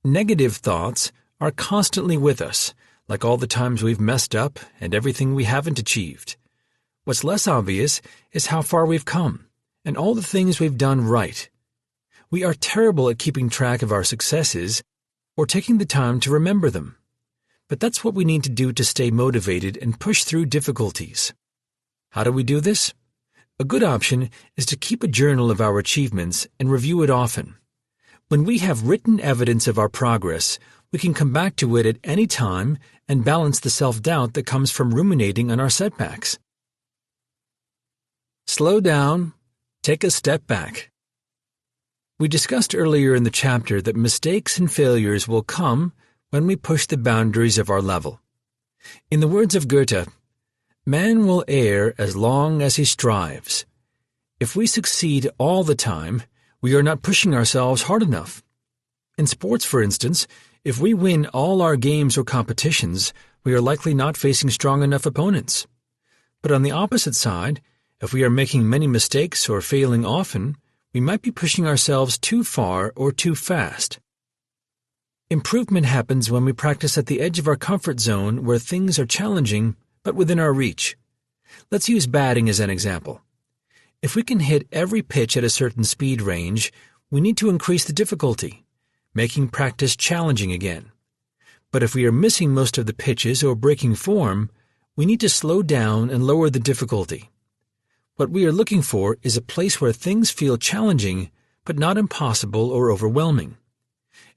Negative thoughts are constantly with us, like all the times we've messed up and everything we haven't achieved. What's less obvious is how far we've come and all the things we've done right. We are terrible at keeping track of our successes or taking the time to remember them. But that's what we need to do to stay motivated and push through difficulties. How do we do this? A good option is to keep a journal of our achievements and review it often. When we have written evidence of our progress, we can come back to it at any time and balance the self-doubt that comes from ruminating on our setbacks. Slow down, take a step back. We discussed earlier in the chapter that mistakes and failures will come when we push the boundaries of our level. In the words of Goethe, "Man will err as long as he strives. If we succeed all the time, we are not pushing ourselves hard enough." In sports, for instance, if we win all our games or competitions, we are likely not facing strong enough opponents. But on the opposite side, if we are making many mistakes or failing often, we might be pushing ourselves too far or too fast. Improvement happens when we practice at the edge of our comfort zone where things are challenging but within our reach. Let's use batting as an example. If we can hit every pitch at a certain speed range, we need to increase the difficulty, making practice challenging again. But if we are missing most of the pitches or breaking form, we need to slow down and lower the difficulty. What we are looking for is a place where things feel challenging but not impossible or overwhelming.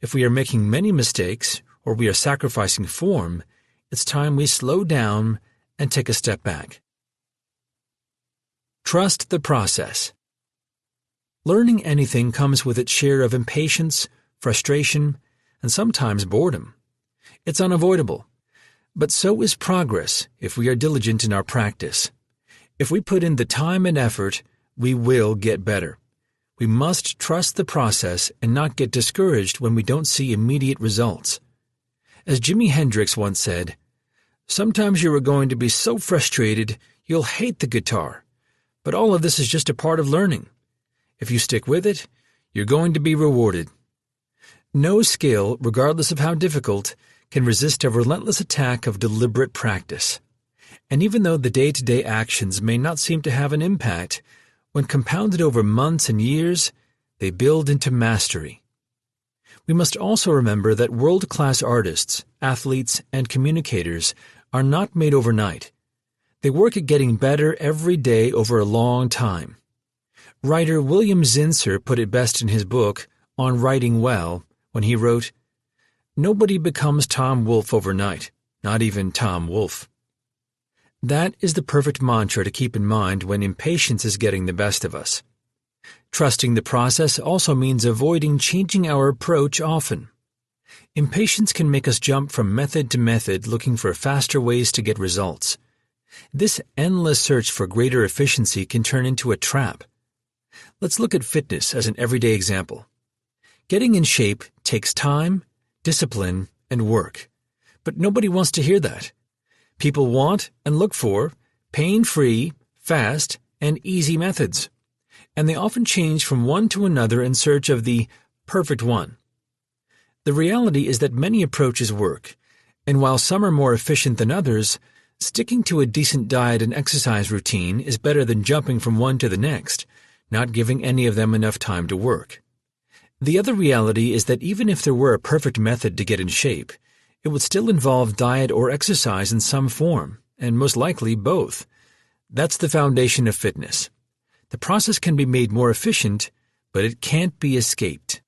If we are making many mistakes or we are sacrificing form, it's time we slow down and take a step back. Trust the process. Learning anything comes with its share of impatience, frustration, and sometimes boredom. It's unavoidable. But so is progress if we are diligent in our practice. If we put in the time and effort, we will get better. We must trust the process and not get discouraged when we don't see immediate results. As Jimi Hendrix once said, "Sometimes you are going to be so frustrated you'll hate the guitar. But all of this is just a part of learning. If you stick with it, you're going to be rewarded." No skill, regardless of how difficult, can resist a relentless attack of deliberate practice. And even though the day-to-day actions may not seem to have an impact, when compounded over months and years, they build into mastery. We must also remember that world-class artists, athletes, and communicators are not made overnight. They work at getting better every day over a long time. Writer William Zinsser put it best in his book, On Writing Well, when he wrote, "Nobody becomes Tom Wolfe overnight, not even Tom Wolfe." That is the perfect mantra to keep in mind when impatience is getting the best of us. Trusting the process also means avoiding changing our approach often. Impatience can make us jump from method to method looking for faster ways to get results. This endless search for greater efficiency can turn into a trap. Let's look at fitness as an everyday example. Getting in shape takes time, discipline, and work. But nobody wants to hear that. People want and look for pain-free, fast, and easy methods. And they often change from one to another in search of the perfect one. The reality is that many approaches work, and while some are more efficient than others, sticking to a decent diet and exercise routine is better than jumping from one to the next, not giving any of them enough time to work. The other reality is that even if there were a perfect method to get in shape, it would still involve diet or exercise in some form, and most likely both. That's the foundation of fitness. The process can be made more efficient, but it can't be escaped.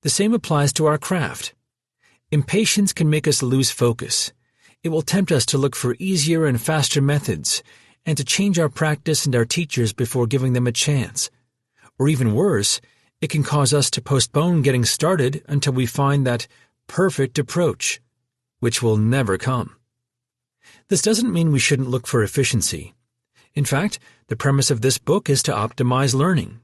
The same applies to our craft. Impatience can make us lose focus. It will tempt us to look for easier and faster methods, and to change our practice and our teachers before giving them a chance. Or even worse, it can cause us to postpone getting started until we find that perfect approach, which will never come. This doesn't mean we shouldn't look for efficiency. In fact, the premise of this book is to optimize learning.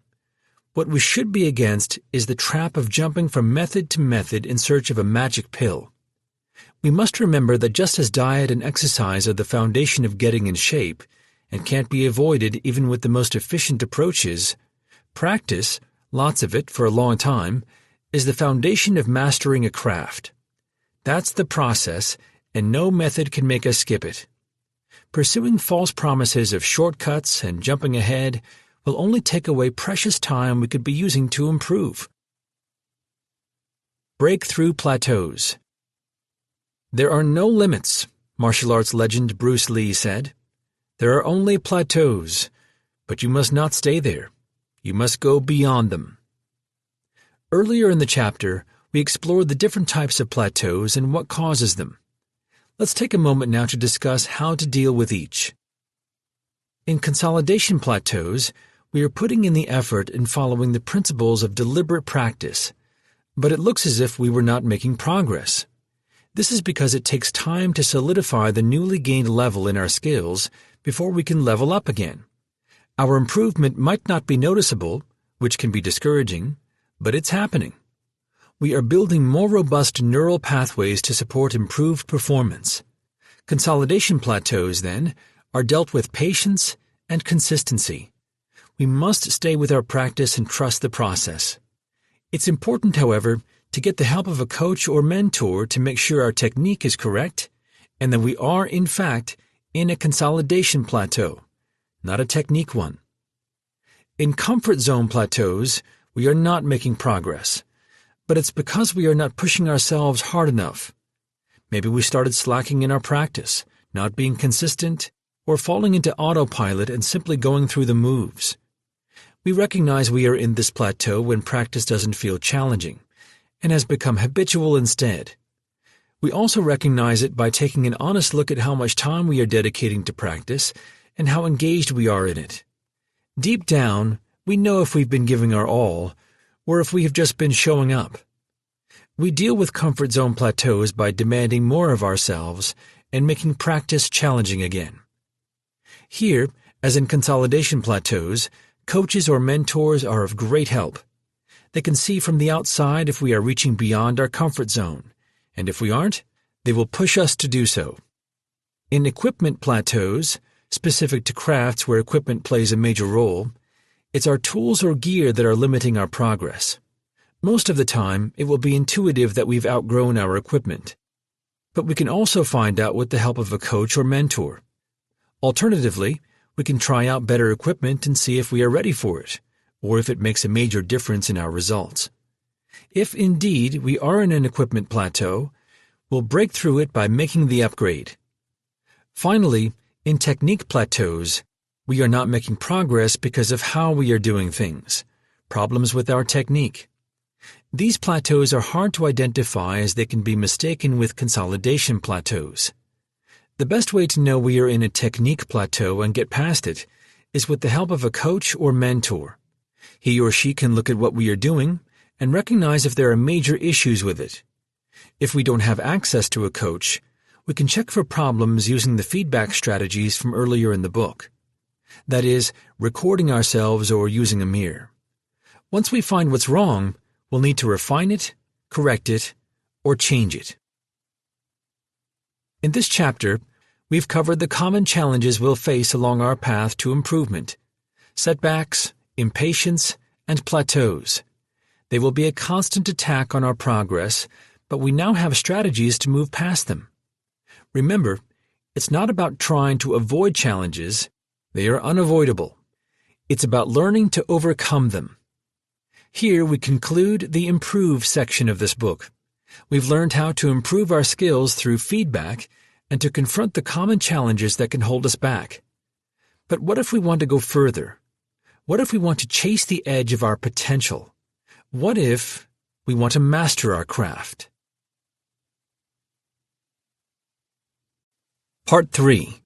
What we should be against is the trap of jumping from method to method in search of a magic pill. We must remember that just as diet and exercise are the foundation of getting in shape, and can't be avoided even with the most efficient approaches, practice, lots of it for a long time, is the foundation of mastering a craft. That's the process, and no method can make us skip it. Pursuing false promises of shortcuts and jumping ahead will only take away precious time we could be using to improve. Breakthrough plateaus. There are no limits, martial arts legend Bruce Lee said. There are only plateaus, but you must not stay there. You must go beyond them. Earlier in the chapter, we explored the different types of plateaus and what causes them. Let's take a moment now to discuss how to deal with each. In consolidation plateaus, we are putting in the effort and following the principles of deliberate practice, but it looks as if we were not making progress. This is because it takes time to solidify the newly gained level in our skills before we can level up again. Our improvement might not be noticeable, which can be discouraging, but it's happening. We are building more robust neural pathways to support improved performance. Consolidation plateaus, then, are dealt with patience and consistency. We must stay with our practice and trust the process. It's important, however, to get the help of a coach or mentor to make sure our technique is correct and that we are, in fact, in a consolidation plateau, not a technique one. In comfort zone plateaus, we are not making progress, but it's because we are not pushing ourselves hard enough. Maybe we started slacking in our practice, not being consistent, or falling into autopilot and simply going through the moves. We recognize we are in this plateau when practice doesn't feel challenging and has become habitual instead. We also recognize it by taking an honest look at how much time we are dedicating to practice and how engaged we are in it. Deep down, we know if we've been giving our all or if we have just been showing up. We deal with comfort zone plateaus by demanding more of ourselves and making practice challenging again. Here, as in consolidation plateaus, coaches or mentors are of great help. They can see from the outside if we are reaching beyond our comfort zone, and if we aren't, they will push us to do so. In equipment plateaus, specific to crafts where equipment plays a major role, it's our tools or gear that are limiting our progress. Most of the time, it will be intuitive that we've outgrown our equipment. But we can also find out with the help of a coach or mentor. Alternatively, we can try out better equipment and see if we are ready for it, or if it makes a major difference in our results. If indeed we are in an equipment plateau, we'll break through it by making the upgrade. Finally, in technique plateaus, we are not making progress because of how we are doing things, problems with our technique. These plateaus are hard to identify as they can be mistaken with consolidation plateaus. The best way to know we are in a technique plateau and get past it is with the help of a coach or mentor. He or she can look at what we are doing and recognize if there are major issues with it. If we don't have access to a coach, we can check for problems using the feedback strategies from earlier in the book. That is, recording ourselves or using a mirror. Once we find what's wrong, we'll need to refine it, correct it, or change it. In this chapter, we've covered the common challenges we'll face along our path to improvement: setbacks, impatience, and plateaus. They will be a constant attack on our progress, but we now have strategies to move past them. Remember, it's not about trying to avoid challenges. They are unavoidable. It's about learning to overcome them. Here we conclude the Improve section of this book. We've learned how to improve our skills through feedback and to confront the common challenges that can hold us back. But what if we want to go further? What if we want to chase the edge of our potential? What if we want to master our craft? Part 3.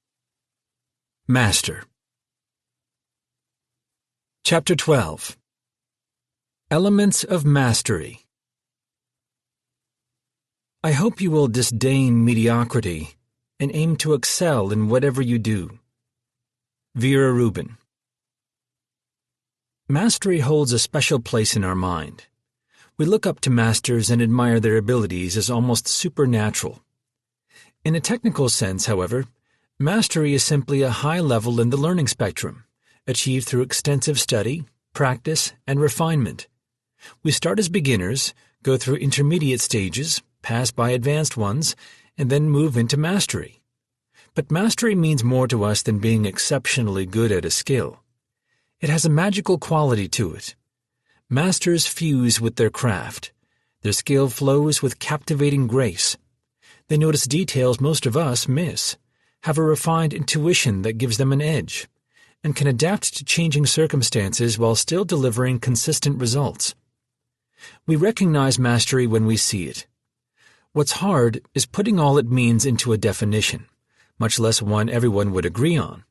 Master. Chapter 12. Elements of Mastery. I hope you will disdain mediocrity and aim to excel in whatever you do. Vera Rubin. Mastery holds a special place in our mind. We look up to masters and admire their abilities as almost supernatural. In a technical sense, however, mastery is simply a high level in the learning spectrum, achieved through extensive study, practice, and refinement. We start as beginners, go through intermediate stages, pass by advanced ones, and then move into mastery. But mastery means more to us than being exceptionally good at a skill. It has a magical quality to it. Masters fuse with their craft. Their skill flows with captivating grace. They notice details most of us miss, have a refined intuition that gives them an edge, and can adapt to changing circumstances while still delivering consistent results. We recognize mastery when we see it. What's hard is putting all it means into a definition, much less one everyone would agree on.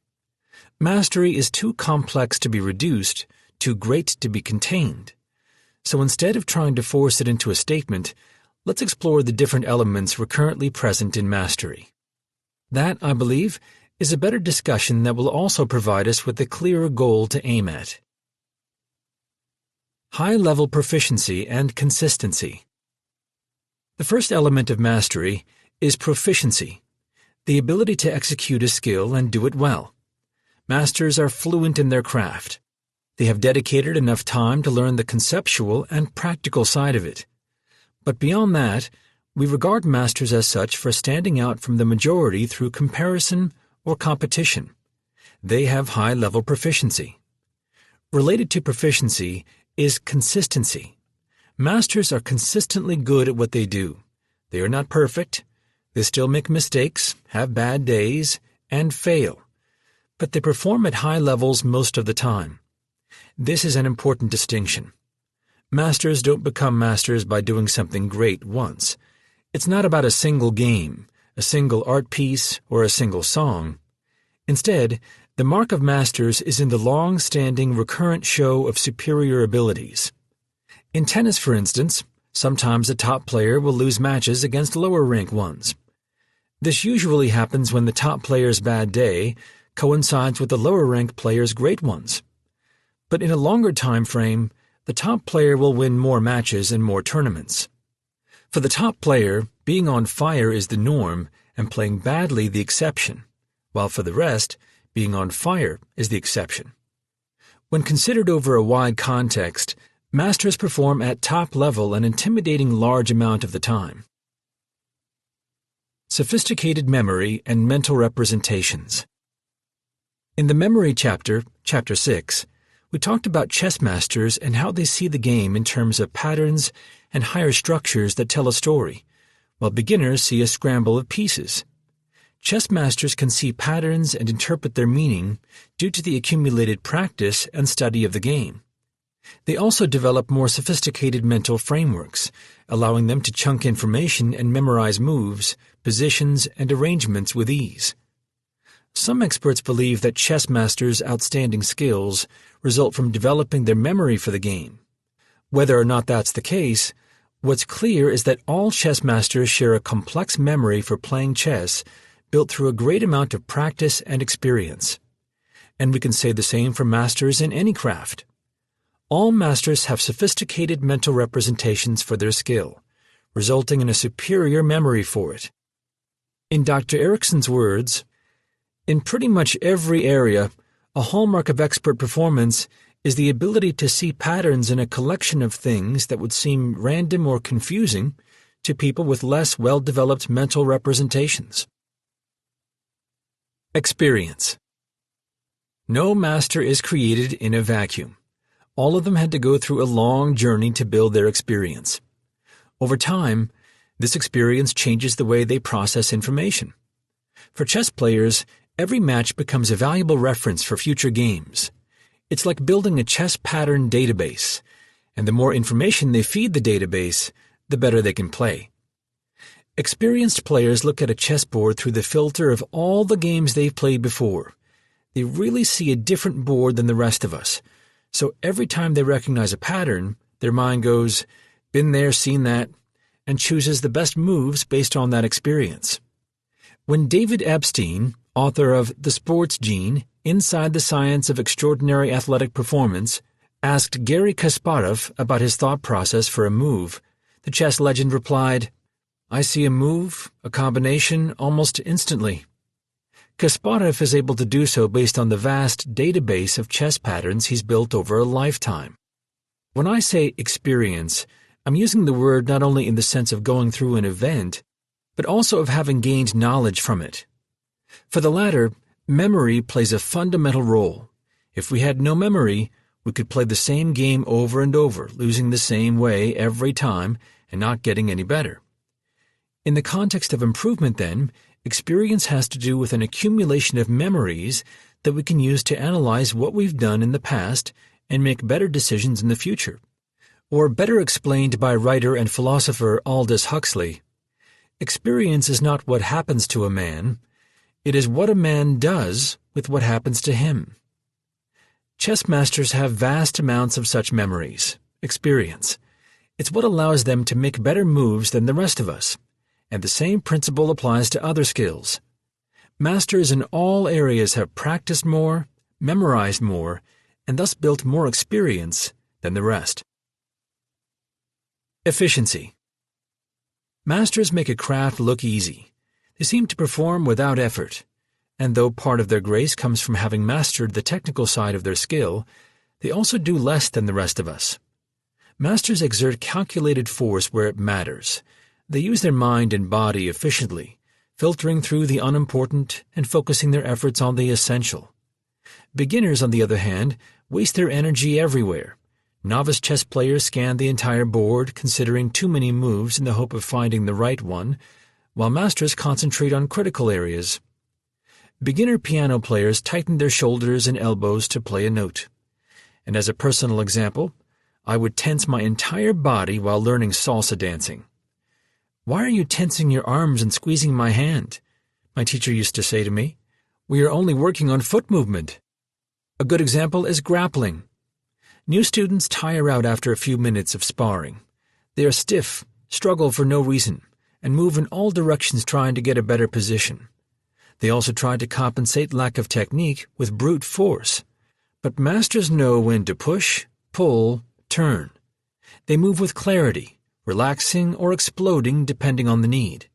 Mastery is too complex to be reduced, too great to be contained. So instead of trying to force it into a statement, let's explore the different elements recurrently present in mastery. That, I believe, is a better discussion that will also provide us with a clearer goal to aim at. High-level proficiency and consistency. The first element of mastery is proficiency, the ability to execute a skill and do it well. Masters are fluent in their craft. They have dedicated enough time to learn the conceptual and practical side of it. But beyond that, we regard masters as such for standing out from the majority through comparison or competition. They have high-level proficiency. Related to proficiency is consistency. Masters are consistently good at what they do. They are not perfect. They still make mistakes, have bad days, and fail. But they perform at high levels most of the time. This is an important distinction. Masters don't become masters by doing something great once. It's not about a single game, a single art piece, or a single song. Instead, the mark of masters is in the long-standing recurrent show of superior abilities. In tennis, for instance, sometimes a top player will lose matches against lower-rank ones. This usually happens when the top player's bad day coincides with the lower-ranked player's great ones. But in a longer time frame, the top player will win more matches in more tournaments. For the top player, being on fire is the norm and playing badly the exception, while for the rest, being on fire is the exception. When considered over a wide context, masters perform at top level an intimidating large amount of the time. Sophisticated memory and mental representations. In the memory chapter, Chapter 6, we talked about chess masters and how they see the game in terms of patterns and higher structures that tell a story, while beginners see a scramble of pieces. Chess masters can see patterns and interpret their meaning due to the accumulated practice and study of the game. They also develop more sophisticated mental frameworks, allowing them to chunk information and memorize moves, positions, and arrangements with ease. Some experts believe that chess masters' outstanding skills result from developing their memory for the game. Whether or not that's the case, what's clear is that all chess masters share a complex memory for playing chess built through a great amount of practice and experience. And we can say the same for masters in any craft. All masters have sophisticated mental representations for their skill, resulting in a superior memory for it. In Dr. Erickson's words, "In pretty much every area, a hallmark of expert performance is the ability to see patterns in a collection of things that would seem random or confusing to people with less well-developed mental representations." Experience. No master is created in a vacuum. All of them had to go through a long journey to build their experience. Over time, this experience changes the way they process information. For chess players, every match becomes a valuable reference for future games. It's like building a chess pattern database, and the more information they feed the database, the better they can play. Experienced players look at a chessboard through the filter of all the games they've played before. They really see a different board than the rest of us. So every time they recognize a pattern, their mind goes, "Been there, seen that," and chooses the best moves based on that experience. When David Epstein, author of The Sports Gene, Inside the Science of Extraordinary Athletic Performance, asked Garry Kasparov about his thought process for a move, the chess legend replied, "I see a move, a combination, almost instantly." Kasparov is able to do so based on the vast database of chess patterns he's built over a lifetime. When I say experience, I'm using the word not only in the sense of going through an event, but also of having gained knowledge from it. For the latter, memory plays a fundamental role. If we had no memory, we could play the same game over and over, losing the same way every time and not getting any better. In the context of improvement, then, experience has to do with an accumulation of memories that we can use to analyze what we've done in the past and make better decisions in the future. Or better explained by writer and philosopher Aldous Huxley, experience is not what happens to a man, it is what a man does with what happens to him. Chess masters have vast amounts of such memories, experience. It's what allows them to make better moves than the rest of us, and the same principle applies to other skills. Masters in all areas have practiced more, memorized more, and thus built more experience than the rest. Efficiency. Masters make a craft look easy. They seem to perform without effort, and though part of their grace comes from having mastered the technical side of their skill, they also do less than the rest of us. Masters exert calculated force where it matters. They use their mind and body efficiently, filtering through the unimportant and focusing their efforts on the essential. Beginners, on the other hand, waste their energy everywhere. Novice chess players scan the entire board, considering too many moves in the hope of finding the right one, while masters concentrate on critical areas. Beginner piano players tighten their shoulders and elbows to play a note. And as a personal example, I would tense my entire body while learning salsa dancing. "Why are you tensing your arms and squeezing my hand?" my teacher used to say to me. "We are only working on foot movement." A good example is grappling. New students tire out after a few minutes of sparring. They are stiff, struggle for no reason, and move in all directions trying to get a better position. They also try to compensate lack of technique with brute force. But masters know when to push, pull, turn. They move with clarity, relaxing or exploding depending on the need.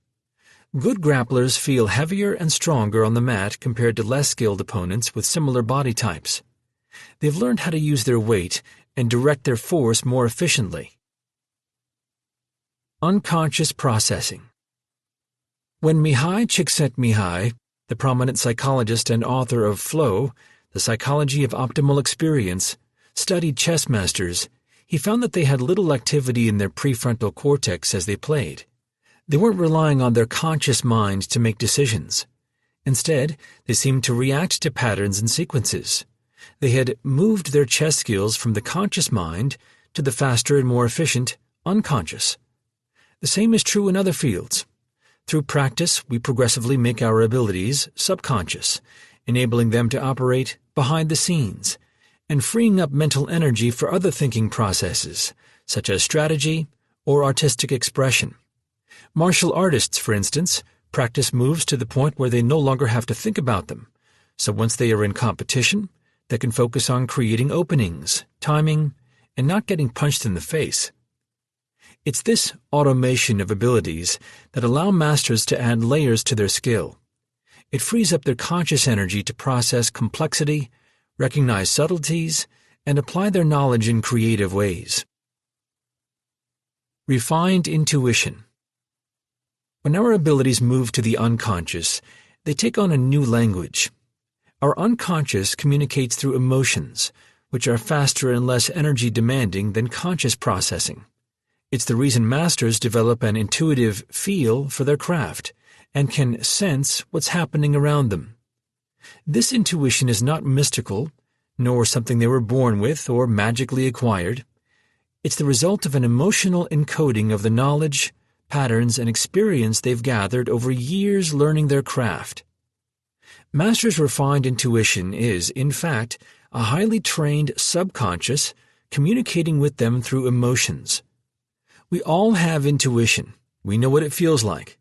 Good grapplers feel heavier and stronger on the mat compared to less skilled opponents with similar body types. They've learned how to use their weight and direct their force more efficiently. Unconscious processing. When Mihai Csikszentmihalyi, the prominent psychologist and author of Flow, The Psychology of Optimal Experience, studied chess masters, he found that they had little activity in their prefrontal cortex as they played. They weren't relying on their conscious mind to make decisions. Instead, they seemed to react to patterns and sequences. They had moved their chess skills from the conscious mind to the faster and more efficient unconscious. The same is true in other fields. Through practice, we progressively make our abilities subconscious, enabling them to operate behind the scenes, and freeing up mental energy for other thinking processes, such as strategy or artistic expression. Martial artists, for instance, practice moves to the point where they no longer have to think about them, so once they are in competition, they can focus on creating openings, timing, and not getting punched in the face. It's this automation of abilities that allow masters to add layers to their skill. It frees up their conscious energy to process complexity, recognize subtleties, and apply their knowledge in creative ways. Refined intuition. When our abilities move to the unconscious, they take on a new language. Our unconscious communicates through emotions, which are faster and less energy-demanding than conscious processing. It's the reason masters develop an intuitive feel for their craft and can sense what's happening around them. This intuition is not mystical, nor something they were born with or magically acquired. It's the result of an emotional encoding of the knowledge, patterns, and experience they've gathered over years learning their craft. Masters' refined intuition is, in fact, a highly trained subconscious communicating with them through emotions. We all have intuition. We know what it feels like.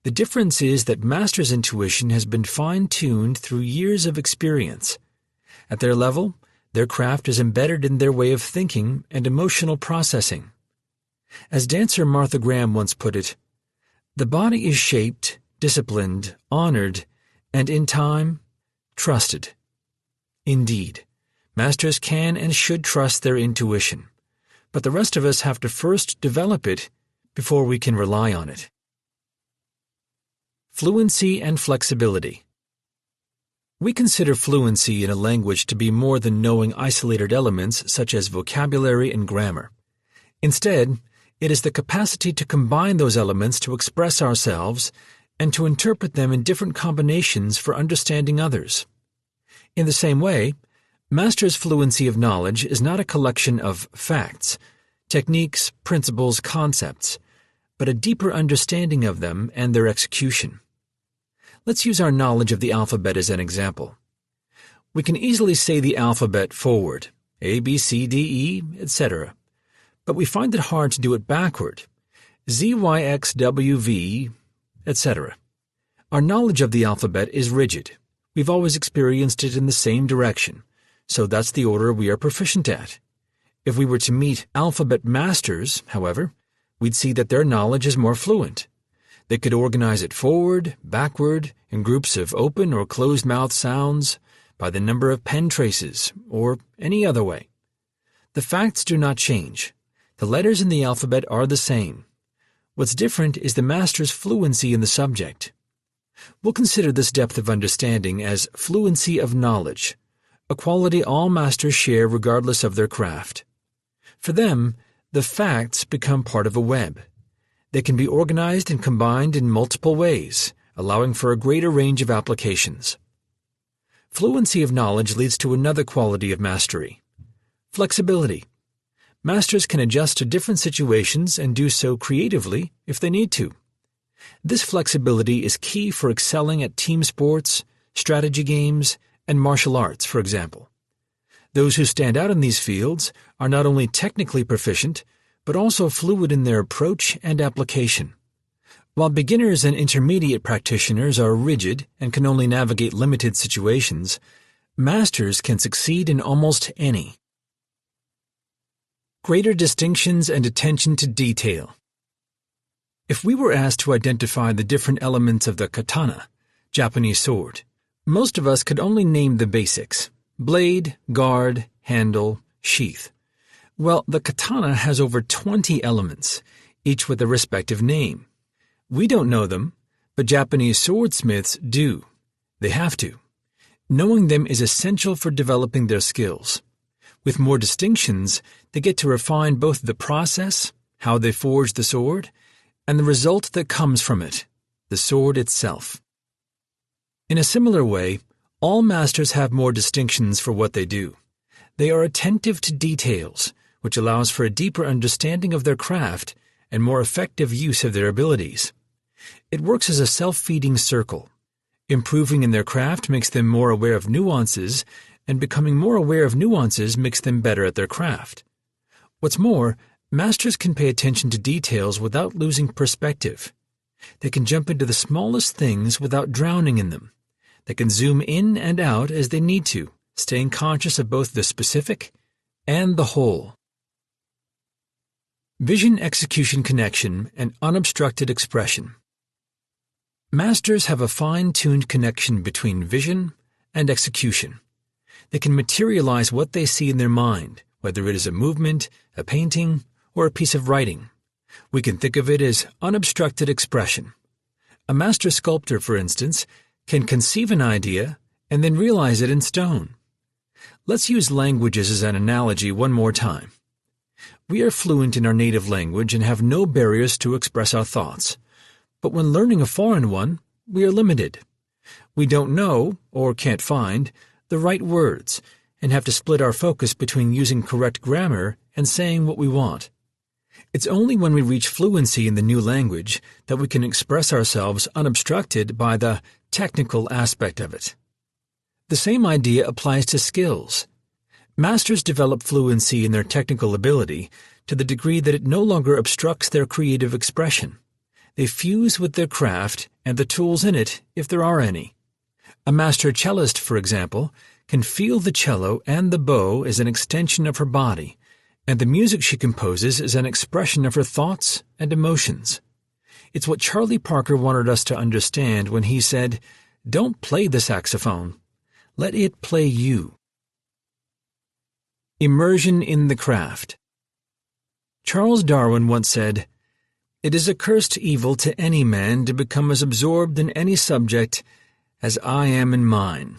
The difference is that masters' intuition has been fine-tuned through years of experience. At their level, their craft is embedded in their way of thinking and emotional processing. As dancer Martha Graham once put it, "The body is shaped, disciplined, honored, and in time, trusted." Indeed, masters can and should trust their intuition, but the rest of us have to first develop it before we can rely on it. Fluency and flexibility. We consider fluency in a language to be more than knowing isolated elements such as vocabulary and grammar. Instead, it is the capacity to combine those elements to express ourselves and to interpret them in different combinations for understanding others. In the same way, master's fluency of knowledge is not a collection of facts, techniques, principles, concepts, but a deeper understanding of them and their execution. Let's use our knowledge of the alphabet as an example. We can easily say the alphabet forward, A, B, C, D, E, etc., but we find it hard to do it backward, Z, Y, X, W, V, etc. Our knowledge of the alphabet is rigid. We've always experienced it in the same direction, so that's the order we are proficient at. If we were to meet alphabet masters, however, we'd see that their knowledge is more fluent. They could organize it forward, backward, in groups of open or closed mouth sounds, by the number of pen traces, or any other way. The facts do not change. The letters in the alphabet are the same. What's different is the master's fluency in the subject. We'll consider this depth of understanding as fluency of knowledge, a quality all masters share regardless of their craft. For them, the facts become part of a web. They can be organized and combined in multiple ways, allowing for a greater range of applications. Fluency of knowledge leads to another quality of mastery: flexibility. Masters can adjust to different situations and do so creatively if they need to. This flexibility is key for excelling at team sports, strategy games, and martial arts, for example. Those who stand out in these fields are not only technically proficient, but also fluid in their approach and application. While beginners and intermediate practitioners are rigid and can only navigate limited situations, masters can succeed in almost any. Greater distinctions and attention to detail. If we were asked to identify the different elements of the katana, Japanese sword, most of us could only name the basics: blade, guard, handle, sheath. Well, the katana has over 20 elements, each with a respective name. We don't know them, but Japanese swordsmiths do. They have to. Knowing them is essential for developing their skills. With more distinctions, they get to refine both the process, how they forge the sword, and the result that comes from it, the sword itself. In a similar way, all masters have more distinctions for what they do. They are attentive to details, which allows for a deeper understanding of their craft and more effective use of their abilities. It works as a self-feeding circle. Improving in their craft makes them more aware of nuances, and becoming more aware of nuances makes them better at their craft. What's more, masters can pay attention to details without losing perspective. They can jump into the smallest things without drowning in them. They can zoom in and out as they need to, staying conscious of both the specific and the whole. Vision, execution, connection, and unobstructed expression. Masters have a fine-tuned connection between vision and execution. They can materialize what they see in their mind, whether it is a movement, a painting, or a piece of writing. We can think of it as unobstructed expression. A master sculptor, for instance, can conceive an idea and then realize it in stone. Let's use languages as an analogy one more time. We are fluent in our native language and have no barriers to express our thoughts. But when learning a foreign one, we are limited. We don't know, or can't find, the right words, and have to split our focus between using correct grammar and saying what we want. It's only when we reach fluency in the new language that we can express ourselves unobstructed by the technical aspect of it. The same idea applies to skills. Masters develop fluency in their technical ability to the degree that it no longer obstructs their creative expression. They fuse with their craft and the tools in it, if there are any. A master cellist, for example, can feel the cello and the bow as an extension of her body, and the music she composes is an expression of her thoughts and emotions. It's what Charlie Parker wanted us to understand when he said, "Don't play the saxophone. Let it play you." Immersion in the craft. Charles Darwin once said, "It is a cursed evil to any man to become as absorbed in any subject as I am in mine."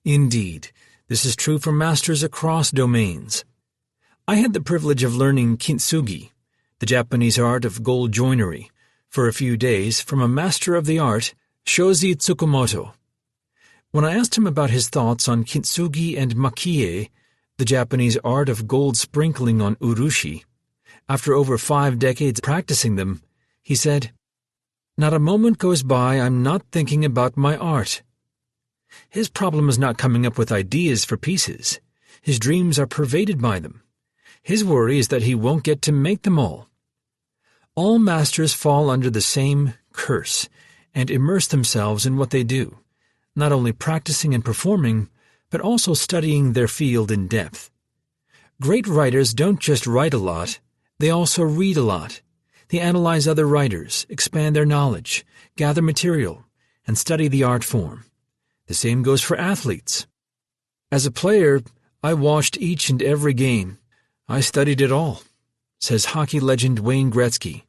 Indeed, this is true for masters across domains. I had the privilege of learning kintsugi, the Japanese art of gold joinery, for a few days from a master of the art, Shoji Tsukumoto. When I asked him about his thoughts on kintsugi and makie, the Japanese art of gold sprinkling on urushi, after over 5 decades practicing them, he said, "Not a moment goes by I'm not thinking about my art." His problem is not coming up with ideas for pieces. His dreams are pervaded by them. His worry is that he won't get to make them all. All masters fall under the same curse and immerse themselves in what they do, not only practicing and performing, but also studying their field in depth. Great writers don't just write a lot, they also read a lot. They analyze other writers, expand their knowledge, gather material, and study the art form. The same goes for athletes. As a player, I watched each and every game. I studied it all, says hockey legend Wayne Gretzky.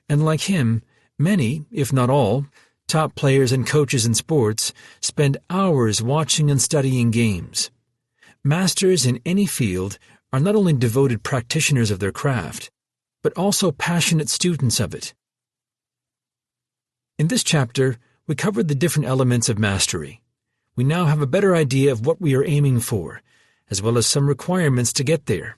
And like him, many, if not all, top players and coaches in sports spend hours watching and studying games. Masters in any field are not only devoted practitioners of their craft, but also passionate students of it. In this chapter, we covered the different elements of mastery. We now have a better idea of what we are aiming for, as well as some requirements to get there.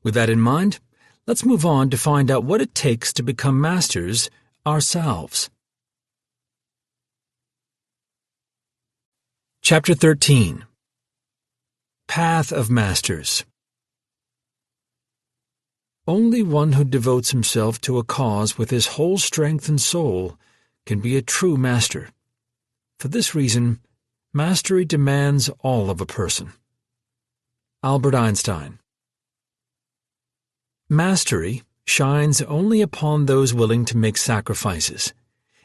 With that in mind, let's move on to find out what it takes to become masters ourselves. Chapter 13. Path of Masters. Only one who devotes himself to a cause with his whole strength and soul can be a true master. For this reason, mastery demands all of a person. Albert Einstein. Mastery shines only upon those willing to make sacrifices.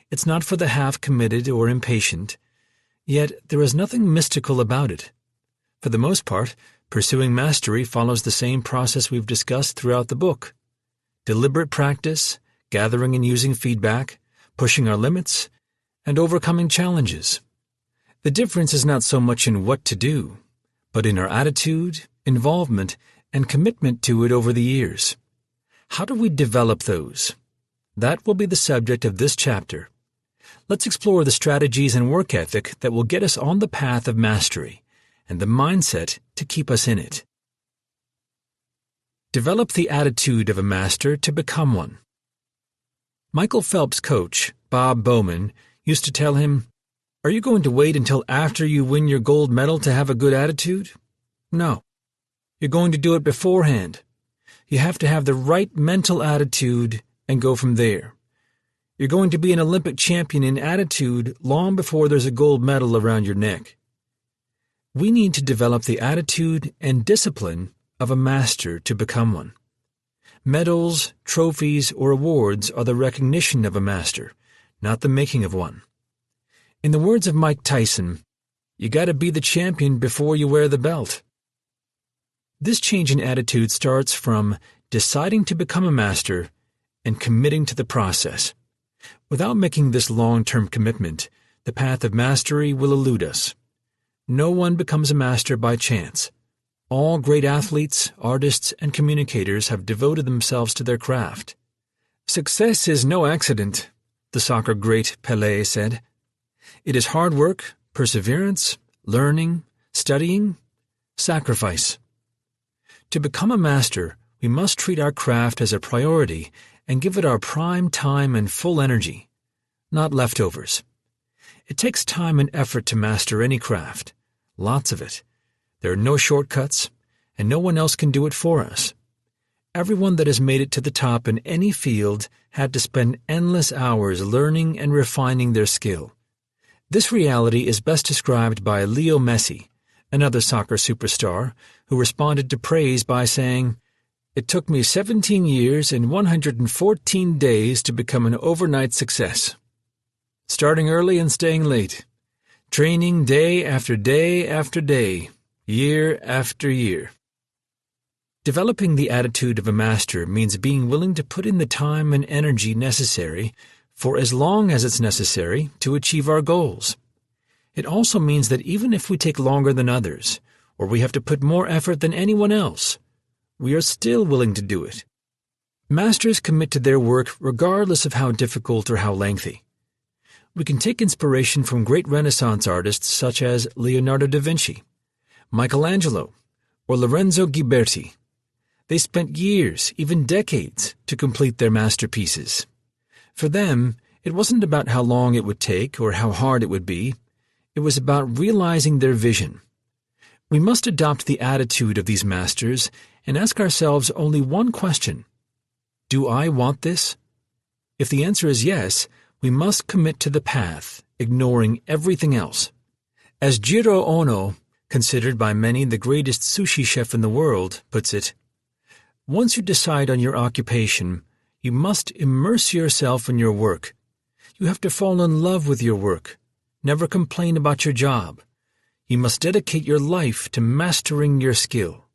It's not for the half-committed or impatient, yet there is nothing mystical about it. For the most part, pursuing mastery follows the same process we've discussed throughout the book. Deliberate practice, gathering and using feedback, pushing our limits, and overcoming challenges. The difference is not so much in what to do, but in our attitude, involvement, and commitment to it over the years. How do we develop those? That will be the subject of this chapter. Let's explore the strategies and work ethic that will get us on the path of mastery, and the mindset to keep us in it. Develop the attitude of a master to become one. Michael Phelps' coach, Bob Bowman, used to tell him, "Are you going to wait until after you win your gold medal to have a good attitude? No. You're going to do it beforehand. You have to have the right mental attitude and go from there. You're going to be an Olympic champion in attitude long before there's a gold medal around your neck." We need to develop the attitude and discipline of a master to become one. Medals, trophies, or awards are the recognition of a master, not the making of one. In the words of Mike Tyson, you gotta be the champion before you wear the belt. This change in attitude starts from deciding to become a master and committing to the process. Without making this long-term commitment, the path of mastery will elude us. No one becomes a master by chance. All great athletes, artists, and communicators have devoted themselves to their craft. Success is no accident, the soccer great Pelé said. It is hard work, perseverance, learning, studying, sacrifice. To become a master, we must treat our craft as a priority and give it our prime time and full energy, not leftovers. It takes time and effort to master any craft, lots of it. There are no shortcuts, and no one else can do it for us. Everyone that has made it to the top in any field had to spend endless hours learning and refining their skill. This reality is best described by Leo Messi, another soccer superstar, who responded to praise by saying, "It took me 17 years and 114 days to become an overnight success. Starting early and staying late. Training day after day after day, year after year." Developing the attitude of a master means being willing to put in the time and energy necessary for as long as it's necessary to achieve our goals. It also means that even if we take longer than others, or we have to put more effort than anyone else, we are still willing to do it. Masters commit to their work regardless of how difficult or how lengthy. We can take inspiration from great Renaissance artists such as Leonardo da Vinci, Michelangelo, or Lorenzo Ghiberti. They spent years, even decades, to complete their masterpieces. For them, it wasn't about how long it would take or how hard it would be. It was about realizing their vision. We must adopt the attitude of these masters and ask ourselves only one question. Do I want this? If the answer is yes, we must commit to the path, ignoring everything else. As Jiro Ono, considered by many the greatest sushi chef in the world, puts it, once you decide on your occupation, you must immerse yourself in your work. You have to fall in love with your work. Never complain about your job. You must dedicate your life to mastering your skill.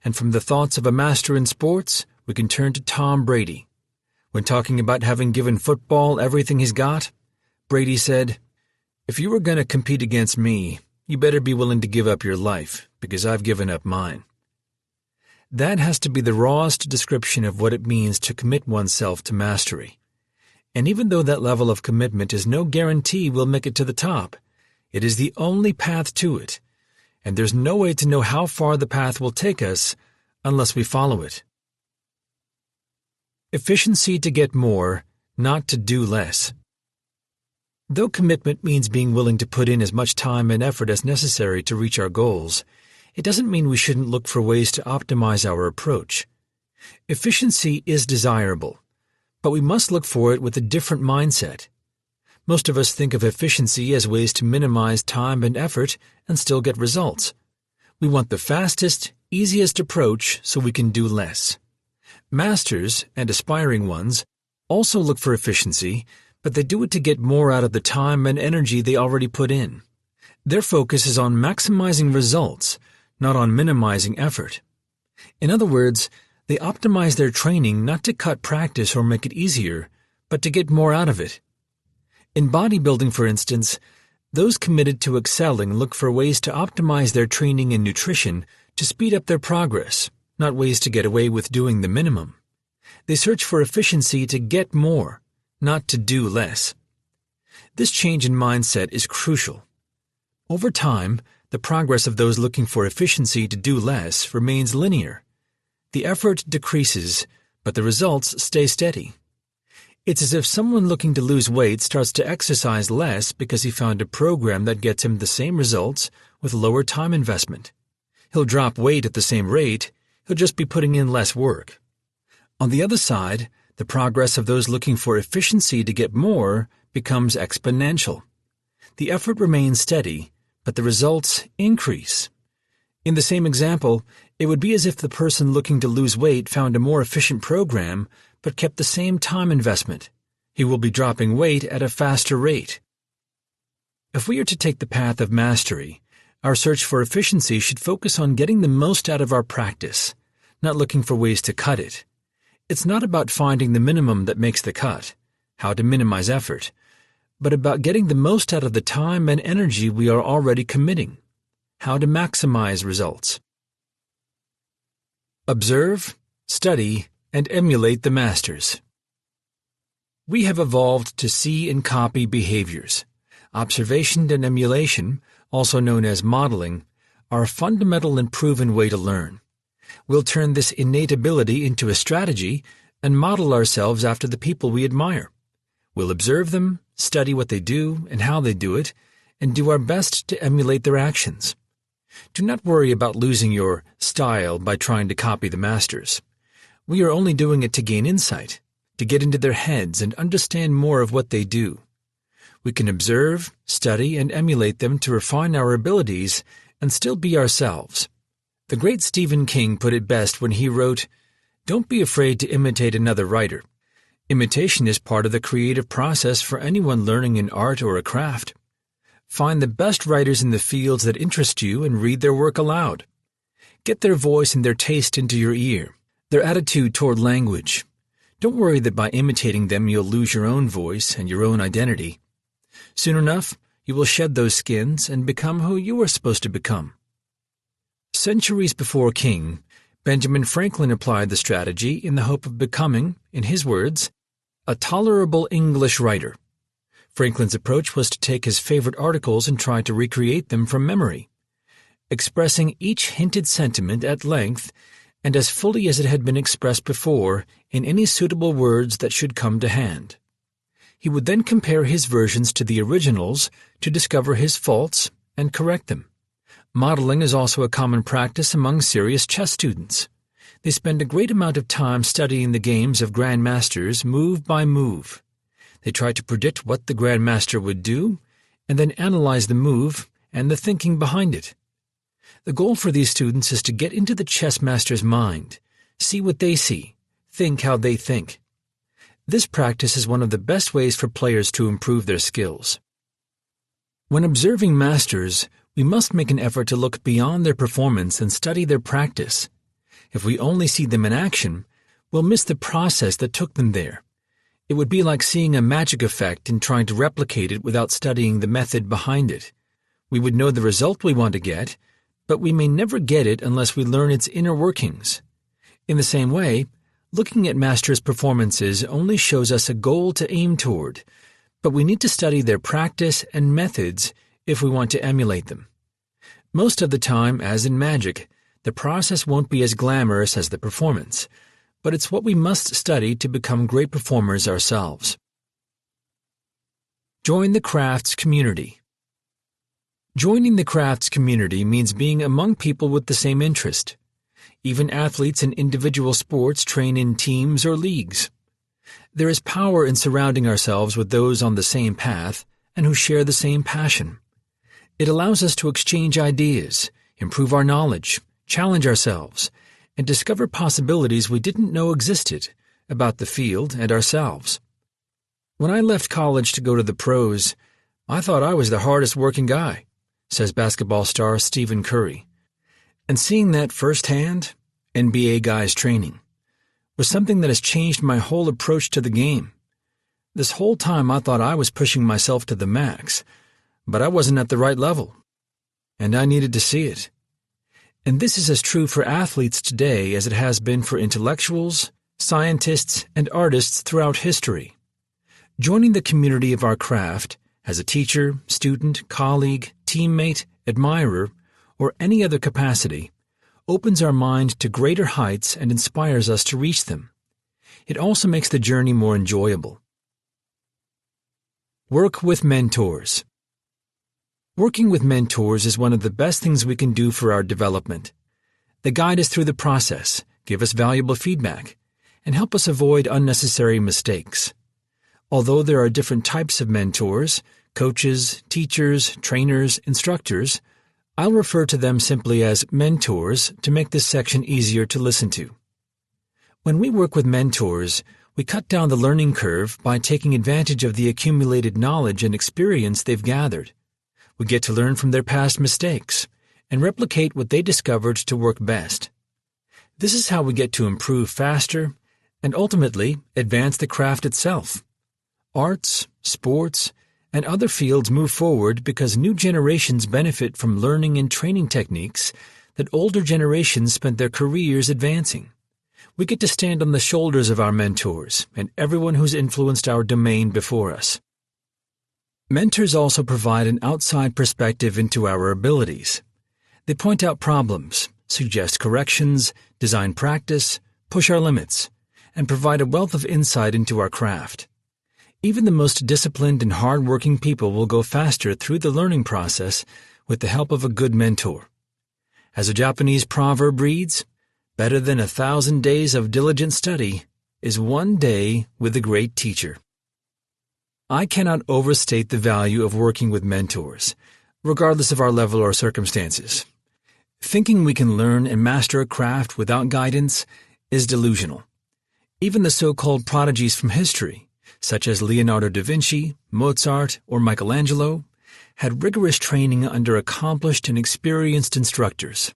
And from the thoughts of a master in sports, we can turn to Tom Brady. When talking about having given football everything he's got, Brady said, "If you were going to compete against me, you better be willing to give up your life, because I've given up mine." That has to be the rawest description of what it means to commit oneself to mastery. And even though that level of commitment is no guarantee we'll make it to the top, it is the only path to it, and there's no way to know how far the path will take us unless we follow it. Efficiency to get more, not to do less. Though commitment means being willing to put in as much time and effort as necessary to reach our goals, it doesn't mean we shouldn't look for ways to optimize our approach. Efficiency is desirable, but we must look for it with a different mindset. Most of us think of efficiency as ways to minimize time and effort and still get results. We want the fastest, easiest approach so we can do less. Masters, and aspiring ones, also look for efficiency, but they do it to get more out of the time and energy they already put in. Their focus is on maximizing results, not on minimizing effort. In other words, they optimize their training not to cut practice or make it easier, but to get more out of it. In bodybuilding, for instance, those committed to excelling look for ways to optimize their training and nutrition to speed up their progress, not ways to get away with doing the minimum. They search for efficiency to get more, not to do less. This change in mindset is crucial. Over time, the progress of those looking for efficiency to do less remains linear. The effort decreases, but the results stay steady. It's as if someone looking to lose weight starts to exercise less because he found a program that gets him the same results with lower time investment. He'll drop weight at the same rate, he'll just be putting in less work. On the other side, the progress of those looking for efficiency to get more becomes exponential. The effort remains steady, but the results increase. In the same example, it would be as if the person looking to lose weight found a more efficient program but kept the same time investment. He will be dropping weight at a faster rate. If we are to take the path of mastery, our search for efficiency should focus on getting the most out of our practice, not looking for ways to cut it. It's not about finding the minimum that makes the cut, how to minimize effort, but about getting the most out of the time and energy we are already committing, how to maximize results. Observe, study, and emulate the masters. We have evolved to see and copy behaviors. Observation and emulation, also known as modeling, are a fundamental and proven way to learn. We'll turn this innate ability into a strategy and model ourselves after the people we admire. We'll observe them, study what they do and how they do it, and do our best to emulate their actions. Do not worry about losing your style by trying to copy the masters. We are only doing it to gain insight, to get into their heads and understand more of what they do. We can observe, study, and emulate them to refine our abilities and still be ourselves. The great Stephen King put it best when he wrote, "Don't be afraid to imitate another writer. Imitation is part of the creative process for anyone learning an art or a craft. Find the best writers in the fields that interest you and read their work aloud. Get their voice and their taste into your ear, their attitude toward language. Don't worry that by imitating them you'll lose your own voice and your own identity. Soon enough, you will shed those skins and become who you are supposed to become. Centuries before King, Benjamin Franklin applied the strategy in the hope of becoming, in his words, a tolerable English writer. Franklin's approach was to take his favorite articles and try to recreate them from memory, expressing each hinted sentiment at length and as fully as it had been expressed before in any suitable words that should come to hand. He would then compare his versions to the originals to discover his faults and correct them. Modeling is also a common practice among serious chess students. They spend a great amount of time studying the games of grandmasters move by move. They try to predict what the grandmaster would do, and then analyze the move and the thinking behind it. The goal for these students is to get into the chess master's mind, see what they see, think how they think. This practice is one of the best ways for players to improve their skills. When observing masters, we must make an effort to look beyond their performance and study their practice. If we only see them in action, we'll miss the process that took them there. It would be like seeing a magic effect and trying to replicate it without studying the method behind it. We would know the result we want to get, but we may never get it unless we learn its inner workings. In the same way, looking at masters' performances only shows us a goal to aim toward, but we need to study their practice and methods if we want to emulate them. Most of the time, as in magic, the process won't be as glamorous as the performance, but it's what we must study to become great performers ourselves. Join the crafts community. Joining the crafts community means being among people with the same interest. Even athletes in individual sports train in teams or leagues. There is power in surrounding ourselves with those on the same path and who share the same passion. It allows us to exchange ideas, improve our knowledge, challenge ourselves, and discover possibilities we didn't know existed about the field and ourselves. When I left college to go to the pros, I thought I was the hardest working guy, says basketball star Stephen Curry. And seeing that firsthand, NBA guys training, was something that has changed my whole approach to the game. This whole time I thought I was pushing myself to the max, but I wasn't at the right level, and I needed to see it. And this is as true for athletes today as it has been for intellectuals, scientists, and artists throughout history. Joining the community of our craft as a teacher, student, colleague, teammate, admirer, or any other capacity opens our mind to greater heights and inspires us to reach them. It also makes the journey more enjoyable. Work with mentors. Working with mentors is one of the best things we can do for our development. They guide us through the process, give us valuable feedback, and help us avoid unnecessary mistakes. Although there are different types of mentors, coaches, teachers, trainers, instructors, I'll refer to them simply as mentors to make this section easier to listen to. When we work with mentors, we cut down the learning curve by taking advantage of the accumulated knowledge and experience they've gathered. We get to learn from their past mistakes and replicate what they discovered to work best. This is how we get to improve faster and ultimately advance the craft itself. Arts, sports, and other fields move forward because new generations benefit from learning and training techniques that older generations spent their careers advancing. We get to stand on the shoulders of our mentors and everyone who's influenced our domain before us. Mentors also provide an outside perspective into our abilities. They point out problems, suggest corrections, design practice, push our limits, and provide a wealth of insight into our craft. Even the most disciplined and hard-working people will go faster through the learning process with the help of a good mentor. As a Japanese proverb reads, "Better than 1,000 days of diligent study is one day with a great teacher." I cannot overstate the value of working with mentors, regardless of our level or circumstances. Thinking we can learn and master a craft without guidance is delusional. Even the so-called prodigies from history, such as Leonardo da Vinci, Mozart, or Michelangelo, had rigorous training under accomplished and experienced instructors.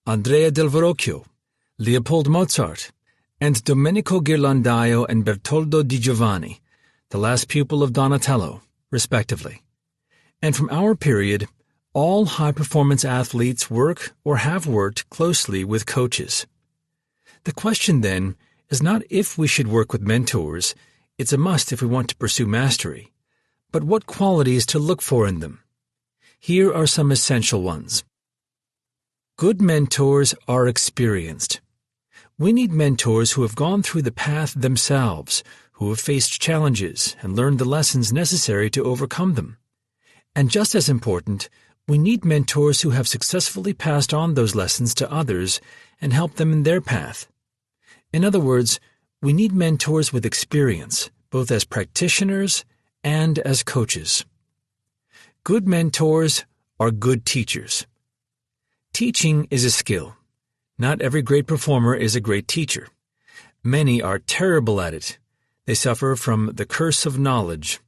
Andrea del Verrocchio, Leopold Mozart, and Domenico Ghirlandaio and Bertoldo di Giovanni, the last pupil of Donatello, respectively. And from our period, all high-performance athletes work or have worked closely with coaches. The question, then, is not if we should work with mentors, it's a must if we want to pursue mastery, but what qualities to look for in them. Here are some essential ones. Good mentors are experienced. We need mentors who have gone through the path themselves, who have faced challenges and learned the lessons necessary to overcome them. And just as important, we need mentors who have successfully passed on those lessons to others and helped them in their path. In other words, we need mentors with experience, both as practitioners and as coaches. Good mentors are good teachers. Teaching is a skill. Not every great performer is a great teacher. Many are terrible at it. They suffer from the curse of knowledge.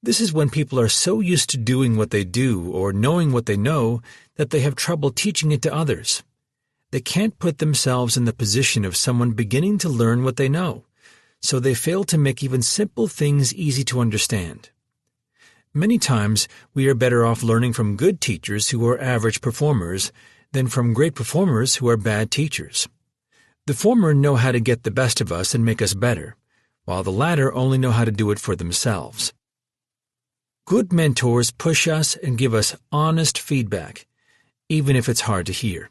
This is when people are so used to doing what they do or knowing what they know that they have trouble teaching it to others. They can't put themselves in the position of someone beginning to learn what they know, so they fail to make even simple things easy to understand. Many times, we are better off learning from good teachers who are average performers than from great performers who are bad teachers. The former know how to get the best of us and make us better, while the latter only know how to do it for themselves. Good mentors push us and give us honest feedback, even if it's hard to hear.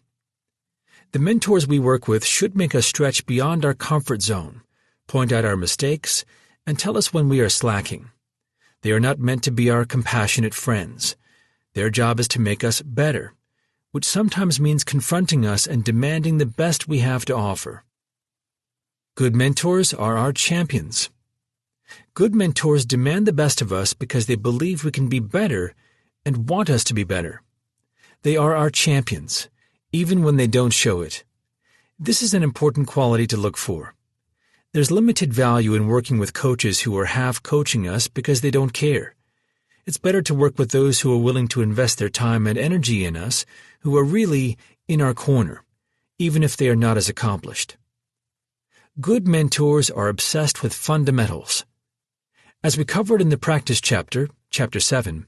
The mentors we work with should make us stretch beyond our comfort zone, point out our mistakes, and tell us when we are slacking. They are not meant to be our compassionate friends. Their job is to make us better, which sometimes means confronting us and demanding the best we have to offer. Good mentors are our champions. Good mentors demand the best of us because they believe we can be better and want us to be better. They are our champions, even when they don't show it. This is an important quality to look for. There's limited value in working with coaches who are half coaching us because they don't care. It's better to work with those who are willing to invest their time and energy in us, who are really in our corner, even if they are not as accomplished. Good mentors are obsessed with fundamentals. As we covered in the practice chapter, Chapter 7,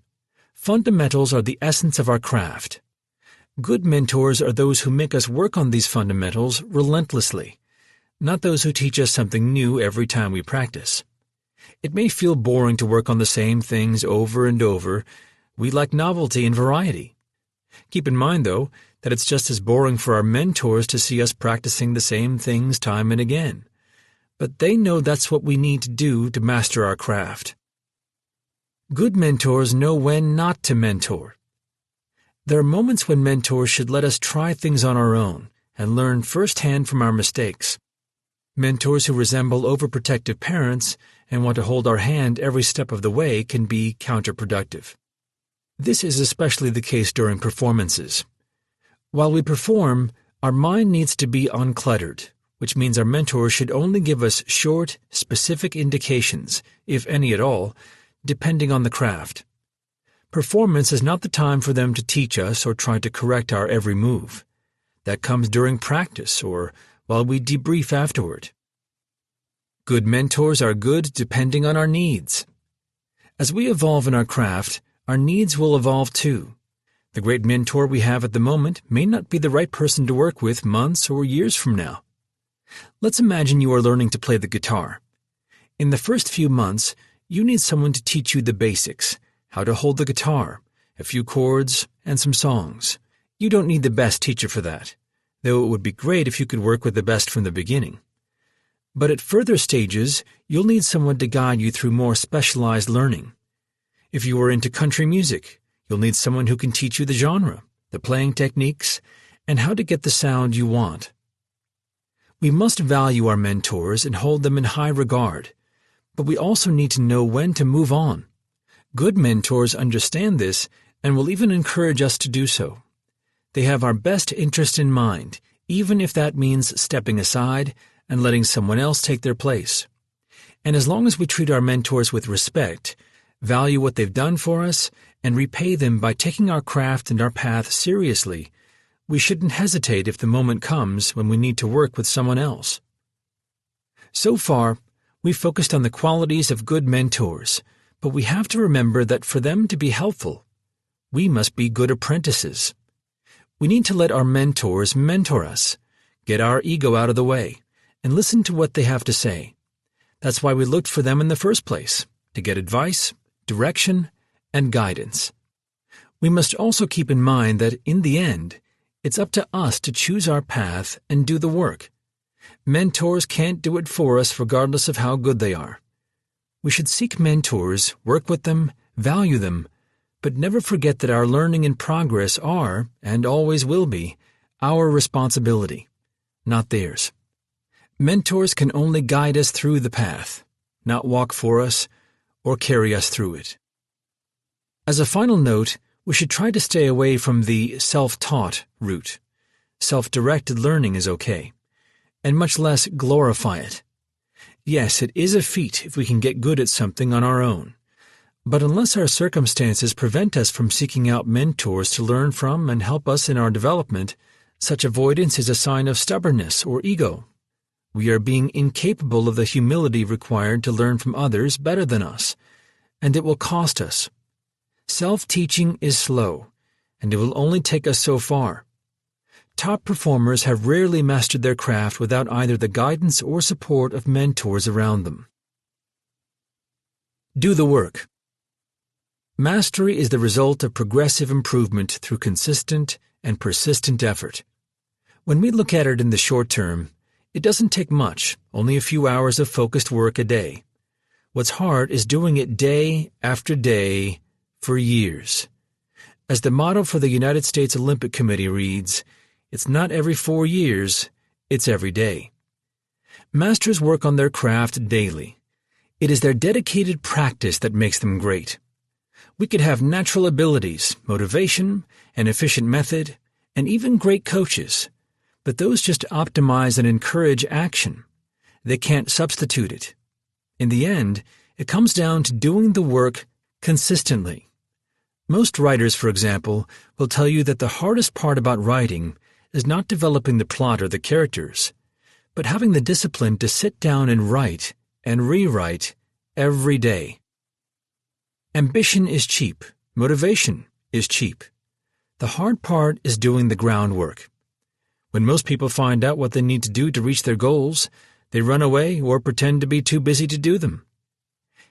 fundamentals are the essence of our craft. Good mentors are those who make us work on these fundamentals relentlessly, not those who teach us something new every time we practice. It may feel boring to work on the same things over and over. We like novelty and variety. Keep in mind, though, that it's just as boring for our mentors to see us practicing the same things time and again. But they know that's what we need to do to master our craft. Good mentors know when not to mentor. There are moments when mentors should let us try things on our own and learn firsthand from our mistakes. Mentors who resemble overprotective parents and want to hold our hand every step of the way can be counterproductive. This is especially the case during performances. While we perform, our mind needs to be uncluttered, which means our mentor should only give us short, specific indications, if any at all, depending on the craft. Performance is not the time for them to teach us or try to correct our every move. That comes during practice or while we debrief afterward. Good mentors are good depending on our needs. As we evolve in our craft, our needs will evolve too. The great mentor we have at the moment may not be the right person to work with months or years from now. Let's imagine you are learning to play the guitar. In the first few months, you need someone to teach you the basics, how to hold the guitar, a few chords, and some songs. You don't need the best teacher for that, though it would be great if you could work with the best from the beginning. But at further stages, you'll need someone to guide you through more specialized learning. If you are into country music, you'll need someone who can teach you the genre, the playing techniques, and how to get the sound you want. We must value our mentors and hold them in high regard, but we also need to know when to move on. Good mentors understand this and will even encourage us to do so. They have our best interest in mind, even if that means stepping aside and letting someone else take their place. And as long as we treat our mentors with respect, value what they've done for us, and repay them by taking our craft and our path seriously, we shouldn't hesitate if the moment comes when we need to work with someone else. So far, we've focused on the qualities of good mentors, But we have to remember that for them to be helpful, we must be good apprentices. We need to let our mentors mentor us, get our ego out of the way, and listen to what they have to say. That's why we looked for them in the first place, to get advice, direction, and guidance. We must also keep in mind that, in the end, it's up to us to choose our path and do the work. Mentors can't do it for us regardless of how good they are. We should seek mentors, work with them, value them, but never forget that our learning and progress are, and always will be, our responsibility, not theirs. Mentors can only guide us through the path, not walk for us or carry us through it. As a final note, we should try to stay away from the self-taught route. Self-directed learning is okay, and much less glorify it. Yes, it is a feat if we can get good at something on our own. But unless our circumstances prevent us from seeking out mentors to learn from and help us in our development, such avoidance is a sign of stubbornness or ego. We are being incapable of the humility required to learn from others better than us, and it will cost us. Self-teaching is slow, and it will only take us so far. Top performers have rarely mastered their craft without either the guidance or support of mentors around them. Do the work. Mastery is the result of progressive improvement through consistent and persistent effort. When we look at it in the short term, it doesn't take much, only a few hours of focused work a day. What's hard is doing it day after day for years. As the motto for the United States Olympic Committee reads, it's not every 4 years, it's every day. Masters work on their craft daily. It is their dedicated practice that makes them great. We could have natural abilities, motivation, an efficient method, and even great coaches, but those just optimize and encourage action. They can't substitute it. In the end, it comes down to doing the work consistently. Most writers, for example, will tell you that the hardest part about writing is not developing the plot or the characters, but having the discipline to sit down and write and rewrite every day. Ambition is cheap. Motivation is cheap. The hard part is doing the groundwork. When most people find out what they need to do to reach their goals, they run away or pretend to be too busy to do them.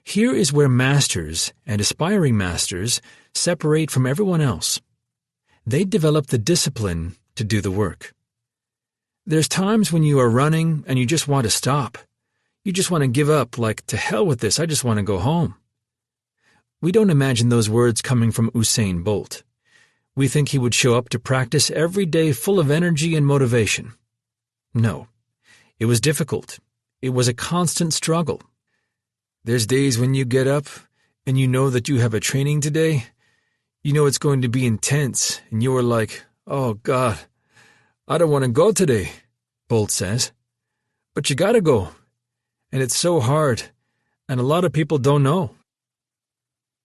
Here is where masters and aspiring masters separate from everyone else. They develop the discipline to do the work. There's times when you are running and you just want to stop. You just want to give up, like, to hell with this, I just want to go home. We don't imagine those words coming from Usain Bolt. We think he would show up to practice every day full of energy and motivation. No, it was difficult. It was a constant struggle. There's days when you get up and you know that you have a training today. You know it's going to be intense, and you are like, oh God, I don't want to go today, Bolt says. But you gotta go. And it's so hard, and a lot of people don't know.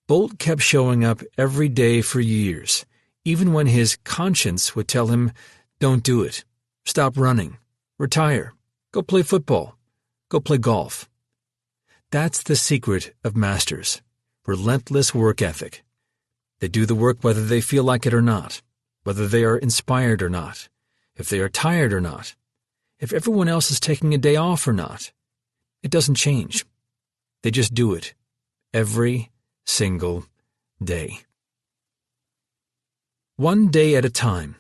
Bolt kept showing up every day for years, even when his conscience would tell him, don't do it, stop running, retire, go play football, go play golf. That's the secret of masters, relentless work ethic. They do the work whether they feel like it or not, whether they are inspired or not, if they are tired or not, if everyone else is taking a day off or not. It doesn't change. They just do it every single day. One day at a time.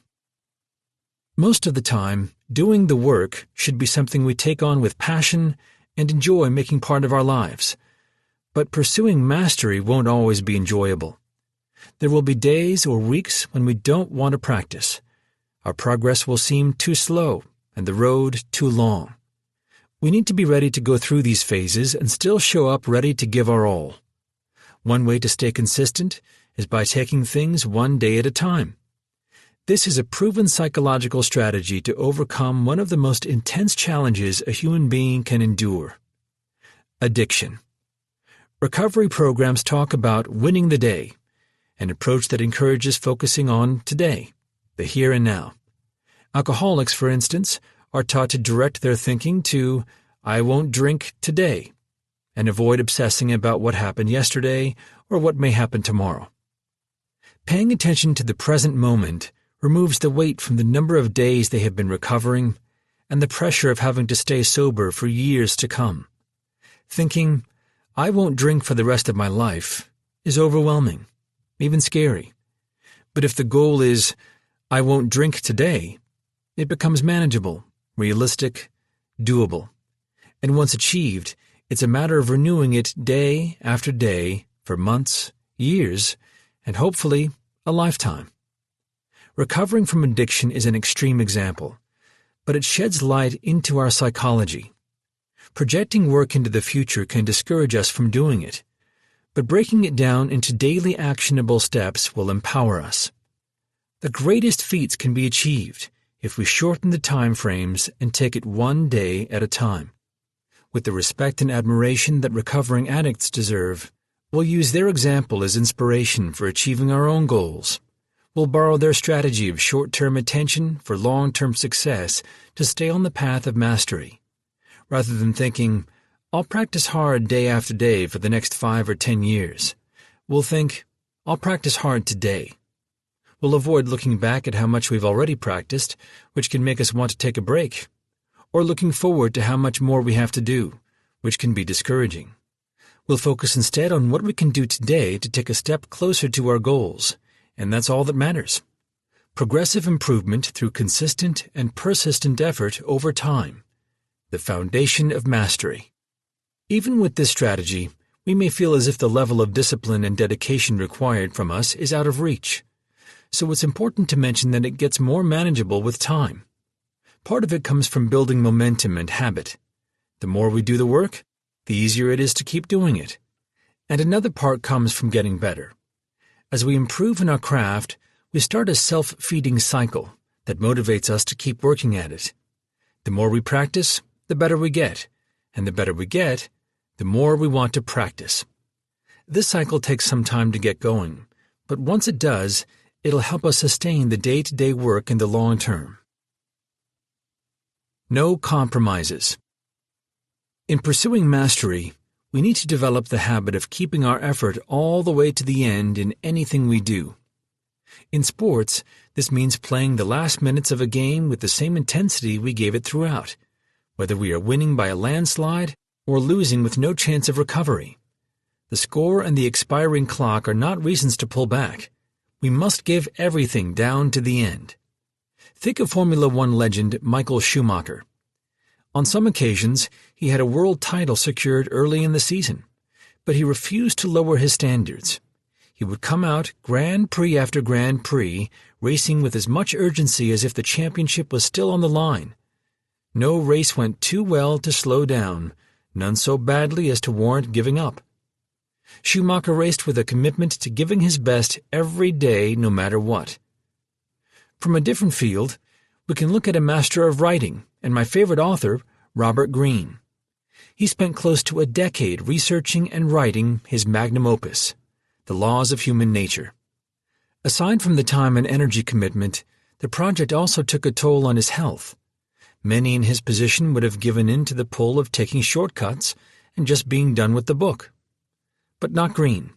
Most of the time, doing the work should be something we take on with passion and enjoy making part of our lives. But pursuing mastery won't always be enjoyable. There will be days or weeks when we don't want to practice. Our progress will seem too slow and the road too long. We need to be ready to go through these phases and still show up ready to give our all. One way to stay consistent is by taking things one day at a time. This is a proven psychological strategy to overcome one of the most intense challenges a human being can endure: addiction. Recovery programs talk about winning the day, an approach that encourages focusing on today, the here and now. Alcoholics, for instance, are taught to direct their thinking to, I won't drink today, and avoid obsessing about what happened yesterday or what may happen tomorrow. Paying attention to the present moment removes the weight from the number of days they have been recovering and the pressure of having to stay sober for years to come. Thinking, "I won't drink for the rest of my life," is overwhelming, even scary. But if the goal is, "I won't drink today," it becomes manageable, realistic, doable. And once achieved, it's a matter of renewing it day after day for months, years, and hopefully a lifetime. Recovering from addiction is an extreme example, but it sheds light into our psychology. Projecting work into the future can discourage us from doing it, but breaking it down into daily actionable steps will empower us. The greatest feats can be achieved if we shorten the time frames and take it one day at a time. With the respect and admiration that recovering addicts deserve, we'll use their example as inspiration for achieving our own goals. We'll borrow their strategy of short-term attention for long-term success to stay on the path of mastery. Rather than thinking, "I'll practice hard day after day for the next 5 or 10 years, we'll think, "I'll practice hard today." We'll avoid looking back at how much we've already practiced, which can make us want to take a break, or looking forward to how much more we have to do, which can be discouraging. We'll focus instead on what we can do today to take a step closer to our goals, and that's all that matters. Progressive improvement through consistent and persistent effort over time. The foundation of mastery. Even with this strategy, we may feel as if the level of discipline and dedication required from us is out of reach. So it's important to mention that it gets more manageable with time. Part of it comes from building momentum and habit. The more we do the work, the easier it is to keep doing it. And another part comes from getting better. As we improve in our craft, we start a self-feeding cycle that motivates us to keep working at it. The more we practice, the better we get, and the better we get, the more we want to practice. This cycle takes some time to get going, but once it does, it'll help us sustain the day-to-day work in the long term. No compromises. In pursuing mastery, we need to develop the habit of keeping our effort all the way to the end in anything we do. In sports, this means playing the last minutes of a game with the same intensity we gave it throughout, whether we are winning by a landslide or losing with no chance of recovery. The score and the expiring clock are not reasons to pull back. We must give everything down to the end. Think of Formula One legend Michael Schumacher. On some occasions, he had a world title secured early in the season, but he refused to lower his standards. He would come out Grand Prix after Grand Prix, racing with as much urgency as if the championship was still on the line. No race went too well to slow down, none so badly as to warrant giving up. Schumacher raced with a commitment to giving his best every day, no matter what. From a different field, we can look at a master of writing and my favorite author, Robert Greene. He spent close to a decade researching and writing his magnum opus, The Laws of Human Nature. Aside from the time and energy commitment, the project also took a toll on his health. Many in his position would have given in to the pull of taking shortcuts and just being done with the book. But not Greene.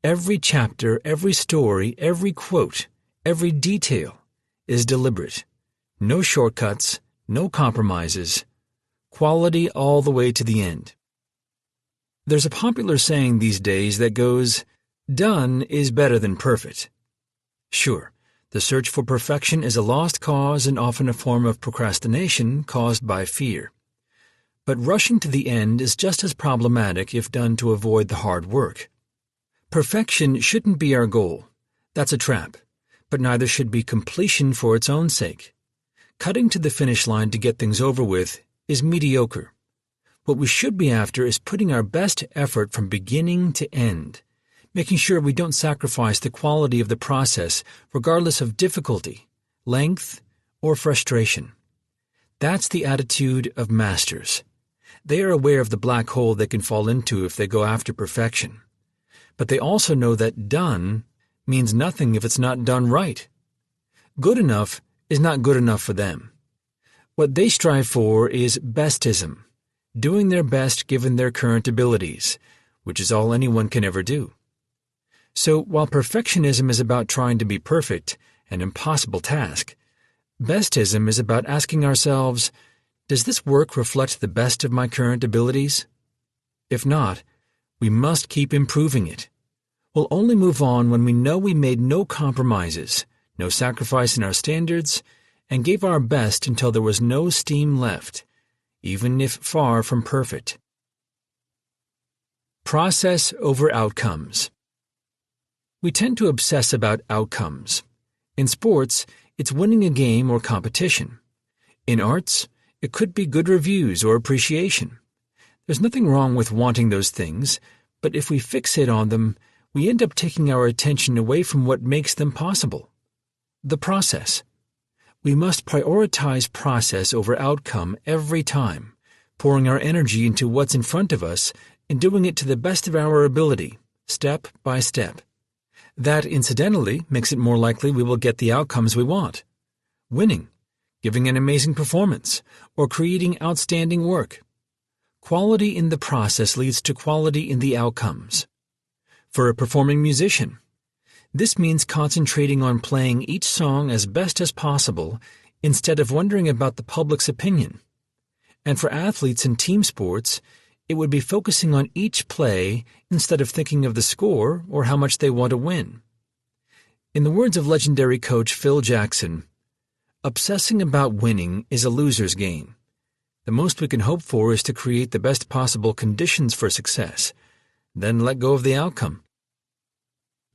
Every chapter, every story, every quote, every detail is deliberate. No shortcuts, no compromises. Quality all the way to the end. There's a popular saying these days that goes, "Done is better than perfect." Sure, the search for perfection is a lost cause and often a form of procrastination caused by fear. But rushing to the end is just as problematic if done to avoid the hard work. Perfection shouldn't be our goal. That's a trap. But neither should be completion for its own sake. Cutting to the finish line to get things over with is mediocre. What we should be after is putting our best effort from beginning to end, making sure we don't sacrifice the quality of the process regardless of difficulty, length, or frustration. That's the attitude of masters. They are aware of the black hole they can fall into if they go after perfection. But they also know that done means nothing if it's not done right. Good enough is not good enough for them. What they strive for is bestism, doing their best given their current abilities, which is all anyone can ever do. So while perfectionism is about trying to be perfect, an impossible task, bestism is about asking ourselves, does this work reflect the best of my current abilities? If not, we must keep improving it. We'll only move on when we know we made no compromises, no sacrifice in our standards, and gave our best until there was no steam left, even if far from perfect. Process over outcomes. We tend to obsess about outcomes. In sports, it's winning a game or competition. In arts, it could be good reviews or appreciation. There's nothing wrong with wanting those things, but if we fixate on them, we end up taking our attention away from what makes them possible. The process. We must prioritize process over outcome every time, pouring our energy into what's in front of us and doing it to the best of our ability, step by step. That, incidentally, makes it more likely we will get the outcomes we want. Winning, giving an amazing performance, or creating outstanding work. Quality in the process leads to quality in the outcomes. For a performing musician, this means concentrating on playing each song as best as possible instead of wondering about the public's opinion. And for athletes in team sports, it would be focusing on each play instead of thinking of the score or how much they want to win. In the words of legendary coach Phil Jackson, obsessing about winning is a loser's game. The most we can hope for is to create the best possible conditions for success, then let go of the outcome.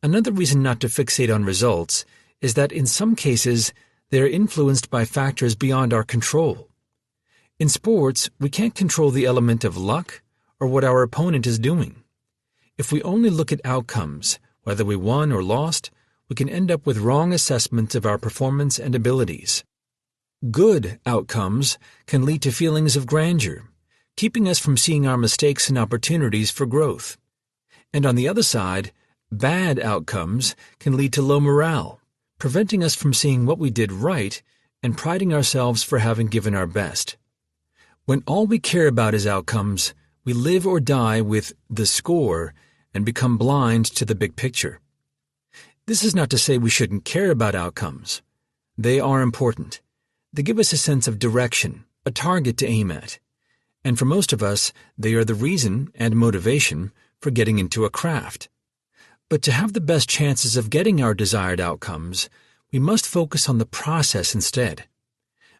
Another reason not to fixate on results is that in some cases they are influenced by factors beyond our control. In sports, we can't control the element of luck or what our opponent is doing. If we only look at outcomes, whether we won or lost, we can end up with wrong assessments of our performance and abilities. Good outcomes can lead to feelings of grandeur, keeping us from seeing our mistakes and opportunities for growth. And on the other side, bad outcomes can lead to low morale, preventing us from seeing what we did right and priding ourselves for having given our best. When all we care about is outcomes, we live or die with the score and become blind to the big picture. This is not to say we shouldn't care about outcomes. They are important. They give us a sense of direction, a target to aim at. And for most of us, they are the reason and motivation for getting into a craft. But to have the best chances of getting our desired outcomes, we must focus on the process instead.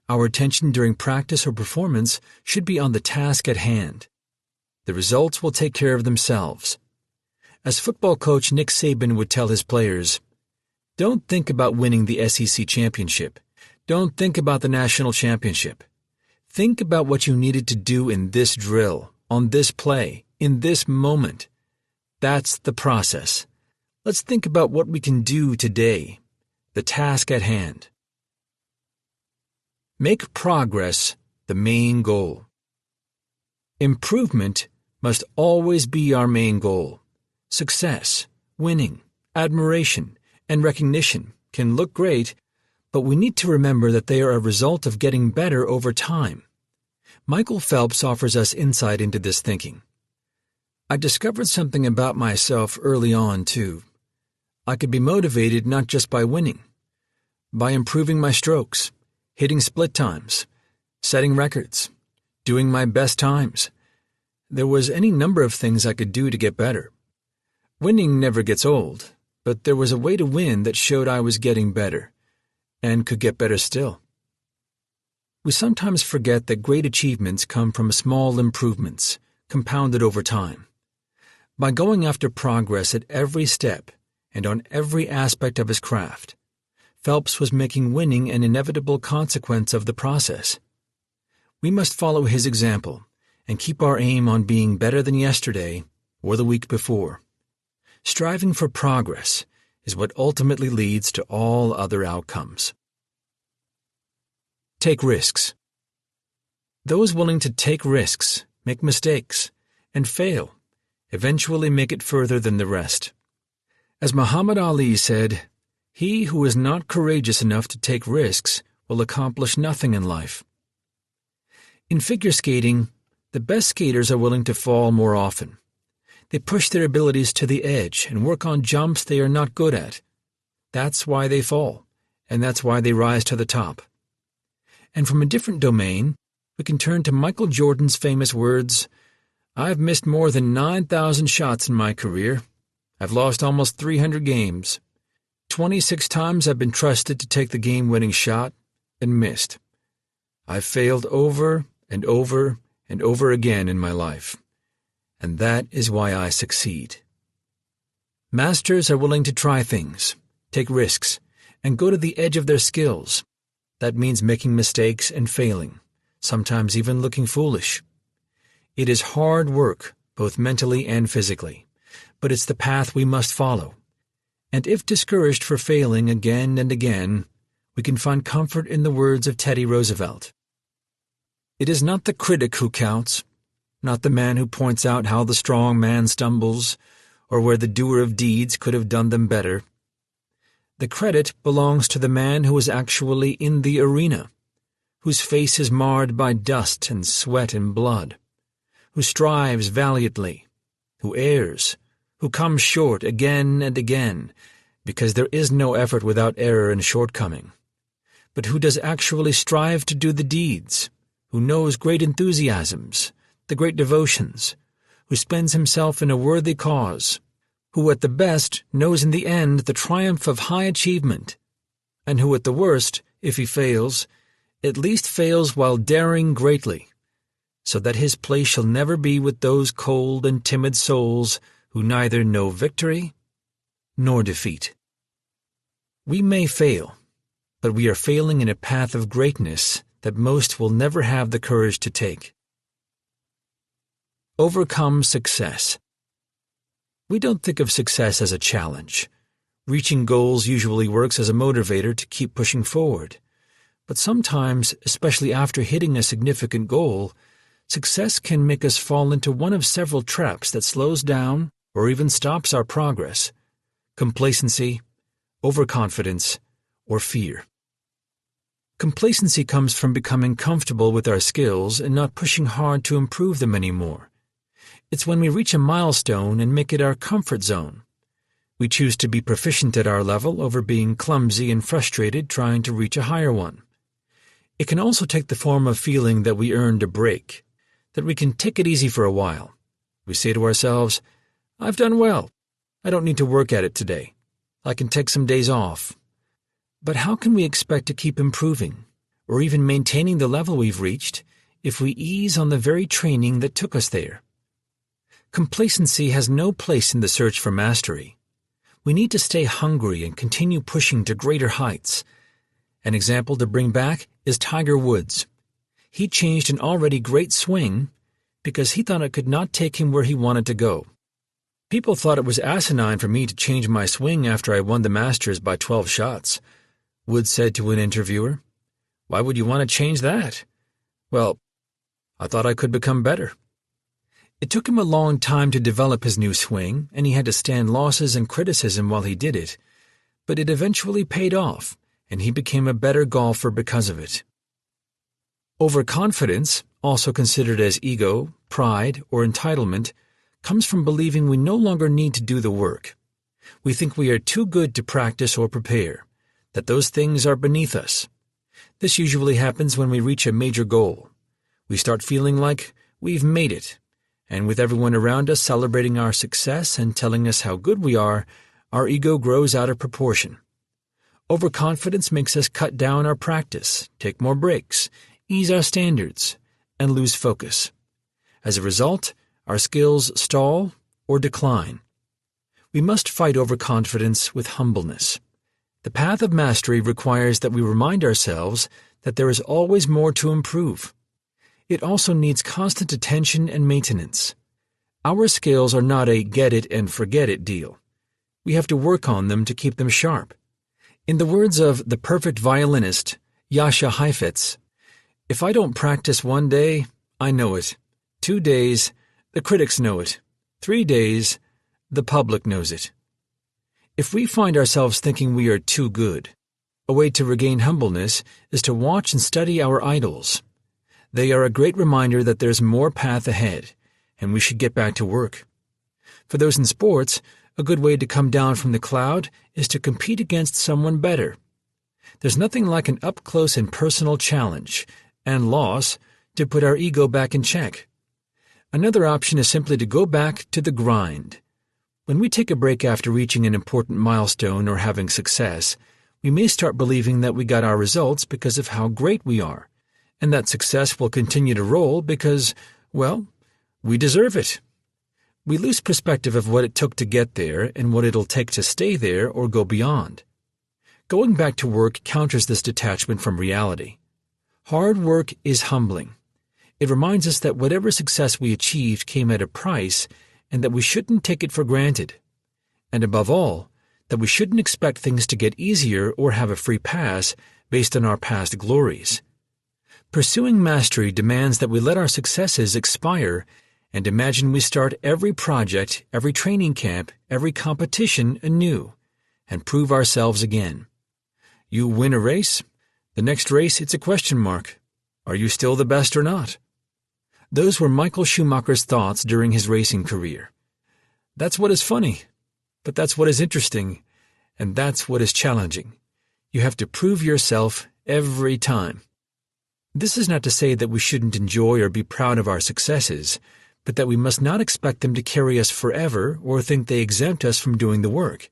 Our attention during practice or performance should be on the task at hand. The results will take care of themselves. As football coach Nick Saban would tell his players, don't think about winning the SEC championship. Don't think about the national championship. Think about what you needed to do in this drill, on this play, in this moment. That's the process. Let's think about what we can do today, the task at hand. Make progress the main goal. Improvement must always be our main goal. Success, winning, admiration, and recognition can look great, but we need to remember that they are a result of getting better over time. Michael Phelps offers us insight into this thinking. I discovered something about myself early on, too. I could be motivated not just by winning, by improving my strokes, hitting split times, setting records, doing my best times. There was any number of things I could do to get better. Winning never gets old, but there was a way to win that showed I was getting better, and could get better still. We sometimes forget that great achievements come from small improvements, compounded over time. By going after progress at every step and on every aspect of his craft, Phelps was making winning an inevitable consequence of the process. We must follow his example and keep our aim on being better than yesterday or the week before. Striving for progress is what ultimately leads to all other outcomes. Take risks. Those willing to take risks, make mistakes, and fail eventually make it further than the rest. As Muhammad Ali said, "He who is not courageous enough to take risks will accomplish nothing in life." In figure skating, The best skaters are willing to fall more often. They push their abilities to the edge and work on jumps they are not good at. That's why they fall, and that's why they rise to the top. And from a different domain, we can turn to Michael Jordan's famous words, "I've missed more than 9,000 shots in my career. I've lost almost 300 games. 26 times I've been trusted to take the game-winning shot and missed. I've failed over and over and over again in my life. And that is why I succeed." Masters are willing to try things, take risks, and go to the edge of their skills. That means making mistakes and failing, sometimes even looking foolish. It is hard work, both mentally and physically, but it's the path we must follow. And if discouraged for failing again and again, we can find comfort in the words of Teddy Roosevelt. It is not the critic who counts, not the man who points out how the strong man stumbles, or where the doer of deeds could have done them better. The credit belongs to the man who is actually in the arena, whose face is marred by dust and sweat and blood, who strives valiantly, who errs, who comes short again and again, because there is no effort without error and shortcoming, but who does actually strive to do the deeds, who knows great enthusiasms, the great devotions, who spends himself in a worthy cause, who at the best knows in the end the triumph of high achievement, and who at the worst, if he fails, at least fails while daring greatly, so that his place shall never be with those cold and timid souls who neither know victory nor defeat. We may fail, but we are failing in a path of greatness that most will never have the courage to take. Overcome success. We don't think of success as a challenge. Reaching goals usually works as a motivator to keep pushing forward. But sometimes, especially after hitting a significant goal, success can make us fall into one of several traps that slows down or even stops our progress: complacency, overconfidence, or fear. Complacency comes from becoming comfortable with our skills and not pushing hard to improve them anymore. It's when we reach a milestone and make it our comfort zone. We choose to be proficient at our level over being clumsy and frustrated trying to reach a higher one. It can also take the form of feeling that we earned a break, that we can take it easy for a while. We say to ourselves, "I've done well. I don't need to work at it today. I can take some days off." But how can we expect to keep improving, or even maintaining the level we've reached, if we ease on the very training that took us there? Complacency has no place in the search for mastery. We need to stay hungry and continue pushing to greater heights. An example to bring back is Tiger Woods. He changed an already great swing because he thought it could not take him where he wanted to go. People thought it was asinine for me to change my swing after I won the Masters by 12 shots. Woods said to an interviewer, "Why would you want to change that?" "Well, I thought I could become better." It took him a long time to develop his new swing, and he had to stand losses and criticism while he did it. But it eventually paid off, and he became a better golfer because of it. Overconfidence, also considered as ego, pride, or entitlement, comes from believing we no longer need to do the work. We think we are too good to practice or prepare, that those things are beneath us. This usually happens when we reach a major goal. We start feeling like we've made it, and with everyone around us celebrating our success and telling us how good we are, our ego grows out of proportion. Overconfidence makes us cut down our practice, take more breaks, ease our standards, and lose focus. As a result, our skills stall or decline. We must fight overconfidence with humbleness. The path of mastery requires that we remind ourselves that there is always more to improve. It also needs constant attention and maintenance. Our skills are not a get-it-and-forget-it deal. We have to work on them to keep them sharp. In the words of the perfect violinist, Jascha Heifetz, "If I don't practice one day, I know it. 2 days, the critics know it. 3 days, the public knows it." If we find ourselves thinking we are too good, a way to regain humbleness is to watch and study our idols. They are a great reminder that there's more path ahead, and we should get back to work. For those in sports, a good way to come down from the cloud is to compete against someone better. There's nothing like an up-close and personal challenge and loss to put our ego back in check. Another option is simply to go back to the grind. When we take a break after reaching an important milestone or having success, we may start believing that we got our results because of how great we are, and that success will continue to roll because, well, we deserve it. We lose perspective of what it took to get there and what it'll take to stay there or go beyond. Going back to work counters this detachment from reality. Hard work is humbling. It reminds us that whatever success we achieved came at a price and that we shouldn't take it for granted. And above all, that we shouldn't expect things to get easier or have a free pass based on our past glories. Pursuing mastery demands that we let our successes expire and imagine we start every project, every training camp, every competition anew, and prove ourselves again. You win a race, the next race it's a question mark. Are you still the best or not? Those were Michael Schumacher's thoughts during his racing career. That's what is funny, but that's what is interesting, and that's what is challenging. You have to prove yourself every time. This is not to say that we shouldn't enjoy or be proud of our successes, but that we must not expect them to carry us forever or think they exempt us from doing the work.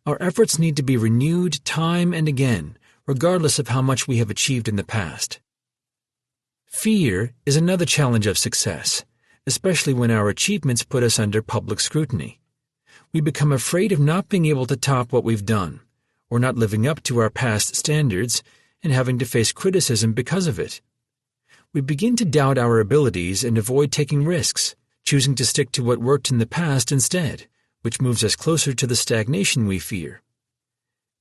Our efforts need to be renewed time and again, regardless of how much we have achieved in the past. Fear is another challenge of success, especially when our achievements put us under public scrutiny. We become afraid of not being able to top what we've done, or not living up to our past standards, and having to face criticism because of it. We begin to doubt our abilities and avoid taking risks, choosing to stick to what worked in the past instead, which moves us closer to the stagnation we fear.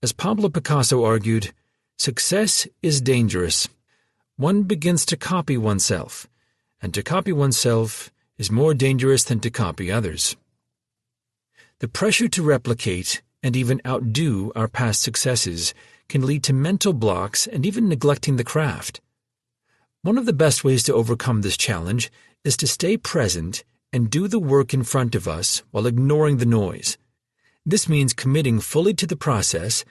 As Pablo Picasso argued, success is dangerous. One begins to copy oneself, and to copy oneself is more dangerous than to copy others. The pressure to replicate and even outdo our past successes can lead to mental blocks and even neglecting the craft. One of the best ways to overcome this challenge is to stay present and do the work in front of us while ignoring the noise. This means committing fully to the process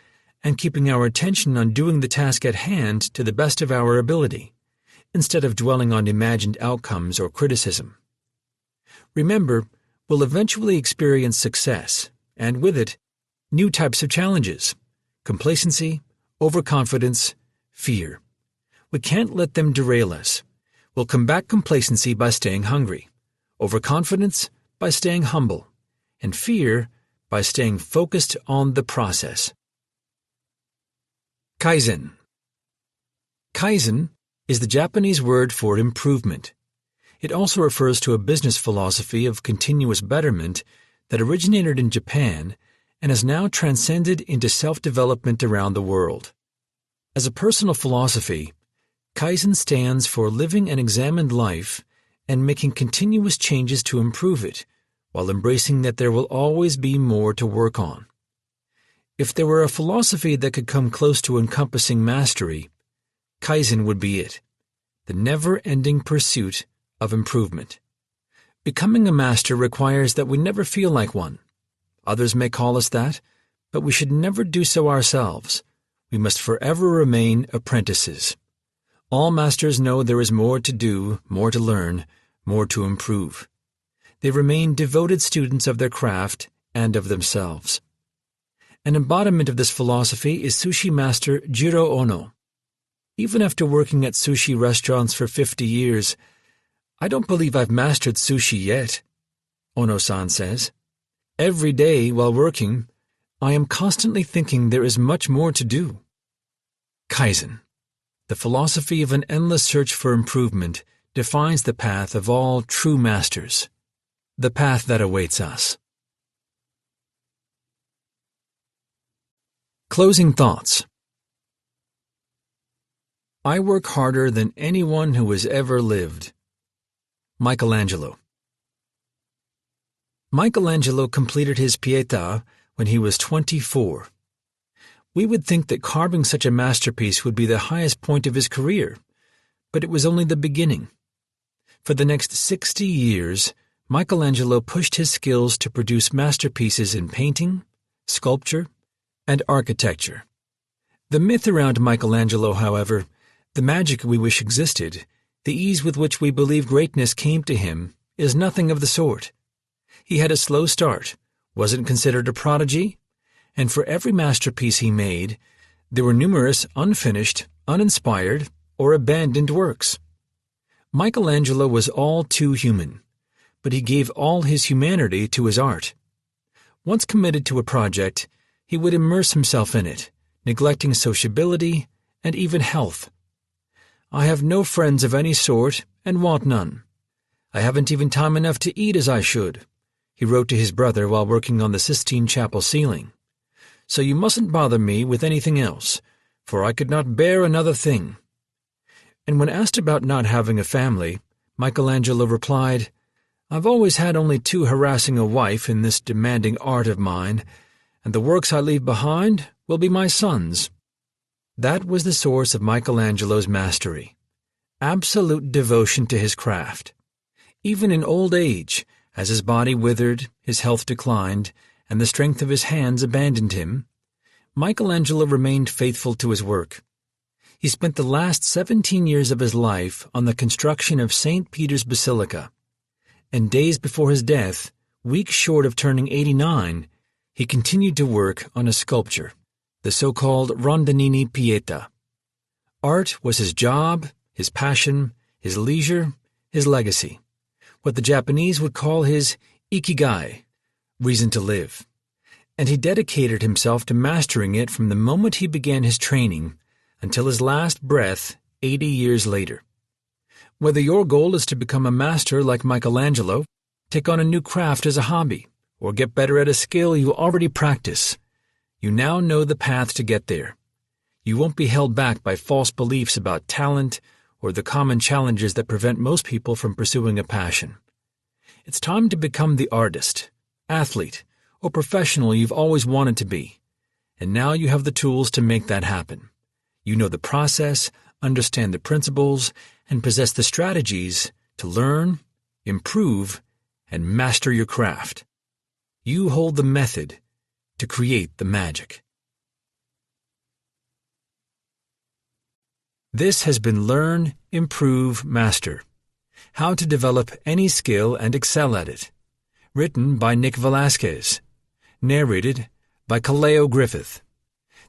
and keeping our attention on doing the task at hand to the best of our ability, instead of dwelling on imagined outcomes or criticism. Remember, we'll eventually experience success, and with it, new types of challenges: complacency, overconfidence, fear. We can't let them derail us. We'll combat complacency by staying hungry, overconfidence by staying humble, and fear by staying focused on the process. Kaizen. Kaizen is the Japanese word for improvement. It also refers to a business philosophy of continuous betterment that originated in Japan and has now transcended into self-development around the world. As a personal philosophy, Kaizen stands for living an examined life and making continuous changes to improve it, while embracing that there will always be more to work on. If there were a philosophy that could come close to encompassing mastery, Kaizen would be it, the never-ending pursuit of improvement. Becoming a master requires that we never feel like one. Others may call us that, but we should never do so ourselves. We must forever remain apprentices. All masters know there is more to do, more to learn, more to improve. They remain devoted students of their craft and of themselves. An embodiment of this philosophy is sushi master Jiro Ono. Even after working at sushi restaurants for 50 years, I don't believe I've mastered sushi yet, Ono-san says. Every day while working, I am constantly thinking there is much more to do. Kaizen, the philosophy of an endless search for improvement, defines the path of all true masters, the path that awaits us. Closing thoughts. I work harder than anyone who has ever lived. Michelangelo. Michelangelo completed his Pietà when he was 24. We would think that carving such a masterpiece would be the highest point of his career, But it was only the beginning. For the next 60 years, Michelangelo pushed his skills to produce masterpieces in painting, sculpture, and architecture. The myth around Michelangelo, however, the magic we wish existed, the ease with which we believe greatness came to him, is nothing of the sort. He had a slow start, wasn't considered a prodigy, and for every masterpiece he made, there were numerous unfinished, uninspired, or abandoned works. Michelangelo was all too human, but he gave all his humanity to his art. Once committed to a project, he would immerse himself in it, neglecting sociability and even health. "I have no friends of any sort and want none. I haven't even time enough to eat as I should," he wrote to his brother while working on the Sistine Chapel ceiling. "So you mustn't bother me with anything else, for I could not bear another thing." And when asked about not having a family, Michelangelo replied, "I've always had only too harassing a wife in this demanding art of mine, and the works I leave behind will be my sons." That was the source of Michelangelo's mastery. Absolute devotion to his craft. Even in old age, as his body withered, his health declined, and the strength of his hands abandoned him, Michelangelo remained faithful to his work. He spent the last 17 years of his life on the construction of St. Peter's Basilica, and days before his death, weeks short of turning 89, he continued to work on a sculpture, the so-called Rondinini Pieta. Art was his job, his passion, his leisure, his legacy, what the Japanese would call his ikigai, reason to live, and he dedicated himself to mastering it from the moment he began his training until his last breath 80 years later. Whether your goal is to become a master like Michelangelo, take on a new craft as a hobby, or get better at a skill you already practice, you now know the path to get there. You won't be held back by false beliefs about talent or the common challenges that prevent most people from pursuing a passion. It's time to become the artist, athlete, or professional you've always wanted to be, and now you have the tools to make that happen. You know the process, understand the principles, and possess the strategies to learn, improve, and master your craft. You hold the method to create the magic. This has been Learn, Improve, Master. How to develop any skill and excel at it. Written by Nick Velasquez. Narrated by Kaleo Griffith.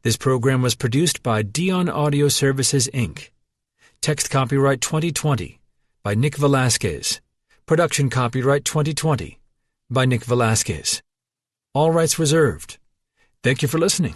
This program was produced by Dion Audio Services, Inc. Text copyright 2020 by Nick Velasquez. Production copyright 2020 by Nick Velasquez. All rights reserved. Thank you for listening.